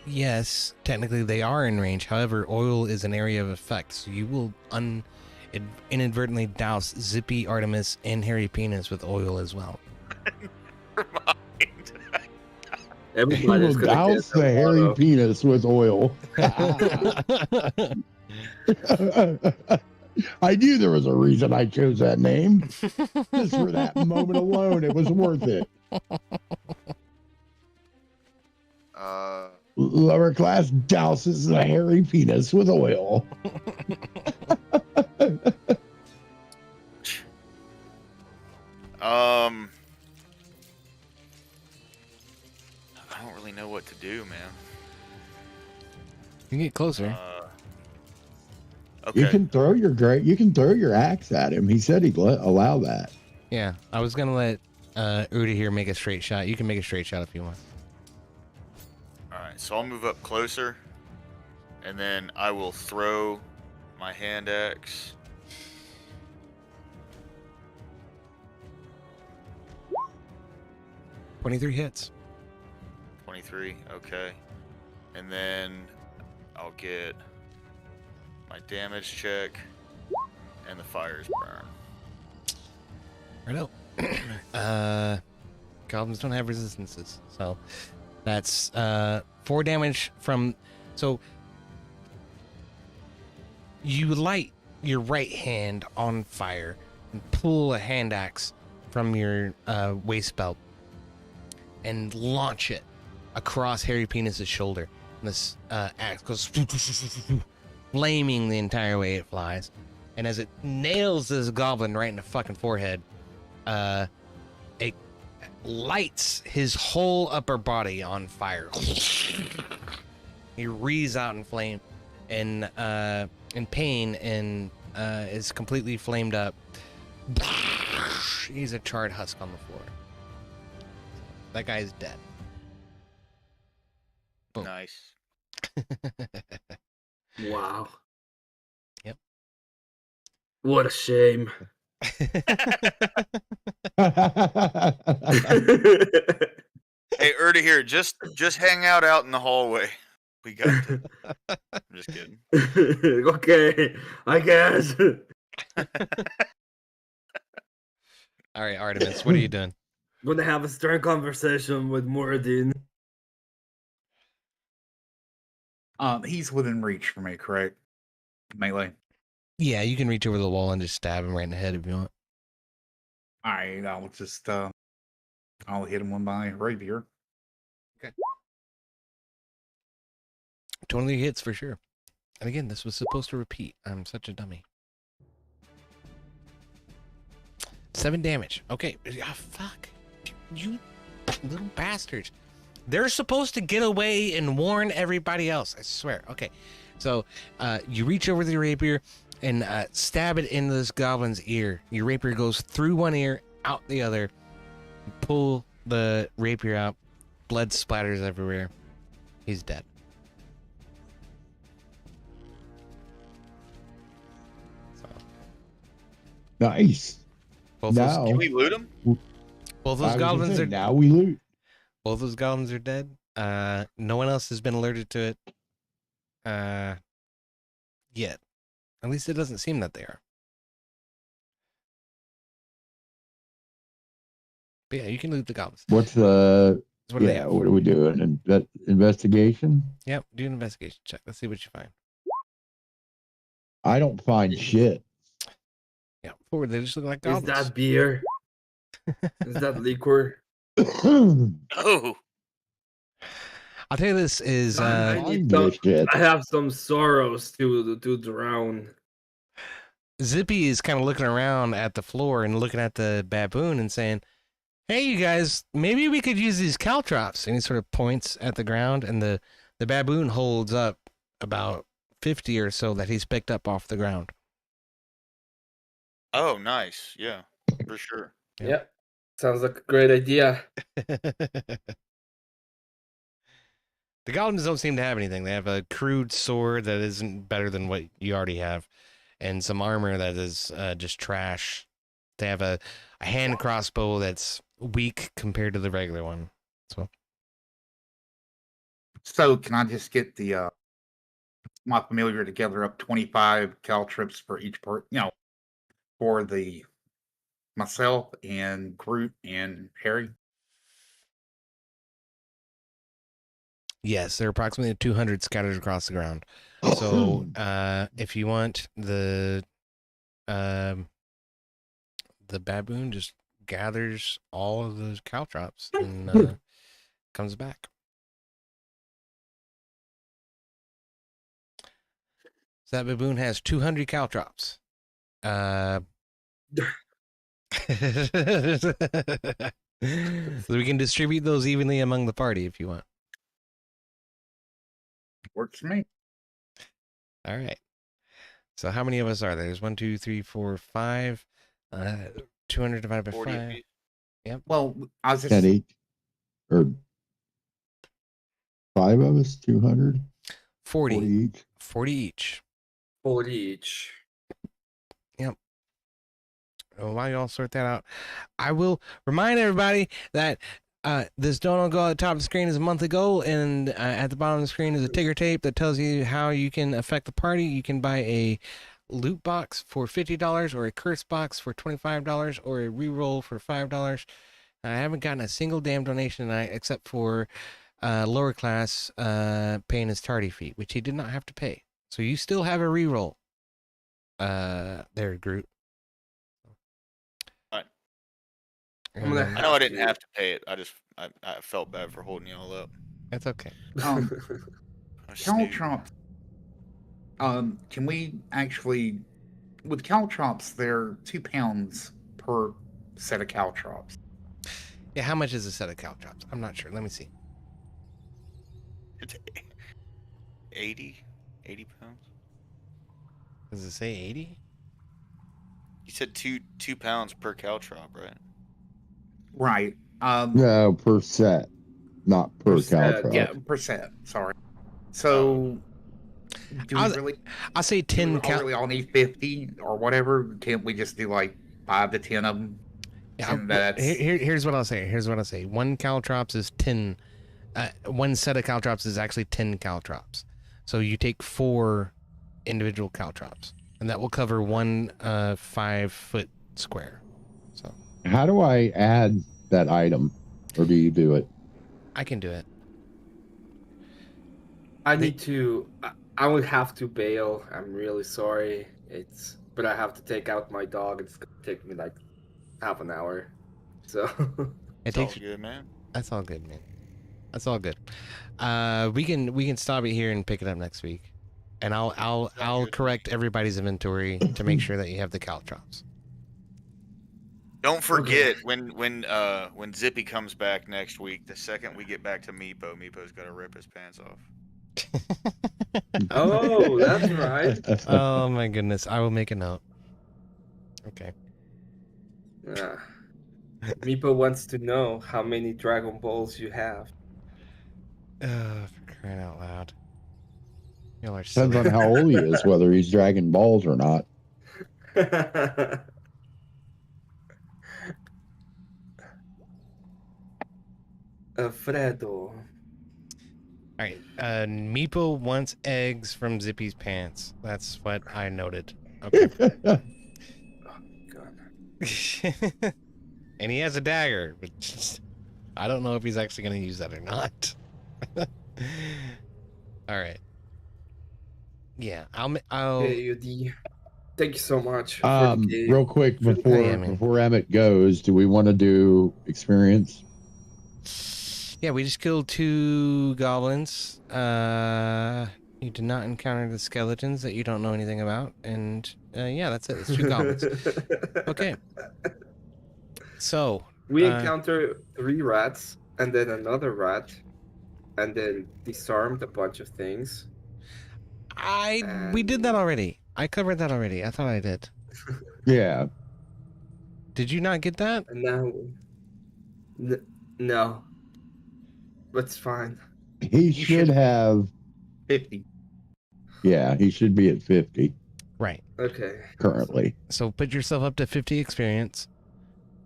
Yes, technically they are in range. However, oil is an area of effect, so you will inadvertently douse Zippy, Artemis, and Hairy Penis with oil as well. Never mind. He Everybody's will gonna douse get the hairy auto. penis with oil. I knew there was a reason I chose that name. Just for that moment alone, it was worth it. Lower class douses the hairy penis with oil. I don't really know what to do, man. You can get closer. Okay. You can throw your axe at him. He said he'd allow that. Yeah, I was gonna let Ur'Dahir make a straight shot. You can make a straight shot if you want. Alright, so I'll move up closer, and then I will throw my hand axe. $23 hits. 23. Okay. And then I'll get my damage check and the fire's burn. Righto. Goblins don't have resistances, so that's 4 damage from. So you light your right hand on fire and pull a hand axe from your waist belt and launch it across Harry Penis's shoulder. And this axe goes flaming the entire way it flies. And as it nails this goblin right in the fucking forehead, it lights his whole upper body on fire. He wreathes out in flame and in pain and is completely flamed up. He's a charred husk on the floor. That guy's dead. Boom. Nice. Wow. Yep. What a shame. Hey, Ur'Dahir, just hang out in the hallway. We got it. I'm just kidding. Okay, I guess. All right, Artemis, what are you doing? I'm gonna have a stern conversation with Moradin. He's within reach for me, correct? Melee. Yeah, you can reach over the wall and just stab him right in the head if you want. All right, I'll just I'll hit him with my rapier. Totally hits for sure. And again, this was supposed to repeat. I'm such a dummy. 7 damage. Okay. Fuck. You little bastards. They're supposed to get away and warn everybody else. I swear. Okay. So you reach over the rapier and stab it into this goblin's ear. Your rapier goes through one ear, out the other. You pull the rapier out. Blood splatters everywhere. He's dead. Nice. Both Now, Can we loot him? those goblins are now we loot. both those goblins are dead. No one else has been alerted to it. Yet. At least it doesn't seem that they are. But yeah, you can loot the goblins. What's the What do they yeah? have? What are we doing? Investigation? Yep, do an investigation check. Let's see what you find. I don't find shit. Yeah, forward. They just look like Is goblins. that beer? Is that liquor? Oh, I'll tell you this is I Find need this shit. I have some sorrows to drown. Zippy is kind of looking around at the floor and looking at the baboon and saying, "Hey, you guys, maybe we could use these caltrops." And he sort of points at the ground, and the baboon holds up about 50 or so that he's picked up off the ground. oh, nice. Yeah, for sure. Yeah. Yep. Sounds like a great idea. The goblins don't seem to have anything. They have a crude sword that isn't better than what you already have, and some armor that is just trash. They have a hand crossbow that's weak compared to the regular one. So can I just get the my familiar to gather up 25 caltrips for each part? For the myself and Groot and Harry. Yes, there are approximately 200 scattered across the ground. So if you want the baboon just gathers all of those caltrops and comes back. So that baboon has 200 caltrops. So we can distribute those evenly among the party if you want. Works for me. All right. So how many of us are there? There's 1, 2, 3, 4, 5. 200 divided by 40 5. apiece. Well, I was just 10 each. Or 5 of us, 200? 40. 40 each. 40 each. 40 each. While you all sort that out, I will remind everybody that This donut goal at the top of the screen is a monthly goal, and at the bottom of the screen is a ticker tape that tells you how you can affect the party. You can buy a loot box for $50, or a curse box for $25, or a reroll for $5. I haven't gotten a single damn donation tonight except for Lowerclass paying his tardy fee, which he did not have to pay. So you still have a reroll. There, Groot. Alright. I'm gonna And I know I didn't have to pay it. I felt bad for holding y'all up. That's okay. I snooped. Caltrops. Can we actually, with caltrops, they're 2 pounds per set of caltrops. Yeah, how much is a set of caltrops? I'm not sure. Let me see. It's 80 pounds. Does it say 80? You said two pounds per caltrop, right? Right. No, per set, not per Per set, caltrop. Yeah, percent. Sorry. So, do we really? I'll say Do 10 we really all need 50 or whatever? Can't we just do like 5 to 10 of them? Yeah, And that's here's what I'll say. One caltrops is 10. One set of caltrops is actually 10 caltrops. So you take 4 individual caltrops, and that will cover one 5-foot square. So How do I add that item, or do you do it? I can do it. I need to. I would have to bail. I'm really sorry. But I have to take out my dog. It's gonna take me like half an hour. So It It's all takes. good, man. That's all good, man. That's all good. We can stop it here and pick it up next week, and I'll good. correct everybody's inventory to make sure that you have the caltrops. Don't forget when Zippy comes back next week. The second we get back to Meepo's got to rip his pants off. oh, that's right. Oh my goodness, I will make a note. Okay. Meepo wants to know how many Dragon Balls you have. For crying out loud. Y'all are Depends silly. on how old he is, whether he's dragging balls or not. Fredo. All right. Meepo wants eggs from Zippy's pants. That's what I noted. Okay. God. And he has a dagger, but I don't know if he's actually going to use that or not. All right. Yeah, I'll. Hey, UD. Thank you so much for the game. Real quick Yeah, man. before Emmet goes, do we want to do experience? Yeah, we just killed 2 goblins. You did not encounter the skeletons that you don't know anything about, and yeah, that's it. It's 2 goblins. Okay. So We encountered 3 rats, and then another rat, and then disarmed a bunch of things. we did that already. I covered that already. I thought I did. Yeah. Did you not get that? And now, no, but it's fine. He should have 50. Yeah, he should be at 50 Right. Okay. currently. So put yourself up to 50 experience,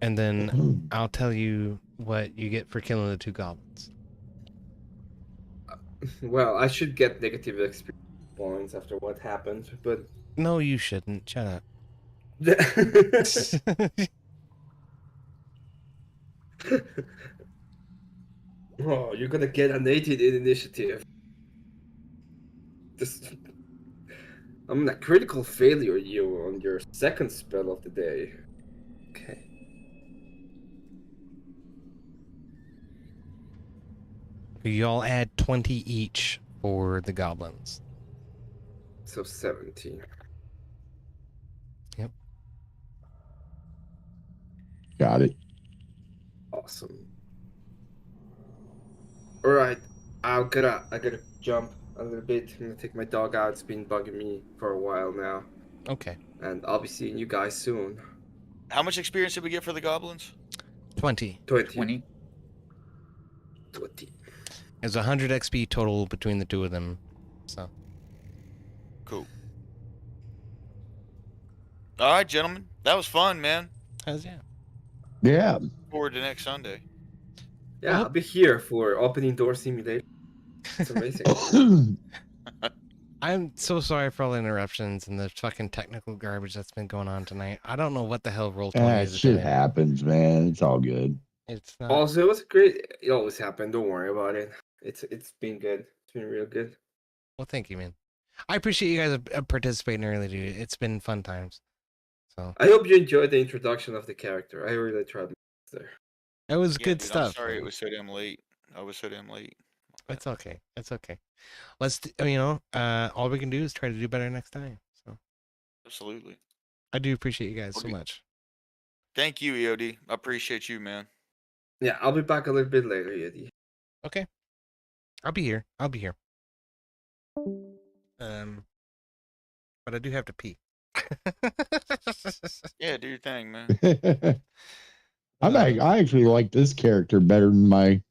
and then I'll tell you what you get for killing the 2 goblins. Well, I should get negative experience points after what happened, but No, you shouldn't. Shut up. Oh, you're gonna get an 18 in initiative. I'm a critical failure you on your second spell of the day. Okay. You all add 20 each for the goblins. So 17. Yep. Got it. Awesome. Alright. I gotta jump a little bit. I'm gonna take my dog out. It's been bugging me for a while now. Okay. And I'll be seeing you guys soon. How much experience did we get for the goblins? 20. 20. 20. There's 100 XP total between the 2 of them. So. Cool. All right, gentlemen. That was fun, man. How's yeah? Yeah. Forward to next Sunday. Yeah, I'll be here for opening door simulator. It's amazing. I'm so sorry for all the interruptions and the fucking technical garbage that's been going on tonight. I don't know what the hell Roll20 That is shit doing. happens, man. It's all good. It's not. Also, it was great. It always happened. Don't worry about it. It's been good. It's been real good. Well, thank you, man. I appreciate you guys participating early, dude. It's been fun times. So I hope you enjoyed the introduction of the character. I really tried my best there. it was Yeah, good dude, stuff. I'm sorry man. it was so damn late. I was so damn late. It's okay. It's okay. Let's, all we can do is try to do better next time. So Absolutely. I do appreciate you guys so Okay. much. Thank you, EOD. I appreciate you, man. Yeah, I'll be back a little bit later, Yeti. Okay. I'll be here. But I do have to pee. Yeah, do your thing, man. I actually like this character better than my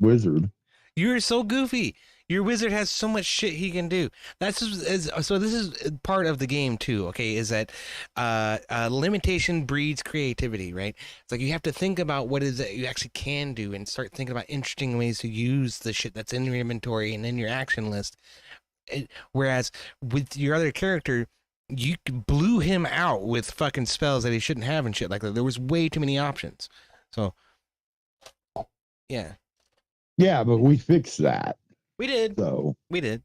wizard. You're so goofy. Your wizard has so much shit he can do. So this is part of the game too, okay, is that limitation breeds creativity, right? It's like you have to think about what is it you actually can do and start thinking about interesting ways to use the shit that's in your inventory and in your action list. Whereas with your other character, you blew him out with fucking spells that he shouldn't have and shit like that. There was way too many options. So, yeah. Yeah, but we fixed that. We did. So We did.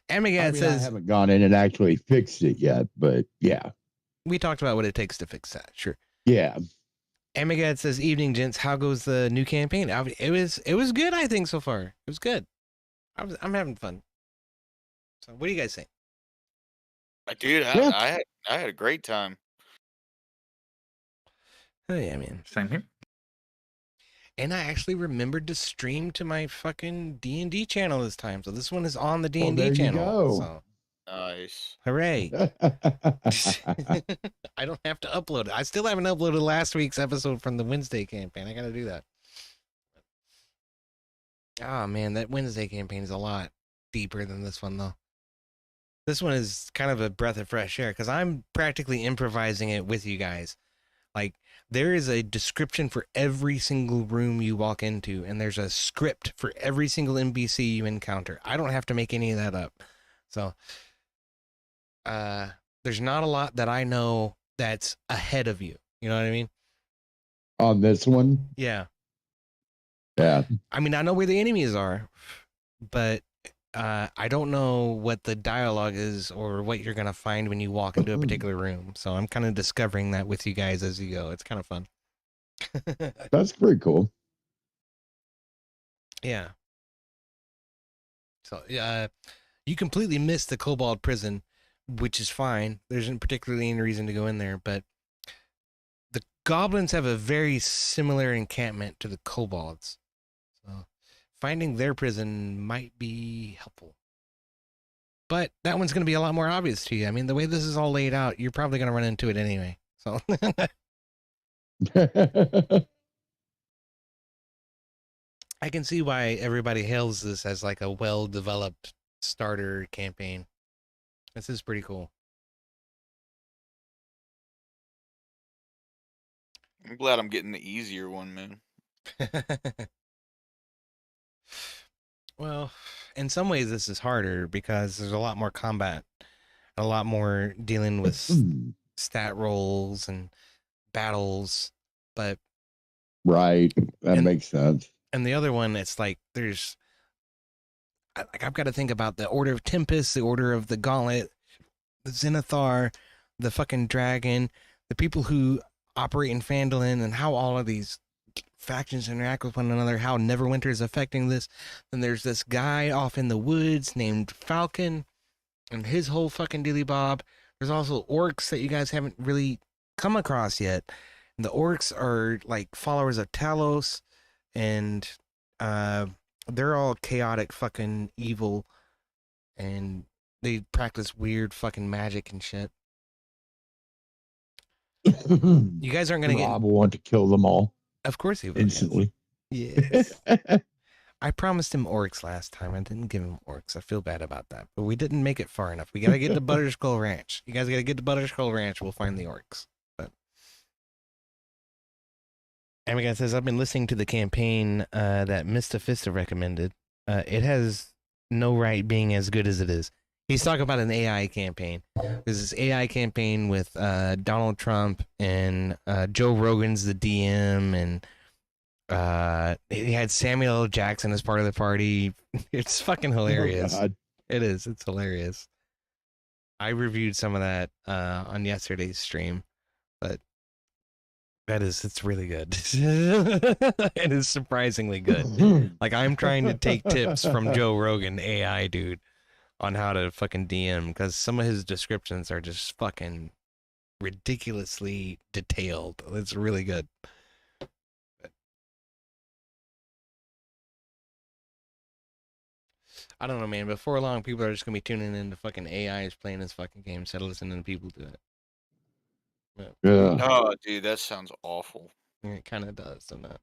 Amigad I says haven't gone in and actually fixed it yet, but yeah. we talked about what it takes to fix that. Sure. Yeah. Amigad says, "Evening, gents. How goes the new campaign?" It was good. I think so far it was good. I'm having fun. So, what do you guys think? Dude, Yeah. I had a great time. Oh yeah, man. Same here. And I actually remembered to stream to my fucking DnD channel this time. So this one is on the Well, DnD there you channel. go. So Nice. hooray. I don't have to upload it. I still haven't uploaded last week's episode from the Wednesday campaign. I got to do that. Oh, man, that Wednesday campaign is a lot deeper than this one, though. This one is kind of a breath of fresh air because I'm practically improvising it with you guys. Like, there is a description for every single room you walk into, and there's a script for every single NPC you encounter. I don't have to make any of that up. So, there's not a lot that I know that's ahead of you. You know what I mean? On this one? Yeah. Yeah. I mean, I know where the enemies are, but I don't know what the dialogue is or what you're going to find when you walk into a particular room. So I'm kind of discovering that with you guys as you go. It's kind of fun. That's pretty cool. Yeah. So you completely missed the Kobold prison, which is fine. There isn't particularly any reason to go in there, but the goblins have a very similar encampment to the kobolds. So finding their prison might be helpful. But that one's going to be a lot more obvious to you. I mean, the way this is all laid out, you're probably going to run into it anyway. So I can see why everybody hails this as like a well-developed starter campaign. This is pretty cool. I'm glad I'm getting the easier one, man. Well, in some ways this is harder because there's a lot more combat, a lot more dealing with stat rolls and battles, but right. That makes sense. And the other one, it's like I've got to think about the Order of Tempest, the Order of the Gauntlet, the Zenithar, the fucking dragon, the people who operate in Phandalin, and how all of these factions interact with one another, how Neverwinter is affecting this. Then there's this guy off in the woods named Falcon and his whole fucking dilly bob. There's also orcs that you guys haven't really come across yet. And the orcs are like followers of Talos, and they're all chaotic fucking evil, and they practice weird fucking magic and shit. You guys aren't gonna Rob will want to kill them all. Of course he will. Instantly. Yes. I promised him orcs last time. I didn't give him orcs. I feel bad about that. But we didn't make it far enough. We gotta get to Butterskull Ranch. You guys gotta get to Butterskull Ranch. We'll find the orcs. But Amiga says, I've been listening to the campaign that Mr. Fista recommended. It has no right being as good as it is. He's talking about an AI campaign. There's this AI campaign with Donald Trump and Joe Rogan's the DM, and he had Samuel L. Jackson as part of the party. It's fucking hilarious. Oh, God. It is. It's hilarious. I reviewed some of that on yesterday's stream, but it's really good. It is surprisingly good. Like, I'm trying to take tips from Joe Rogan, AI dude, on how to fucking DM, because some of his descriptions are just fucking ridiculously detailed. It's really good. I don't know, man. Before long, people are just gonna be tuning into fucking AIs playing this fucking game instead of listening to people do it. Yeah. Oh, dude, that sounds awful. It kind of does, doesn't it?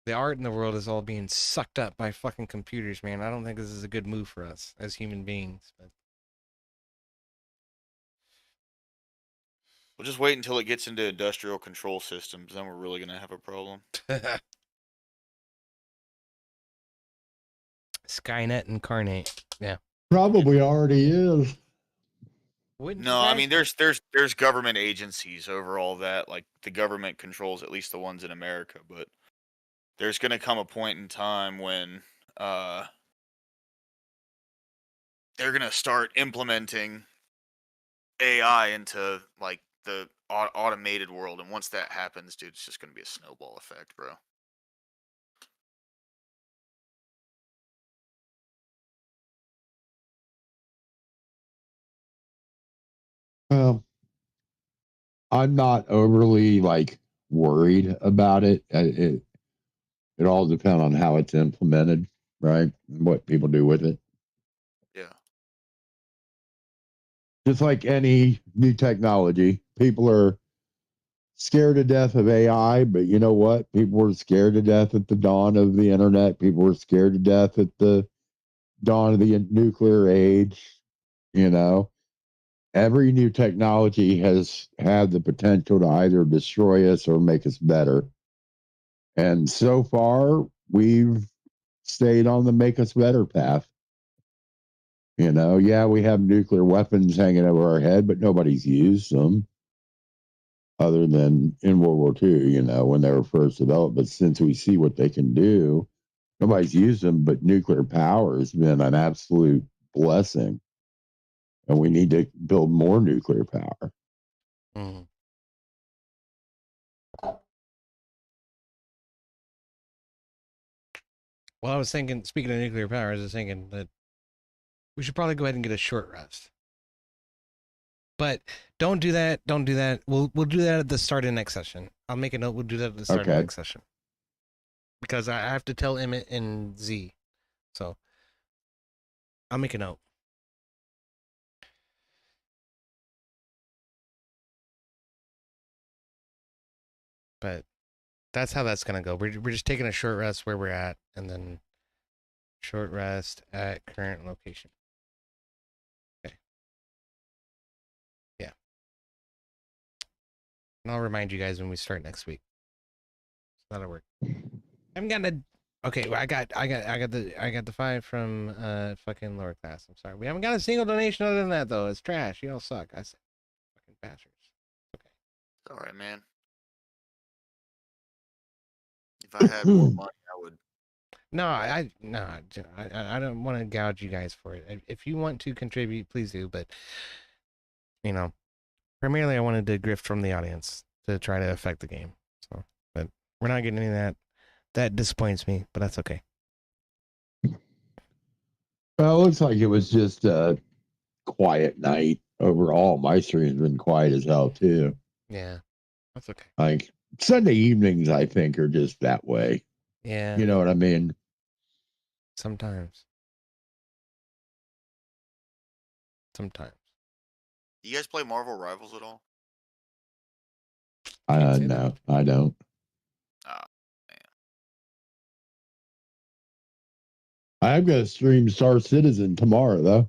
The art in the world is all being sucked up by fucking computers, man. I don't think this is a good move for us as human beings. But We'll just wait until it gets into industrial control systems, then we're really gonna have a problem. Skynet incarnate. Yeah. Probably already is. Wouldn't No, I surprise mean there's government agencies over all that. Like the government controls at least the ones in America, but there's gonna come a point in time when they're gonna start implementing AI into like the automated world, and once that happens, dude, it's just gonna be a snowball effect, bro. Well, I'm not overly like worried about it. It all depends on how it's implemented, right? And what people do with it. Yeah. Just like any new technology, people are scared to death of AI, but you know what? People were scared to death at the dawn of the internet. People were scared to death at the dawn of the nuclear age. You know, every new technology has had the potential to either destroy us or make us better. And so far, we've stayed on the make us better path. You know, yeah, we have nuclear weapons hanging over our head, but nobody's used them other than in World War II, you know, when they were first developed. But since we see what they can do, nobody's used them, but nuclear power has been an absolute blessing. And we need to build more nuclear power. Mm. Well, I was thinking, speaking of nuclear power, I was thinking that we should probably go ahead and get a short rest. But don't do that. Don't do that. We'll do that at the start of next session. I'll make a note. We'll do that at the start of next session. Because I have to tell Emmet and Z. So I'll make a note. But that's how that's going to go. We're just taking a short rest where we're at, and then short rest at current location. Okay. Yeah. And I'll remind you guys when we start next week. So that'll work. I'm gonna. Okay, well, I got the 5 from fucking Lowerclass. I'm sorry. We haven't got a single donation other than that though. It's trash. You all suck. I said, fucking bastards. Okay. It's all right, man. If I had more money, I would. No, I don't want to gouge you guys for it. If you want to contribute, please do. But you know, primarily I wanted to grift from the audience to try to affect the game. So, but we're not getting any of that. That disappoints me, but that's okay. Well, it looks like it was just a quiet night overall. My stream's been quiet as hell too. Yeah, that's okay. Like Sunday evenings, I think, are just that way. Yeah. You know what I mean? Sometimes. You guys play Marvel Rivals at all? No, I don't. I'm going to stream Star Citizen tomorrow, though.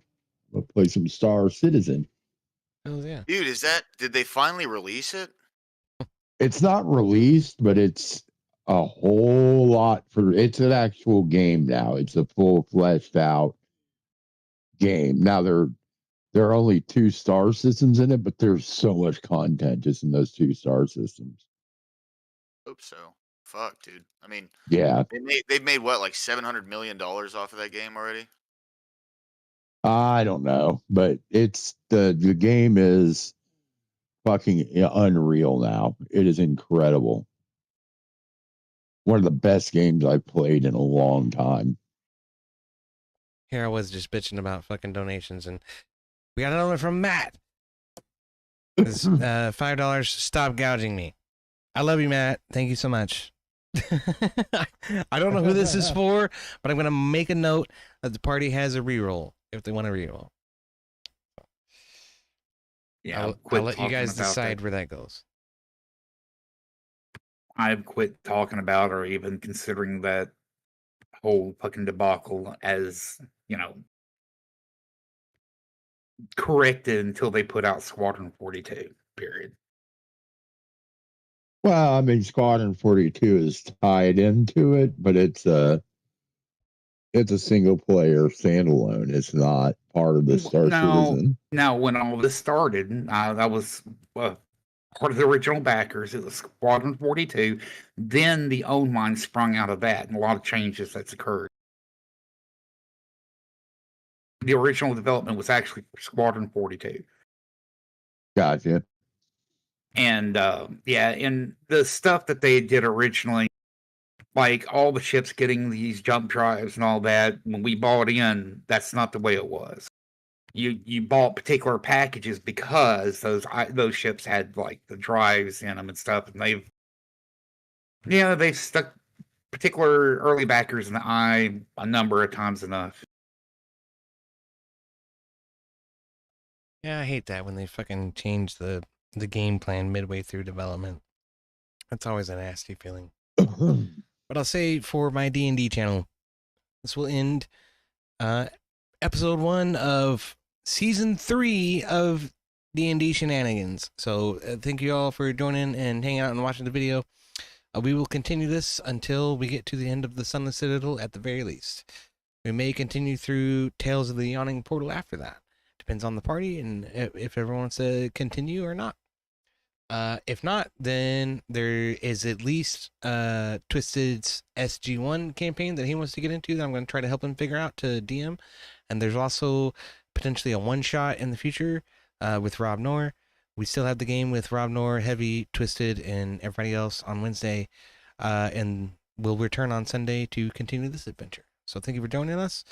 We'll play some Star Citizen. Oh, yeah. Dude, did they finally release it? It's not released, but it's a whole lot for. It's an actual game now. It's a full fleshed out game. Now there are only 2 star systems in it, but there's so much content just in those 2 star systems. Hope so. Fuck, dude. I mean, Yeah, they've made what, like $700 million off of that game already? I don't know, but it's the game is fucking unreal now. It is incredible. One of the best games I've played in a long time. Here I was just bitching about fucking donations, and we got another one from Matt. It's, $5. Stop gouging me. I love you, Matt. Thank you so much. I don't know who this is for, but I'm gonna make a note that the party has a reroll if they want to reroll. Yeah, I'll let you guys decide where that goes. I've quit talking about or even considering that whole fucking debacle as, corrected until they put out Squadron 42, period. Well, I mean, Squadron 42 is tied into it, but it's a single player standalone. It's not part of the Star Citizen. Now, when all this started, that was part of the original backers. It was Squadron 42. Then the own line sprung out of that, and a lot of changes that's occurred. The original development was actually for Squadron 42. Gotcha. And and the stuff that they did originally, like all the ships getting these jump drives and all that, when we bought in, that's not the way it was. You bought particular packages because those ships had like the drives in them and stuff, and they've stuck particular early backers in the eye a number of times enough. Yeah, I hate that when they fucking change the game plan midway through development. That's always a nasty feeling. But I'll say for my D&D channel, this will end episode 1 of season 3 of D&D Shenanigans. So thank you all for joining and hanging out and watching the video. We will continue this until we get to the end of the Sunless Citadel at the very least. We may continue through Tales of the Yawning Portal after that. Depends on the party and if everyone wants to continue or not. If not, then there is at least Twisted's SG1 campaign that he wants to get into that I'm going to try to help him figure out to DM. And there's also potentially a one-shot in the future with Rob Noor. We still have the game with Rob Noor, Heavy, Twisted, and everybody else on Wednesday. And we'll return on Sunday to continue this adventure. So thank you for joining us.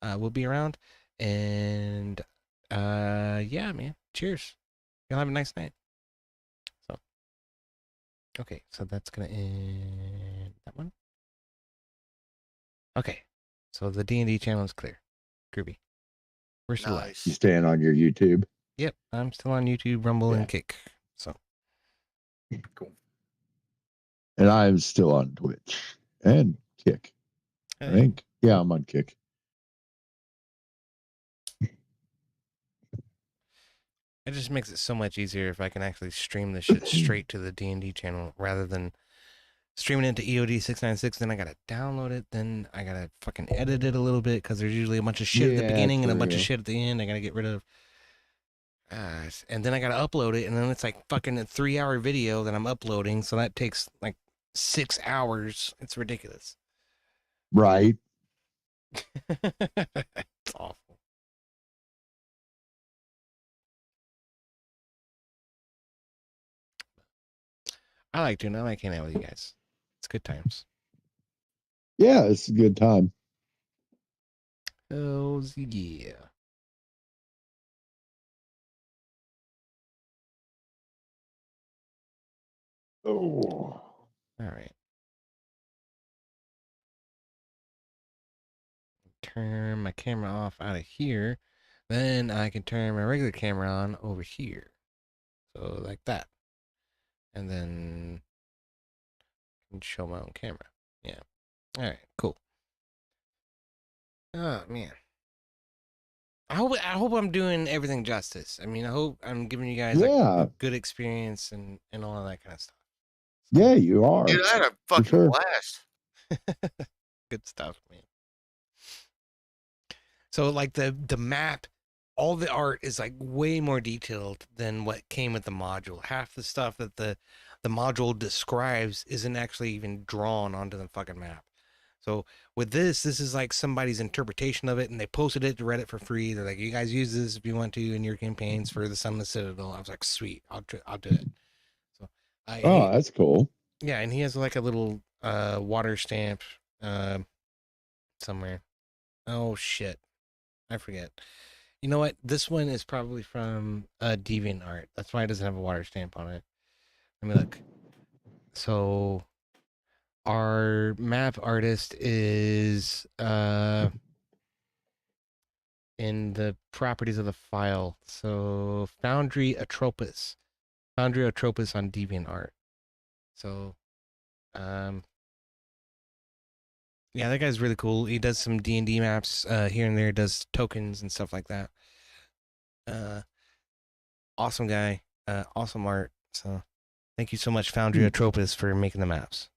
We'll be around. And yeah, man. Cheers. Y'all have a nice night. Okay, so that's going to end that one. Okay, so the D&D channel is clear. Groovy. We're still live. You staying on your YouTube? Yep, I'm still on YouTube, Rumble, Yeah. and Kick. So Cool. And I'm still on Twitch and Kick. I think. Yeah, I'm on Kick. It just makes it so much easier if I can actually stream this shit straight to the D&D channel rather than streaming it to EOD 696. Then I gotta download it. Then I gotta fucking edit it a little bit because there's usually a bunch of shit at the beginning and a bunch of shit at the end. I gotta get rid of. And then I gotta upload it, and then it's like fucking a 3-hour video that I'm uploading, so that takes like 6 hours. It's ridiculous. Right. It's awful. I like hanging out with you guys. It's good times. Yeah, it's a good time. Hells yeah. Oh. All right. Turn my camera off out of here. Then I can turn my regular camera on over here. So like that. And then I can show my own camera. Yeah. All right, cool. Oh man. I hope I'm doing everything justice. I mean, I hope I'm giving you guys like a good experience and all of that kind of stuff. Yeah, you are. Dude, I had a fucking sure. blast. Good stuff, man. So like the map, all the art is like way more detailed than what came with the module. Half the stuff that the module describes isn't actually even drawn onto the fucking map. So with this is like somebody's interpretation of it, and they posted it to Reddit for free. They're like, "You guys use this if you want to in your campaigns for the Sunless Citadel." I was like, "Sweet, I'll do it." So, That's cool. yeah, and he has like a little water stamp somewhere. Oh shit, I forget. You know what? This one is probably from DeviantArt. That's why it doesn't have a water stamp on it. Let me look. So our map artist is in the properties of the file. So Foundry Atropos on DeviantArt. So yeah, that guy's really cool. He does some D&D maps here and there, does tokens and stuff like that. Awesome guy, awesome art. So thank you so much, Foundry Atropos, for making the maps.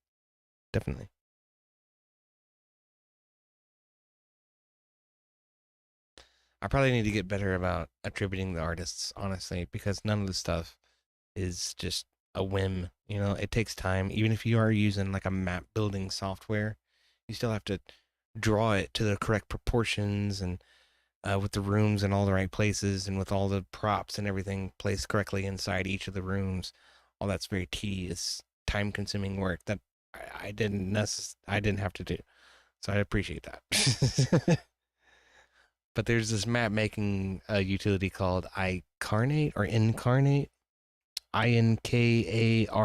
Definitely. I probably need to get better about attributing the artists, honestly, because none of the stuff is just a whim. You know, it takes time. Even if you are using like a map building software, you still have to draw it to the correct proportions and with the rooms in all the right places and with all the props and everything placed correctly inside each of the rooms. All that's very tedious, time-consuming work that I didn't have to do. So I appreciate that. But there's this map making utility called iCarnate or Incarnate, INKARATE,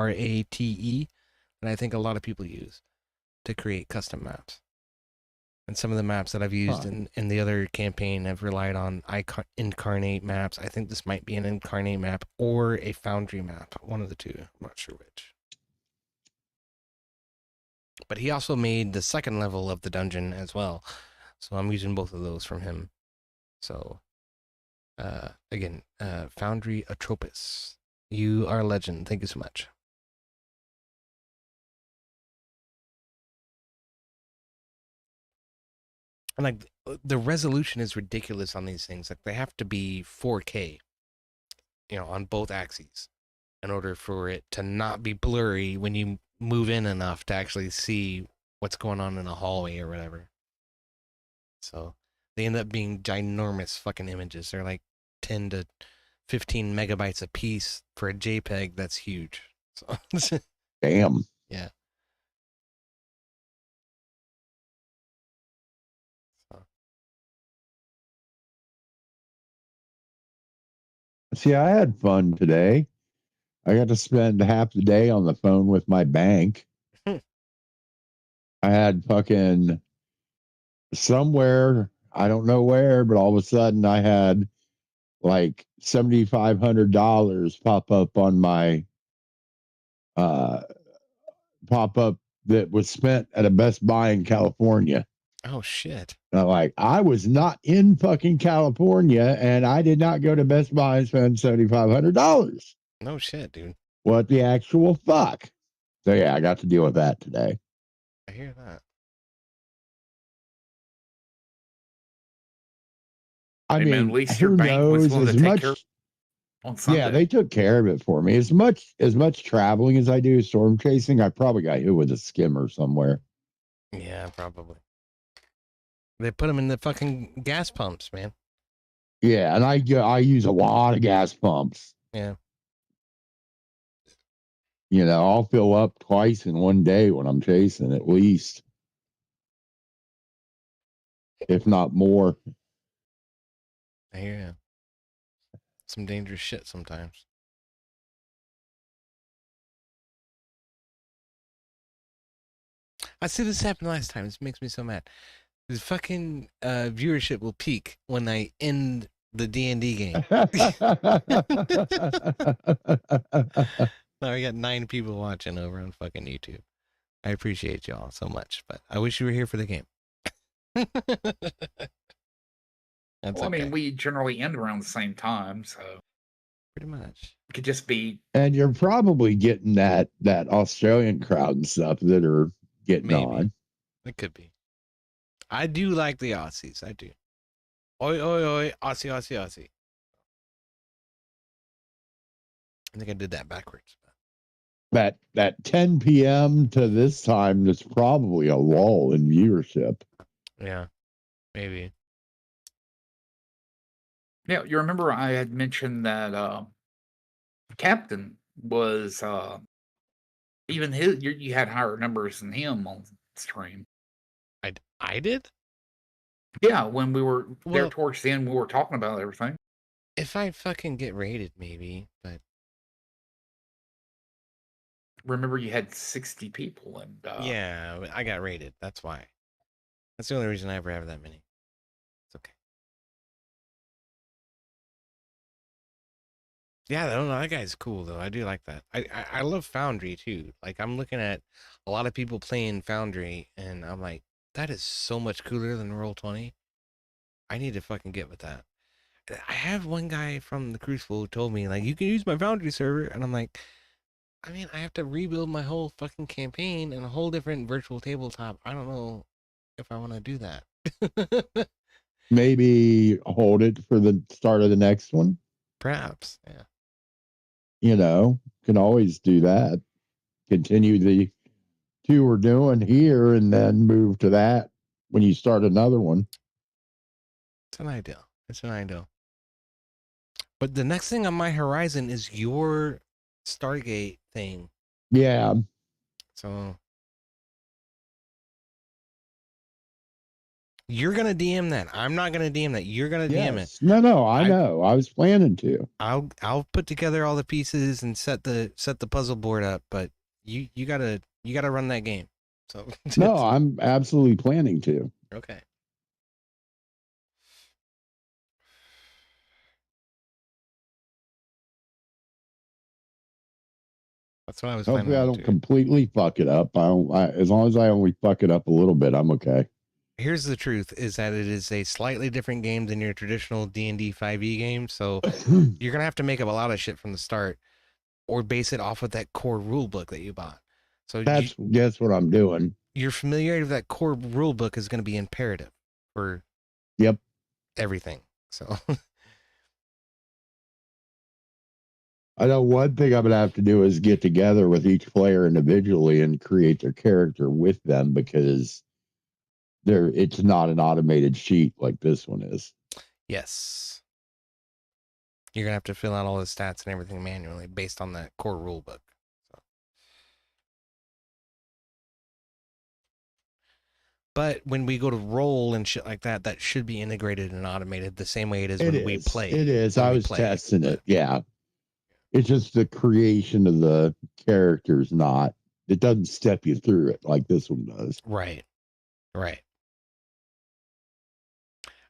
and I think a lot of people use to create custom maps. And some of the maps that I've used in the other campaign have relied on Incarnate maps. I think this might be an Incarnate map or a Foundry map, one of the two. I'm not sure which. But he also made the second level of the dungeon as well. So I'm using both of those from him. So, again, Foundry Atropos, you are a legend. Thank you so much. And like the resolution is ridiculous on these things. Like they have to be 4K, you know, on both axes in order for it to not be blurry when you move in enough to actually see what's going on in a hallway or whatever. So they end up being ginormous fucking images. They're like 10 to 15 megabytes a piece for a JPEG. That's huge. So damn. Yeah. See, I had fun today. I got to spend half the day on the phone with my bank. I had fucking somewhere, I don't know where, but all of a sudden I had like $7,500 pop up on my pop up that was spent at a Best Buy in California. Oh shit. And I'm like, I was not in fucking California and I did not go to Best Buy and spend $7,500. No shit, dude. What the actual fuck? So yeah, I got to deal with that today. I hear that. I mean, at least who your bank was knows? willing As to take much, care on Sunday. yeah, they took care of it for me. As much traveling as I do storm chasing, I probably got hit with a skimmer somewhere. Yeah, probably. They put them in the fucking gas pumps, man. Yeah, and I use a lot of gas pumps. Yeah. You know, I'll fill up twice in one day when I'm chasing, at least, if not more. I hear you. Some dangerous shit sometimes. I see this happen last time. This makes me so mad. The fucking viewership will peak when I end the D&D game. Now we got 9 people watching over on fucking YouTube. I appreciate y'all so much, but I wish you were here for the game. Well, I mean, we generally end around the same time, so. pretty much. It could just be And you're probably getting that Australian crowd and stuff that are getting Maybe. on. It could be. I do like the Aussies. I do. Oi, oi, oi. Aussie, Aussie, Aussie. I think I did that backwards. That 10 p.m. to this time, there's probably a lull in viewership. Yeah, maybe. Yeah, you remember I had mentioned that Captain was even his. You had higher numbers than him on stream. I did? Yeah, when we were there Well- towards the end, we were talking about everything. If I fucking get rated, maybe. But Remember, you had 60 people, and yeah, I got rated. That's why. That's the only reason I ever have that many. It's okay. Yeah, I don't know. That guy's cool though. I do like that. I love Foundry too. Like I'm looking at a lot of people playing Foundry, and I'm like, that is so much cooler than Roll20. I need to fucking get with that. I have one guy from the Crucible who told me like, you can use my Foundry server, and I'm like, I mean, I have to rebuild my whole fucking campaign and a whole different virtual tabletop. I don't know if I want to do that. Maybe hold it for the start of the next one. Perhaps, yeah. You know, can always do that. Continue the two we're doing here and then move to that when you start another one. It's an ideal. It's an ideal. But the next thing on my horizon is your Stargate thing. Yeah. So you're gonna DM that. I'm not gonna DM that. You're gonna DM it. No, I know. I was planning to. I'll put together all the pieces and set the puzzle board up. But you gotta run that game. So No, I'm absolutely planning to. okay. That's what I was Hopefully, I planning don't on too. completely fuck it up. As long as I only fuck it up a little bit, I'm okay. Here's the truth: is that it is a slightly different game than your traditional D&D 5e game. So you're gonna have to make up a lot of shit from the start, or base it off of that core rule book that you bought. So That's what I'm doing. your familiarity with that core rule book is going to be imperative for everything. So I know one thing I'm gonna have to do is get together with each player individually and create their character with them, because it's not an automated sheet like this one is. yes, you're gonna have to fill out all the stats and everything manually based on that core rule book. So. But when we go to roll and shit like that, that should be integrated and automated the same way it is when we play. It is. when I we was play. testing it. Yeah. It's just the creation of the characters, not. It doesn't step you through it like this one does. Right. Right.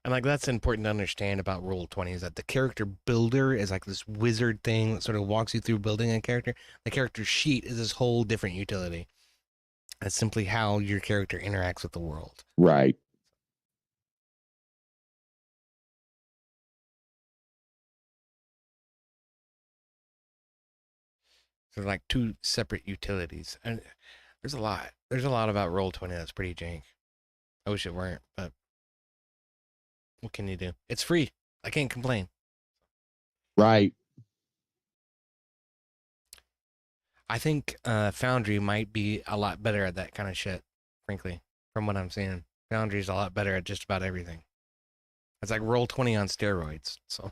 And like that's important to understand about Roll20 is that the character builder is like this wizard thing that sort of walks you through building a character. The character sheet is this whole different utility. That's simply how your character interacts with the world. Right. So like two separate utilities. And there's a lot. There's a lot about Roll20 that's pretty jank. I wish it weren't, but what can you do? It's free. I can't complain. Right. I think Foundry might be a lot better at that kind of shit, frankly, from what I'm seeing. Foundry's a lot better at just about everything. It's like Roll20 on steroids. So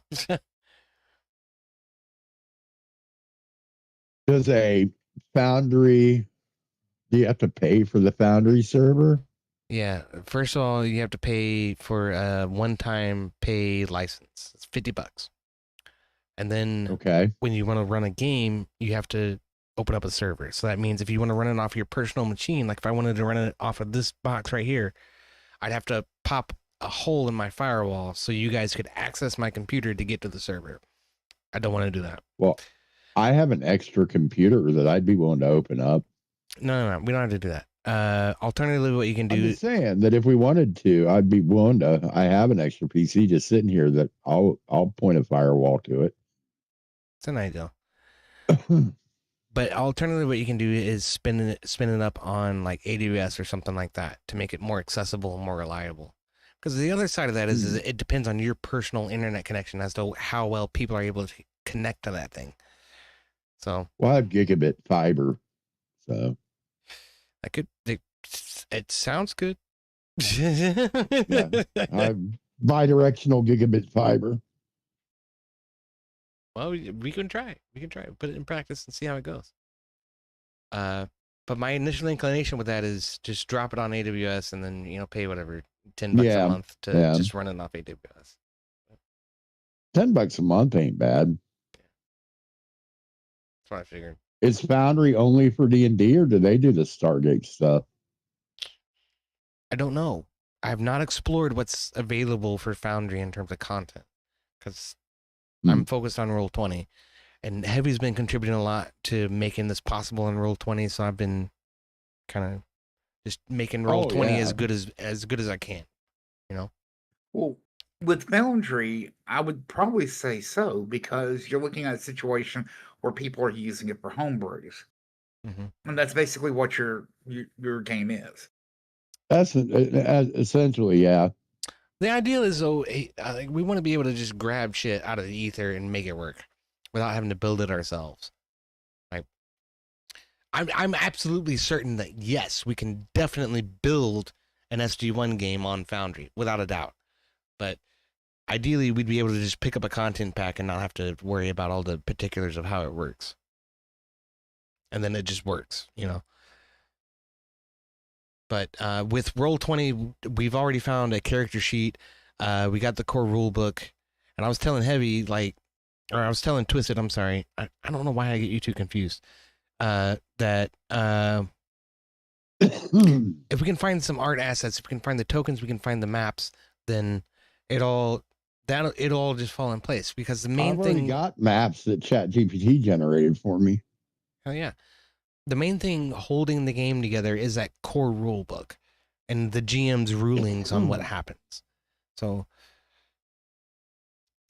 Does a Foundry, do you have to pay for the Foundry server? yeah, first of all, you have to pay for a one-time pay license. It's $50. And then Okay. when you want to run a game, you have to open up a server. So that means if you want to run it off your personal machine, like if I wanted to run it off of this box right here, I'd have to pop a hole in my firewall so you guys could access my computer to get to the server. I don't want to do that. Well, I have an extra computer that I'd be willing to open up. No. We don't have to do that. Alternatively, what you can I'm do. just saying that if we wanted to, I'd be willing to. I have an extra PC just sitting here that I'll point a firewall to it. It's an ideal. But alternatively, what you can do is spin it up on like AWS or something like that to make it more accessible and more reliable. Because the other side of that is it depends on your personal internet connection as to how well people are able to connect to that thing. So, well, I have gigabit fiber, so it sounds good. yeah, I have bidirectional gigabit fiber. Well, we can try it. We can try it. Put it in practice and see how it goes. But my initial inclination with that is just drop it on AWS and then pay whatever $10 a month to just run it off AWS. $10 a month ain't bad. That's what I figured. Is Foundry only for D&D, or do they do the Stargate stuff? I don't know. I have not explored what's available for Foundry in terms of content because I'm focused on Roll20, and Heavy's been contributing a lot to making this possible in Roll20. So I've been kind of just making Roll20 as good as I can. Well, with Foundry, I would probably say so because you're looking at a situation where people are using it for homebrews, and that's basically what your game is. That's essentially, yeah. The ideal is though, we want to be able to just grab shit out of the ether and make it work without having to build it ourselves. Like, I'm absolutely certain that yes, we can definitely build an SG1 game on Foundry without a doubt. But ideally, we'd be able to just pick up a content pack and not have to worry about all the particulars of how it works. And then it just works, But with Roll20, we've already found a character sheet. We got the core rule book. And I was telling Heavy, I was telling Twisted, I'm sorry. I don't know why I get you two confused. That if we can find some art assets, if we can find the tokens, we can find the maps, then it'll all just fall in place. Because the main I've thing... already got maps that ChatGPT generated for me. Oh, yeah. The main thing holding the game together is that core rule book and the GM's rulings on what happens. So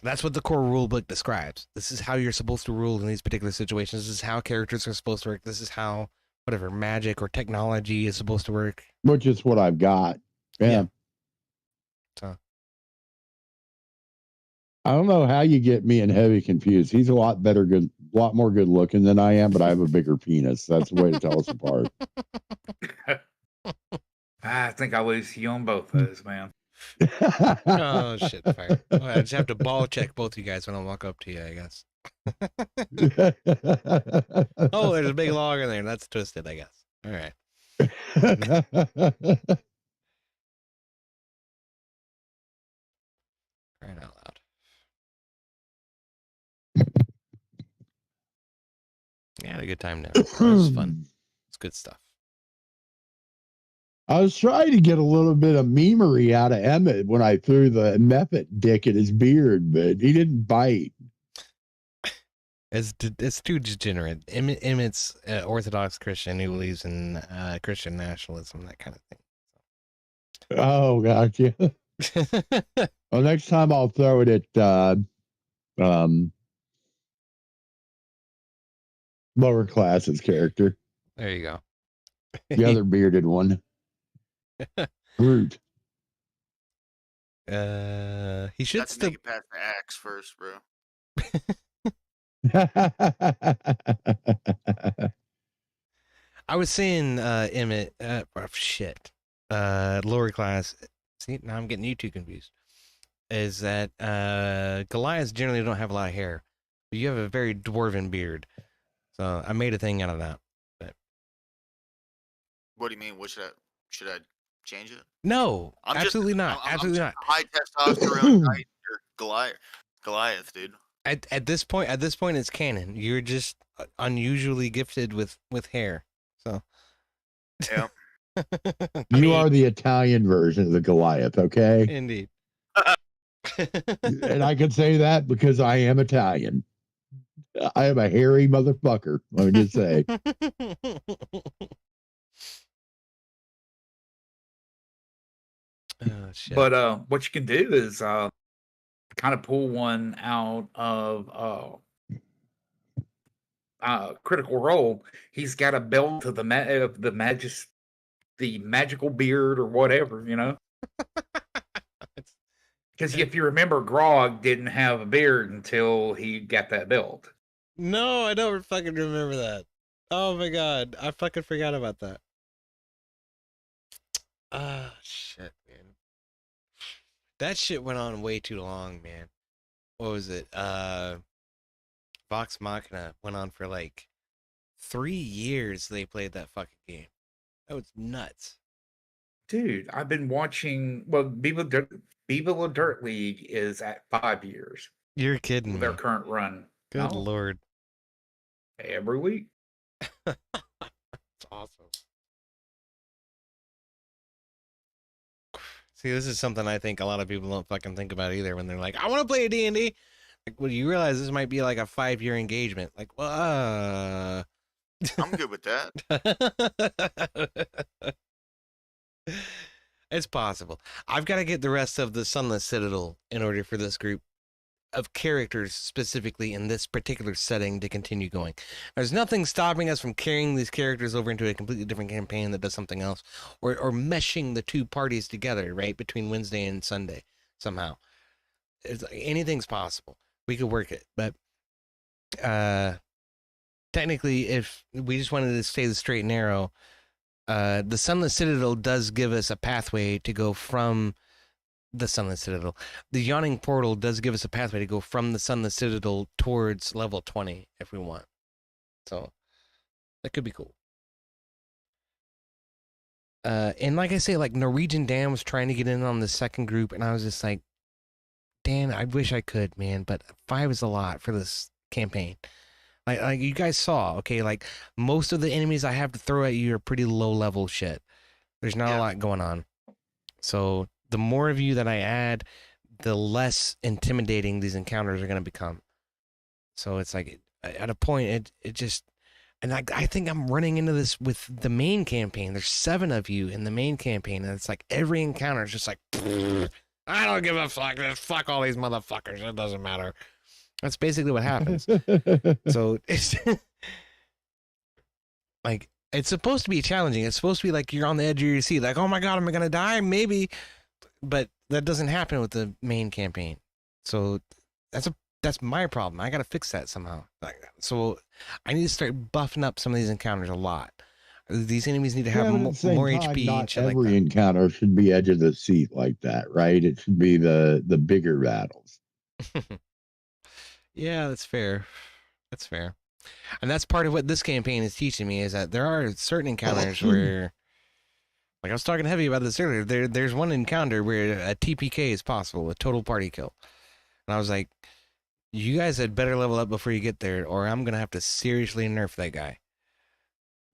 that's what the core rule book describes. This is how you're supposed to rule in these particular situations. This is how characters are supposed to work. This is how whatever magic or technology is supposed to work. Which is what I've got. Yeah. So I don't know how you get me and Heavy confused. He's a lot more good looking than I am, but I have a bigger penis. That's the way to tell us apart. I think I lose you on both those, man. Oh shit! Fire. Well, I just have to ball check both you guys when I walk up to you, I guess. Oh, there's a big log in there. That's Twisted, I guess. All right. Crying out loud. Yeah, I had a good time there. It was fun. It's good stuff. I was trying to get a little bit of memery out of Emmet when I threw the Emmet dick at his beard, but he didn't bite. It's too degenerate. Emmet's Orthodox Christian who believes in Christian nationalism, that kind of thing. Oh, gotcha. Well, next time I'll throw it at Lowerclass's character. There you go. The other bearded one. Groot. He should still make it past the axe first, bro. I was saying Emmet lower class. See, now I'm getting you two confused. Is that Goliaths generally don't have a lot of hair, but you have a very dwarven beard. So I made a thing out of that. But... What do you mean? What should I change it? No, absolutely not. Absolutely not. High testosterone Goliath, dude. At this point, it's canon. You're just unusually gifted with hair. So yeah, you are the Italian version of the Goliath, okay? Indeed. And I can say that because I am Italian. I am a hairy motherfucker. Let me just say. Oh, shit. But what you can do is kind of pull one out of Critical Role, he's got a belt of the magical beard or whatever, you know. Because if you remember, Grog didn't have a beard until he got that belt. No, I don't fucking remember that. Oh my god, I fucking forgot about that. Ah, shit, man. That shit went on way too long, man. What was it? Vox Machina went on for like 3 years. They played that fucking game. That was nuts. Dude, I've been watching. Well, Beeble Dirt League is at 5 years. You're kidding with me. their current run. Good No, lord. every week. That's awesome. See, this is something I think a lot of people don't fucking think about either when they're like, I want to play a D&D. Like, well, you realize this might be like a 5-year engagement. Like, well, I'm good with that. It's possible. I've got to get the rest of the Sunless Citadel in order for this group of characters specifically in this particular setting to continue going. There's nothing stopping us from carrying these characters over into a completely different campaign that does something else, or meshing the two parties together, right, between Wednesday and Sunday somehow. It's like, anything's possible. We could work it, but technically, if we just wanted to stay the straight and narrow, the Sunless Citadel does give us a pathway to go from the Sunless Citadel. The Yawning Portal does give us a pathway to go from the Sunless Citadel towards level 20 if we want. So that could be cool. And like I say, like Norwegian Dan was trying to get in on the second group, and I was just like, Dan, I wish I could, man, but 5 is a lot for this campaign. Like you guys saw, okay, like most of the enemies I have to throw at you are pretty low level shit. There's not a lot going on. So the more of you that I add, the less intimidating these encounters are going to become. So it's like at a point, it just, and I think I'm running into this with the main campaign. There's 7 of you in the main campaign, and it's like every encounter is just like, I don't give a fuck. Just fuck all these motherfuckers. It doesn't matter. That's basically what happens. So it's like, it's supposed to be challenging. It's supposed to be like you're on the edge of your seat. Like, oh my God, am I going to die? Maybe. But that doesn't happen with the main campaign. So that's my problem. I got to fix that somehow. So I need to start buffing up some of these encounters a lot. These enemies need to have more HP. Not every encounter should be edge of the seat like that, right? It should be the bigger battles. Yeah, that's fair. That's fair. And that's part of what this campaign is teaching me, is that there are certain encounters where, like I was talking heavy about this earlier, there's one encounter where a TPK is possible, a total party kill. And I was like, you guys had better level up before you get there, or I'm going to have to seriously nerf that guy.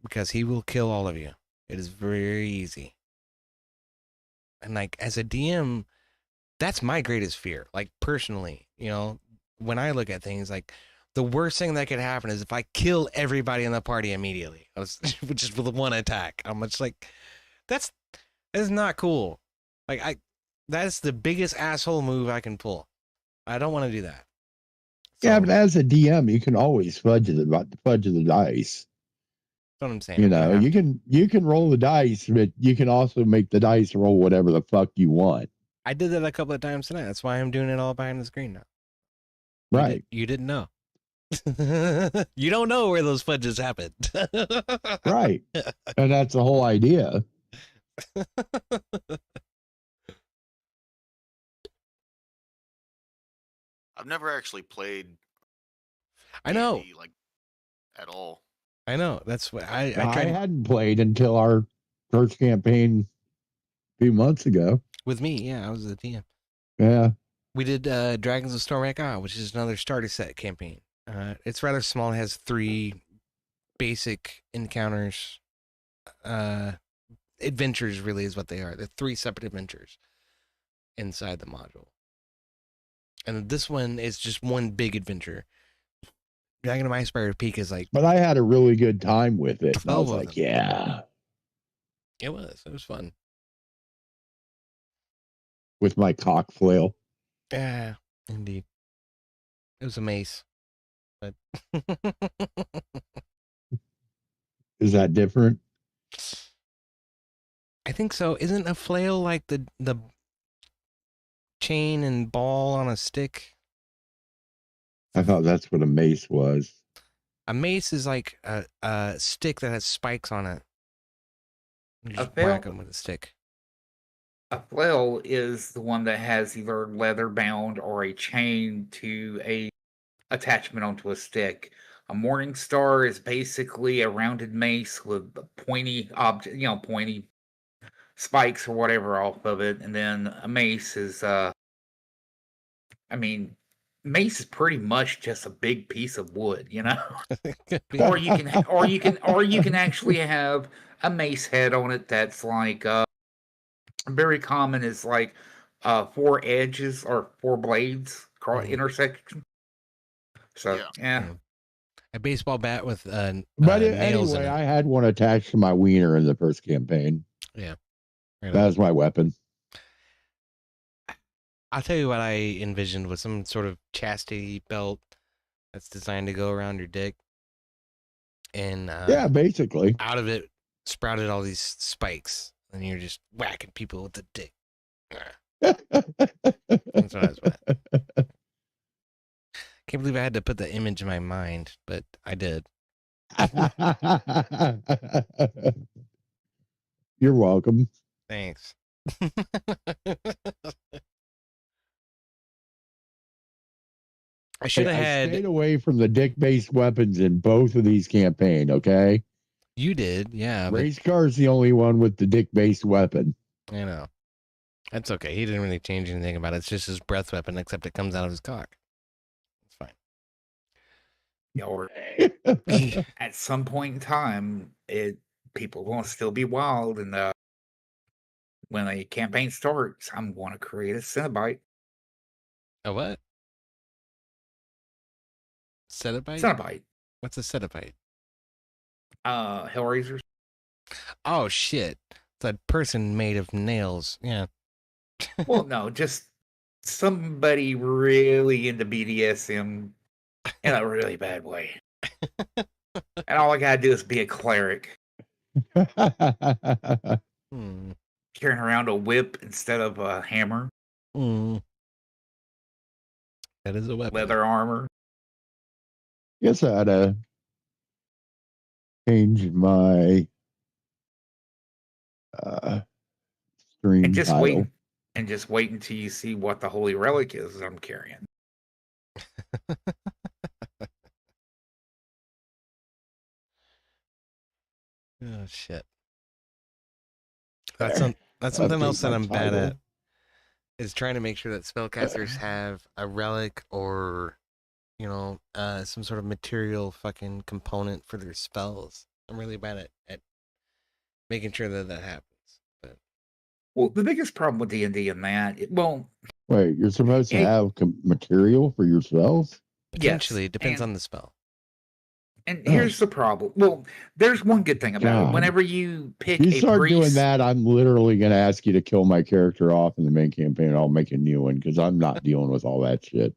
Because he will kill all of you. It is very easy. And like, as a DM, that's my greatest fear. Like, personally, you know, when I look at things, like, the worst thing that could happen is if I kill everybody in the party immediately, just with one attack. I'm just like, that's not cool. Like, that's the biggest asshole move I can pull. I don't want to do that. So, yeah, but as a DM, you can always fudge the dice. That's what I'm saying. You know, you can roll the dice, but you can also make the dice roll whatever the fuck you want. I did that a couple of times tonight. That's why I'm doing it all behind the screen now. Right. You didn't know. You don't know where those fudges happened. Right. And that's the whole idea. I've never actually played. I know. D&D, like, at all. I know. That's what I hadn't played until our first campaign a few months ago. With me, yeah, I was the DM. Yeah. We did Dragons of Stormwreck Isle, which is another starter set campaign. It's rather small. It has 3 basic encounters. Adventures really is what they are. They're 3 separate adventures inside the module. And this one is just one big adventure. Dragon of Icespire Peak is like... But I had a really good time with it. I was like, yeah. It was fun. With my cock flail. Yeah, indeed. It was a mace. but Is that different? I think so. Isn't a flail like the chain and ball on a stick? I thought that's what a mace was. A mace is like a stick that has spikes on it. You A just whack flail? them with a stick. A flail is the one that has either leather bound or a chain to a attachment onto a stick. A morning star is basically a rounded mace with pointy object, pointy spikes or whatever off of it, and then a mace is I mean, mace is pretty much just a big piece of wood, Could be. or you can actually have a mace head on it that's like very common is like 4 edges or 4 blades intersection. So yeah. A baseball bat with But nails in anyway, it. I had one attached to my wiener in the first campaign. Yeah. That was my weapon. I'll tell you what I envisioned was some sort of chastity belt that's designed to go around your dick. And Yeah, basically. out of it sprouted all these spikes, and you're just whacking people with the dick. That's what I was about. Can't believe I had to put the image in my mind, but I did. You're welcome. Thanks. I should have I had. stayed away from the dick-based weapons in both of these campaigns, okay? You did, yeah. Race car's the only one with the dick-based weapon. I know. That's okay. He didn't really change anything about it. It's just his breath weapon, except it comes out of his cock. It's fine. Yeah, or at some point in time, people will still be wild, and when a campaign starts, I'm going to create a Cenobite. A what? Cenobite? Cenobite. What's a Cenobite? Hellraisers. Oh, shit. It's a person made of nails. Yeah. Well, no, just somebody really into BDSM in a really bad way. And all I gotta do is be a cleric, Hmm. carrying around a whip instead of a hammer, Hmm. That is a weapon. leather armor. Guess I had to change my stream And just title. wait until you see what the holy relic is I'm carrying. Oh, shit. That's something else that I'm bad at, is trying to make sure that spellcasters have a relic or, some sort of material fucking component for their spells. I'm really bad at making sure that happens. But Well, the biggest problem with D&D in that, Wait, you're supposed to have material for your spells? potentially, yes, it depends on the spell. And here's the problem. Well, there's one good thing about it. God. Whenever you pick If you a start priest, doing that, I'm literally going to ask you to kill my character off in the main campaign, and I'll make a new one because I'm not dealing with all that shit.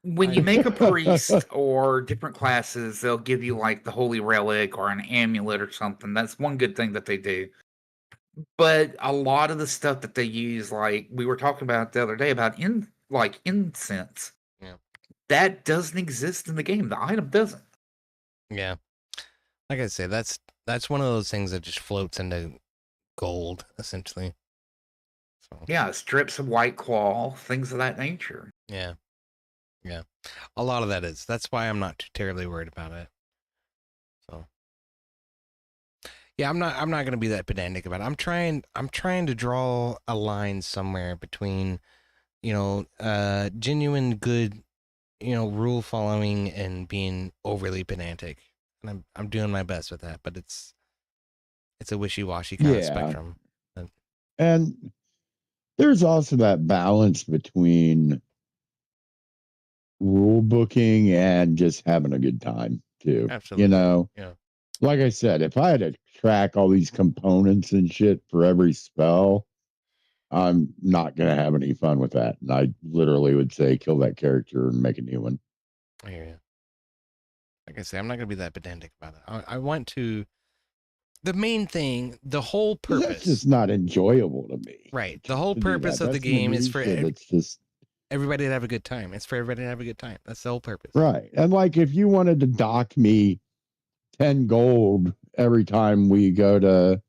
when you make a priest or different classes, they'll give you like the holy relic or an amulet or something. That's one good thing that they do. But a lot of the stuff that they use, like we were talking about the other day about incense, that doesn't exist in the game. The item doesn't. Yeah. Like I say, that's one of those things that just floats into gold, essentially. So, yeah, strips of white cloth, things of that nature. Yeah. Yeah. A lot of that is. That's why I'm not too terribly worried about it. So yeah, I'm not gonna be that pedantic about it. I'm trying to draw a line somewhere between, genuine good, rule following and being overly pedantic. And I'm doing my best with that, but it's a wishy-washy kind of spectrum. And there's also that balance between rule booking and just having a good time too. Absolutely. Yeah. Like I said, if I had to track all these components and shit for every spell, I'm not going to have any fun with that. And I literally would say kill that character and make a new one. I hear you. like I say, I'm not gonna be that pedantic about it. I want to. The main thing, the whole 'Cause purpose, that's just not enjoyable to me. right? The whole to do purpose that. of the That's game is for minutia. That's just everybody to have a good time. It's for everybody to have a good time. That's the whole purpose. right. And like, if you wanted to dock me 10 gold every time we go to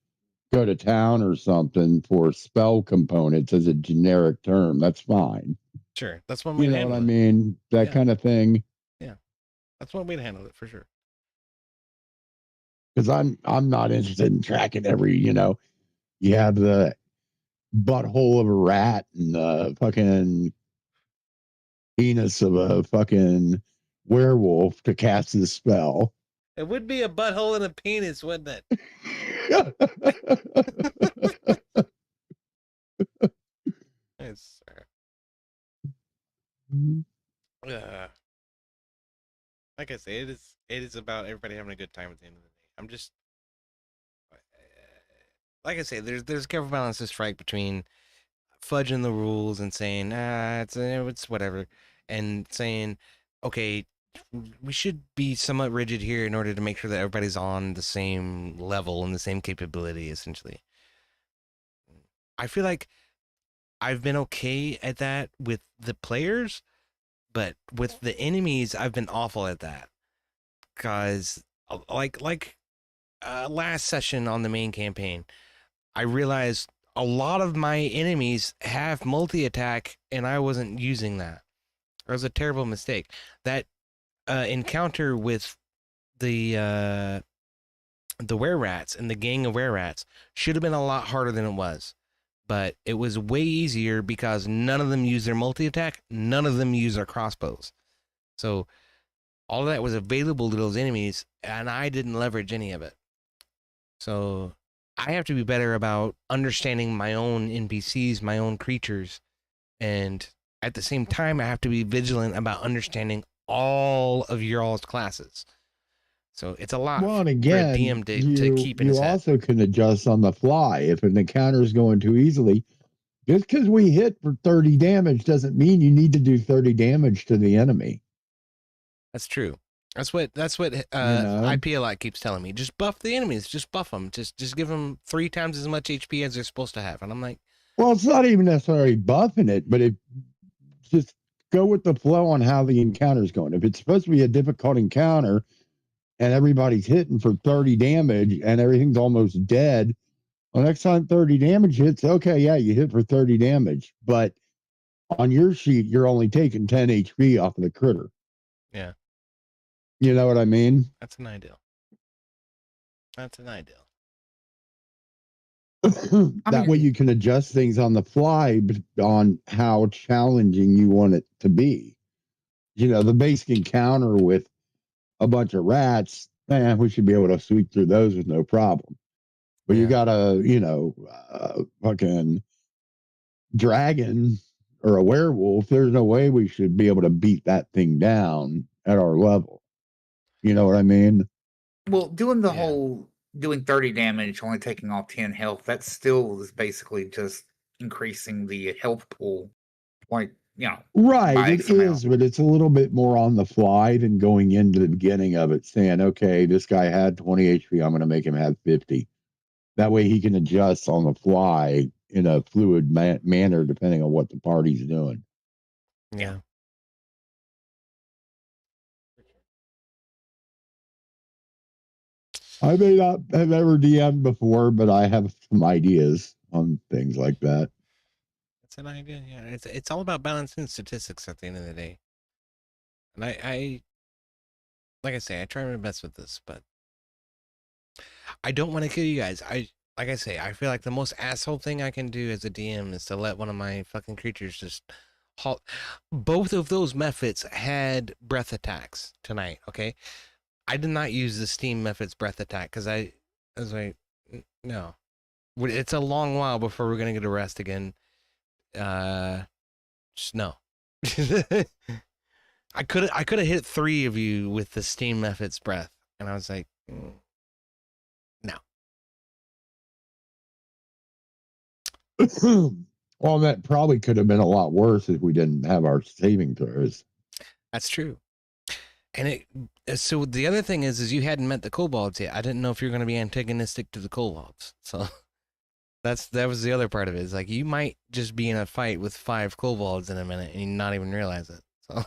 town or something for spell components as a generic term, that's fine. Sure, that's one way You to know what handle I it. mean? That Yeah. kind of thing. That's one way to handle it for sure. Because I'm not interested in tracking every, you have the butthole of a rat and the fucking penis of a fucking werewolf to cast this spell. It would be a butthole and a penis, wouldn't it? It's, like I say, it is about everybody having a good time at the end of the day. I'm just, like I say, there's a careful balance to strike between fudging the rules and saying it's whatever, and saying okay, we should be somewhat rigid here in order to make sure that everybody's on the same level and the same capability. Essentially, I feel like I've been okay at that with the players, but with the enemies, I've been awful at that. Cause like last session on the main campaign, I realized a lot of my enemies have multi-attack, and I wasn't using that. It was a terrible mistake. That encounter with the were-rats and the gang of were-rats should have been a lot harder than it was. But it was way easier because none of them use their multi-attack. None of them use their crossbows. So all of that was available to those enemies, and I didn't leverage any of it. So I have to be better about understanding my own NPCs, my own creatures, and at the same time, I have to be vigilant about understanding all of your all's classes. So it's a lot Well, and for a again, DM to keep in his you head. also can adjust on the fly. If an encounter is going too easily, just because we hit for 30 damage doesn't mean you need to do 30 damage to the enemy. That's true. That's what know? IPLI keeps telling me. Just buff the enemies. Just buff them. Just give them 3 times as much HP as they're supposed to have. And I'm like, Well, it's not even necessarily buffing it, but it just go with the flow on how the encounter's going. If it's supposed to be a difficult encounter and everybody's hitting for 30 damage and everything's almost dead, well, next time 30 damage hits, okay, yeah, you hit for 30 damage. But on your sheet, you're only taking 10 HP off of the critter. yeah, You know what I mean? that's an ideal. That's an ideal. That way you can adjust things on the fly on how challenging you want it to be. The basic encounter with a bunch of rats, man, we should be able to sweep through those with no problem. But you got a, fucking dragon or a werewolf, there's no way we should be able to beat that thing down at our level. You know what I mean? Well, doing the whole doing 30 damage, only taking off 10 health, that still is basically just increasing the health pool. Like, Right, by it X amount. is, but it's a little bit more on the fly than going into the beginning of it, saying, okay, this guy had 20 HP, I'm going to make him have 50. That way he can adjust on the fly in a fluid manner depending on what the party's doing. Yeah. I may not have ever DM'd before, but I have some ideas on things like that. That's an idea. Yeah, it's all about balancing statistics at the end of the day. And I like I say, I try my best with this, but I don't want to kill you guys. Like I say, I feel like the most asshole thing I can do as a DM is to let one of my fucking creatures just halt. Both of those methods had breath attacks tonight. Okay, I did not use the Steam method's breath attack because I was like, no, it's a long while before we're gonna get a rest again. Just no. I could have hit 3 of you with the Steam method's breath, and I was like, no. Well, that probably could have been a lot worse if we didn't have our saving throws. That's true. And so the other thing is you hadn't met the kobolds yet. I didn't know if you were going to be antagonistic to the kobolds. So that was the other part of it. Is like you might just be in a fight with 5 kobolds in a minute and you not even realize it. So.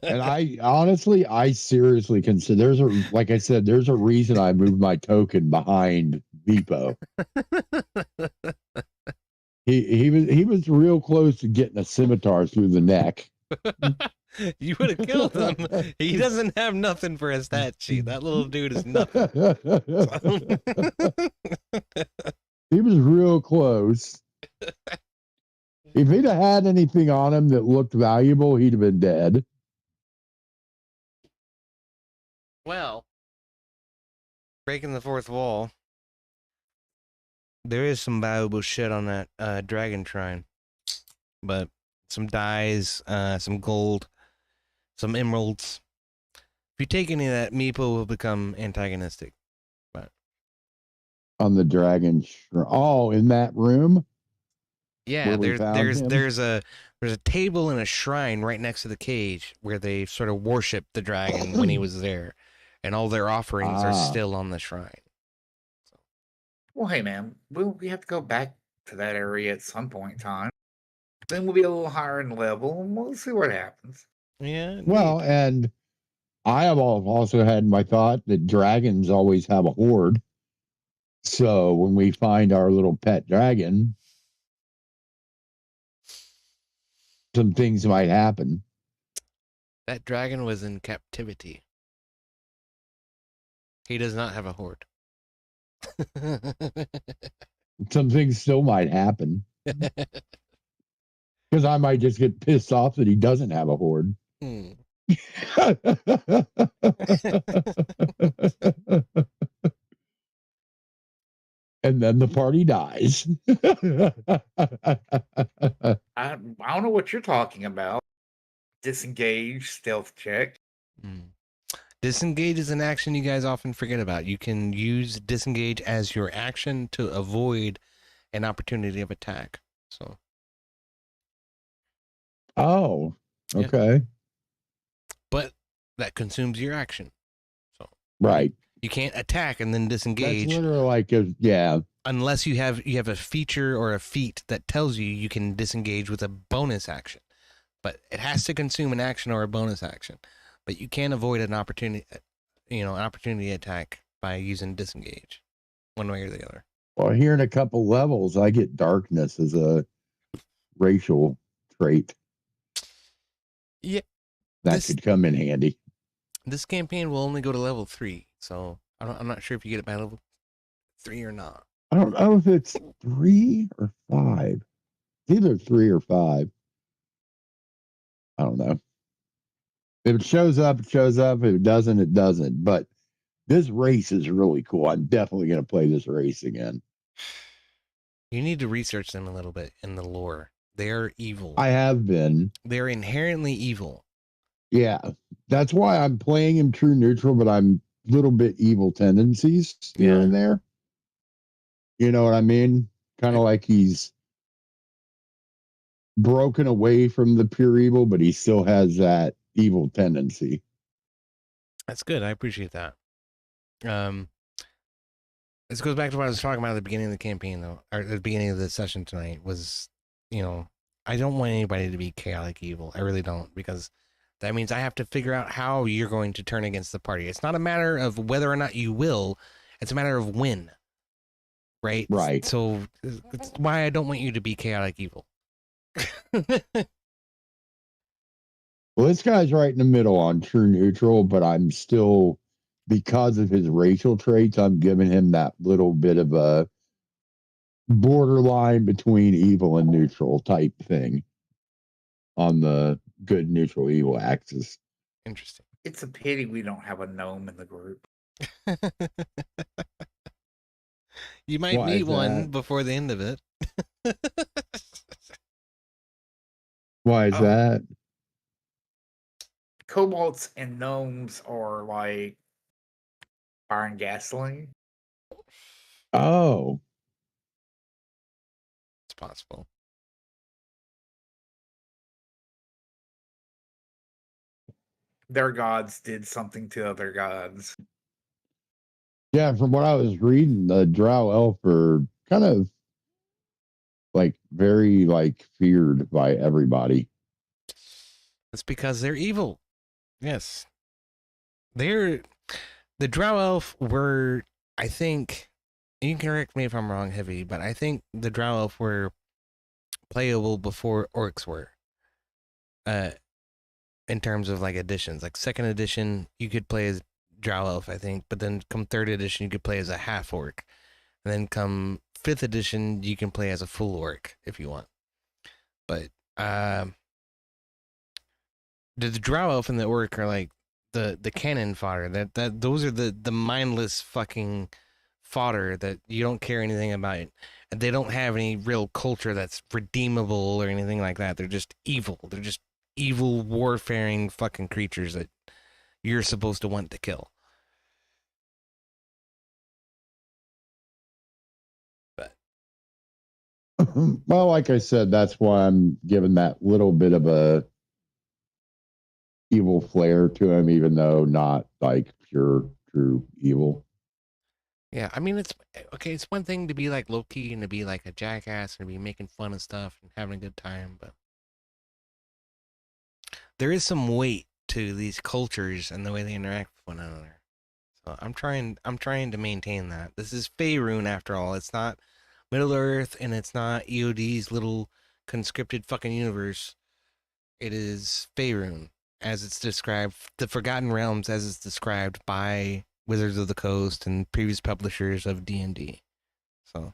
And I seriously consider like I said, there's a reason I moved my token behind Vipo. He was real close to getting a scimitar through the neck. You would have killed him. He doesn't have nothing for a stat sheet. That little dude is nothing. He was real close. If he'd have had anything on him that looked valuable, he'd have been dead. Well, breaking the fourth wall. There is some valuable shit on that dragon shrine. But some dyes, some gold, some emeralds. If you take any of that, Meepo will become antagonistic. But on the dragon in that room? Yeah, there's a table and a shrine right next to the cage where they sort of worship the dragon when he was there, and all their offerings are still on the shrine. So. Well, hey man, we have to go back to that area at some point in time. Then we'll be a little higher in level, and we'll see what happens. Yeah. Well, and I have also had my thought that dragons always have a horde. So when we find our little pet dragon, some things might happen. That dragon was in captivity. He does not have a horde. Some things still might happen. Because I might just get pissed off that he doesn't have a horde. Hmm. And then the party dies. I don't know what you're talking about. Disengage, stealth check. Disengage is an action you guys often forget about. You can use disengage as your action to avoid an opportunity of attack. So. Oh, okay. Yeah. But that consumes your action. So. Right. You can't attack and then disengage. That's literally like unless you have a feature or a feat that tells you can disengage with a bonus action. But it has to consume an action or a bonus action. But you can avoid an opportunity attack by using disengage, one way or the other. Well, here in a couple levels, I get darkness as a racial trait. Yeah, that could come in handy. This campaign will only go to level 3, so I'm not sure if you get it by level 3 or not. I don't know if it's 3 or 5. It's either 3 or 5. I don't know. If it shows up, it shows up. If it doesn't, it doesn't. But this race is really cool. I'm definitely going to play this race again. You need to research them a little bit in the lore. They're evil. I have been. They're inherently evil. Yeah. That's why I'm playing him true neutral, but I'm a little bit evil tendencies here and there. You know what I mean? Kind of like he's broken away from the pure evil, but he still has that evil tendency. That's good. I appreciate that. This goes back to what I was talking about at the beginning of the campaign, though, or at the beginning of the session tonight. Was, I don't want anybody to be chaotic evil. I really don't, because that means I have to figure out how you're going to turn against the party. It's not a matter of whether or not you will. It's a matter of when. Right? Right. So it's why I don't want you to be chaotic evil. Well, this guy's right in the middle on true neutral, but I'm still, because of his racial traits, I'm giving him that little bit of a borderline between evil and neutral type thing on the good, neutral, evil axis. Interesting. It's a pity we don't have a gnome in the group. You might meet one before the end of it. Why is that? Kobolds and gnomes are like fire and gasoline. Oh. It's possible. their gods did something to other gods. Yeah, from what I was reading, the Drow elf are kind of like very like feared by everybody. It's because they're evil. Yes. The Drow Elf were, I think, you can correct me if I'm wrong, Heavy, but I think the Drow Elf were playable before Orcs were. In terms of like editions. Like second edition, you could play as Drow Elf, I think, but then come third edition, you could play as a half orc. And then come fifth edition, you can play as a full orc if you want. But the Drow Elf and the orc are like the cannon fodder. That those are the mindless fucking fodder that you don't care anything about. And they don't have any real culture that's redeemable or anything like that. They're just evil. They're just evil warfaring fucking creatures that you're supposed to want to kill. But Well, like I said, that's why I'm giving that little bit of a evil flair to him, even though not like pure true evil. yeah, I mean, it's okay. It's one thing to be like Loki and to be like a jackass and to be making fun of stuff and having a good time, but there is some weight to these cultures and the way they interact with one another. So I'm trying to maintain that. This is Faerun after all. It's not Middle Earth and it's not EOD's little conscripted fucking universe. It is Faerun as it's described, the Forgotten Realms as it's described by Wizards of the Coast and previous publishers of DnD. So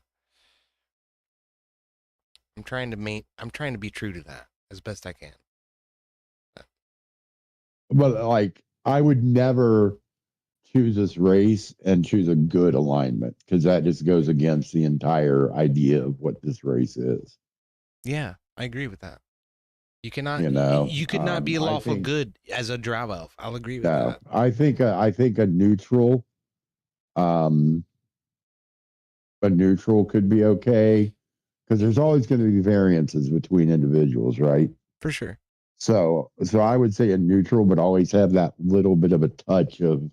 I'm trying to be true to that as best I can. But like, I would never choose this race and choose a good alignment because that just goes against the entire idea of what this race is. Yeah, I agree with that. You cannot, You know, you could not be I lawful think- good as a Drow elf. I'll agree with No, that. I think a neutral, a neutral could be okay because there's always going to be variances between individuals, right? For sure. So I would say a neutral, but always have that little bit of a touch of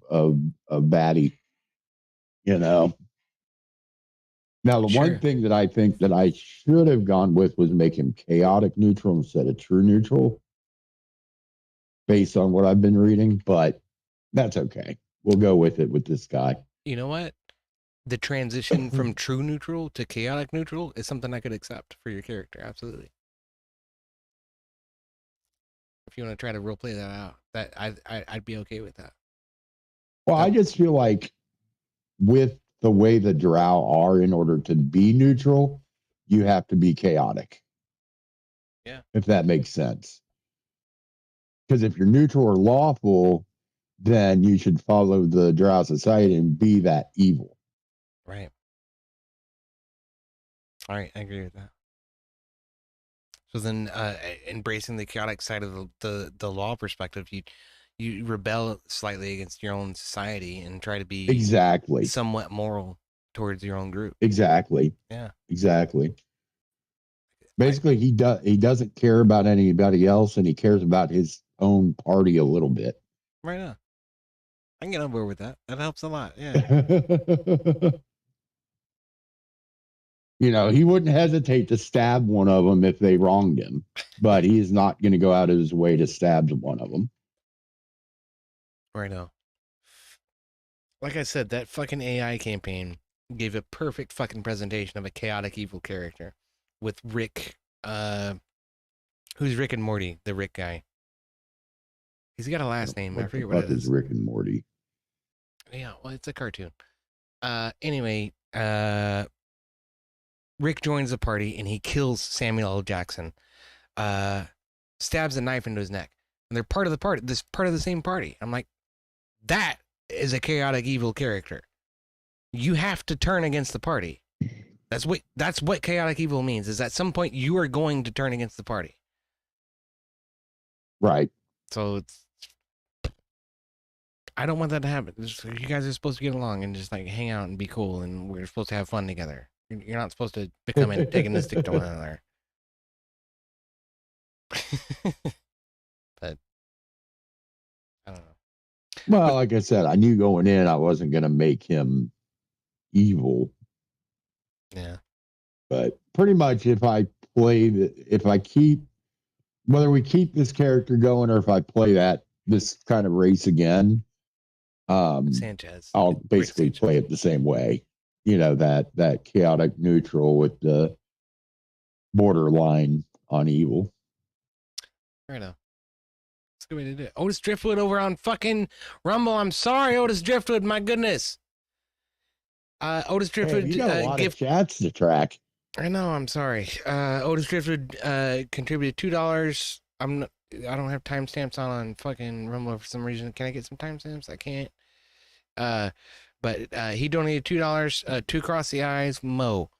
baddie, you know. Now, the Sure. one thing that I think that I should have gone with was make him chaotic neutral instead of true neutral, based on what I've been reading, but that's okay. We'll go with it with this guy. You know what? The transition from true neutral to chaotic neutral is something I could accept for your character. Absolutely. If you want to try to roleplay that out, that I'd be okay with that. Well, I just feel like with the way the Drow are, in order to be neutral, you have to be chaotic. Yeah. If that makes sense. Because if you're neutral or lawful, then you should follow the Drow society and be that evil. Right. All right, I agree with that. So then, embracing the chaotic side of the law perspective, you rebel slightly against your own society and try to be Exactly. somewhat moral towards your own group. Exactly. Yeah. Exactly. Basically, he doesn't care about anybody else, and he cares about his own party a little bit. Right on. I can get on board with that. That helps a lot. Yeah. You know, he wouldn't hesitate to stab one of them if they wronged him, but he's not going to go out of his way to stab one of them. Right now. Like I said, that fucking AI campaign gave a perfect fucking presentation of a chaotic evil character with Rick, who's Rick and Morty, the Rick guy. He's got a last name. I forget what it is. Rick and Morty. Yeah, well, it's a cartoon. Anyway, Rick joins the party and he kills Samuel L. Jackson. Stabs a knife into his neck. And they're part of the party. This part of the same party. I'm like, that is a chaotic evil character. You have to turn against the party. That's what chaotic evil means, is at some point you are going to turn against the party. Right. So I don't want that to happen. You guys are supposed to get along and just like hang out and be cool, and we're supposed to have fun together. You're not supposed to become antagonistic to one another. But I don't Well, like I said, I knew going in I wasn't going to make him evil, Yeah. but pretty much if I keep, whether we keep this character going or if I play this kind of race again, Sanchez. I'll Rick basically Sanchez. play it the same way. You know, that chaotic neutral with the borderline on evil. Right now. That's a good way to do it. Otis Driftwood over on fucking Rumble. I'm sorry, Otis Driftwood. My goodness. Otis Driftwood. Hey, you got a lot of chats to track. I know. I'm sorry. Otis Driftwood contributed $2. I don't have timestamps on fucking Rumble for some reason. Can I get some timestamps? I can't. But he donated $2. Two across the eyes. Mo.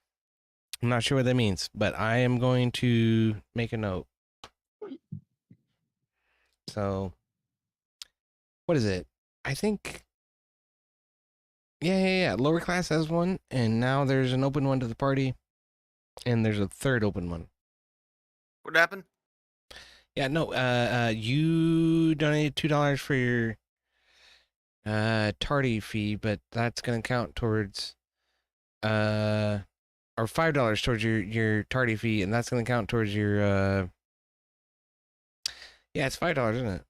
I'm not sure what that means, but I am going to make a note. So, what is it? I think. Yeah. Lowerclass has one, and now there's an open one to the party, and there's a third open one. What happened? Yeah, no. You donated $2 for your tardy fee, but that's gonna count towards or $5 towards your tardy fee, and that's gonna count towards your yeah, it's $5, isn't it?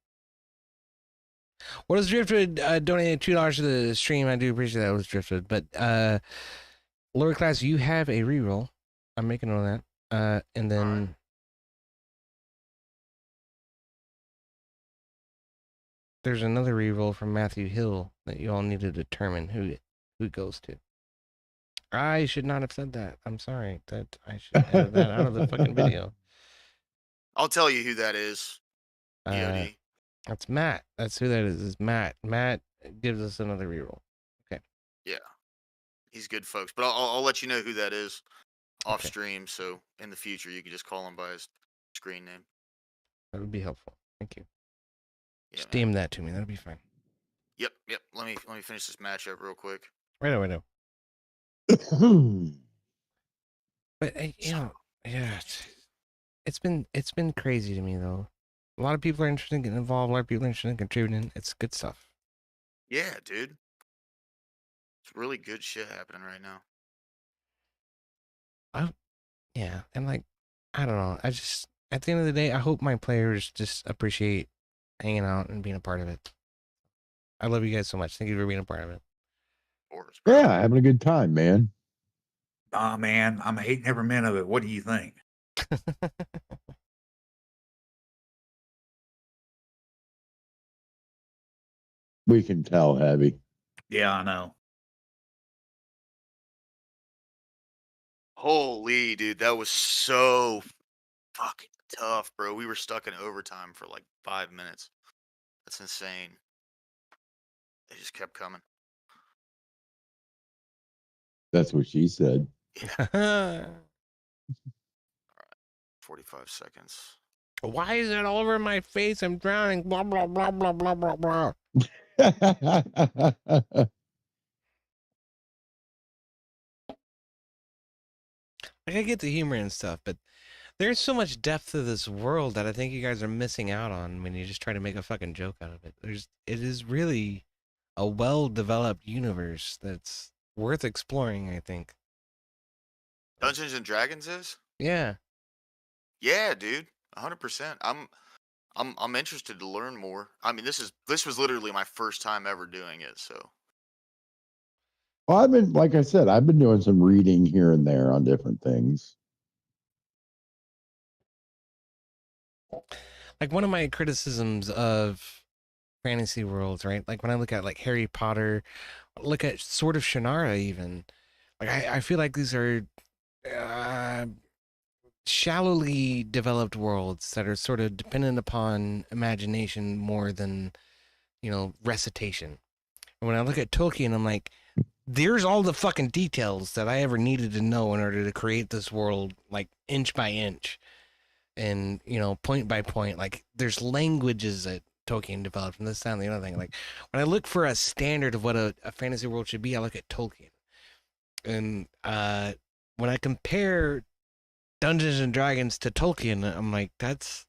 What was Drifted donated $2 to the stream? I do appreciate that. Was Drifted, but lower class, you have a reroll. I'm making note of that. And then Right. there's another reroll from Matthew Hill that you all need to determine who it goes to. I should not have said that. I'm sorry. That I should edit that out of the fucking video. I'll tell you who that is. Uh, EOD. that's Matt. That's who that is. Is Matt. Matt gives us another reroll. Yeah, he's good, folks. But I'll let you know who that is off Okay. stream. So in the future, you can just call him by his screen name. That would be helpful. Thank you. Yeah, man. Steam that to me. That'll be fine. Yep. Let me finish this matchup real quick. Right away. But you know, yeah, it's been crazy to me though. A lot of people are interested in getting involved. A lot of people are interested in contributing. It's good stuff. Yeah, dude. It's really good shit happening right now. Yeah, and like, I don't know. I just at the end of the day, I hope my players just appreciate hanging out and being a part of it. I love you guys so much. Thank you for being a part of it. Of course, bro. Yeah, having a good time, man. Oh man, I'm hating every minute of it. What do you think? We can tell, Heavy. Yeah, I know. Holy, dude, that was so fucking tough, bro. We were stuck in overtime for like 5 minutes. That's insane. They just kept coming. That's what she said. Yeah. 45 seconds. Why is it all over my face? I'm drowning. Blah blah blah blah blah blah blah. Like I get the humor and stuff, but there's so much depth to this world that I think you guys are missing out on when you just try to make a fucking joke out of it. It is really a well-developed universe that's worth exploring, I think. Dungeons and Dragons is? Yeah. Yeah, dude. 100%. I'm interested to learn more. I mean, this was literally my first time ever doing it, so. Well, like I said, I've been doing some reading here and there on different things. Like one of my criticisms of fantasy worlds, right? Like when I look at like Harry Potter, look at Sword of Shannara even. Like I feel like these are shallowly developed worlds that are sort of dependent upon imagination more than, recitation. And when I look at Tolkien, I'm like, there's all the fucking details that I ever needed to know in order to create this world, like inch by inch and, point by point. Like there's languages that Tolkien developed and this, that, and the other thing. Like when I look for a standard of what a fantasy world should be, I look at Tolkien. And when I compare Dungeons and Dragons to Tolkien, I'm like, it's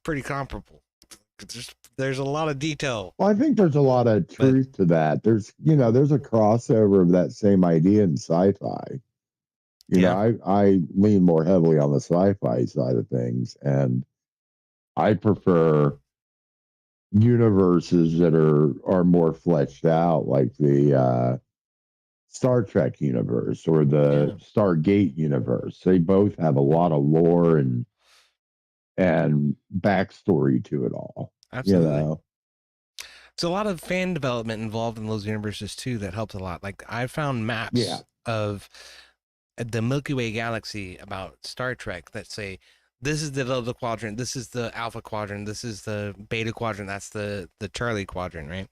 pretty comparable. There's a lot of detail. Well, I think there's a lot of truth to that. There's a crossover of that same idea in sci-fi. I lean more heavily on the sci-fi side of things, and I prefer universes that are more fleshed out, like the Star Trek universe or the Stargate universe. They both have a lot of lore and backstory to it all. Absolutely. There's a lot of fan development involved in those universes too that helps a lot. Like I found maps of the Milky Way galaxy about Star Trek that say this is the Delta Quadrant, this is the Alpha Quadrant, this is the Beta Quadrant, that's the Charlie Quadrant, right?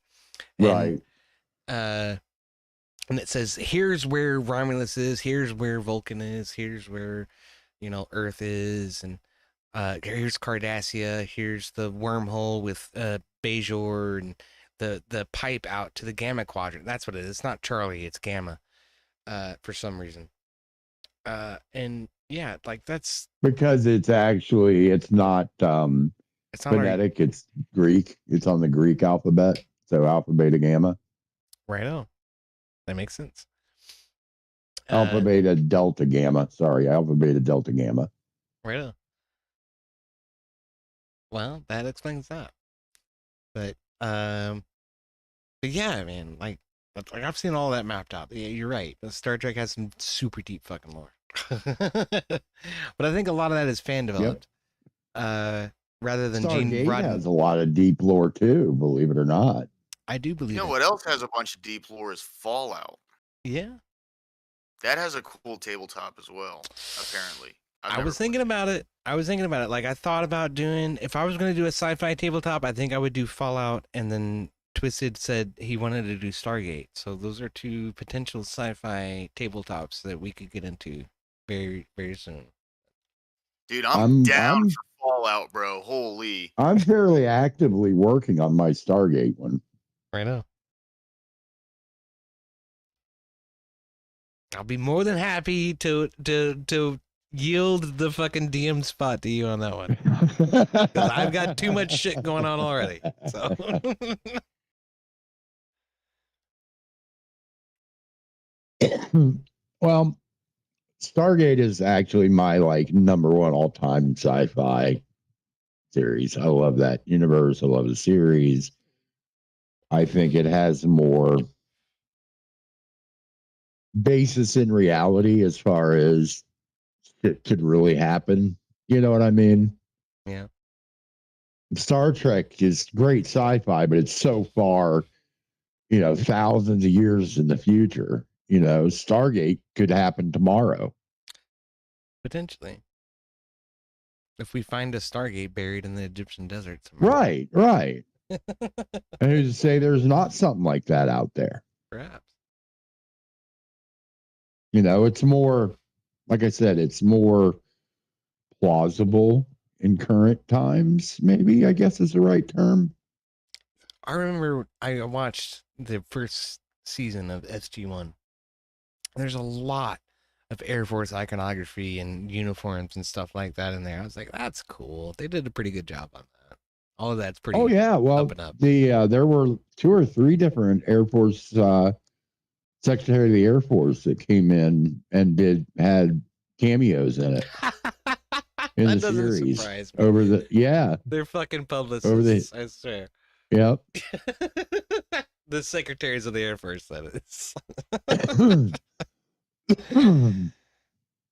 Right. And it says here's where Romulus is, here's where Vulcan is, here's where Earth is, and here's Cardassia, here's the wormhole with Bajor, and the pipe out to the Gamma Quadrant. That's what it is. It's not Charlie, it's Gamma, for some reason. And yeah, like that's because it's not phonetic, it's Greek. It's on the Greek alphabet, so Alpha, Beta, Gamma. Right on. That makes sense. Alpha, Beta, Delta, Gamma. Sorry, Alpha, Beta, Delta, Gamma. Right on. Well, that explains that. But yeah, man, like I've seen all that mapped out. Yeah, you're right. Star Trek has some super deep fucking lore. But I think a lot of that is fan developed. Rather than Gene Roddenberry has a lot of deep lore too, believe it or not. I do believe it. What else has a bunch of deep lore is Fallout. Yeah. That has a cool tabletop as well, apparently. I was thinking about it. Like I thought about doing, if I was going to do a sci-fi tabletop, I think I would do Fallout, and then Twisted said he wanted to do Stargate. So those are two potential sci-fi tabletops that we could get into very, very soon. Dude, I'm down for Fallout, bro. Holy. I'm fairly actively working on my Stargate one. Right now. I'll be more than happy to yield the fucking DM spot to you on that one. Because I've got too much shit going on already. So well, Stargate is actually my number one all-time sci-fi series. I love that universe. I love the series. I think it has more basis in reality as far as it could really happen. You know what I mean? Yeah. Star Trek is great sci-fi, but it's so far, thousands of years in the future. Stargate could happen tomorrow. Potentially. If we find a Stargate buried in the Egyptian desert somewhere. Right. And who's to say there's not something like that out there? Perhaps. It's more, like I said, it's more plausible in current times, maybe, I guess is the right term. I remember I watched the first season of SG1. There's a lot of Air Force iconography and uniforms and stuff like that in there. I was like, that's cool. They did a pretty good job on that. All of that's pretty. Oh yeah, well, up and up. There were 2 or 3 different Air Force Secretary of the Air Force that came in and had cameos in it. In that the doesn't series. Surprise me. Over the they're fucking publicists. I swear. Yep. The secretaries of the Air Force, that is.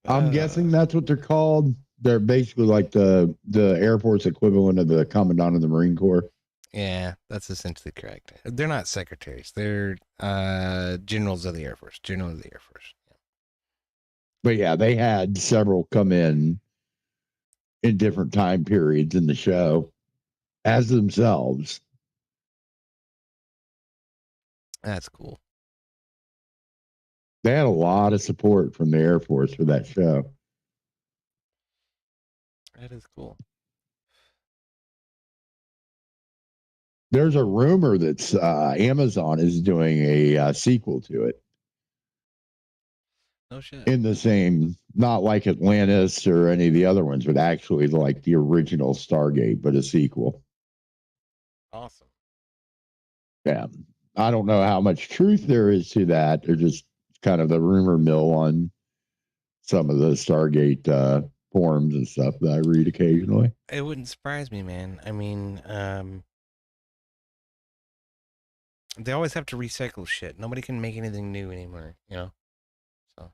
I'm guessing that's what they're called. They're basically like the Air Force equivalent of the Commandant of the Marine Corps. Yeah, that's essentially correct. They're not secretaries. They're generals of the Air Force. General of the Air Force. Yeah. But yeah, they had several come in different time periods in the show as themselves. That's cool. They had a lot of support from the Air Force for that show. That is cool. There's a rumor that Amazon is doing a sequel to it. No shit. In the same, not like Atlantis or any of the other ones, but actually like the original Stargate, but a sequel. Awesome. Yeah. I don't know how much truth there is to that. They're just kind of the rumor mill on some of the Stargate forums and stuff that I read occasionally. It wouldn't surprise me, man. I mean, they always have to recycle shit. Nobody can make anything new anymore, you know? So.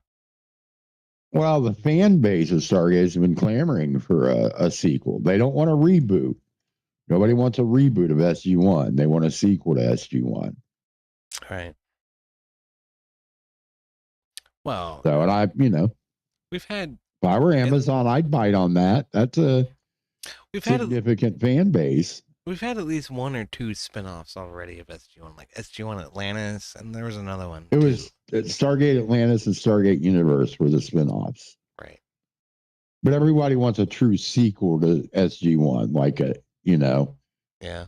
Well, the fan base of Stargate has been clamoring for a sequel. They don't want a reboot. Nobody wants a reboot of SG-1. They want a sequel to SG-1. Right. Well, So, and I, we've had, if I were Amazon, I'd bite on that. That's a we've had significant fan base. We've had at least 1 or 2 spin-offs already of SG-1, like SG-1 Atlantis, and there was another one. It was Stargate Atlantis and Stargate Universe were the spin-offs. Right. But everybody wants a true sequel to SG-1, like Yeah.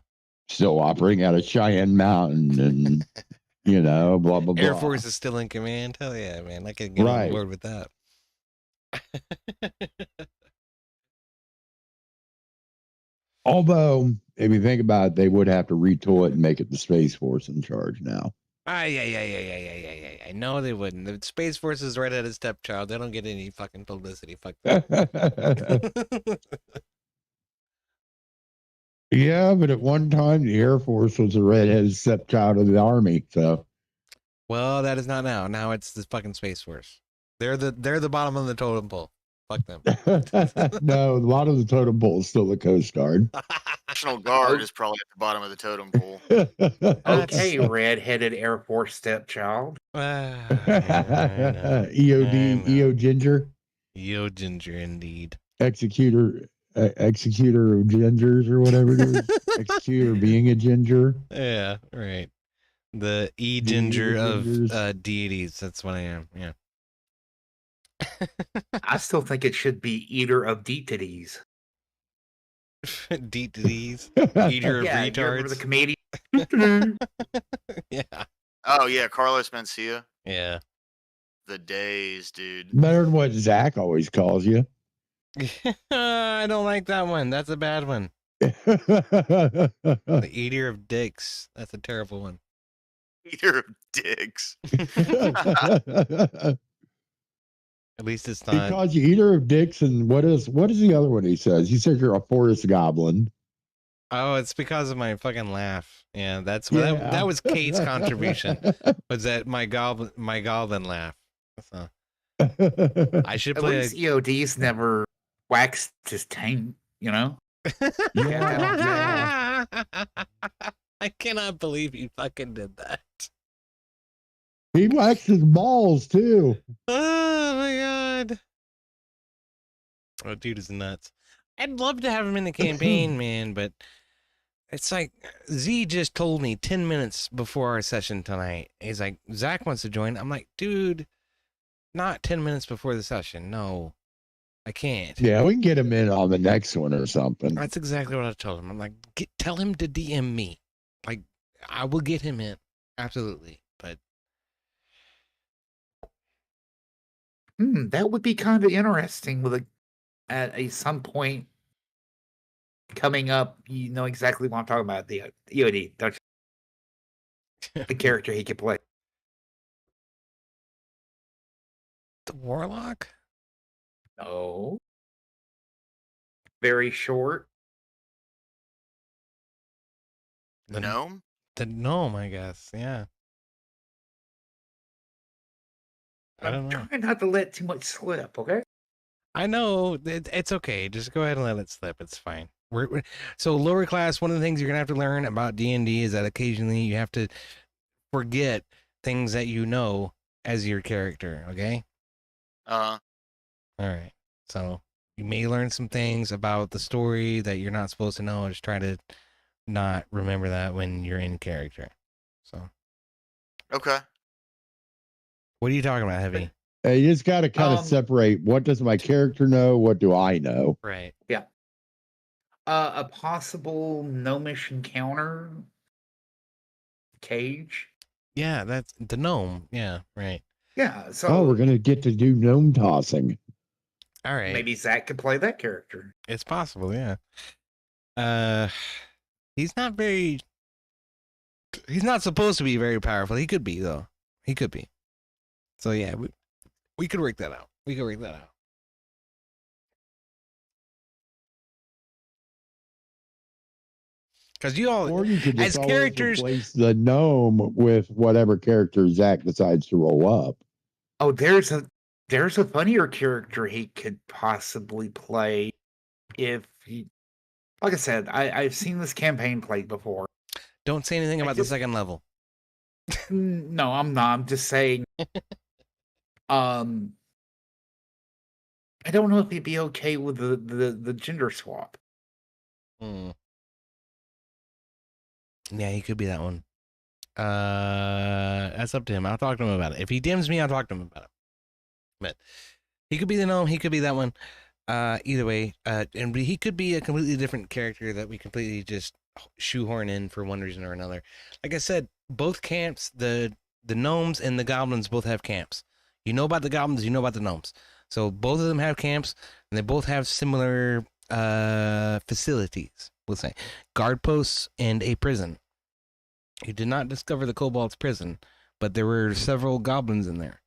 still operating out of Cheyenne Mountain and, blah, blah, blah. Air Force is still in command. Hell yeah, man. I can get on board with that. Although, if you think about it, they would have to retool it and make it the Space Force in charge now. Yeah. No, they wouldn't. The Space Force is right at his stepchild. They don't get any fucking publicity. Fuck that. Yeah, but at one time, the Air Force was the redheaded stepchild of the Army. So, well, that is not now. Now it's the fucking Space Force. They're the bottom of the totem pole. Fuck them. no, a lot of the totem pole is still the Coast Guard. National Guard is probably at the bottom of the totem pole. Okay, redheaded Air Force stepchild. EO Ginger. EO Ginger, indeed. Executor of gingers or whatever it is. Executor being a ginger. Yeah, right. The Ginger of deities. That's what I am. Yeah. I still think it should be Eater of Deities. Deities? Eater of retards? You remember the comedian? Yeah. Oh, yeah, Carlos Mencia. Yeah. The days, dude. Better than what Zach always calls you. I don't like that one. That's a bad one. The Eater of Dicks. That's a terrible one. Eater of Dicks. At least it's He not. calls you Eater of Dicks, and what is the other one he says? He says you're a forest goblin. Oh, it's because of my fucking laugh. Yeah, that's what that was Kate's contribution. Was that my goblin laugh? So, I should At play. least EOD's never waxed his taint, Yeah. I cannot believe you fucking did that. He waxed his balls too. Oh my god. Oh, dude is nuts. I'd love to have him in the campaign, man, but it's like Z just told me 10 minutes before our session tonight. He's like, Zach wants to join. I'm like, dude, not 10 minutes before the session. No, I can't. Yeah, we can get him in on the next one or something. That's exactly what I told him. I'm like, tell him to DM me. Like, I will get him in. Absolutely. But that would be kind of interesting with at some point coming up. You know exactly what I'm talking about. The EOD, don't you? The character he could play. the Warlock? No. Very short. The gnome? The gnome, I guess. Yeah. I don't know. Try not to let too much slip, okay? I know it's okay. Just go ahead and let it slip. It's fine. So lower class. One of the things you're gonna have to learn about D&D is that occasionally you have to forget things that you know as your character. Okay. All right. So you may learn some things about the story that you're not supposed to know. Just try to not remember that when you're in character. So. Okay. What are you talking about, Heavy? You just got to kind of separate what does my character know, what do I know? Right. Yeah. A possible gnomish encounter cage. Yeah, that's the gnome. Yeah, right. Yeah. So we're gonna get to do gnome tossing. All right. maybe Zach could play that character. It's possible, yeah. He's not very. He's not supposed to be very powerful. He could be though. He could be. So yeah, we could work that out. We could work that out. Because you all, Or you could as just characters, replace the gnome with whatever character Zach decides to roll up. Oh, there's a funnier character he could possibly play if he. Like I said, I've seen this campaign played before. don't say anything about the second level. No, I'm not. I'm just saying. I don't know if he'd be okay with the gender swap. Hmm. Yeah, he could be that one. That's up to him. I'll talk to him about it. If he DMs me, I'll talk to him about it. But he could be the gnome. He could be that one. Either way, and he could be a completely different character that we completely just shoehorn in for one reason or another. Like I said, both camps, the gnomes and the goblins both have camps. You know about the goblins, you know about the gnomes. So both of them have camps, and they both have similar facilities. We'll say guard posts and a prison. You did not discover the kobold's prison, but there were several goblins in there.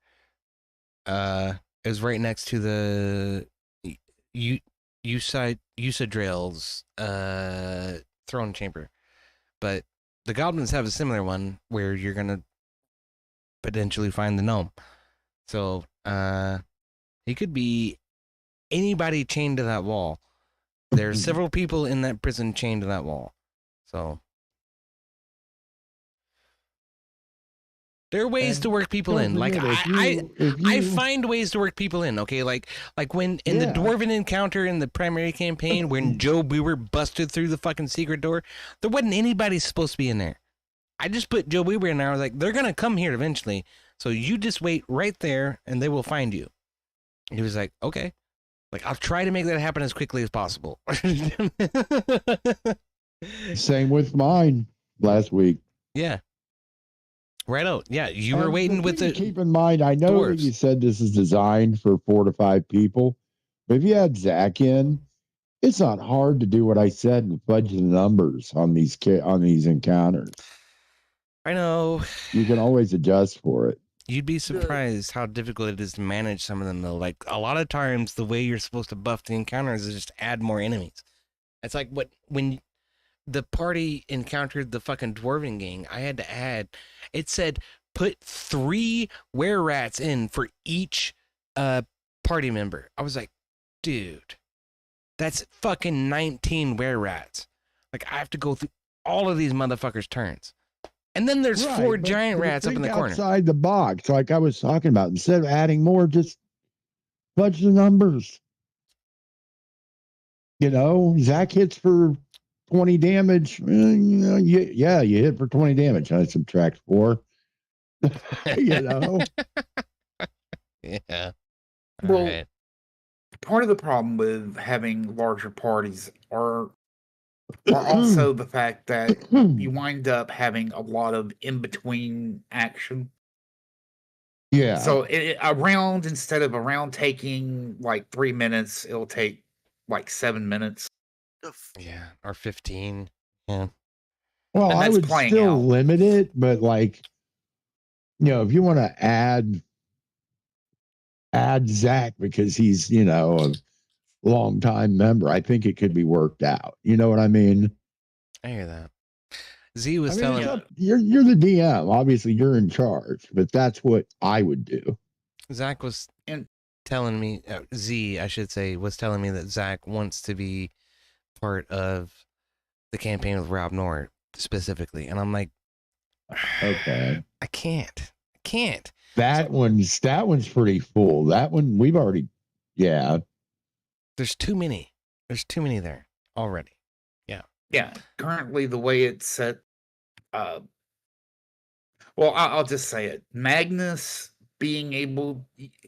It was right next to the Usadrail's throne chamber. But the goblins have a similar one where you're gonna potentially find the gnome. So he could be anybody chained to that wall. There's several people in that prison chained to that wall. So there are ways to work people in. Like I find ways to work people in. Okay, like when in the dwarven encounter in the primary campaign, when Joe Weaver busted through the fucking secret door, there wasn't anybody supposed to be in there. I just put Joe Weaver in there. I was like, they're gonna come here eventually, so you just wait right there, and they will find you. And he was like, okay. Like, I'll try to make that happen as quickly as possible. Same with mine last week. Yeah. Right out. Yeah, you were waiting with the. Keep in mind, I know that dwarves. you said this is designed for 4 to 5 people, but if you had Zach in, it's not hard to do what I said and fudge the numbers on these encounters. I know. You can always adjust for it. You'd be surprised how difficult it is to manage some of them, though. Like, a lot of times, the way you're supposed to buff the encounters is just add more enemies. It's like when the party encountered the fucking dwarven gang, I had to add. It said put 3 were-rats in for each party member. I was like, dude, that's fucking 19 were-rats. Like, I have to go through all of these motherfuckers' turns. And then there's 4 giant rats up in the corner. Outside the box, like I was talking about, instead of adding more, just fudge the numbers. You know, Zach hits for 20 damage. You hit for 20 damage. I subtract 4. You know? Yeah. Well, right. Part of the problem with having larger parties are also the fact that you wind up having a lot of in-between action. Yeah. So a round, instead of a round taking like 3 minutes, it'll take like 7 minutes. Yeah, or 15. Yeah. Well, And I that's would playing still out. limit it, but like, you know, if you want to add Zach because he's, you know, a long-time member, I think it could be worked out. You know what I mean? I hear that. Z was telling me. You're the DM. Obviously, you're in charge, but that's what I would do. Zach was telling me, Z, I should say, was telling me that Zach wants to be part of the campaign with Rob Nord specifically. And I'm like, okay, I can't. That one's pretty full. That one we've already, yeah. There's too many. There already. Yeah. Currently, the way it's set, well, I'll just say it. Magnus being able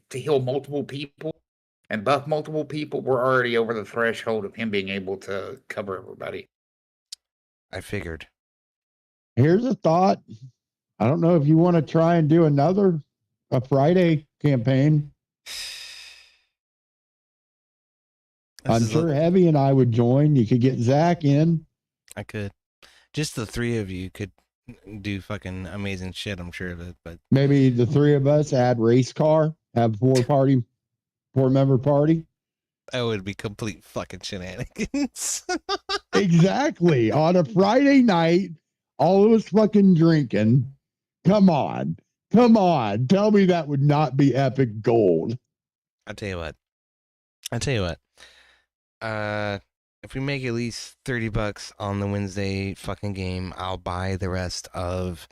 to heal multiple people and buff multiple people, we're already over the threshold of him being able to cover everybody. I figured. Here's a thought. I don't know if you want to try and do a Friday campaign. I'm sure Heavy and I would join. You could get Zach in. I could. Just the three of you could do fucking amazing shit, I'm sure of it. But Maybe the three of us add race car, have four member party. that would be complete fucking shenanigans. Exactly. On a Friday night, all of us fucking drinking. Come on. Come on. Tell me that would not be epic gold. I'll tell you what. If we make at least $30 on the Wednesday fucking game, I'll buy the rest of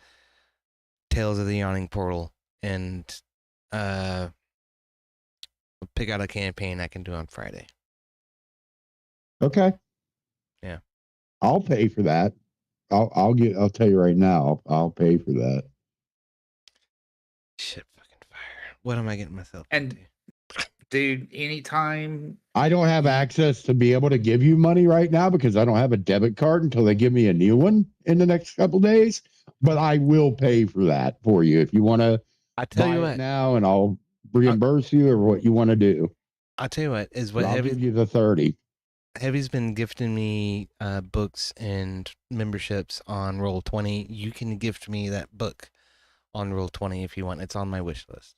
Tales of the Yawning Portal and pick out a campaign I can do on Friday. Okay. Yeah. I'll pay for that. I'll tell you right now, I'll pay for that. Shit fucking fire. What am I getting myself And dude, anytime I don't have access to be able to give you money right now because I don't have a debit card until they give me a new one in the next couple days. But I will pay for that for you if you want to. I tell you what now, and I'll reimburse you or what you want to do. I'll tell you what is what I'll give you the 30. Heavy's been gifting me books and memberships on Roll20. You can gift me that book on Roll20 if you want. It's on my wish list.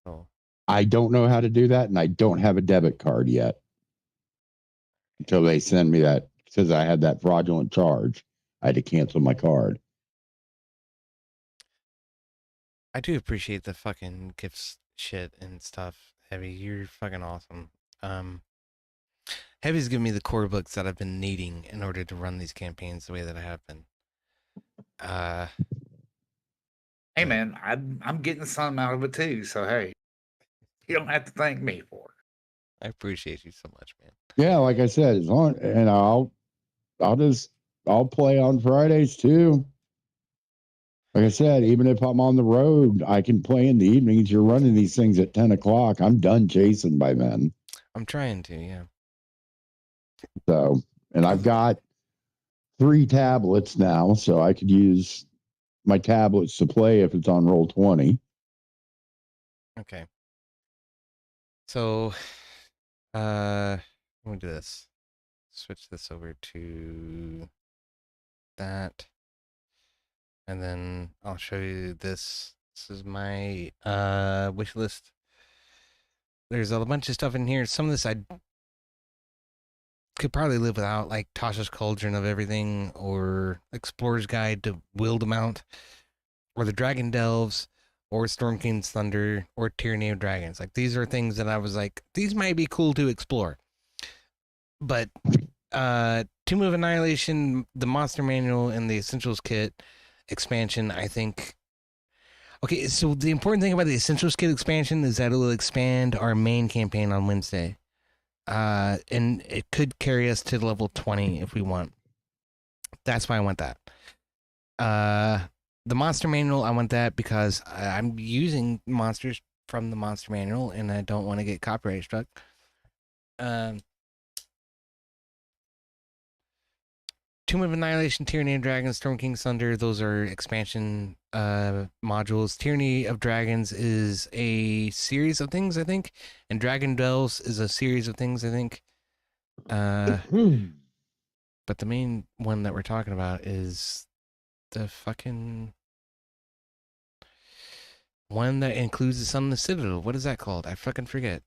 So I don't know how to do that, and I don't have a debit card yet until they send me that. Because I had that fraudulent charge, I had to cancel my card. I do appreciate the fucking gifts shit and stuff. Heavy, you're fucking awesome. Heavy's given me the core books that I've been needing in order to run these campaigns the way that I have been. hey man, I'm getting some out of it too. So hey, you don't have to thank me for it. I appreciate you so much, man. Yeah, like I said, it's on, and I'll play on Fridays too. Like I said, even if I'm on the road, I can play in the evenings. You're running these things at 10 o'clock. I'm done chasing by then. I'm trying to, yeah. So, and I've got 3 tablets now, so I could use my tablets to play if it's on Roll20. Okay. So, let me do this. Switch this over to that. And then I'll show you this. This is my wish list. There's a bunch of stuff in here. Some of this I could probably live without, like Tasha's Cauldron of Everything, or Explorer's Guide to Wildemount, or the Dragon Delves, or Storm King's Thunder, or Tyranny of Dragons. Like, these are things that I was like, these might be cool to explore. But Tomb of Annihilation, the Monster Manual, and the Essentials Kit expansion, I think. Okay, so the important thing about the Essentials Kit expansion is that it will expand our main campaign on Wednesday. And it could carry us to level 20 if we want. That's why I want that. The Monster Manual, I want that because I'm using monsters from the Monster Manual and I don't want to get copyright struck. Tomb of Annihilation, Tyranny of Dragons, Storm King's Thunder, those are expansion modules. Tyranny of Dragons is a series of things, I think. And Dragon Delves is a series of things, I think. But the main one that we're talking about is the fucking one that includes the Sunless Citadel. What is that called? I fucking forget.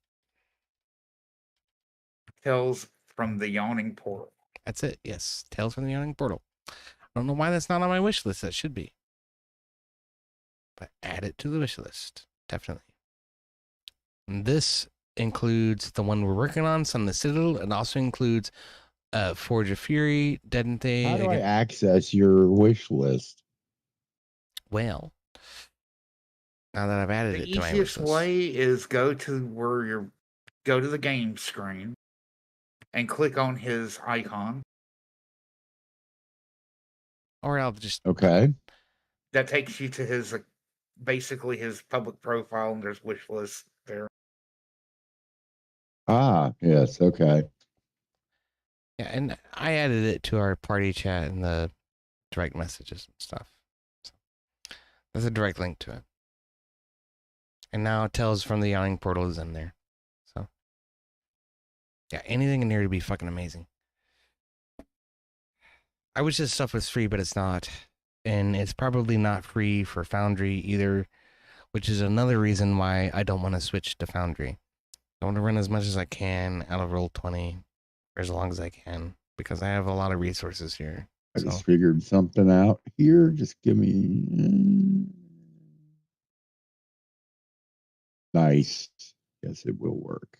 Tales from the Yawning Portal. That's it. Yes. Tales from the Yawning Portal. I don't know why that's not on my wish list. That should be. But add it to the wish list. Definitely. And this includes the one we're working on, Sunless Citadel. It also includes Forge of Fury, Dead and Day. How do I access your wish list? Well, now that I've added The it to my wish easiest list. way is go to the game screen and click on his icon. Or I'll just... Okay. That takes you to his, basically his public profile, and there's wish list there. Ah, yes. Okay. Yeah, and I added it to our party chat and the direct messages and stuff. So there's a direct link to it. And now Tales from the Yawning Portal is in there. So, yeah, anything in here would be fucking amazing. I wish this stuff was free, but it's not. And it's probably not free for Foundry either, which is another reason why I don't want to switch to Foundry. I want to run as much as I can out of Roll20 for as long as I can because I have a lot of resources here. I just figured something out here. Just give me. Nice. Yes, it will work.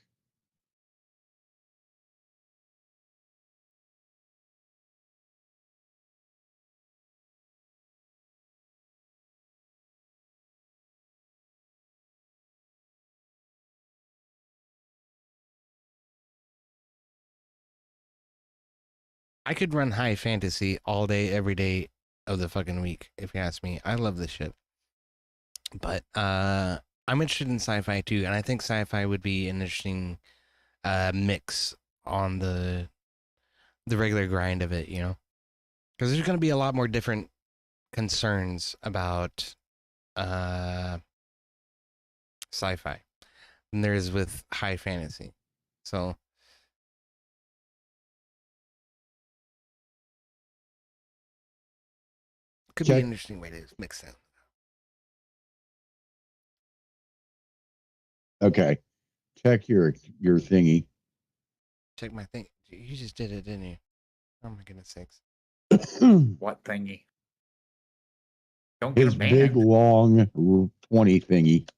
I could run high fantasy all day, every day of the fucking week, if you ask me. I love this shit. But I'm interested in sci-fi too, and I think sci-fi would be an interesting mix on the regular grind of it, you know? Because there's going to be a lot more different concerns about sci-fi than there is with high fantasy. So could be an interesting way to mix that. Okay. Check your thingy. Check my thing. You just did it, didn't you? Oh my goodness sakes. What thingy? Don't His get big, banned. long 20 thingy.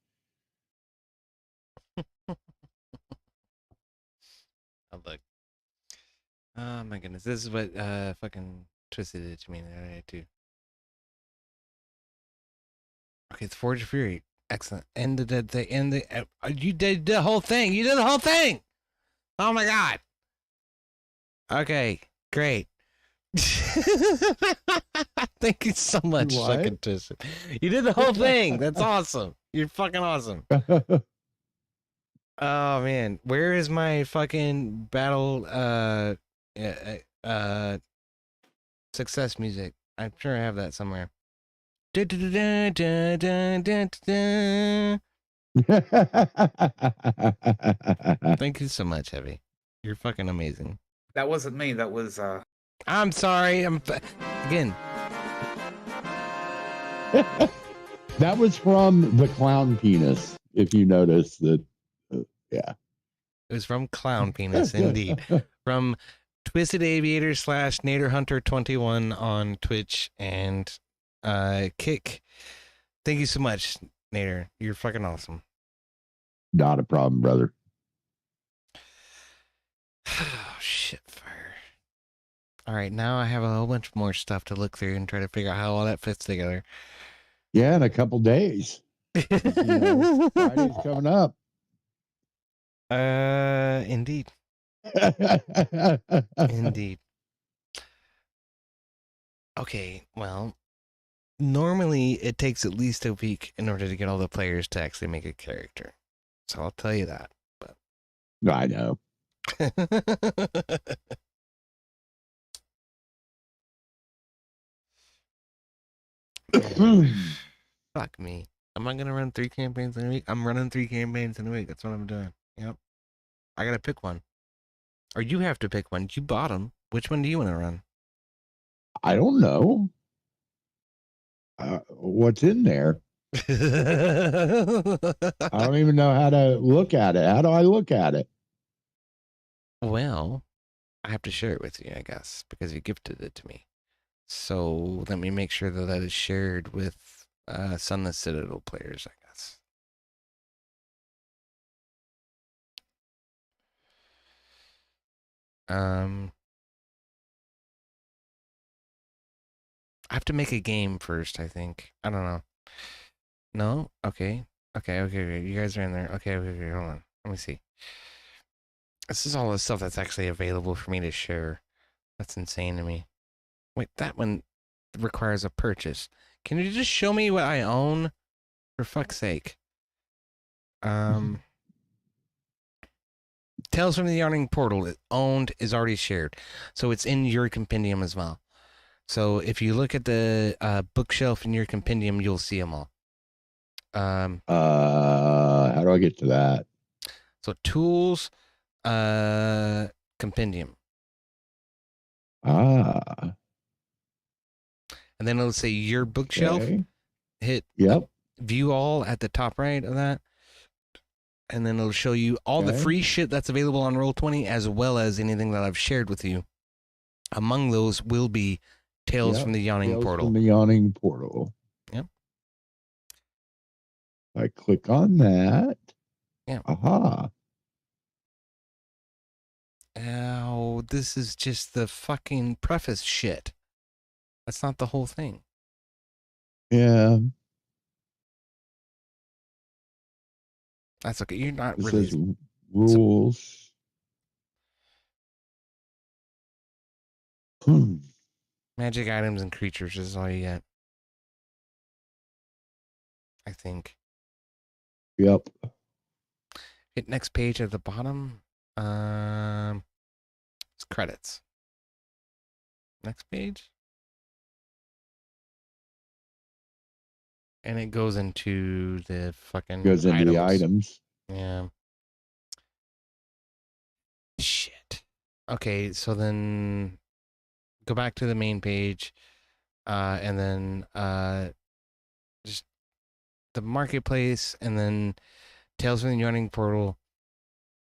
Oh, look. Oh my goodness. This is what fucking Twisted did to me the other day too. Okay, it's Forge of Fury. Excellent. End the dead thing. End the. You did the whole thing. You did the whole thing. Oh my god. Okay, great. Thank you so much, What? fucking Twisted. You did the whole thing. That's awesome. You're fucking awesome. Oh man, where is my fucking battle success music? I'm sure I have that somewhere. Thank you so much, Heavy. You're fucking amazing. That wasn't me. That was I'm sorry. Again. That was from the clown penis. If you notice that, yeah. It was from Clown Penis, indeed. From Twisted Aviator / Naderhunter 21 on Twitch and Kick. Thank you so much, Nader. You're fucking awesome. Not a problem, brother. Oh, shit, fire. All right, now I have a whole bunch more stuff to look through and try to figure out how all that fits together. Yeah, in a couple days. Friday's coming up. Indeed. Indeed. Okay, well, normally it takes at least a week in order to get all the players to actually make a character. So I'll tell you that. But I know. Fuck me. Am I gonna run 3 campaigns in a week? I'm running 3 campaigns in a week. That's what I'm doing. Yep. I gotta pick one. Or you have to pick one. You bought them. Which one do you want to run? I don't know. What's in there? I don't even know how to look at it. How do I look at it? Well, I have to share it with you, I guess, because you gifted it to me. So let me make sure that that is shared with Sunless Citadel players, I guess. I have to make a game first, I think. I don't know. No? Okay. Okay. You guys are in there. Okay, hold on. Let me see. This is all the stuff that's actually available for me to share. That's insane to me. Wait, that one requires a purchase. Can you just show me what I own? For fuck's sake. Tales from the Yawning Portal owned is already shared. So it's in your compendium as well. So if you look at the bookshelf in your compendium, you'll see them all. How do I get to that? So tools, compendium. Ah. and then it'll say your bookshelf. Okay. Hit Yep. view all at the top right of that, and then it'll show you all the Okay. free shit that's available on Roll20, as well as anything that I've shared with you. Among those will be Tales Yep. from the Yawning Tales Portal. From the Yawning Portal. Yep. I click on that. Yeah. Aha. Oh, this is just the fucking preface shit. That's not the whole thing. Yeah. That's okay. You're not It really says rules. magic items and creatures is all you get. I think. Yep. Hit next page at the bottom. It's credits. Next page. And it goes into the fucking Goes into the items. Yeah. Shit. Okay, so then go back to the main page, and then just the marketplace, and then Tales from the Yawning Portal.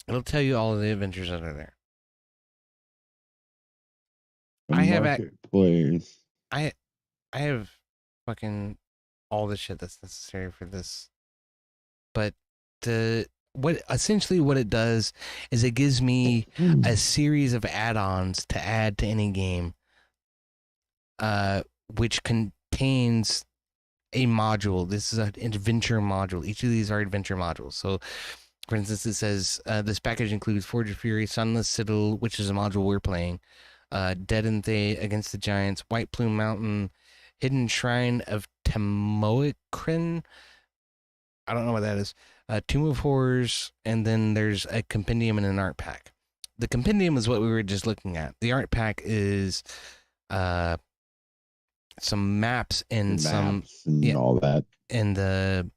It'll tell you all of the adventures that are there. I have Marketplace. I have fucking all the shit that's necessary for this. But what it does is it gives me a series of add-ons to add to any game, which contains a module. This is an adventure module. Each of these are adventure modules. So, for instance, it says this package includes Forge of Fury, Sunless Citadel, which is a module we're playing, Dead and Thay, Against the Giants, White Plume Mountain, Hidden Shrine of Temoikrin. I don't know what that is. Tomb of Horrors, and then there's a compendium and an art pack. The compendium is what we were just looking at. The art pack is some maps and all that, and the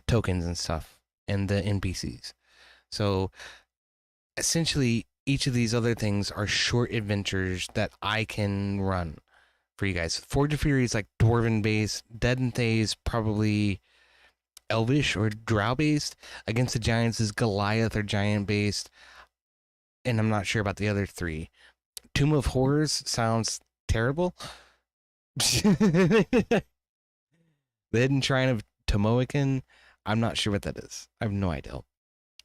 tokens and stuff, and the NPCs. So essentially, each of these other things are short adventures that I can run for you guys. Forge of Fury is like Dwarven based. Dead and Thay is probably Elvish or Drow based. Against the Giants is Goliath or Giant based. And I'm not sure about the other three. Tomb of Horrors sounds terrible. The Hidden Shrine of Temoikrin, I'm not sure what that is. I have no idea.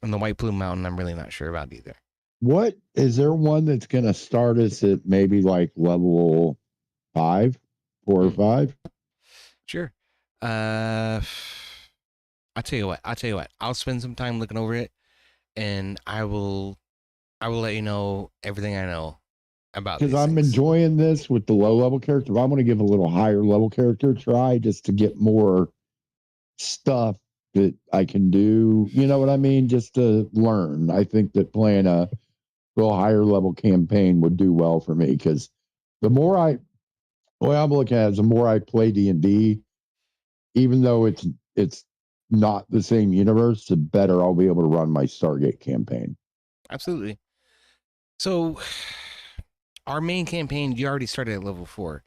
And the White Plume Mountain, I'm really not sure about either. What is there one that's going to start us at maybe like level 4 or 5? Sure. I'll tell you what. I'll spend some time looking over it, and I will let you know everything I know about. Because I'm enjoying this with the low level character. I'm going to give a little higher level character a try just to get more stuff that I can do. You know what I mean? Just to learn. I think that playing a little higher level campaign would do well for me, because the more I'm looking at it, is the more I play D&D, even though it's not the same universe, the better I'll be able to run my Stargate campaign. Absolutely. So our main campaign, you already started at level 4.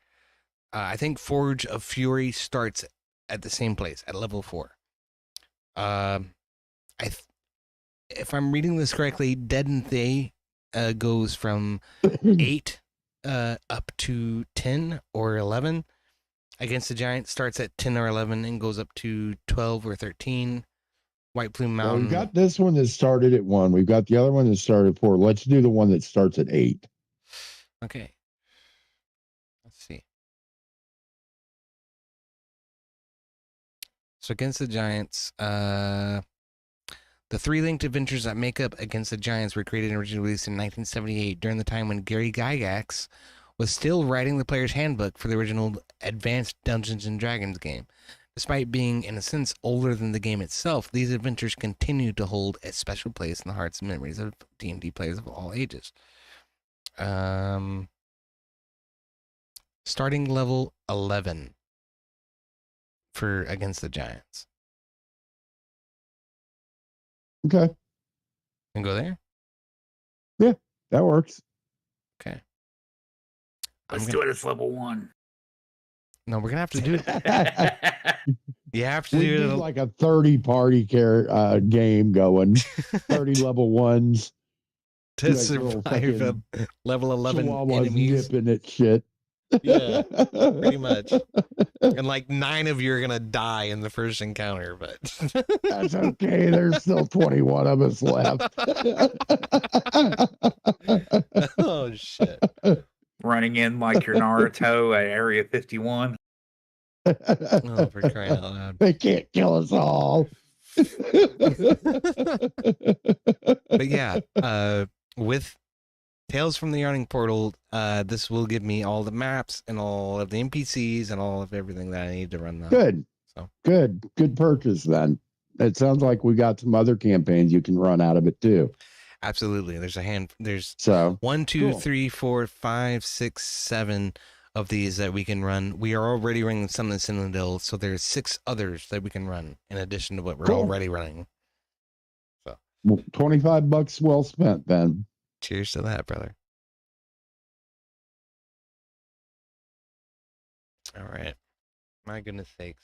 I think Forge of Fury starts at the same place, at level 4. If I'm reading this correctly, Dead and Thay goes from 8 up to 10 or 11. Against the Giant starts at 10 or 11 and goes up to 12 or 13. White Plume Mountain. Well, we've got this one that started at 1. We've got the other one that started at 4. Let's do the one that starts at 8. Okay. Let's see. So Against the Giants, the 3 linked adventures that make up Against the Giants were created and originally released in 1978 during the time when Gary Gygax was still writing the player's handbook for the original Advanced Dungeons & Dragons game. Despite being, in a sense, older than the game itself, these adventures continue to hold a special place in the hearts and memories of D&D players of all ages. Starting level 11 for Against the Giants. Okay. And go there? Yeah, that works. Okay. Let's do it as level 1. No, we're gonna have to do. You have to We do need it. like a 30 party game going, 30 level ones. To like little survive a fucking level 11 Chihuahuas enemies. nipping at shit. Yeah, pretty much. And like 9 of you are gonna die in the first encounter, but That's okay. There's still 21 of us left. oh shit. Running in like your Naruto at Area 51. Oh, for crying out loud. They can't kill us all. But yeah, with Tales from the Yawning Portal, this will give me all the maps and all of the NPCs and all of everything that I need to run that. Good. So Good purchase then. It sounds like we got some other campaigns you can run out of it too. absolutely. There's So 1, 2, cool. 3, 4, 5, 6, 7 of these that we can run. We are already running Sunless Citadel, so there's 6 others that we can run in addition to what we're Cool. already running. So $25 well spent then. cheers to that, brother. All right. My goodness sakes.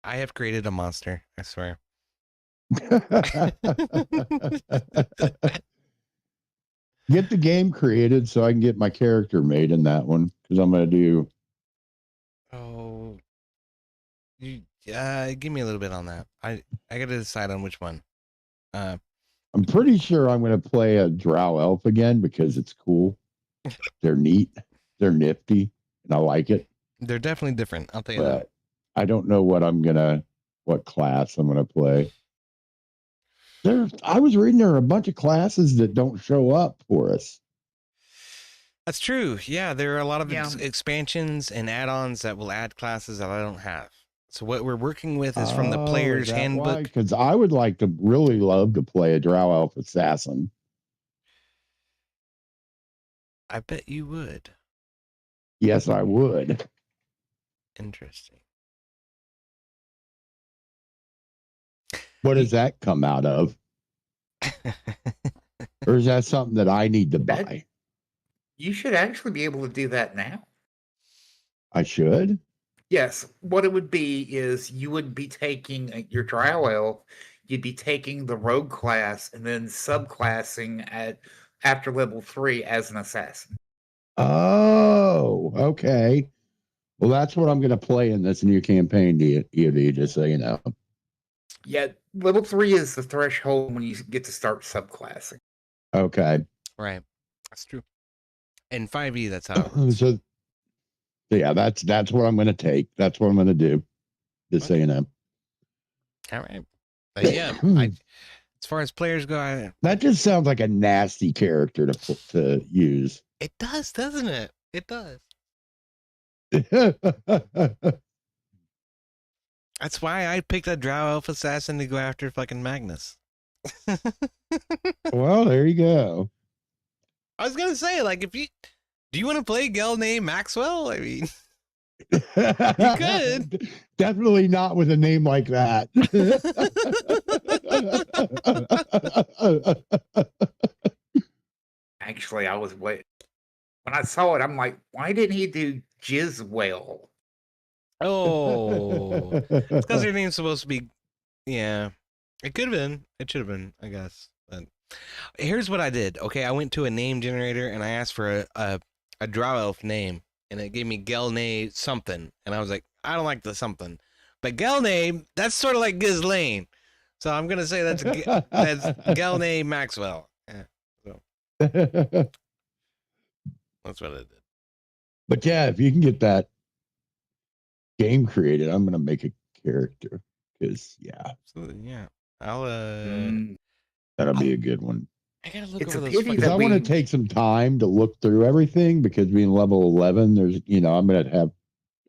I have created a monster, I swear. Get the game created so I can get my character made in that one, because I'm going to do. Oh, you give me a little bit on that. I got to decide on which one. I'm pretty sure I'm going to play a drow elf again because it's cool. They're neat. They're nifty, and I like it. They're definitely different. I'll tell you that. But I don't know what class I'm going to play. I was reading there are a bunch of classes that don't show up for us. That's true. Yeah, there are a lot of Yeah. expansions and add-ons that will add classes that I don't have. So what we're working with is from the player's handbook. Because I would really love to play a drow elf assassin. I bet you would. Yes, I would. Interesting. What does that come out of? Or is that something that I need to That- buy? You should actually be able to do that now. I should. Yes, what it would be is you would be taking your drow elf, you'd be taking the rogue class and then subclassing after level 3 as an assassin. Oh, okay. Well, that's what I'm going to play in this new campaign, EOD, just so you know. Yeah, level 3 is the threshold when you get to start subclassing. Okay. Right. That's true. In 5e, that's how it works. So, yeah, that's what I'm going to take. That's what I'm going to do. Just so you know. All right. But yeah, as far as players go, that just sounds like a nasty character to use. it does, doesn't it? It does. That's why I picked a drow elf assassin to go after fucking Magnus. Well, there you go. I was gonna say, like, do you want to play Gelnay Maxwell? I mean, You could. Definitely not with a name like that. Actually, I was when I saw it, I'm like, why didn't he do Jizwell? oh, it's because your name's supposed to be. Yeah, it could have been. It should have been, I guess. But here's what I did. Okay, I went to a name generator and I asked for a drow elf name, and it gave me Gelnay something, and I was like, I don't like the something, but Gelnay, that's sort of like Ghislaine, so I'm gonna say that's Gelnay Maxwell. Yeah, so that's what I did. But yeah, if you can get that game created, I'm gonna make a character because Absolutely, yeah. I'll that'll be a good one. I gotta look It's over a those. pity fucking- Because I want to take some time to look through everything because being level 11, there's I'm gonna have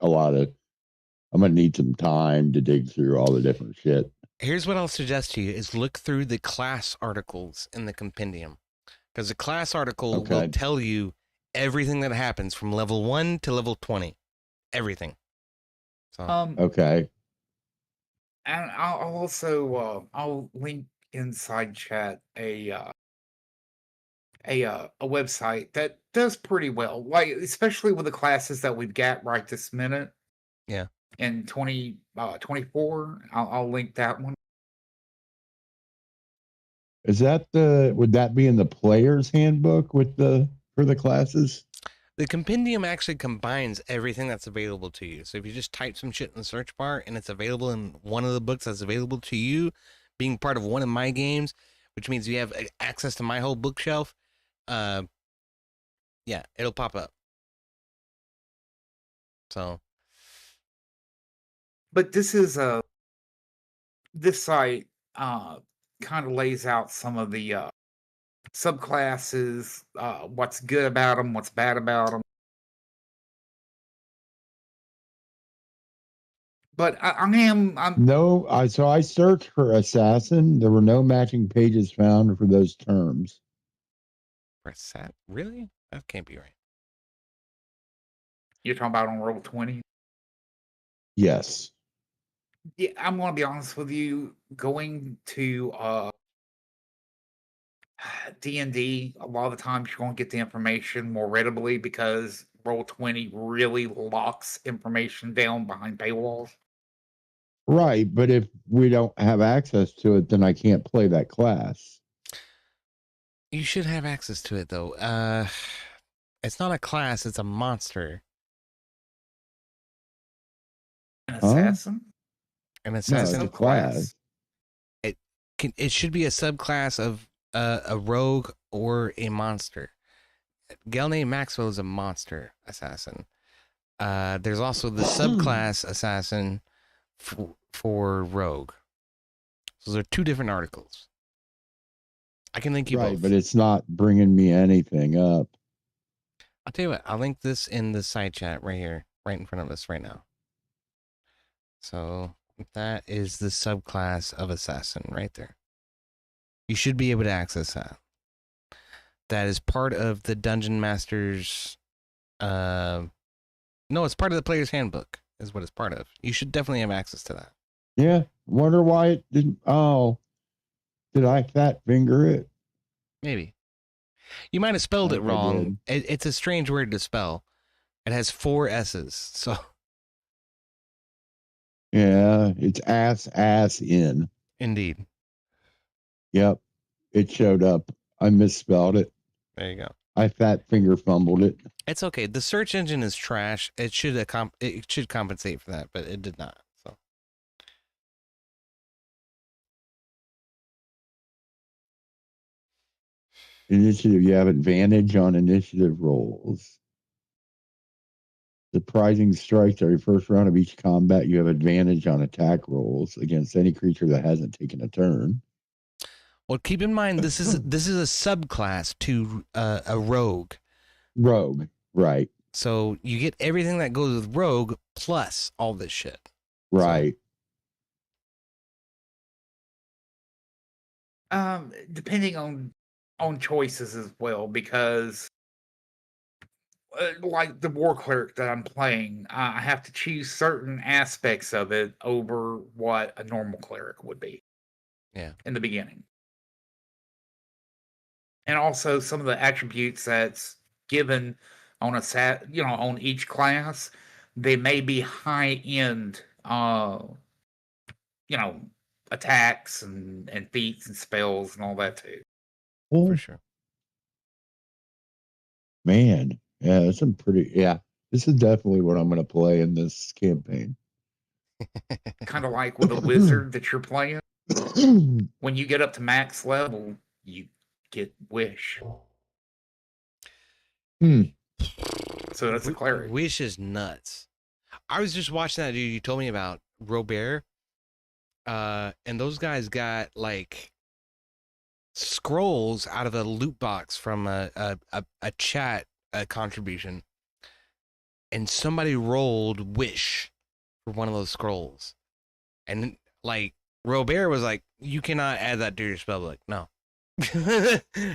I'm gonna need some time to dig through all the different shit. Here's what I'll suggest to you is look through the class articles in the compendium, because the class article will Okay. tell you everything that happens from level 1 to level 20, everything. So Okay. And I'll also I'll link inside chat a website that does pretty well, like especially with the classes that we've got right this minute. Yeah. In 2024. I'll link that one. Is that would that be in the player's handbook for the classes? The compendium actually combines everything that's available to you. So if you just type some shit in the search bar and it's available in one of the books that's available to you, being part of one of my games, which means you have access to my whole bookshelf, yeah, it'll pop up. So, But this site kind of lays out some of the subclasses, what's good about them, what's bad about them. But I'm No, so I searched for assassin. There were no matching pages found for those terms. press that. Really? That can't be right. You're talking about on Roll20? Yes. Yeah, I'm gonna be honest with you. Going to DnD, a lot of the times you're gonna get the information more readily because Roll20 really locks information down behind paywalls. Right, but if we don't have access to it, then I can't play that class. You should have access to it though. It's not a class, it's a monster. An assassin? An No, it's assassin a class. It should be a subclass of a rogue or a monster. Gelne Maxwell is a monster assassin. There's also the subclass assassin for rogue. So those are two different articles. I can link you Right, both. but it's not bringing me anything up. I'll tell you what. I'll link this in the side chat right here, right in front of us right now. So that is the subclass of assassin right there. You should be able to access that. That is part of the Dungeon Master's. No, it's part of the player's handbook. Is what it's part of. You should definitely have access to that. Yeah, wonder why it didn't. Oh, did I fat finger it? Maybe. You might have spelled it Like I wrong. It's a strange word to spell. It has 4 S's. So Yeah, it's ass in. indeed. Yep, it showed up. I misspelled it. There you go. I fat finger fumbled it. It's okay. The search engine is trash. It should compensate for that, but it did not. So Initiative, you have advantage on initiative rolls. Surprising strikes are your first round of each combat. You have advantage on attack rolls against any creature that hasn't taken a turn. well, keep in mind this is a subclass to a rogue. Rogue, right? So you get everything that goes with rogue plus all this shit. Right. Depending on choices as well, because like the war cleric that I'm playing, I have to choose certain aspects of it over what a normal cleric would be. Yeah. In the beginning. And also some of the attributes that's given on on each class, they may be high end attacks and feats and spells and all that too. Oh, For sure. man. Yeah, that's some pretty. Yeah, this is definitely what I'm going to play in this campaign. Kind of like with a wizard that you're playing. When you get up to max level, you get wish. So that's a cleric. Wish is nuts. I was just watching that dude you told me about, Robert. And those guys got like scrolls out of a loot box from a chat contribution, and somebody rolled wish for one of those scrolls, and like Robert was like, "You cannot add that to your spellbook." No,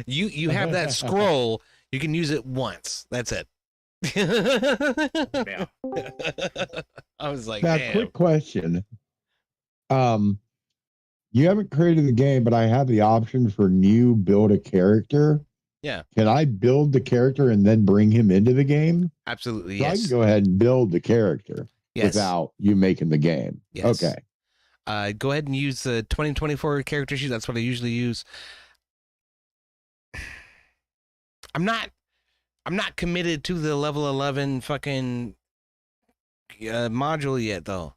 you have that scroll. You can use it once. That's it. Yeah. I was like, now, damn. quick question. You haven't created the game, but I have the option for new build a character. Yeah. Can I build the character and then bring him into the game? Absolutely, So yes. I can go ahead and build the character. Yes. without you making the game. Yes. Okay. Go ahead and use the 2024 character sheet. That's what I usually use. I'm not committed to the level 11 fucking module yet, though.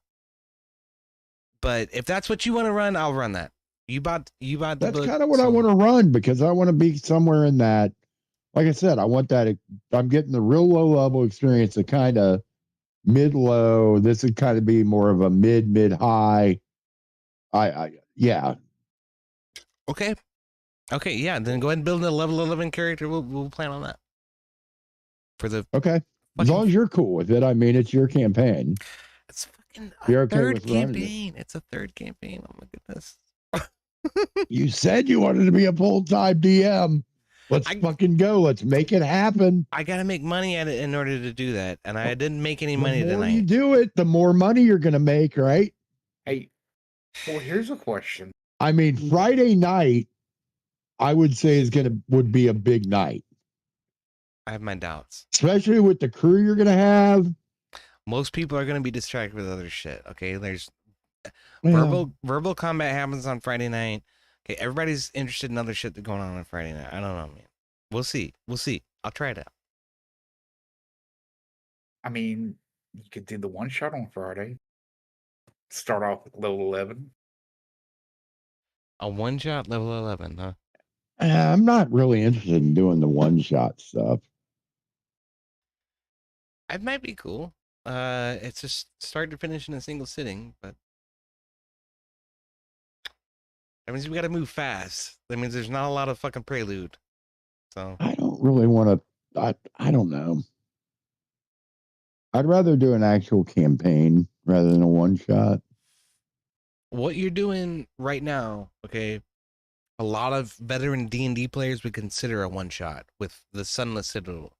But if that's what you want to run, I'll run that. You bought the That's book. kind of what I want to run, because I want to be somewhere in that. Like I said, I want that. I'm getting the real low level experience, the kind of mid low. This would kind of be more of a mid high. Yeah. Okay, yeah. Then go ahead and build a level 11 character. We'll plan on that. For the Okay. As long as you're cool with it. I mean, it's your campaign. It's fucking You're okay third with running it. campaign. It's a third campaign. Oh my goodness. You said you wanted to be a full-time DM. Let's fucking go. Let's make it happen. I gotta make money at it in order to do that, and I didn't make any money The more tonight. you do it, the more money you're going to make, right? Hey, well, here's a question. I mean, Friday night, I would say would be a big night, I have my doubts. especially with the crew you're going to have. Most people are gonna be distracted with other shit. Okay, there's Well, verbal combat happens on Friday night. Okay, everybody's interested in other shit that's going on Friday night. I don't know, man. We'll see. I'll try it out. I mean, you could do the one shot on Friday. Start off with level 11. A one shot level 11, huh? I'm not really interested in doing the one-shot stuff. It might be cool. It's just start to finish in a single sitting, but that means we got to move fast. That means there's not a lot of fucking prelude. So I don't really want to. I don't know. I'd rather do an actual campaign rather than a one-shot. what you're doing right now, okay? A lot of veteran D&D players would consider a one shot with the Sunless Citadel.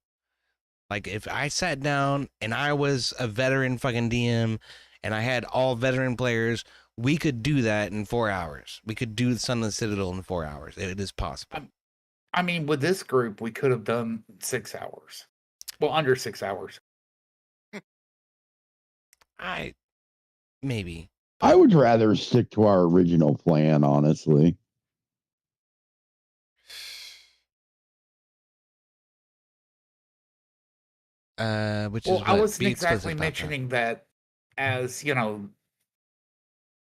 Like if I sat down and I was a veteran fucking DM and I had all veteran players, we could do that in 4 hours. We could do the Sunless Citadel in 4 hours. It is possible. I mean, with this group, we could have done 6 hours. Well, under 6 hours. Maybe. I would rather stick to our original plan, honestly. Which Well, is I what? wasn't Be explicit exactly about mentioning that as,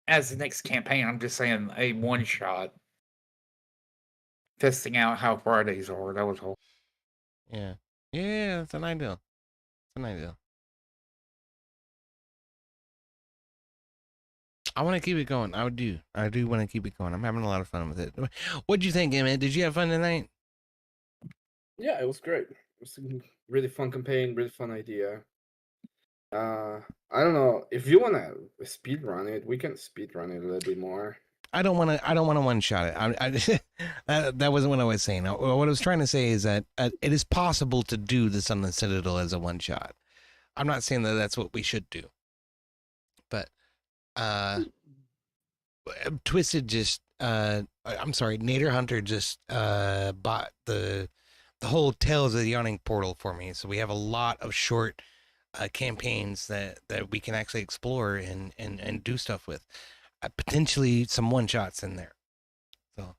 as the next campaign. I'm just saying a one shot. Testing out how Fridays are. That was all. that. Yeah, that's an ideal. I want to keep it going. I do want to keep it going. I'm having a lot of fun with it. What'd you think, Emmet? Did you have fun tonight? Yeah, it was great. It was a really fun campaign, really fun idea. I don't know if you wanna speed run it. We can speed run it a little bit more. I don't want to one shot it. That wasn't what I was saying. What I was trying to say is that it is possible to do the Sunless Citadel as a one shot. I'm not saying that that's what we should do, but Twisted just I'm sorry, Naderhunter just bought the whole Tales of the Yawning Portal for me. So we have a lot of short campaigns that we can actually explore and do stuff with. Potentially some one shots in there. So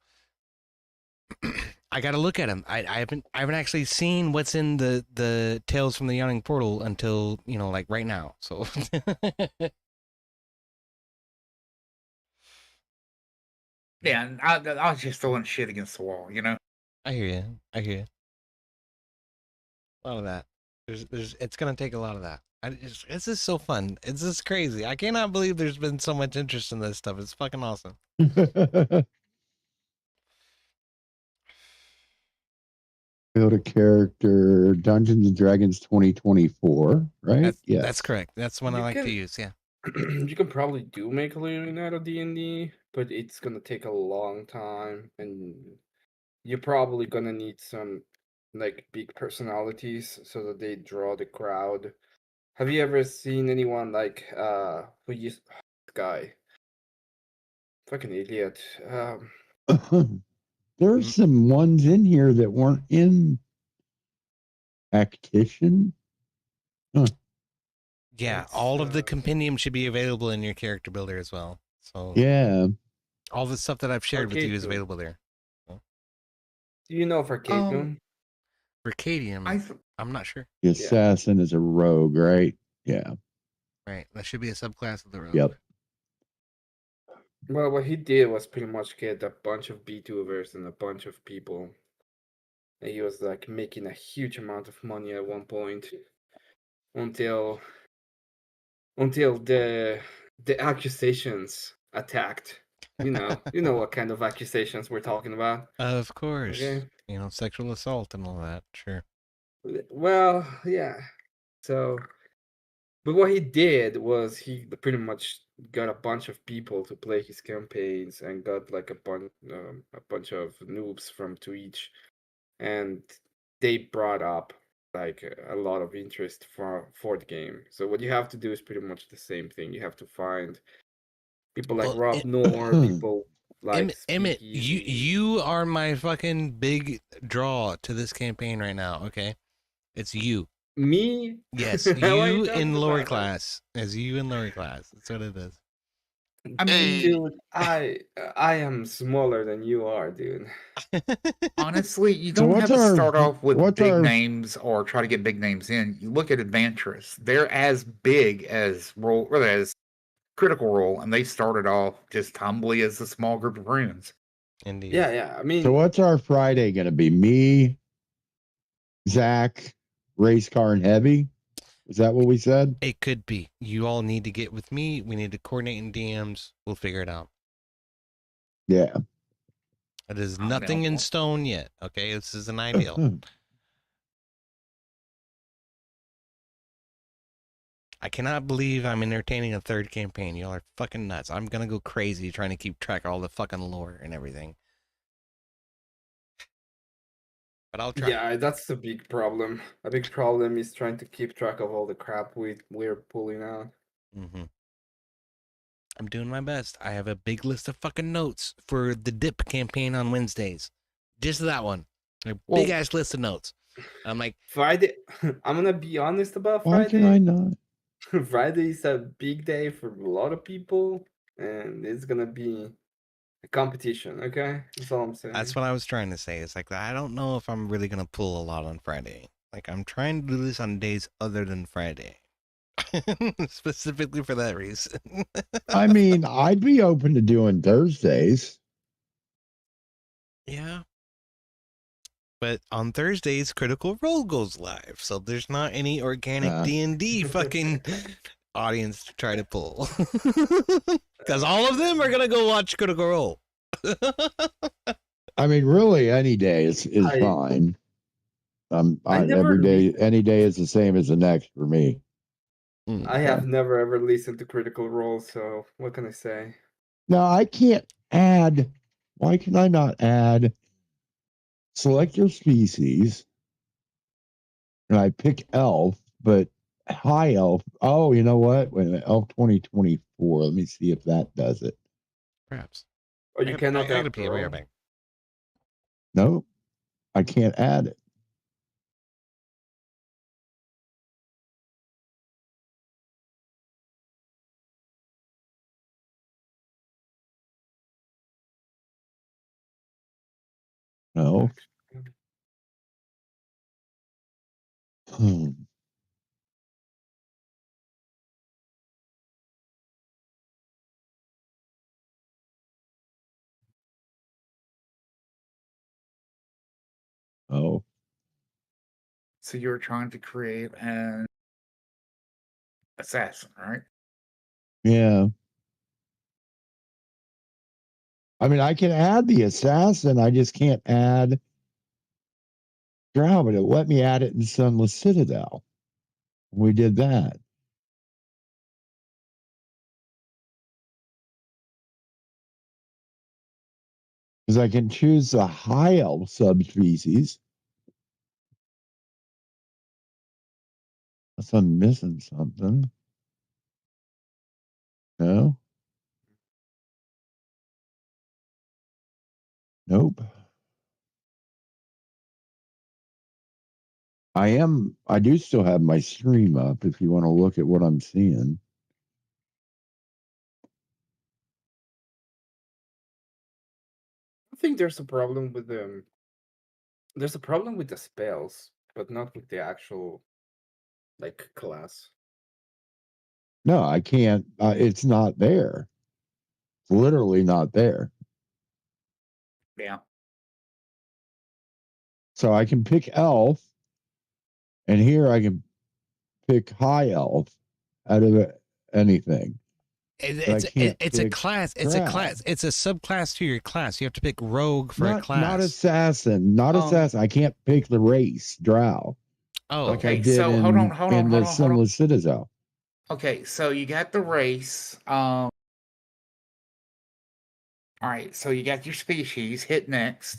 I got to look at them. I haven't actually seen what's in the Tales from the Yawning Portal until, like right now. So Yeah, and I was just throwing shit against the wall, I hear you. A lot of that. It's gonna take a lot of that. It's just so fun. It's just crazy. I cannot believe there's been so much interest in this stuff. It's fucking awesome. Build a character, Dungeons and Dragons 2024, right? That's correct. That's one I like to use. Yeah. You can probably make a living out of D&D, but it's gonna take a long time, and you're probably gonna need some big personalities so that they draw the crowd. Have you ever seen anyone who used guy? Fucking idiot. There's some ones in here that weren't in Actition. Huh. Yeah, That's, all of the compendium should be available in your character builder as well. So Yeah. all the stuff that I've shared with you Arcade is Moon. available there. Do you know of Arcade Moon? Mercadium, I th- I'm not sure. The assassin is a rogue, right? Yeah. Right, that should be a subclass of the rogue. Yep. Well, what he did was pretty much get a bunch of B2vers and a bunch of people. And he was like making a huge amount of money at one point until the accusations attacked. You know what kind of accusations we're talking about. Of course. Okay. You know, sexual assault and all that. Sure. Well, yeah. So, but what he did was he pretty much got a bunch of people to play his campaigns and got like a bunch of noobs from Twitch, and they brought up like a lot of interest for the game. So what you have to do is pretty much the same thing. You have to find people like Well, Rob Nor, people like Emmett, Speakeasy. you are my fucking big draw to this campaign right now, okay? It's you. Me? Yes, How are you talking in about lower that? class. As you in lower class. That's what it is. I mean, Hey. Dude, I am smaller than you are, dude. honestly, you So don't what's have to our- start off with what's big our- names or try to get big names in. You look at Adventurous; they're as big as Roll or as Critical Role, and they started off just humbly as a small group of friends. Indeed. Yeah. I mean, So what's our Friday going to be? Me, Zach, race car, and heavy? Is that what we said? It could be. You all need to get with me. We need to coordinate in DMs. We'll figure it out. Yeah. It is I'm nothing down in for it. stone yet. Okay, this is an ideal. I cannot believe I'm entertaining a third campaign. Y'all are fucking nuts. I'm gonna go crazy trying to keep track of all the fucking lore and everything. But I'll try. yeah, that's a big problem. A big problem is trying to keep track of all the crap we're pulling out. Mm-hmm. I'm doing my best. I have a big list of fucking notes for the dip campaign on Wednesdays. Just that one. A Well- big ass list of notes. I'm like, Friday, I'm gonna be honest about Why can I Friday. not? Friday is a big day for a lot of people, and it's gonna be a competition. Okay, that's all I'm saying. that's what I was trying to say. It's like, I don't know if I'm really gonna pull a lot on Friday. Like, I'm trying to do this on days other than Friday. Specifically for that reason. I mean, I'd be open to doing Thursdays. Yeah. But on Thursdays, Critical Role goes live, so there's not any organic D&D fucking audience to try to pull. Because all of them are going to go watch Critical Role. I mean, really, any day is fine. Every day, any day is the same as the next for me. I have never ever listened to Critical Role, so what can I say? Now, I can't add. Why can I not add? Select your species, and I pick elf, but high elf. Oh, you know what? Wait a minute, elf 2024. Let me see if that does it. Perhaps. Or you cannot I have gotta pee. I'll be right back. No, I can't add it. No. Oh, So you're trying to create an assassin, right? yeah. I mean, I can add the assassin. I just can't add Drow, but it let me add it in Sunless Citadel. We did that. Because I can choose the high elf subspecies. Unless I'm missing something. No? Nope. I do still have my stream up if you want to look at what I'm seeing. I think there's a problem with them. There's a problem with the spells, but not with the actual like class. No, I can't. It's not there. It's literally not there. Yeah. So I can pick elf, and here I can pick high elf out of anything. It's a class. It's a class. It's a subclass to your class. You have to pick rogue for a class. Not assassin. Not assassin. I can't pick the race drow. Oh, like I Okay, did so in, hold on, in the Sunless Citadel. Okay, so you got the race. All right, so you got your species. Hit next.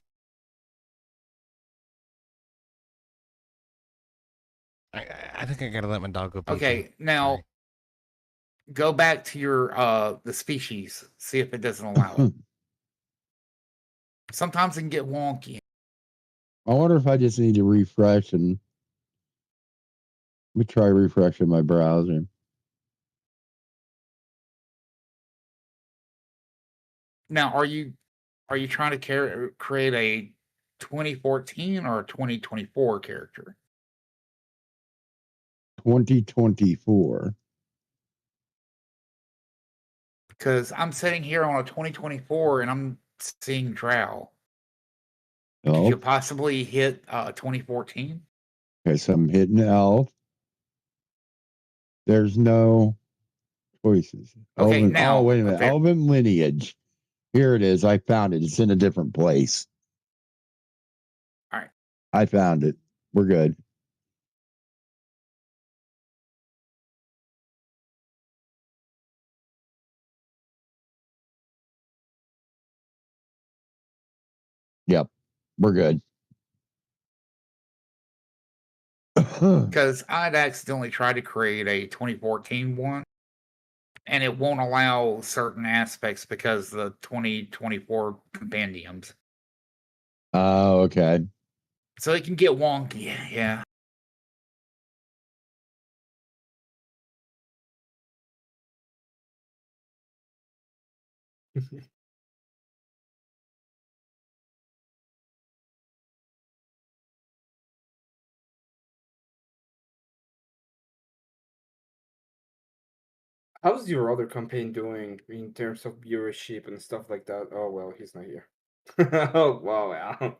I think I gotta let my dog go pee. Okay, now Sorry. go back to your the species. See if it doesn't allow it. Sometimes it can get wonky. I wonder if I just need to refresh and let me try refreshing my browser. Now, are you trying to create a 2014 or a 2024 character? 2024. Because I'm sitting here on a 2024 and I'm seeing Drow. Could you Elf. possibly hit 2014? Okay, so I'm hitting elf. There's no choices. Okay, Elven, now, wait a minute. okay. Elven lineage. Here it is. I found it. It's in a different place. All right. I found it. We're good. Yep. We're good. Because I'd accidentally tried to create a 2014 one, and it won't allow certain aspects because the 2024 compendiums. Oh, okay. So it can get wonky. Yeah. How's your other campaign doing in terms of viewership and stuff like that? Oh well, he's not here. Oh wow, yeah.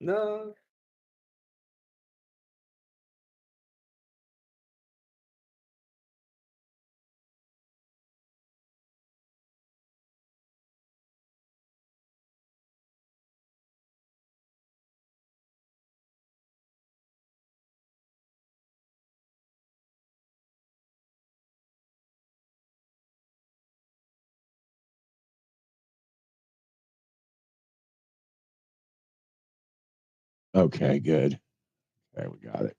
No. Okay, good. Okay, we got it.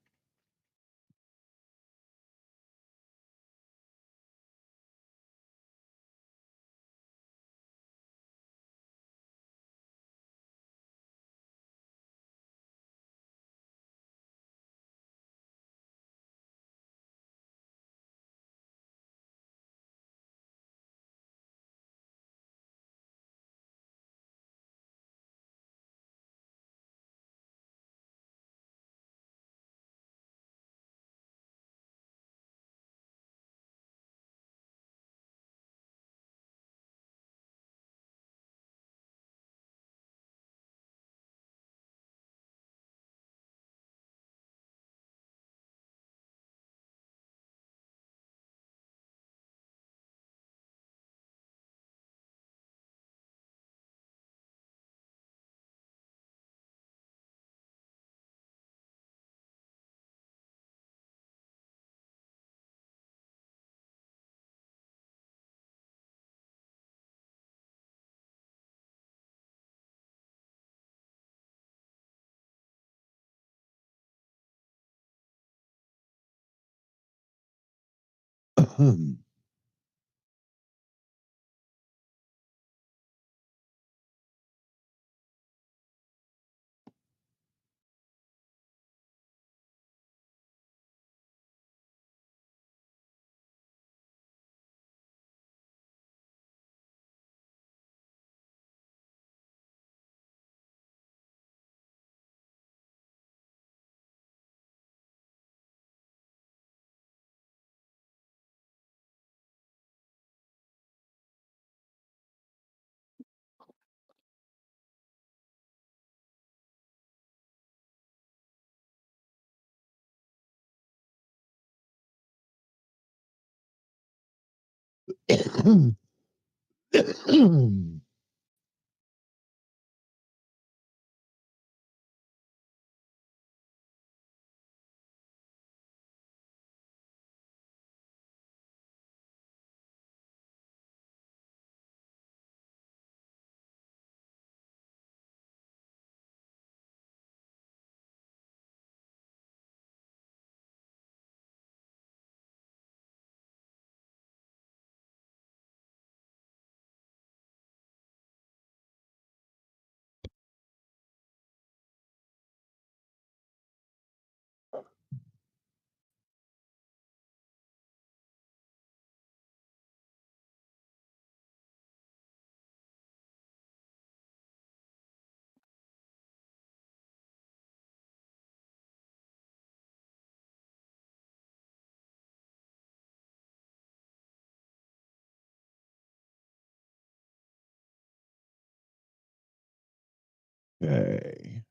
Okay.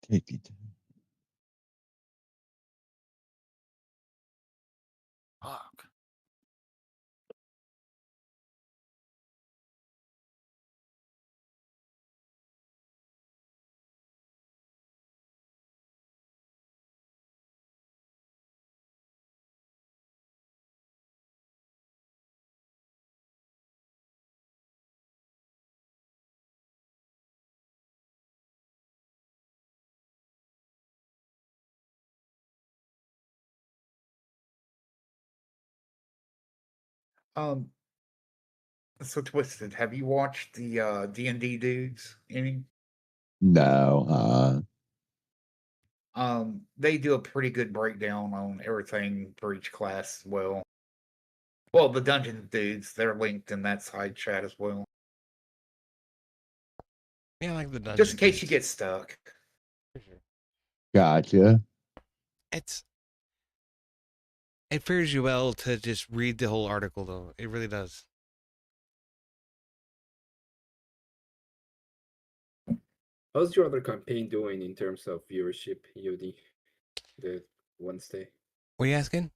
Take it. Fuck. Um, so Twisted, have you watched the D&D dudes? Any? No. They do a pretty good breakdown on everything for each class as well. Well, the dungeon dudes, they're linked in that side chat as well. Yeah, I like the dungeon. Just in case you dudes. get stuck. For sure. Gotcha. It fares you well to just read the whole article, though. It really does. How's your other campaign doing in terms of viewership, UD? The Wednesday. What are you asking?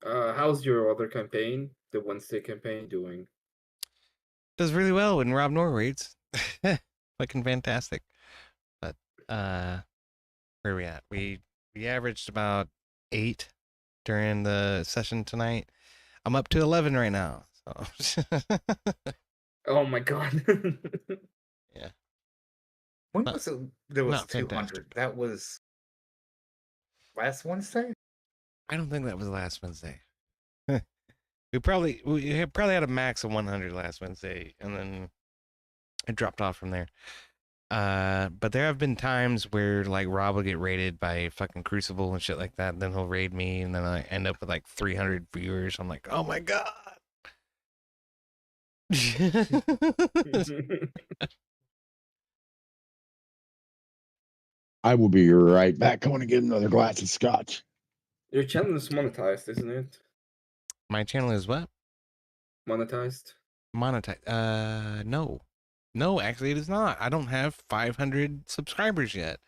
How's your other campaign, the Wednesday campaign, doing? Does really well when Rob Nor reads. Fucking fantastic. But where are we at? We averaged about 8 during the session tonight. I'm up to 11 right now. So Oh my god. yeah. When Not- was it? There was not 200. fantastic. That was last Wednesday? I don't think that was last Wednesday. we probably had a max of 100 last Wednesday, and then it dropped off from there. But there have been times where like Rob will get raided by fucking Crucible and shit like that. And then he'll raid me, and then I end up with like 300 viewers. I'm like, oh my god. I will be right back. I want to get another glass of scotch. Your channel is monetized, isn't it? My channel is what? Monetized? Monetize? No, actually, it is not. I don't have 500 subscribers yet.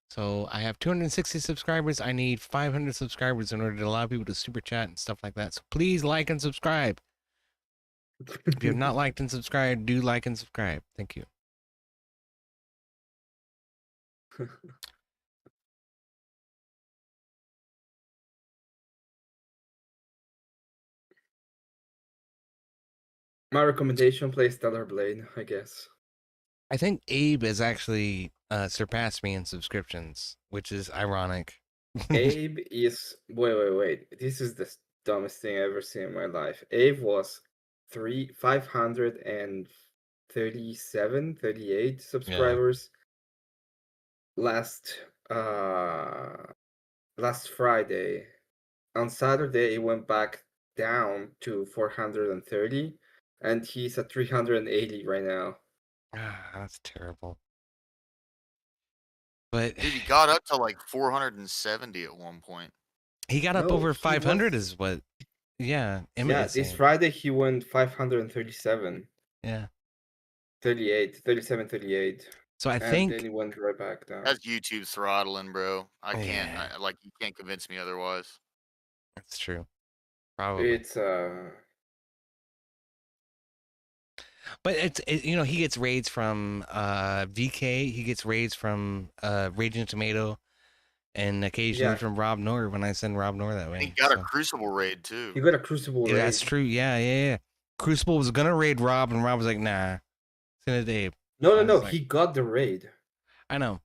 So I have 260 subscribers. I need 500 subscribers in order to allow people to super chat and stuff like that. So please like and subscribe. If you have not liked and subscribed, do like and subscribe. Thank you. My recommendation, play Stellar Blade, I guess. I think Abe has actually surpassed me in subscriptions, which is ironic. Abe is wait. This is the dumbest thing I've ever seen in my life. Abe was 537, 38 subscribers last Friday. On Saturday it went back down to 430, and he's at 380 right now. Ah, that's terrible. But Dude, he got up to like 470 at one point. he got up No, over he 500 was- is what, yeah, Emmet Yeah, is this saying. Friday he went 537, Yeah. 38, 37, 38. So I And think, then he went right back down. That's YouTube throttling, bro. I can't, Yeah. like, you can't convince me otherwise. that's true. Probably. It's But you know, he gets raids from VK, he gets raids from Raging Tomato, and occasionally Yeah. from Rob Noor when I send Rob Noor that way. He got so. a Crucible raid too. he got a Crucible Yeah, raid. that's true. Yeah. Crucible was gonna raid Rob, and Rob was like, "Nah, send it to Abe." No, I was like- he got the raid. I know.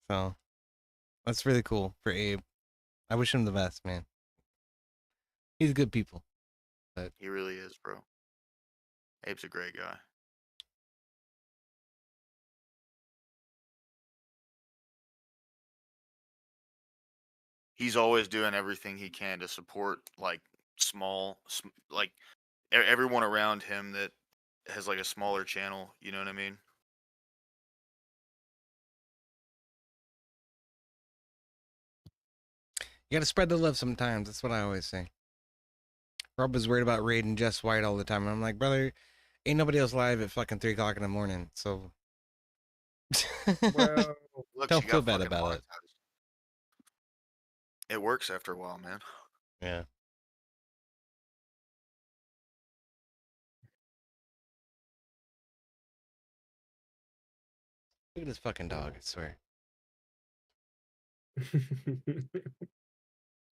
So that's really cool for Abe. I wish him the best, man. He's good people. He really is, bro. Abe's a great guy. He's always doing everything he can to support like like everyone around him that has like a smaller channel. You know what I mean? You gotta spread the love sometimes. That's what I always say. Rob was worried about raiding Just White all the time. And I'm like, brother, ain't nobody else live at fucking 3 o'clock in the morning. So Well, Look, Don't she feel got bad fucking about it. monetized. It works after a while, man. yeah. Look at this fucking dog, I swear.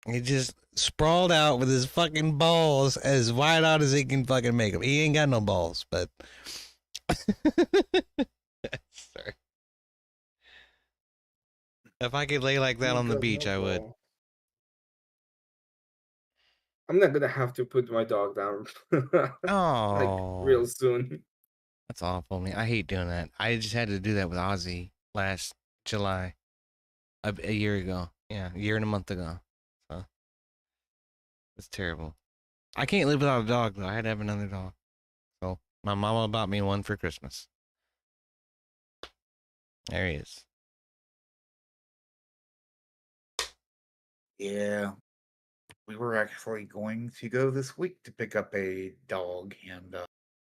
He just sprawled out with his fucking balls as wide out as he can fucking make them. He ain't got no balls, but. Sorry. If I could lay like that on the beach, I would. I'm not gonna have to put my dog down Oh, like real soon. that's awful, man. I hate doing that. I just had to do that with Ozzy last July, a year ago. Yeah, a year and a month ago. So it's terrible. I can't live without a dog though. I had to have another dog. So my mama bought me one for Christmas. There he is. Yeah. We were actually going to go this week to pick up a dog and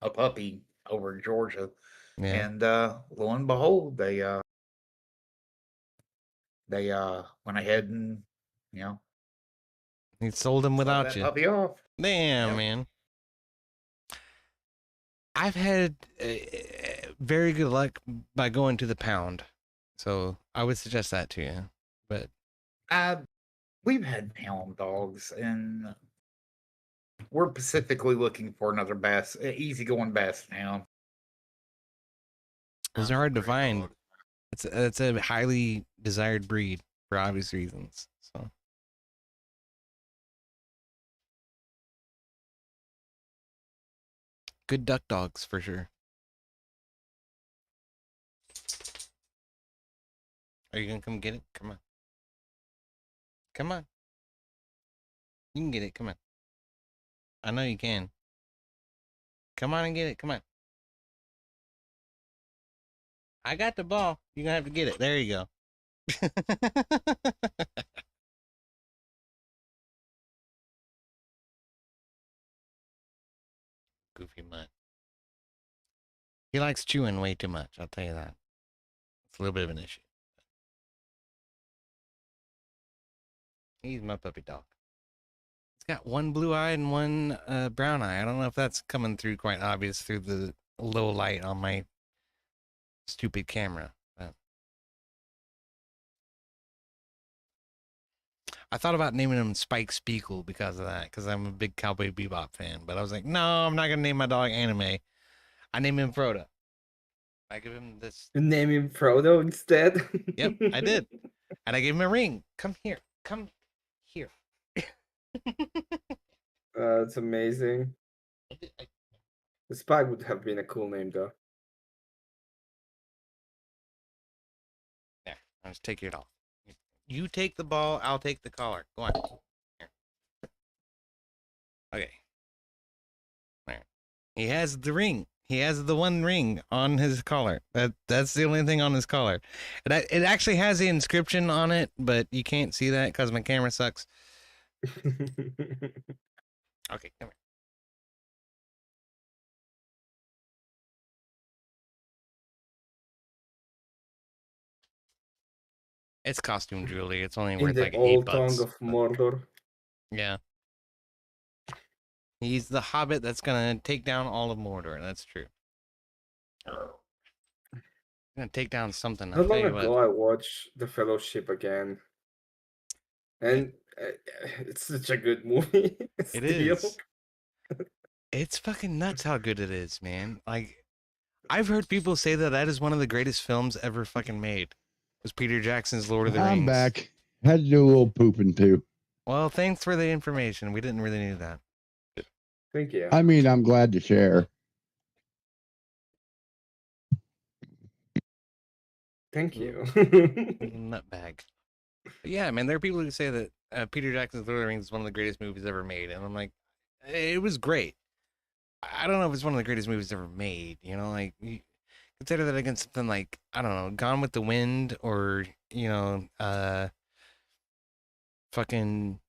a puppy over in Georgia. Yeah. And lo and behold, they went ahead and, you know, He sold him sold without that you. puppy off. Damn, Yep. man. I've had very good luck by going to the pound. So I would suggest that to you. But We've had pound dogs, and we're specifically looking for another easygoing basset hound. those are hard to find. It's a highly desired breed for obvious reasons. So good duck dogs for sure. Are you gonna come get it? Come on. Come on. You can get it. Come on. I know you can. Come on and get it. Come on. I got the ball. You're gonna have to get it. There you go. Goofy mutt. He likes chewing way too much. I'll tell you that. It's a little bit of an issue. He's my puppy dog. It's got one blue eye and one brown eye. I don't know if that's coming through quite obvious through the low light on my stupid camera. But I thought about naming him Spike Spiegel because of that, because I'm a big Cowboy Bebop fan. But I was like, no, I'm not gonna name my dog Anime. I name him Frodo. I give him this. You name him Frodo instead? Yep, I did. And I gave him a ring. Come here. Come here. It's amazing. The Spike would have been a cool name though. There. I'll just take your doll. You take the ball. I'll take the collar. Go on. Here. Okay. He has the ring. He has the one ring on his collar. That's the only thing on his collar. It actually has the inscription on it, but you can't see that because my camera sucks. Okay, come here. It's costume jewelry. It's only In worth the like old $8. tongue of Mordor. Yeah. He's the hobbit that's gonna take down all of Mordor. That's true. Gonna take down something. Not I'll tell long you what. ago, I watched The Fellowship again, and it's such a good movie. It still. is. It's fucking nuts how good it is, man. Like, I've heard people say that is one of the greatest films ever fucking made. Was Peter Jackson's Lord of the Rings. I'm back. Had to do a little pooping too. Well, thanks for the information. We didn't really need that. Thank you. I mean, I'm glad to share. Thank you. Nutbag. But yeah, man, there are people who say that Peter Jackson's Lord of the Rings is one of the greatest movies ever made. And I'm like, it was great. I don't know if it's one of the greatest movies ever made. You know, like, you consider that against something like, I don't know, Gone with the Wind or, you know, fucking...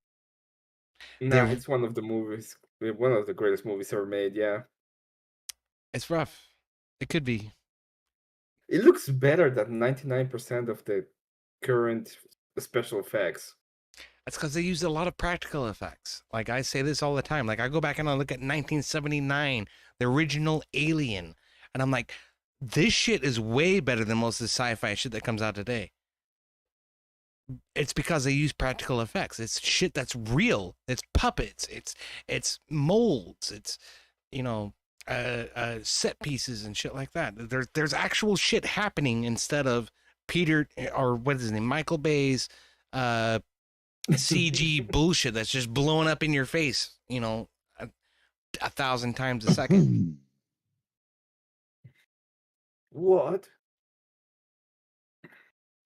No, it's one of the movies, one of the greatest movies ever made. Yeah, It's rough. It could be. it looks better than 99% of the current special effects. That's because they used a lot of practical effects. Like, I say this all the time. Like, I go back and I look at 1979, the original Alien, and I'm like, this shit is way better than most of the sci-fi shit that comes out today. It's because they use practical effects. It's shit that's real. It's puppets. It's molds. It's, you know, set pieces and shit like that. There's actual shit happening instead of Peter, or what is his name, Michael Bay's CG bullshit that's just blowing up in your face, you know, 1,000 times a second. What?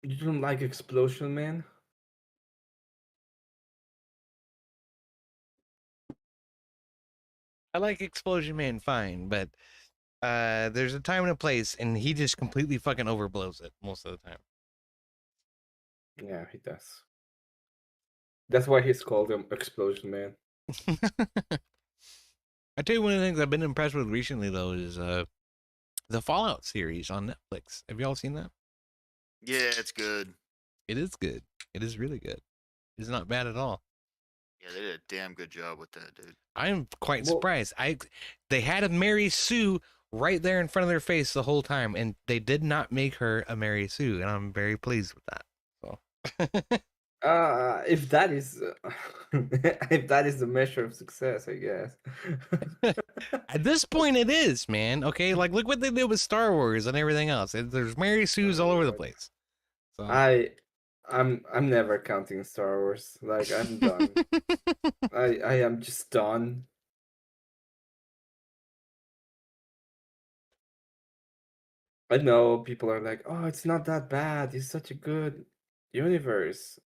You don't like Explosion Man? I like Explosion Man fine, but there's a time and a place, and he just completely fucking overblows it most of the time. Yeah, he does. That's why he's called him Explosion Man. I tell you, one of the things I've been impressed with recently, though, is the Fallout series on Netflix. Have y'all seen that? Yeah, it's good. It is good. It is really good. It's not bad at all. Yeah, they did a damn good job with that, dude. I'm quite Well- surprised. They had a Mary Sue right there in front of their face the whole time, and they did not make her a Mary Sue, and I'm very pleased with that. So. If that is if that is the measure of success, I guess. At this point, it is, man. Okay, like look what they did with Star Wars and everything else. There's Mary Sues all over the place. So. I'm never counting Star Wars. Like I'm done. I am just done. I know people are like, oh, it's not that bad. It's such a good universe.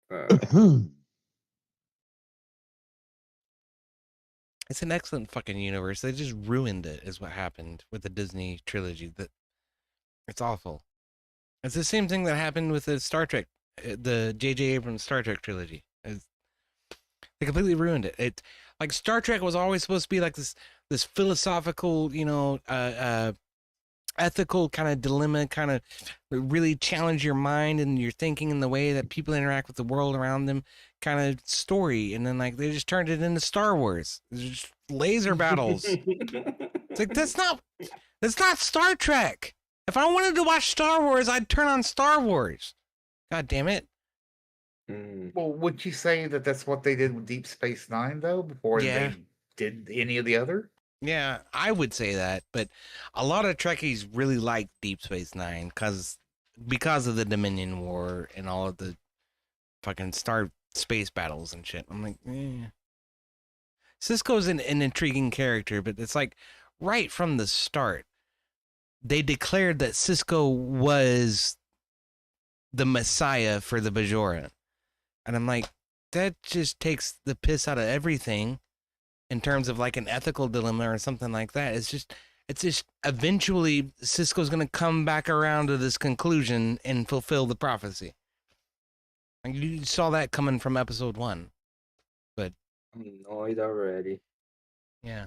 It's an excellent fucking universe. They just ruined it, is what happened with the Disney trilogy. That it's awful. It's the same thing that happened with the Star Trek, the J.J. Abrams Star Trek trilogy. They completely ruined it. It like Star Trek was always supposed to be like this philosophical, you know, ethical kind of dilemma, kind of really challenge your mind and your thinking and the way that people interact with the world around them kind of story. And then like they just turned it into Star Wars. It's just laser battles. It's like that's not Star Trek. If I wanted to watch Star Wars, I'd turn on Star Wars. God damn it. Well, would you say that that's what they did with Deep Space Nine, though, before Yeah. they did any of the other? Yeah, I would say that, but a lot of Trekkies really like Deep Space Nine because of the Dominion War and all of the fucking star space battles and shit. I'm like, Cisco's an intriguing character, but it's like right from the start, they declared that Cisco was the Messiah for the Bajoran. And I'm like, that just takes the piss out of everything in terms of like an ethical dilemma or something like that. It's just eventually Cisco's gonna come back around to this conclusion and fulfill the prophecy. And you saw that coming from episode 1. I'm annoyed already. Yeah.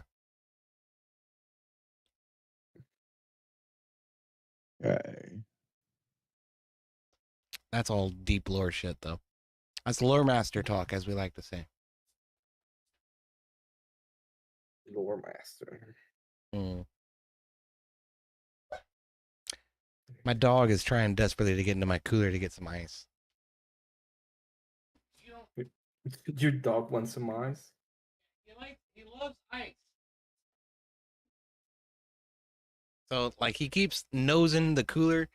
Okay. That's all deep lore shit though. That's lore master talk, as we like to say. Lore master. Mm. My dog is trying desperately to get into my cooler to get some ice. Your dog wants some ice? He loves ice. So like he keeps nosing the cooler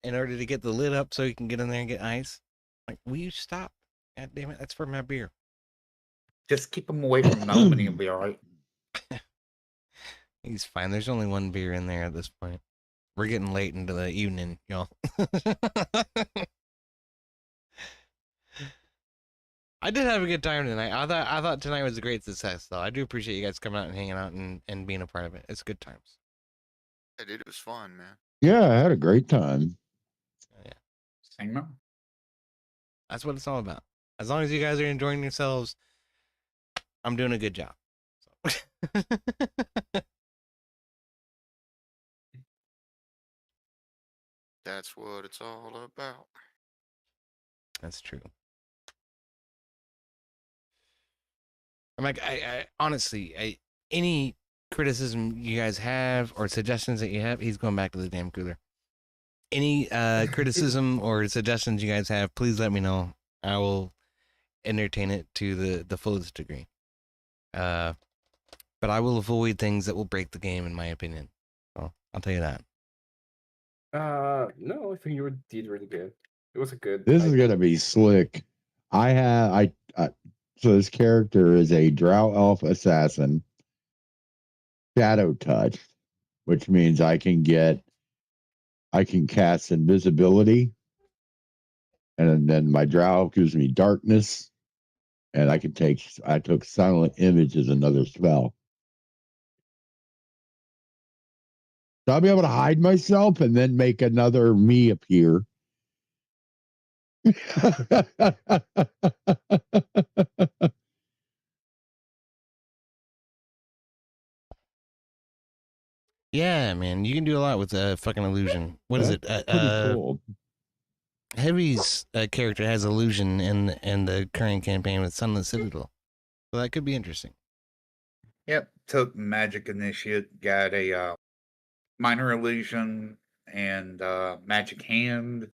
in order to get the lid up so he can get in there and get ice. Like, will you stop? God damn it, that's for my beer. Just keep him away from Gnome and he'll be all right. He's fine. There's only one beer in there at this point. We're getting late into the evening, y'all. I did have a good time tonight. I thought tonight was a great success, though. I do appreciate you guys coming out and hanging out and being a part of it. It's good times. Yeah, dude, it was fun, man. Yeah, I had a great time. Yeah, Same up. that's what it's all about. As long as you guys are enjoying yourselves, I'm doing a good job. So. That's what it's all about. That's true. I'm like, I honestly, any criticism you guys have or suggestions that you have, he's going back to the damn cooler. Any criticism or suggestions you guys have, please let me know. I will entertain it to the fullest degree. But I will avoid things that will break the game, in my opinion. So I'll tell you that. No, I think you did really good. It was a good. This is gonna be slick. So this character is a Drow Elf assassin, shadow touched, which means I can cast invisibility, and then my Drow gives me darkness, and I took silent image as another spell. So I'll be able to hide myself and then make another me appear. Yeah, man, you can do a lot with a fucking illusion. What is it? Pretty cool. Heavy's character has illusion in the current campaign with Sunless Citadel, so that could be interesting. Yep. Took Magic Initiate, got a minor illusion and magic hand.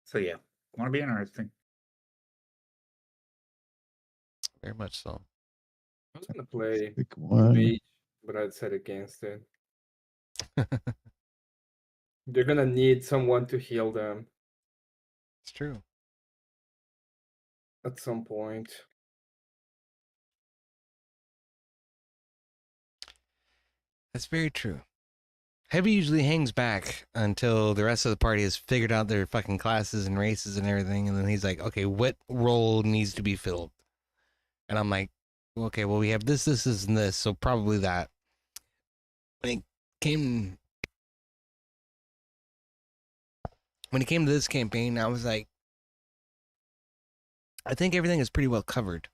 So yeah, want to be interesting. Very much so. I was gonna play Pick one. mage, but I decided against it. They're gonna need someone to heal them It's true. at some point. That's very true. Heavy usually hangs back until the rest of the party has figured out their fucking classes and races and everything, and then he's like, okay, what role needs to be filled? And I'm like, okay, well, we have this, and this, so probably that. When it came to this campaign, I was like, I think everything is pretty well covered.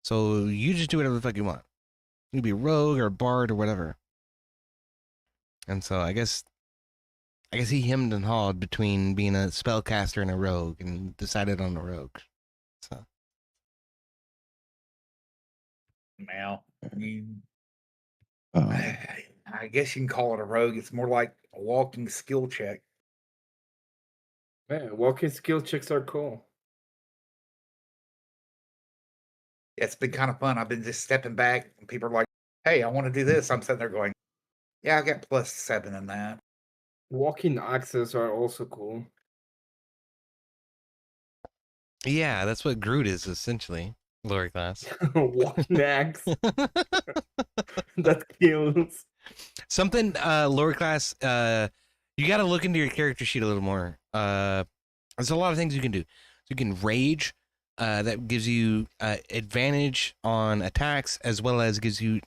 So you just do whatever the fuck you want. You can be a rogue or a bard or whatever. And so I guess he hemmed and hawed between being a spellcaster and a rogue and decided on the rogue. So Now, Uh, I guess you can call it a rogue. It's more like a walking skill check. Yeah, walking skill checks are cool. It's been kind of fun. I've been just stepping back, and people are like, "Hey, I want to do this." I'm sitting there going, "Yeah, I got +7 in that." Walking axes are also cool. yeah, that's what Groot is essentially. Lowerclass. Walking axe that kills. Something Lowerclass. You got to look into your character sheet a little more. There's a lot of things you can do. So you can rage. that gives you advantage on attacks, as well as gives you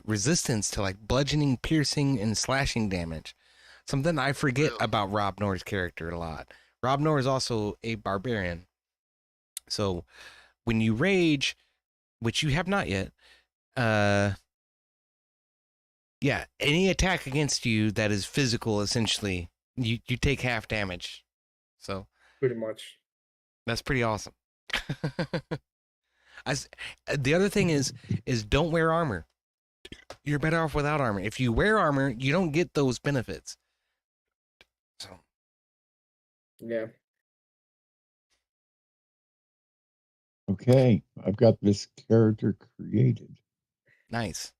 resistance to like bludgeoning, piercing, and slashing damage. Something I forget Really? about Rob Nor's character a lot. Rob Nor is also a barbarian. So when you rage, which you have not yet, yeah, any attack against you that is physical, essentially, you take half damage. So Pretty much. that's pretty awesome. The other thing is don't wear armor. You're better off without armor. If you wear armor, you don't get those benefits. So Yeah. Okay, I've got this character created. nice.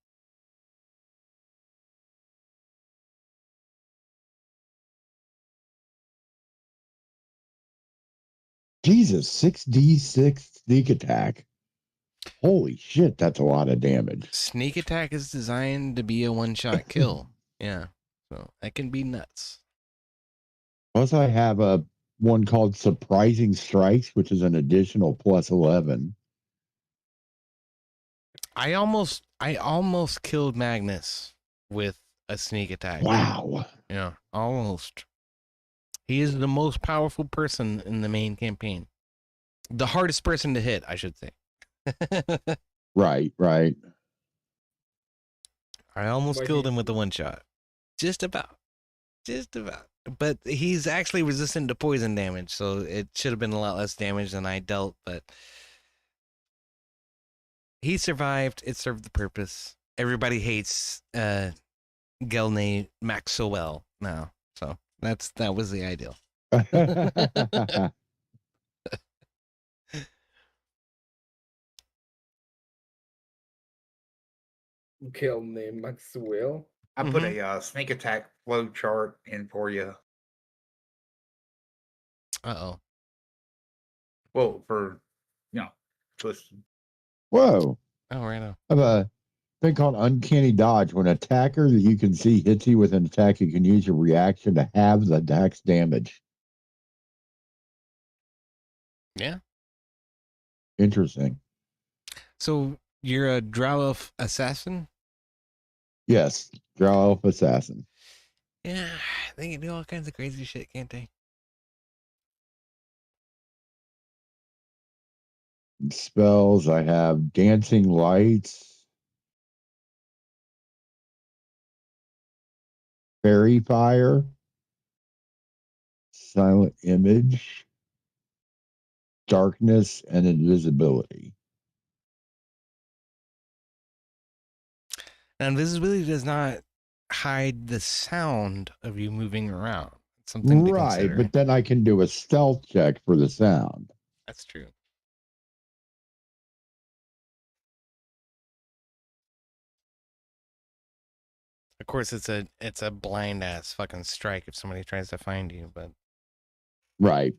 Jesus, 6d6 sneak attack. Holy shit, that's a lot of damage. Sneak attack is designed to be a one-shot kill. Yeah, so that can be nuts. Plus, I have a one called Surprising Strikes, which is an additional plus 11. I almost killed Magnus with a sneak attack. Wow. Yeah, almost. He is the most powerful person in the main campaign. The hardest person to hit, I should say. Right. I almost Why killed he- him with the one shot. Just about. But he's actually resistant to poison damage, so it should have been a lot less damage than I dealt, but he survived. It served the purpose. Everybody hates Gelne Maxwell now, so that was the ideal. Kill name Maxwell. I put a sneak attack flow chart in for you. Uh-oh. Well, for twist. Whoa. Oh, right now. I have a thing called Uncanny Dodge. When an attacker that you can see hits you with an attack, you can use your reaction to halve the attack's damage. Yeah. Interesting. So you're a Drow Elf assassin? Yes, Drow Elf Assassin. Yeah, they can do all kinds of crazy shit, can't they? Spells, I have Dancing Lights, Fairy Fire, Silent Image, Darkness, and Invisibility. Now, invisibility does not hide the sound of you moving around. It's something to Right, consider. but then I can do a stealth check for the sound. That's true. Of course, it's a blind ass fucking strike if somebody tries to find you, but Right.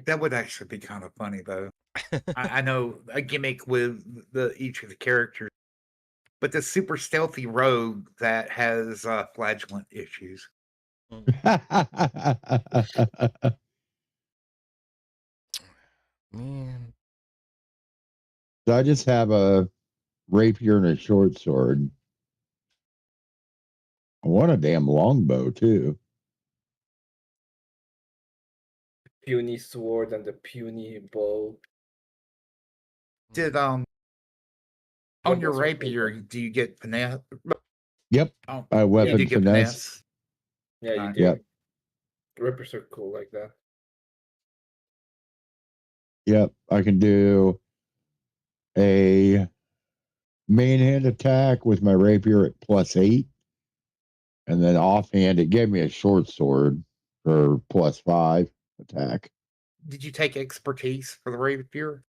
That would actually be kind of funny, though. I know a gimmick with each of the characters, but the super stealthy rogue that has flagellant issues. man, So I just have a rapier and a short sword. I want a damn longbow too. Puny sword and the puny bow. Did on your Combos are rapier, cool. do you get finesse? Yep. Oh, I you weapon do get finesse. Yeah, you Alright. do. Yep. Rippers are cool like that. Yep. I can do a main hand attack with my rapier at +8. And then offhand, it gave me a short sword for +5 attack. Did you take expertise for the rapier?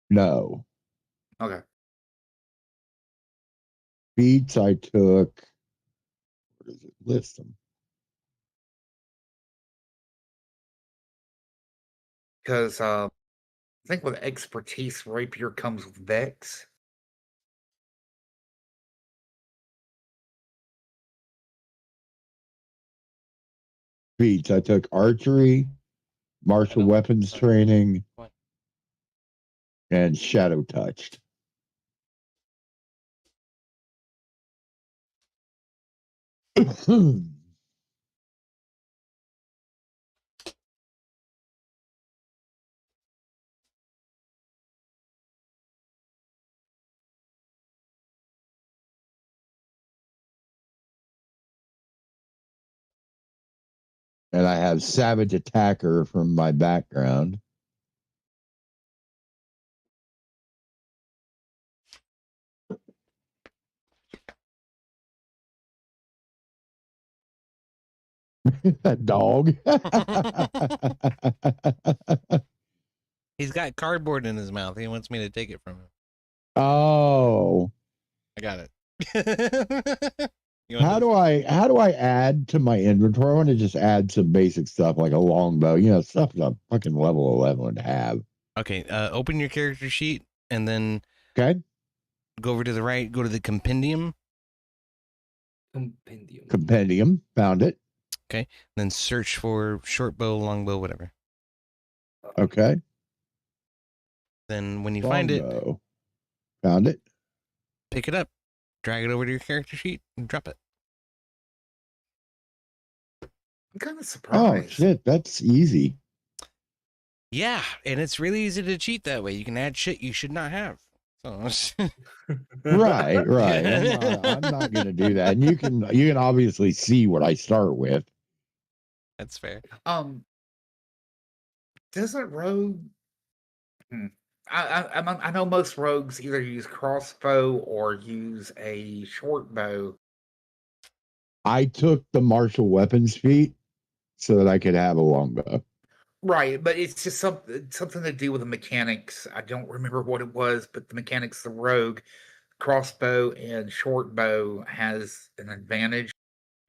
No. Okay. Feats I took. Where does it list them? Because I think with expertise, rapier comes with Vex. Feats I took archery, martial weapons training, and shadow touched. And I have Savage Attacker from my background. A dog. He's got cardboard in his mouth. He wants me to take it from him. Oh. I got it. How do I add to my inventory? I want to just add some basic stuff like a longbow, stuff that a fucking level 11 would have. Okay, open your character sheet and then Okay. go over to the right, go to the compendium. Compendium. Found it. Okay. Then search for short bow, long bow, whatever. Okay. Then when you find it, found it. pick it up, drag it over to your character sheet, and drop it. I'm kind of Oh, surprised. shit. That's easy. Yeah, and it's really easy to cheat that way. You can add shit you should not have. So Right. I'm not going to do that. And you can obviously see what I start with. that's fair. Doesn't rogue? I know most rogues either use crossbow or use a short bow. I took the martial weapons feat so that I could have a longbow. Right, but it's just something to do with the mechanics. I don't remember what it was, but the mechanics of the rogue, crossbow and short bow has an advantage,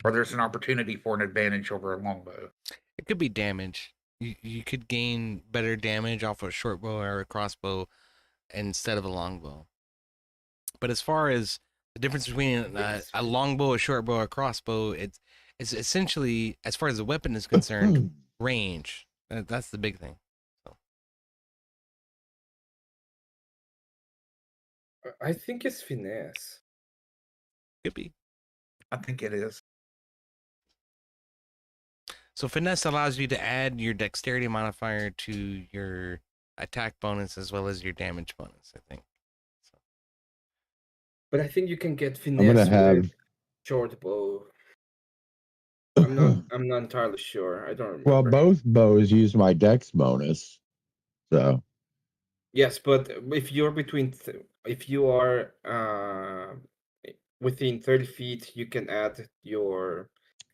or there's an opportunity for an advantage over a longbow. It could be damage. You could gain better damage off a short bow or a crossbow instead of a longbow. But as far as the difference between a longbow, a short bow, a crossbow, it's essentially, as far as the weapon is concerned, range. That's the big thing. So. I think it's finesse. Could be. I think it is. So finesse allows you to add your dexterity modifier to your attack bonus as well as your damage bonus, I think. So. But I think you can get finesse with short bow. I'm not entirely sure. I don't remember. Well, both bows use my dex bonus. So yes, but if you're if you are within 30 feet, you can add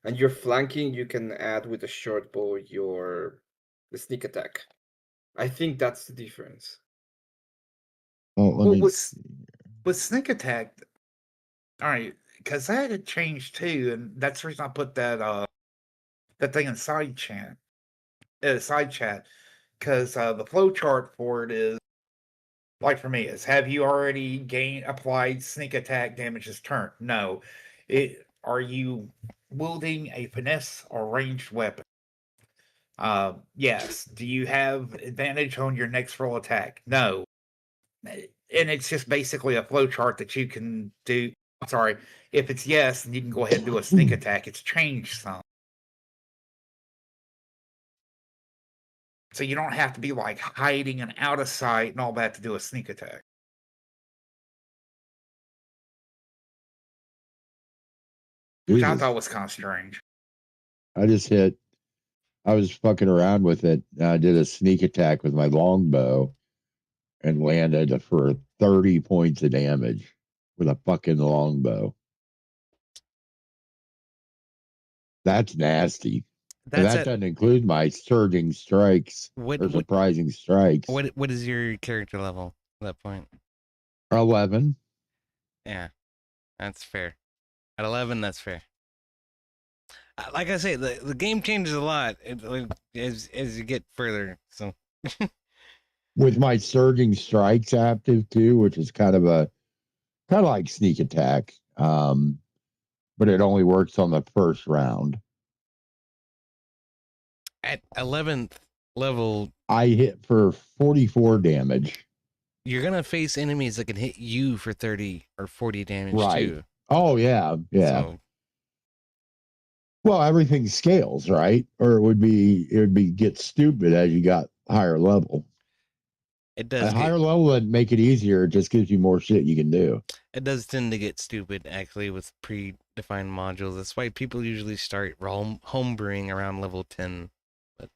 and you're flanking, you can add with a short bow the sneak attack. I think that's the difference. With sneak attack, all right, because that had changed too, and that's the reason I put that thing in side chat, because the flow chart for it is like for me is: have you already applied sneak attack damage this turn? No. Are you wielding a finesse or ranged weapon? Yes. Do you have advantage on your next roll attack? No. And it's just basically a flow chart that you can do. I'm sorry. If it's yes, then you can go ahead and do a sneak attack. It's changed some. So you don't have to be like hiding and out of sight and all that to do a sneak attack. Which I thought was kind of strange. I was fucking around with it. I did a sneak attack with my longbow and landed for 30 points of damage with a fucking longbow. That's nasty. And that doesn't include my surging strikes or surprising strikes. What is your character level at that point? 11. Yeah, that's fair. At 11, that's fair. Like I say, the game changes a lot as you get further. So, with my surging strikes active too, which is kind of like sneak attack, but it only works on the first round. At 11th level, I hit for 44 damage. you're gonna face enemies that can hit you for 30 or 40 damage Right. too. Oh yeah. So Well, everything scales, right? Or it would be get stupid as you got higher level. it does A get, higher level would make it easier. It just gives you more shit you can do. it does tend to get stupid actually with predefined modules. That's why people usually start homebrewing around level 10. But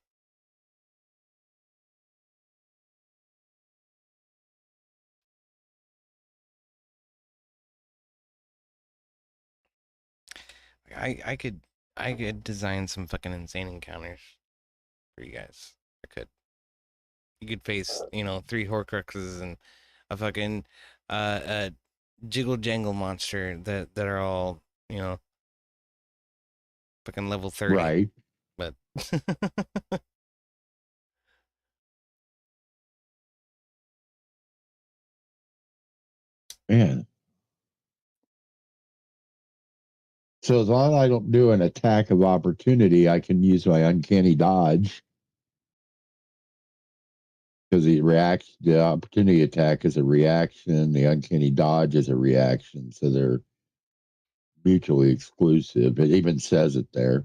I could design some fucking insane encounters for you guys. I could. You could face, 3 Horcruxes and a fucking jiggle jangle monster that are all, fucking level 30. Right. But Man. So as long as I don't do an attack of opportunity, I can use my uncanny dodge. Because the opportunity attack is a reaction, the uncanny dodge is a reaction, so they're mutually exclusive. It even says it there.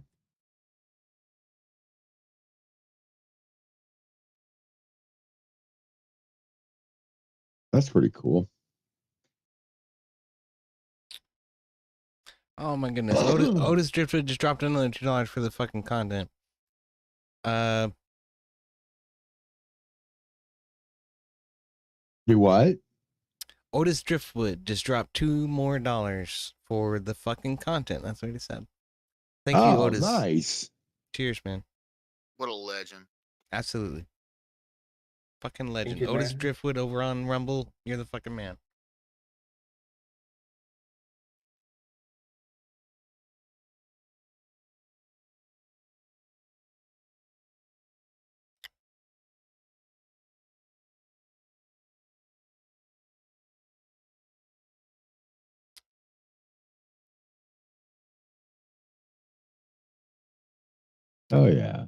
That's pretty cool. oh my goodness, Otis Driftwood just dropped another $2 for the fucking content. Do what? Otis Driftwood just dropped $2 more for the fucking content. That's what he said. Thank you, Otis. Nice. Cheers, man. What a legend. Absolutely. Fucking legend. you, Otis man. Driftwood over on Rumble. You're the fucking man. Oh yeah.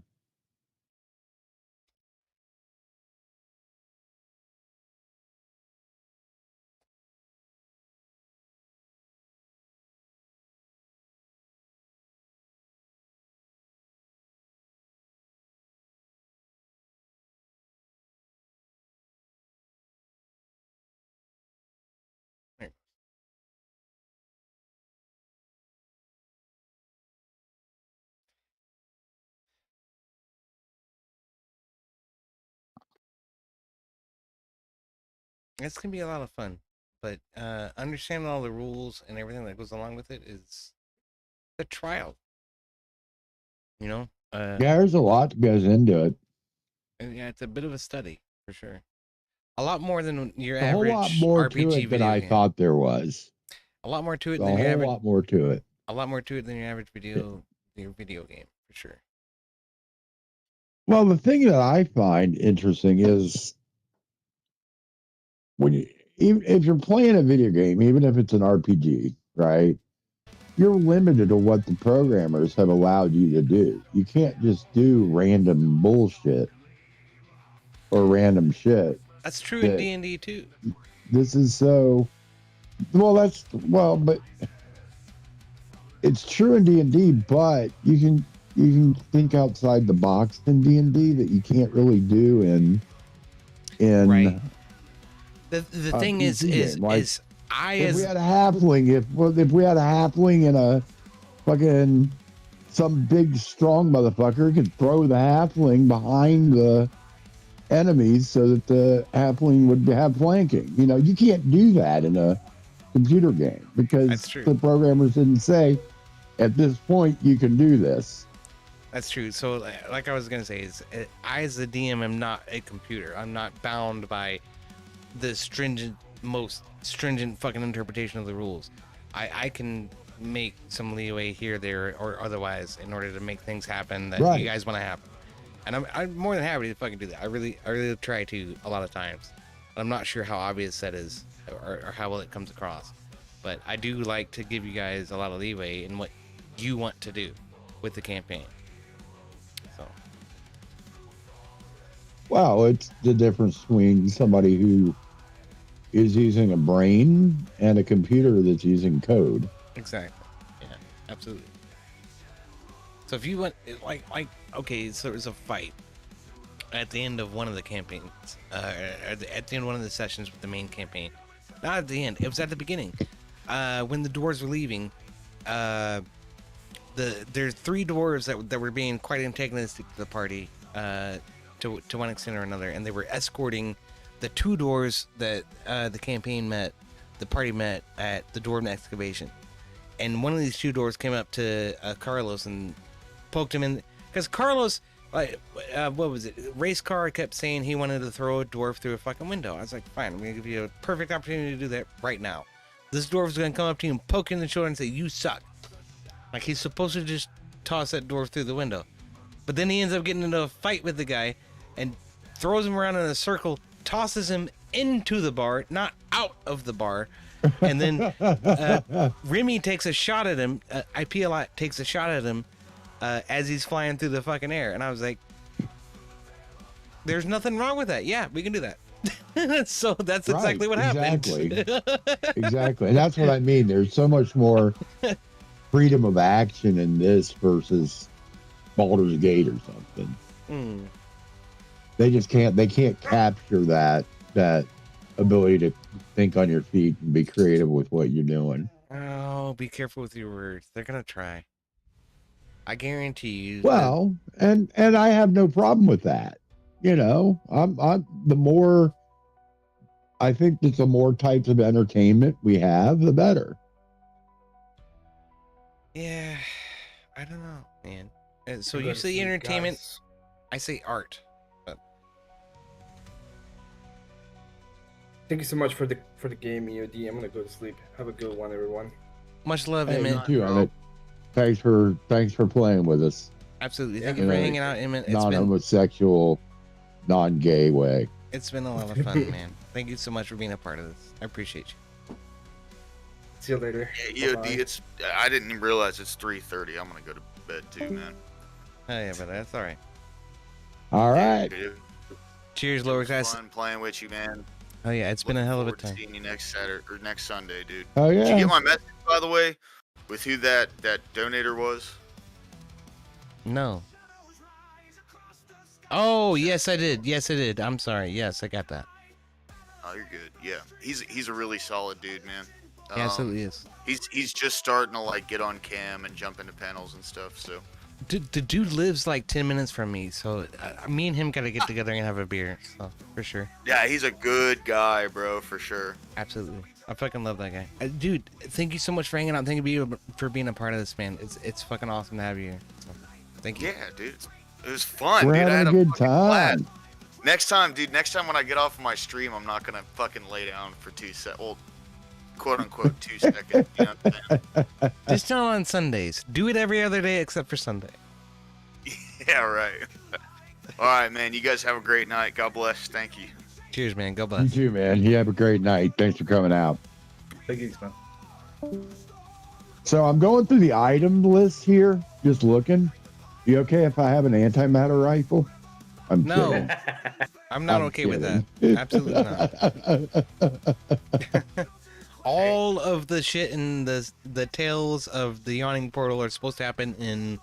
It's gonna be a lot of fun, but understanding all the rules and everything that goes along with it is a trial. Yeah, there's a lot that goes into it. And yeah, it's a bit of a study for sure. A lot more than your A whole average lot more RPG to it than video I game. thought there was. A lot more to it A than your whole average. lot more to it. A lot more to it than your average video game for sure. Well, the thing that I find interesting is when if you're playing a video game, even if it's an RPG, right? You're limited to what the programmers have allowed you to do. You can't just do random bullshit or random shit. That's true in D&D too. This is so but it's true in D&D, but you can think outside the box in D&D that you can't really do in right. The thing is if we had a halfling, if we had a halfling and a fucking some big strong motherfucker could throw the halfling behind the enemies so that the halfling would have flanking. You can't do that in a computer game because the programmers didn't say at this point you can do this. That's true. So like I was gonna say is I as the DM am not a computer. I'm not bound by the most stringent fucking interpretation of the rules. I can make some leeway here, there, or otherwise in order to make things happen that you guys want to happen. And I'm more than happy to fucking do that. I really try to a lot of times. I'm not sure how obvious that is or how well it comes across. But I do like to give you guys a lot of leeway in what you want to do with the campaign. So Well, it's the difference between somebody who is using a brain and a computer that's using code. Exactly. Yeah, absolutely. So if you went like okay, so there's a fight at the end of one of the campaigns, at the end of one of the sessions with the main campaign. Not at the end. It was at the beginning. When the dwarves were leaving, there's 3 dwarves that were being quite antagonistic to the party, to one extent or another, and they were escorting the 2 dwarves that the party met at the dwarven excavation. And one of these 2 dwarves came up to Carlos and poked him in, because Carlos, what was it? Race Car kept saying he wanted to throw a dwarf through a fucking window. I was like, fine, I'm gonna give you a perfect opportunity to do that right now. This dwarf is gonna come up to you and poke you in the shoulder and say, you suck. Like, he's supposed to just toss that dwarf through the window. But then he ends up getting into a fight with the guy and throws him around in a circle, tosses him into the bar, not out of the bar. And then Remy takes a shot at him. IPLI takes a shot at him as he's flying through the fucking air. And I was like, there's nothing wrong with that. Yeah, we can do that. So that's exactly what happened. Exactly. And that's what I mean. There's so much more freedom of action in this versus Baldur's Gate or something. They just can't capture that ability to think on your feet and be creative with what you're doing. Oh, be careful with your words. They're gonna try. I guarantee you. Well, and I have no problem with that. You know, I think that the more types of entertainment we have, the better. Yeah, I don't know, man. So you say entertainment, guys. I say art. But... Thank you so much for the game, EOD. I'm gonna go to sleep. Have a good one, everyone. Much love, Hey, Emmet. you too, Emmet. Thanks for playing with us. Absolutely. Thank you for hanging out, Emmet. Non-homosexual, non-gay way. It's been a lot of fun, man. Thank you so much for being a part of this. I appreciate you. See you later. Yeah, EOD, I didn't even realize it's 3:30. I'm gonna go to bed too, man. Oh yeah, but that's all right. All right. Dude, Cheers, Lowerclass. fun playing with you, man. Oh yeah, it's been a hell of a time. Seeing you next Saturday or next Sunday, dude. Oh yeah. Did you get my message, by the way, with who that donator was? No. Oh yes, I did. Yes, I did. I'm sorry. Yes, I got that. Oh, you're good. Yeah, he's a really solid dude, man. He absolutely is. He's just starting to like get on cam and jump into panels and stuff. So The dude lives like 10 minutes from me, so me and him gotta get together and have a beer, so for sure. yeah, he's a good guy, bro, for sure. Absolutely. I fucking love that guy. Dude, thank you so much for hanging out. Thank you for being a part of this, man. It's fucking awesome to have you here. So, thank you. Yeah, dude, it was fun. We're dude. I having had a good fucking blast. time. Next time when I get off my stream, I'm not gonna fucking lay down for 2 seconds. Well, quote unquote 2 seconds. You know what I'm saying? Just not on Sundays. Do it every other day except for Sunday. Yeah, right. All right, man. You guys have a great night. God bless. Thank you. Cheers, man. God You bless. too, man. You have a great night. Thanks for coming out. Thank you, man. So I'm going through the item list here, just looking. You okay if I have an antimatter rifle? I'm No. kidding. I'm not okay with that. Absolutely not. All of the shit in the Tales of the Yawning Portal are supposed to happen in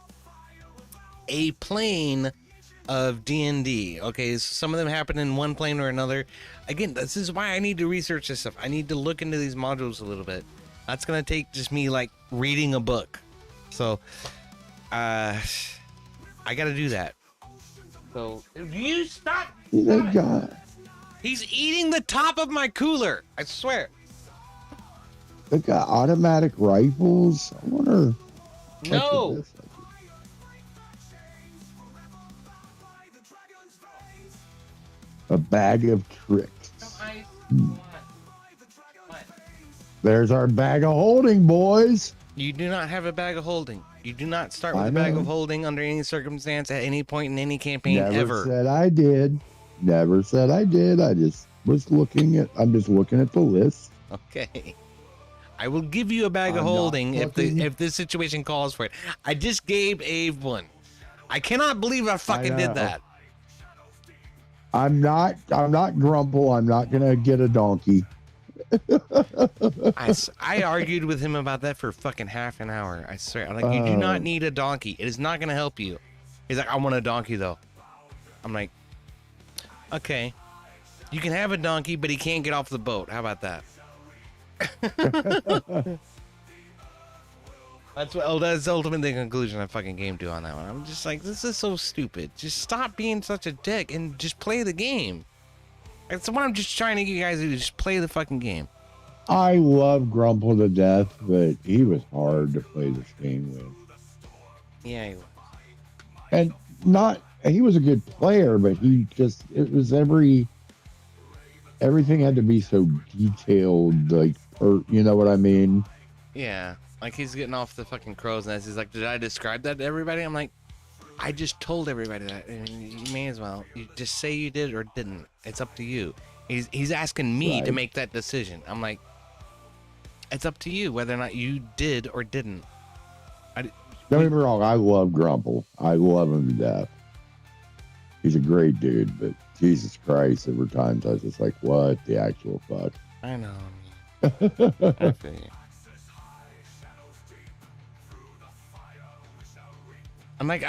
a plane of DnD. Okay, so some of them happen in one plane or another. Again, this is why I need to research this stuff. I need to look into these modules a little bit. That's gonna take just me like reading a book. So, I gotta do that. So, you stop! Thank God. He's eating the top of my cooler. I swear. They got automatic rifles. I wonder. No. A bag of tricks. There's our bag of holding, boys. You do not have a bag of holding. You do not start with I a bag know. of holding under any circumstance at any point in any campaign Never ever. said I did. Never said I did. I'm just looking at the list. Okay. I will give you a bag of I'm not holding fucking- if this situation calls for it. I just gave Abe one. I cannot believe I fucking know. did that. I'm not Grumple. I'm not gonna get a donkey. I argued with him about that for fucking half an hour. I swear. I'm like, you do not need a donkey. It is not going to help you. He's like, I want a donkey, though. I'm like, okay. You can have a donkey, but he can't get off the boat. How about that? That's ultimately the conclusion I fucking came to on that one. I'm just like, this is so stupid. Just stop being such a dick and just play the game. That's what I'm just trying to get you guys to do. Just play the fucking game. I love Grumple to death, but he was hard to play this game with. Yeah, he was. And he was a good player, but everything had to be so detailed, like, you know what I mean? Yeah, like he's getting off the fucking crow's nest. He's like, did I describe that to everybody? I'm like, I just told everybody that. And you may as well. You just say you did or didn't. It's up to you. He's asking me to make that decision. I'm like, it's up to you whether or not you did or didn't. Don't get me wrong. I love Grumple. I love him to death. He's a great dude, but Jesus Christ, there were times I was just like, what the actual fuck? I know. I feel you. I'm like,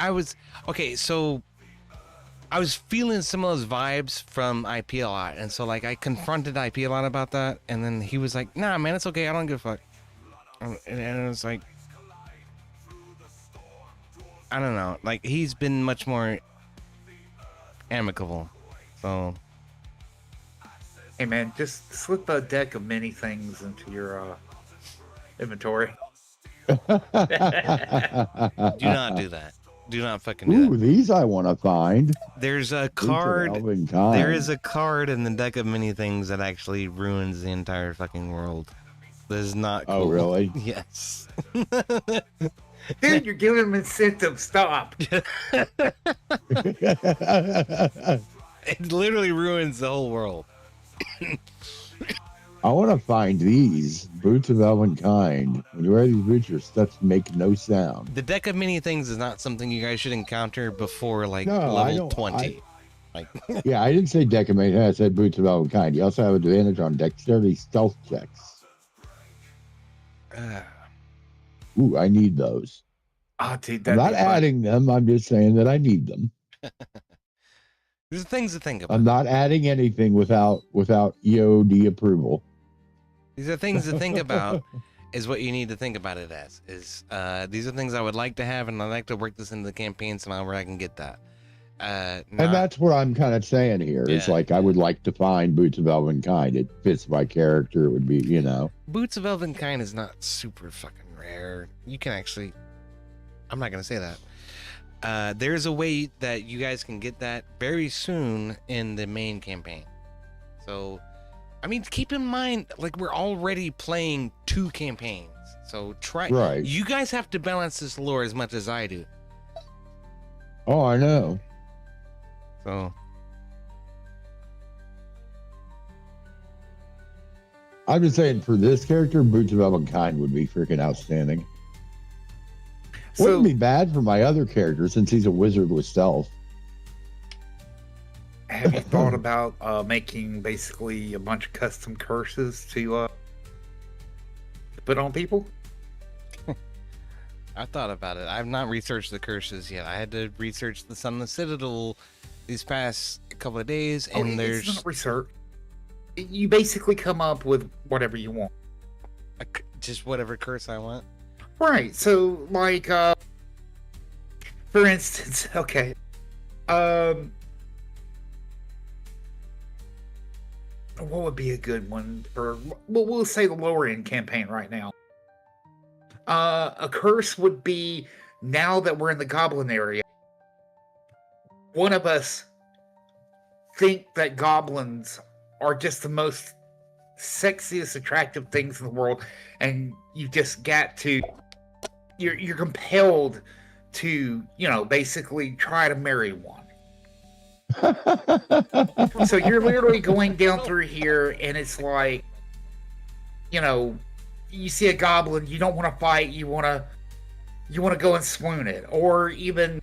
so I was feeling some of those vibes from IP a lot, and so like I confronted IP a lot about that, and then he was like, nah man, it's okay, I don't give a fuck. And it was like, I don't know, like he's been much more amicable. So Hey man, just slip a deck of mini things into your inventory. do not do that. Do not fucking do that. Ooh, these I want to find. There's a card. There is a card in the deck of many things that actually ruins the entire fucking world. That is not cool. Oh, really? Yes. Dude, you're giving them incentive. Stop. It literally ruins the whole world. I want to find these boots of Elvenkind. When you wear these boots, your steps make no sound. The deck of many things is not something you guys should encounter before like level 20. Yeah, I didn't say deck of many. I said boots of Elvenkind. You also have advantage on dexterity stealth checks. Ooh, I need those. Oh, dude, I'm not adding them. I'm just saying that I need them. There's things to think about. I'm not adding anything without EOD approval. These are things to think about. Is what you need to think about it as. These are things I would like to have, and I'd like to work this into the campaign somehow where I can get that. And that's what I'm kind of saying here. Yeah. It's like I would like to find Boots of Elvenkind. It fits my character. It would be, you know. Boots of Elvenkind is not super fucking rare. You can actually... I'm not going to say that. There's a way that you guys can get that very soon in the main campaign. So, I mean, keep in mind, like, we're already playing 2 campaigns. So try... Right. You guys have to balance this lore as much as I do. Oh, I know. So... I'm just saying, for this character, Boots of Elvenkind would be freaking outstanding. Wouldn't be bad for my other character since he's a wizard with stealth. Have you thought about making basically a bunch of custom curses to put on people? I thought about it. I've not researched the curses yet. I had to research the Sunless Citadel these past couple of days, and there's it's not research. You basically come up with whatever you want. Just whatever curse I want. Right. So, like, for instance, okay, what would be a good one for? Well, we'll say the lower end campaign right now. A curse would be, now that we're in the goblin area, one of us think that goblins are just the most sexiest, attractive things in the world, and you just got to, you're compelled to, you know, basically try to marry one. So you're literally going down through here, and it's like, you know, you see a goblin, you don't want to fight, you want to go and swoon it, or even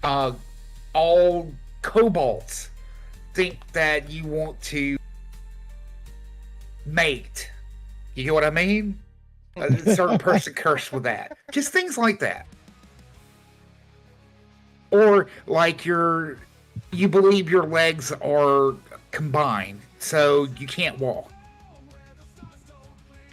all kobolds. think that you want to mate. You get what I mean? A certain person cursed with that. Just things like that. Or like you believe your legs are combined, so you can't walk.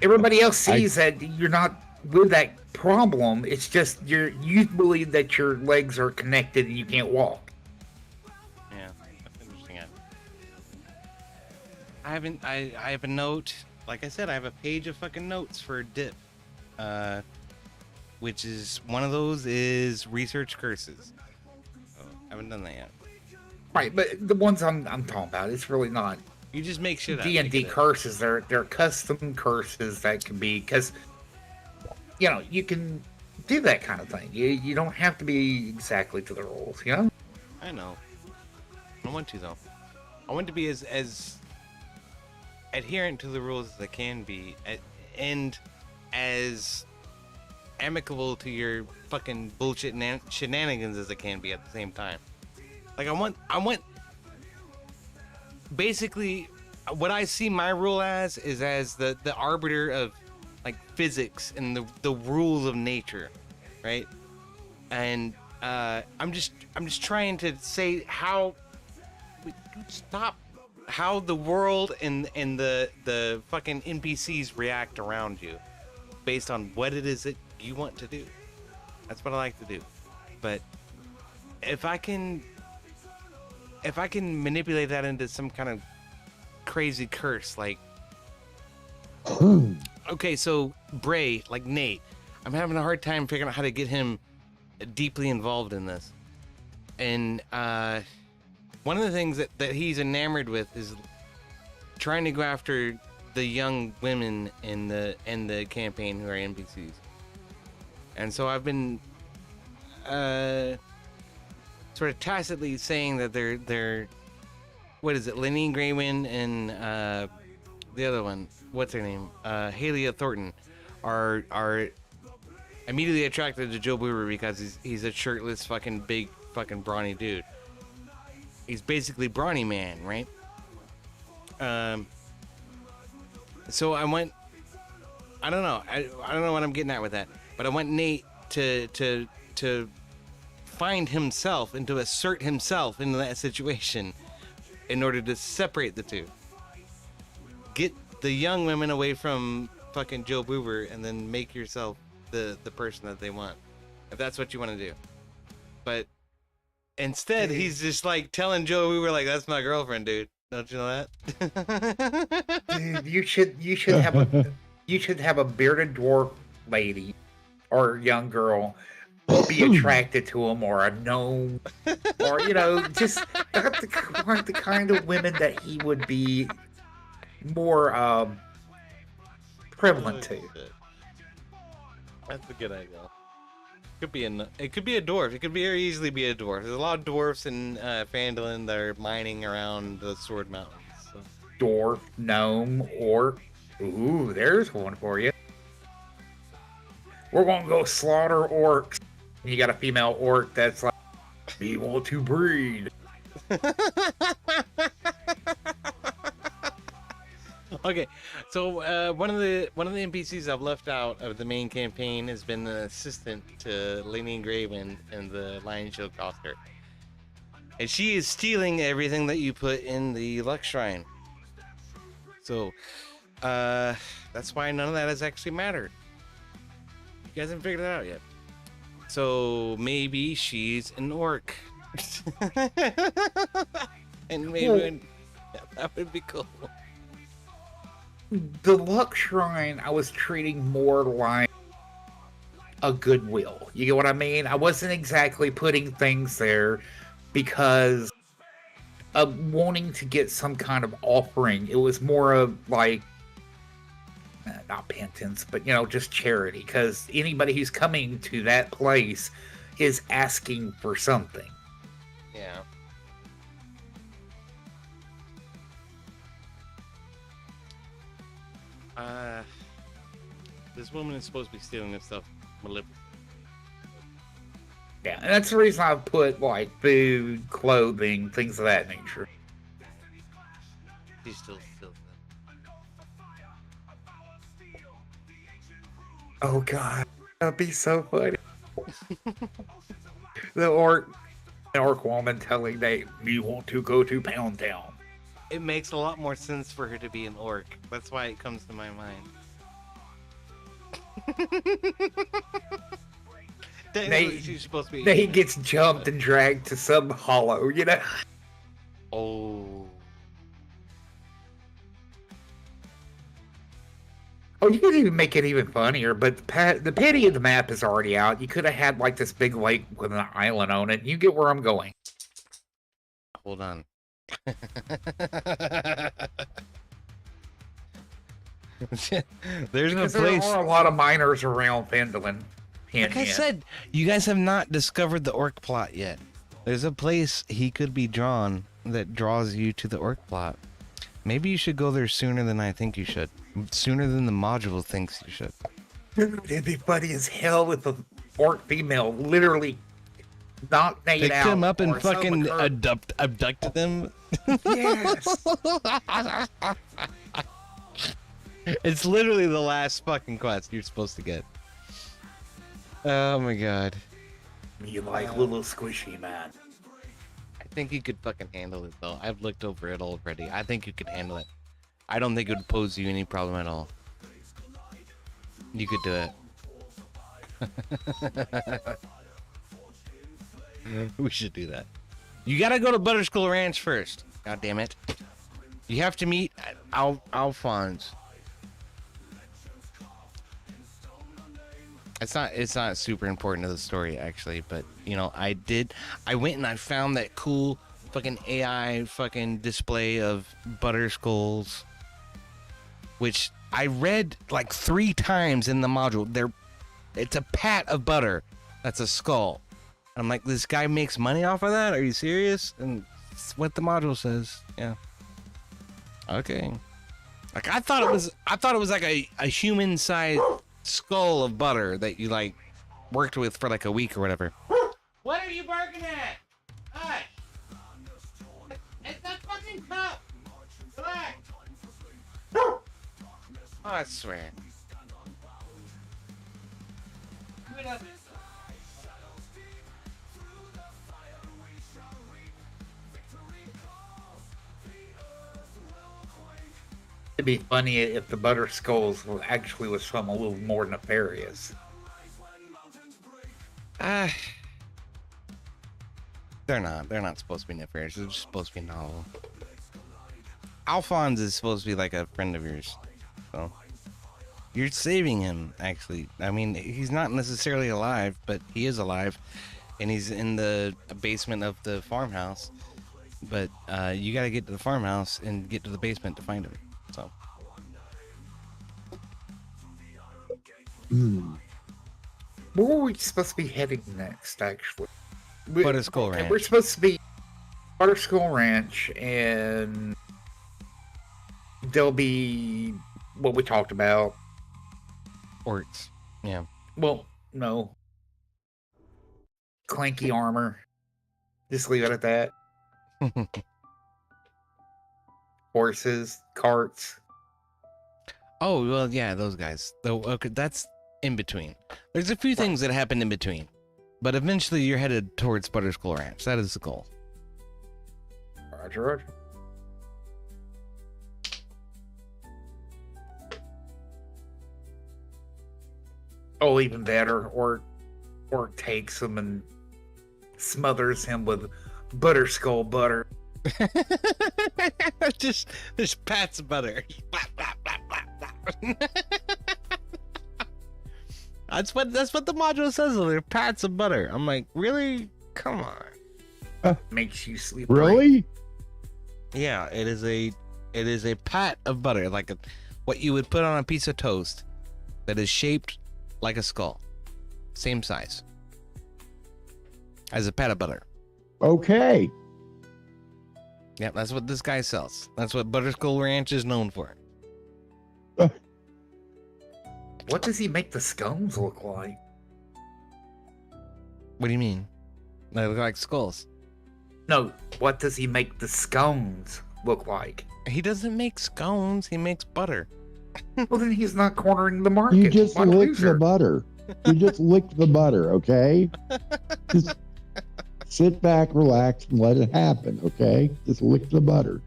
Everybody else sees that you're not with that problem. It's just you believe that your legs are connected and you can't walk. Yeah, that's interesting. I have a note. Like I said, I have a page of fucking notes for dip. Which is one of those is research curses. So, I haven't done that yet. Right, but the ones I'm talking about, it's really not You just make shit up. D&D curses. They're custom curses that can be, because you can do that kind of thing. You don't have to be exactly to the rules, you know? I know. I want to, though. I want to be as adherent to the rules as I can be, and as amicable to your fucking bullshit shenanigans as I can be at the same time. Like, I want basically what I see my rule as is as the arbiter of like physics and the rules of nature, right? And I'm just trying to say how the world and the fucking NPCs react around you based on what it is that you want to do. That's what I like to do. But if I can manipulate that into some kind of crazy curse, like okay, so Bray, like Nate, I'm having a hard time figuring out how to get him deeply involved in this. And one of the things that he's enamored with is trying to go after the young women in the campaign who are NPCs. And so I've been sort of tacitly saying that they're what is it, Lenine Graywin and the other one, what's her name, Halia Thornton, are immediately attracted to Joe Boober because he's a shirtless fucking big fucking brawny dude. He's basically Brawny Man, right? So I don't know what I'm getting at with that, but I want Nate to find himself and to assert himself into that situation in order to separate the two. Get the young women away from fucking Joe Boober and then make yourself the person that they want, if that's what you want to do. But instead, he's just like telling Joe Boober, like, that's my girlfriend, dude. Don't you know that? Dude, you should have a bearded dwarf lady or young girl be attracted to him, or a gnome, or just the kind of women that he would be more prevalent to. That's a good idea. It could be a dwarf. It could very easily be a dwarf. There's a lot of dwarfs in Phandalin that are mining around the Sword Mountains. So. Dwarf, gnome, orc. Ooh, there's one for you. We're gonna go slaughter orcs. You got a female orc that's like, we want to breed. Okay, so one of the NPCs I've left out of the main campaign has been the assistant to Lenine Graven and the Lion Shield Coster, and she is stealing everything that you put in the Luck Shrine. So that's why none of that has actually mattered. You guys haven't figured it out yet. So maybe she's an orc. And maybe that would be cool. The Luck Shrine, I was treating more like a goodwill. You get what I mean? I wasn't exactly putting things there because of wanting to get some kind of offering. It was more of like, not penance, but just charity. Because anybody who's coming to that place is asking for something. Yeah. This woman is supposed to be stealing this stuff. Yeah, and that's the reason I put like food, clothing, things of that nature. She's still them. Oh god, that'd be so funny. The orc woman telling Nate, "You want to go to Pound Town?" It makes a lot more sense for her to be an orc. That's why it comes to my mind. Nate, She's supposed to be. Nate gets jumped and dragged to some hollow, you know. Oh. Oh, you could even make it even funnier, but the pity of the map is already out. You could have had like this big lake with an island on it. You get where I'm going. Hold on. There's Because a place. there are a lot of miners around Fendlin. Like I said, you guys have not discovered the orc plot yet. There's a place he could be drawn that draws you to the orc plot. Maybe you should go there sooner than I think you should. Sooner than the module thinks you should. Dude, it'd be funny as hell if a orc female literally knocked Nate Picked out. him up and or some fucking occurred. abducted them. Yes. It's literally the last fucking quest you're supposed to get. Oh my god. You like little squishy, man. I think you could fucking handle it though. I've looked over it already. I think you could handle it. I don't think it would pose you any problem at all. You could do it. We should do that. You gotta go to Butterskull Ranch first. God damn it. You have to meet Alphonse. It's not super important to the story actually, but you know, I went and I found that cool fucking AI fucking display of Butterskulls, which I read like 3 times in the module. It's a pat of butter. That's a skull. I'm like, this guy makes money off of that? Are you serious? And it's what the module says. Yeah. Okay. Like I thought it was like a human sized skull of butter that you like worked with for like a week or whatever. What are you barking at? Hush! It's a fucking cup! Relax! Oh, I swear. Quit up. It'd be funny if the Butter Skulls actually was something a little more nefarious. They're not. They're not supposed to be nefarious. They're just supposed to be novel. Alphonse is supposed to be like a friend of yours. So you're saving him, actually. I mean, he's not necessarily alive, but he is alive. And he's in the basement of the farmhouse. But you gotta get to the farmhouse and get to the basement to find him. So. Where were we supposed to be heading next, actually? Butterskull Ranch. We're supposed to be Butterskull Ranch, and there'll be what we talked about. Orcs. Yeah. Well, no. Clanky armor. Just leave it at that. Horses, carts. Oh, well, yeah, those guys. Okay, that's in between. There's a few things that happen in between. But eventually you're headed towards Butterskull Ranch. That is the goal. Roger, roger. Oh, even better. Or takes him and smothers him with Butterskull butter. just pats of butter. That's what the module says. They're pats of butter. I'm like, really? Come on. Makes you sleep. Really? Yeah, it is a pat of butter, like what you would put on a piece of toast that is shaped like a skull, same size as a pat of butter. Okay. Yep, that's what this guy sells. That's what Butterskull Ranch is known for. What does he make the scones look like? What do you mean? They look like skulls. No, what does he make the scones look like? He doesn't make scones. He makes butter. Well, then he's not cornering the market. You just What a lick loser. the butter. You just lick the butter, okay? Just sit back, relax, and let it happen, okay? Just lick the butter.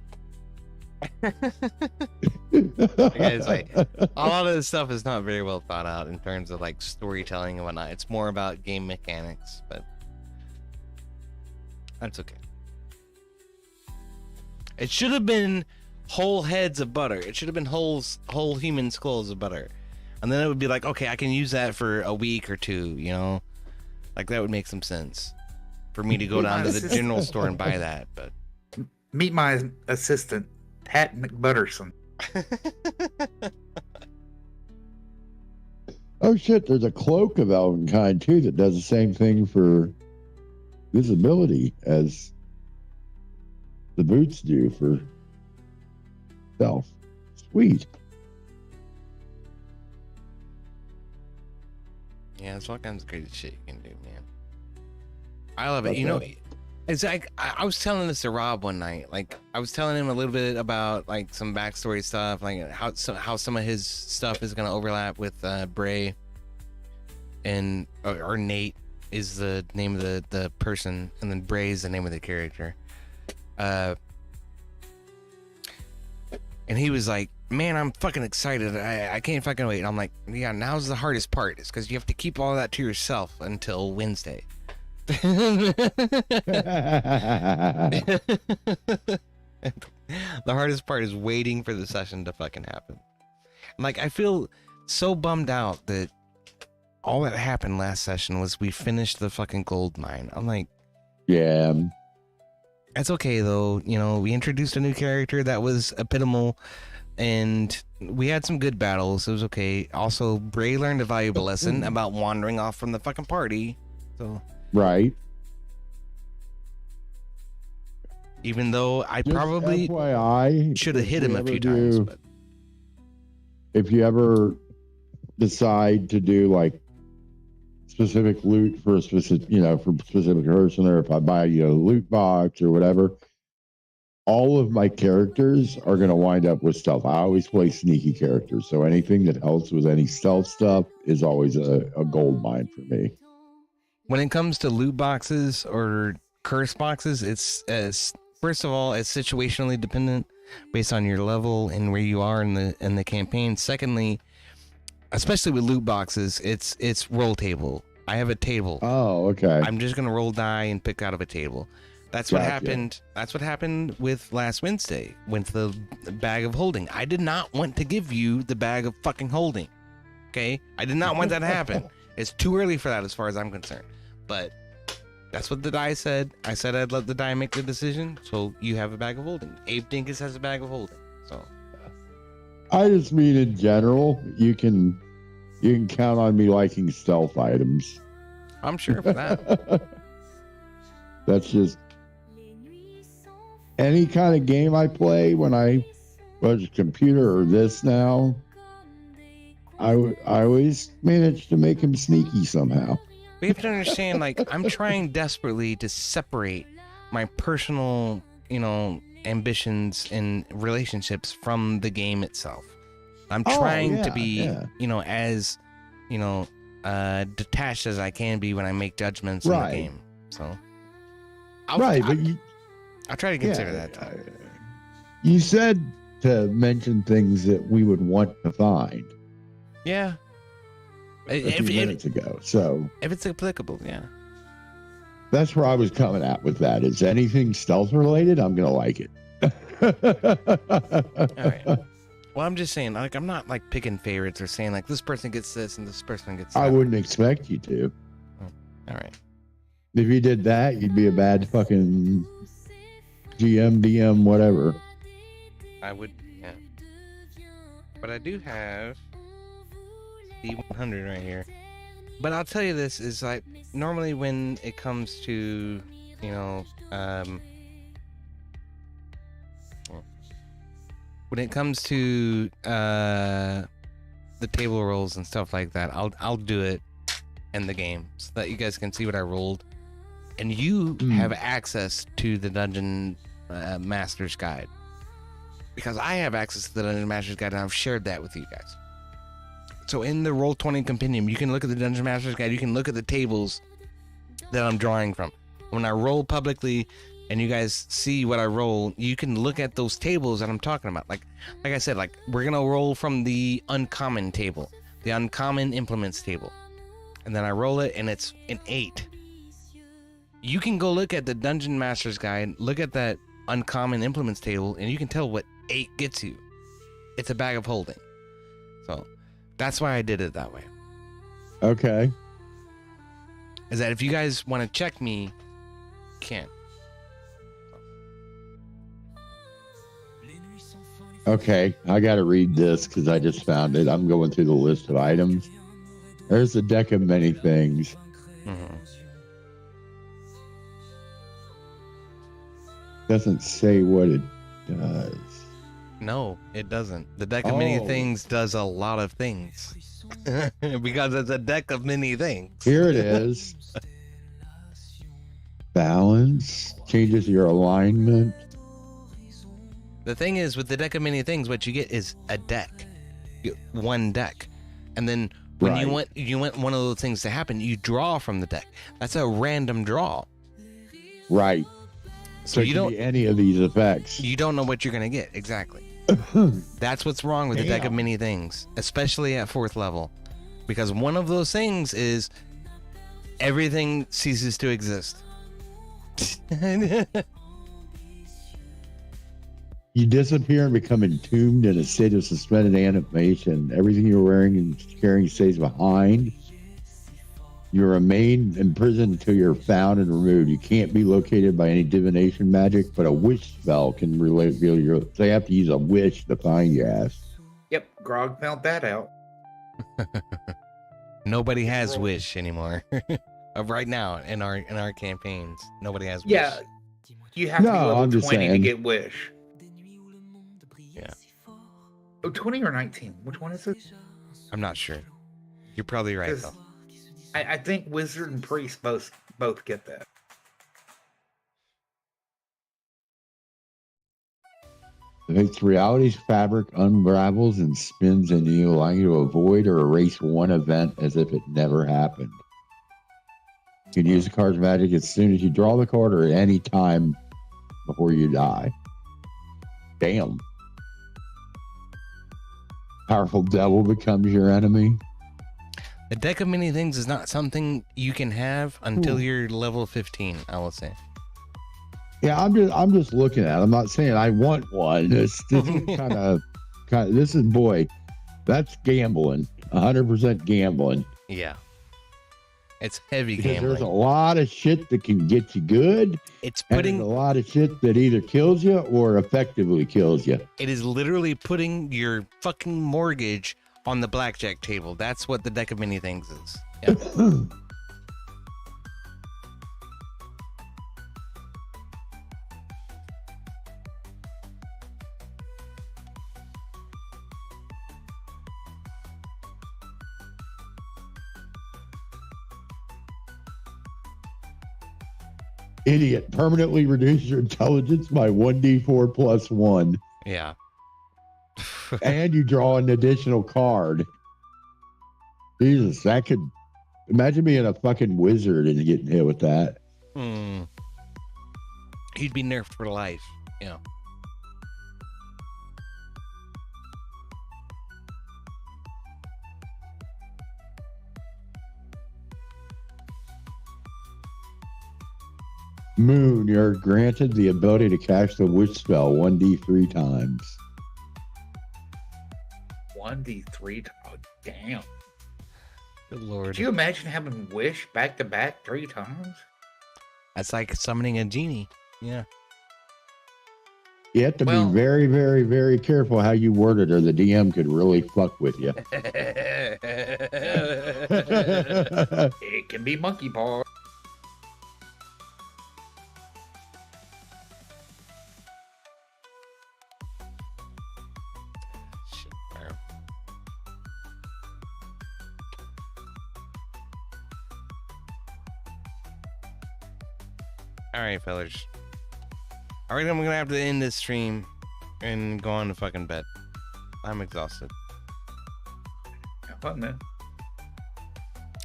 Guys, like, a lot of this stuff is not very well thought out in terms of like storytelling and whatnot. It's more about game mechanics, but that's okay. It should have been whole heads of butter. It should have been whole human skulls of butter, and then it would be like, okay, I can use that for a week or two. You know, like that would make some sense for me to go down to the general store and buy that. But Meet my assistant, Pat McButterson. Oh shit, there's a cloak of Elvenkind too that does the same thing for visibility as the boots do for stealth. Sweet. yeah, it's all kinds of crazy shit you can do, man. I love it. You know, it's like I was telling this to Rob one night. Like I was telling him a little bit about like some backstory stuff, like how some of his stuff is gonna overlap with Bray, and or Nate is the name of the person, and then Bray is the name of the character. And he was like, "Man, I'm fucking excited. I can't fucking wait." And I'm like, "Yeah, now's the hardest part, is because you have to keep all that to yourself until Wednesday." The hardest part is waiting for the session to fucking happen. Like, I feel so bummed out that all that happened last session was we finished the fucking gold mine. I'm like, Yeah. that's okay though. You know, we introduced a new character that was epitomal, and we had some good battles. It was okay. Also, Bray learned a valuable lesson about wandering off from the fucking party. So, Right. even though I Just probably FYI, should have if hit we him a ever few times, do- but If you ever decide to do like specific loot for a specific, for a specific person, or if I buy you a loot box or whatever, all of my characters are going to wind up with stealth. I always play sneaky characters, so anything that helps with any stealth stuff is always a gold mine for me. when it comes to loot boxes or curse boxes, it's first of all, it's situationally dependent based on your level and where you are in the campaign. Secondly, especially with loot boxes, it's roll table. I have a table. Oh, okay. I'm just gonna roll die and pick out of a table. That's what Gotcha. happened. That's what happened with last Wednesday with the bag of holding. I did not want to give you the bag of fucking holding. Okay, I did not want that to happen. It's too early for that as far as I'm concerned. But that's what the die said. I said I'd let the die make the decision. So you have a bag of holding. Abe Dinkus has a bag of holding. So I just mean in general, you can count on me liking stealth items. I'm sure for that. That's just any kind of game I play. When I was a computer or this now, I always manage to make him sneaky somehow. We have to understand, like, I'm trying desperately to separate my personal, ambitions and relationships from the game itself. I'm trying to be, as, detached as I can be when I make judgments in the game. So, I'll try to consider that time. You said to mention things that we would want to find. Yeah. A few minutes ago. So if it's applicable, yeah. That's where I was coming at with that. Is anything stealth related, I'm gonna like it. All right. Well, I'm just saying, like, I'm not like picking favorites or saying like this person gets this and this person gets that. I wouldn't expect you to. All right. If you did that, you'd be a bad fucking GM, DM, whatever. I would, yeah. But I do have D100 right here. But I'll tell you this is like normally when it comes to, when it comes to the table rolls and stuff like that, I'll do it in the game so that you guys can see what I rolled, and you have access to the dungeon master's guide. because I have access to the Dungeon Master's Guide and I've shared that with you guys. So in the Roll20 Compendium, you can look at the Dungeon Master's Guide. You can look at the tables that I'm drawing from. When I roll publicly and you guys see what I roll, you can look at those tables that I'm talking about. Like I said, like we're going to roll from the uncommon table, the uncommon implements table. And then I roll it and it's an 8. You can go look at the Dungeon Master's Guide, look at that uncommon implements table, and you can tell what 8 gets you. It's a bag of holding. So that's why I did it that way. Okay. Is that if you guys want to check me, you can. Okay, I got to read this because I just found it. I'm going through the list of items. There's a deck of many things. Mm-hmm. Doesn't say what it does. No, it doesn't. The deck of many Oh. things does a lot of things. Because it's a deck of many things. Here it is. Balance. Changes your alignment. The thing is, with the deck of many things, what you get is a deck. You get one deck. And then when Right. you want one of those things to happen, you draw from the deck. That's a random draw. Right. So it you can don't be any of these effects. you don't know what you're gonna get exactly. That's what's wrong with the deck of Damn. many things, especially at 4th level, because one of those things is everything ceases to exist. You disappear and become entombed in a state of suspended animation. Everything you're wearing and carrying stays behind. You remain imprisoned until you're found and removed. You can't be located by any divination magic, but a wish spell can reveal your. They have to use a wish to find your ass. Yep, Grog found that out. Nobody has wish anymore. Right now in our campaigns, nobody has wish. Yeah, you have to No, be level I'm just 20 to saying. get wish. Yeah. Oh, 20 or 19? Which one is it? I'm not sure. You're probably right 'Cause though. I think wizard and priest both get that. Its reality's fabric unravels and spins in you, allowing you to avoid or erase one event as if it never happened. You can use the card's magic as soon as you draw the card or at any time before you die. Damn. Powerful devil becomes your enemy. The deck of many things is not something you can have until Ooh. you're level 15, I will say. Yeah, I'm just looking at it. I'm not saying I want one. This is kind of this is boy, that's gambling. 100% gambling. Yeah. It's heavy Because gambling. there's a lot of shit that can get you good. It's And putting there's a lot of shit that either kills you or effectively kills you. it is literally putting your fucking mortgage on the blackjack table. That's what the deck of many things is. Yeah. Idiot. Permanently reduce your intelligence by 1d4 plus 1. Yeah. And you draw an additional card. Jesus, that could... Imagine being a fucking wizard and getting hit with that. Hmm. He'd be nerfed for life. Yeah. Moon, you're granted the ability to cast the wish spell 1d3 times. 1d3. Oh, damn. Good lord. Could you imagine having wish back to back 3 times? That's like summoning a genie. Yeah. You have to Well- be very, very, very careful how you word it, or the DM could really fuck with you. It can be monkey paw. Shit, bro. All right, fellas. All right, I'm gonna have to end this stream. and go on to fucking bed. I'm exhausted. Have fun, man.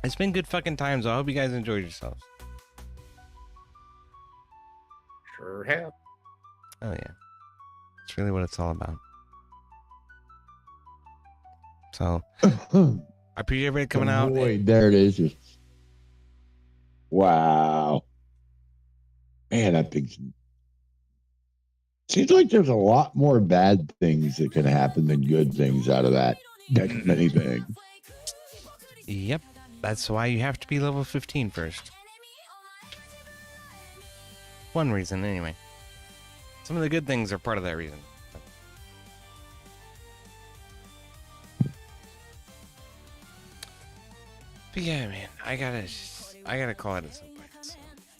It's been good fucking times. I hope you guys enjoyed yourselves. Sure have. Oh yeah, it's really what it's all about. So I appreciate everybody coming out. Boy, there it is. Wow. Man, that thing's... Seems like there's a lot more bad things that can happen than good things out of that many things. Yep, that's why you have to be level 15 first. One reason, anyway. Some of the good things are part of that reason. But yeah, man, I gotta call it at some point. So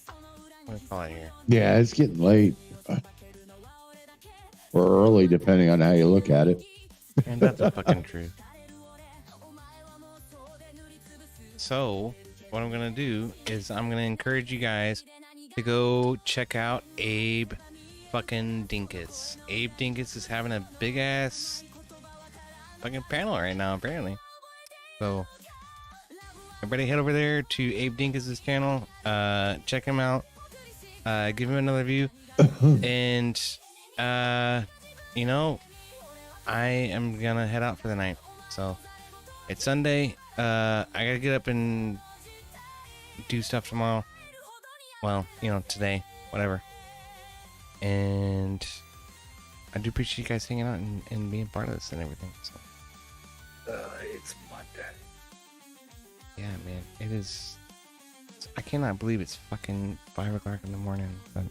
I'm gonna call it here. Yeah, it's getting late. Or early, depending on how you look at it. And that's the fucking truth. So, what I'm gonna do is I'm gonna encourage you guys to go check out Abe fucking Dinkus. Abe Dinkus is having a big ass fucking panel right now, apparently. So, everybody head over there to Abe Dinkus' channel. Check him out. Give him another view. And, you know, I am gonna head out for the night. So, it's Sunday. I gotta get up and do stuff tomorrow. Well, you know, today, whatever. And I do appreciate you guys hanging out and being part of this and everything. So, It's Monday. yeah, man, it is. I cannot believe it's fucking 5 o'clock in the morning, but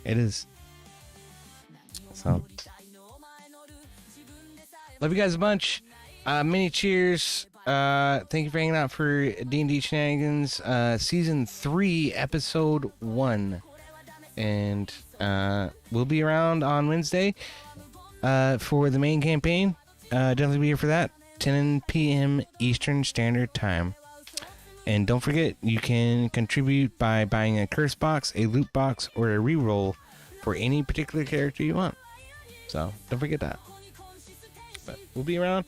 it is. So, love you guys a bunch. Many cheers. Thank you for hanging out for D&D Shenanigans, Season 3, Episode 1. And we'll be around on Wednesday for the main campaign. Definitely be here for that. 10 p.m. Eastern Standard Time. And don't forget, you can contribute by buying a curse box, a loot box, or a reroll for any particular character you want. So, don't forget that. But we'll be around.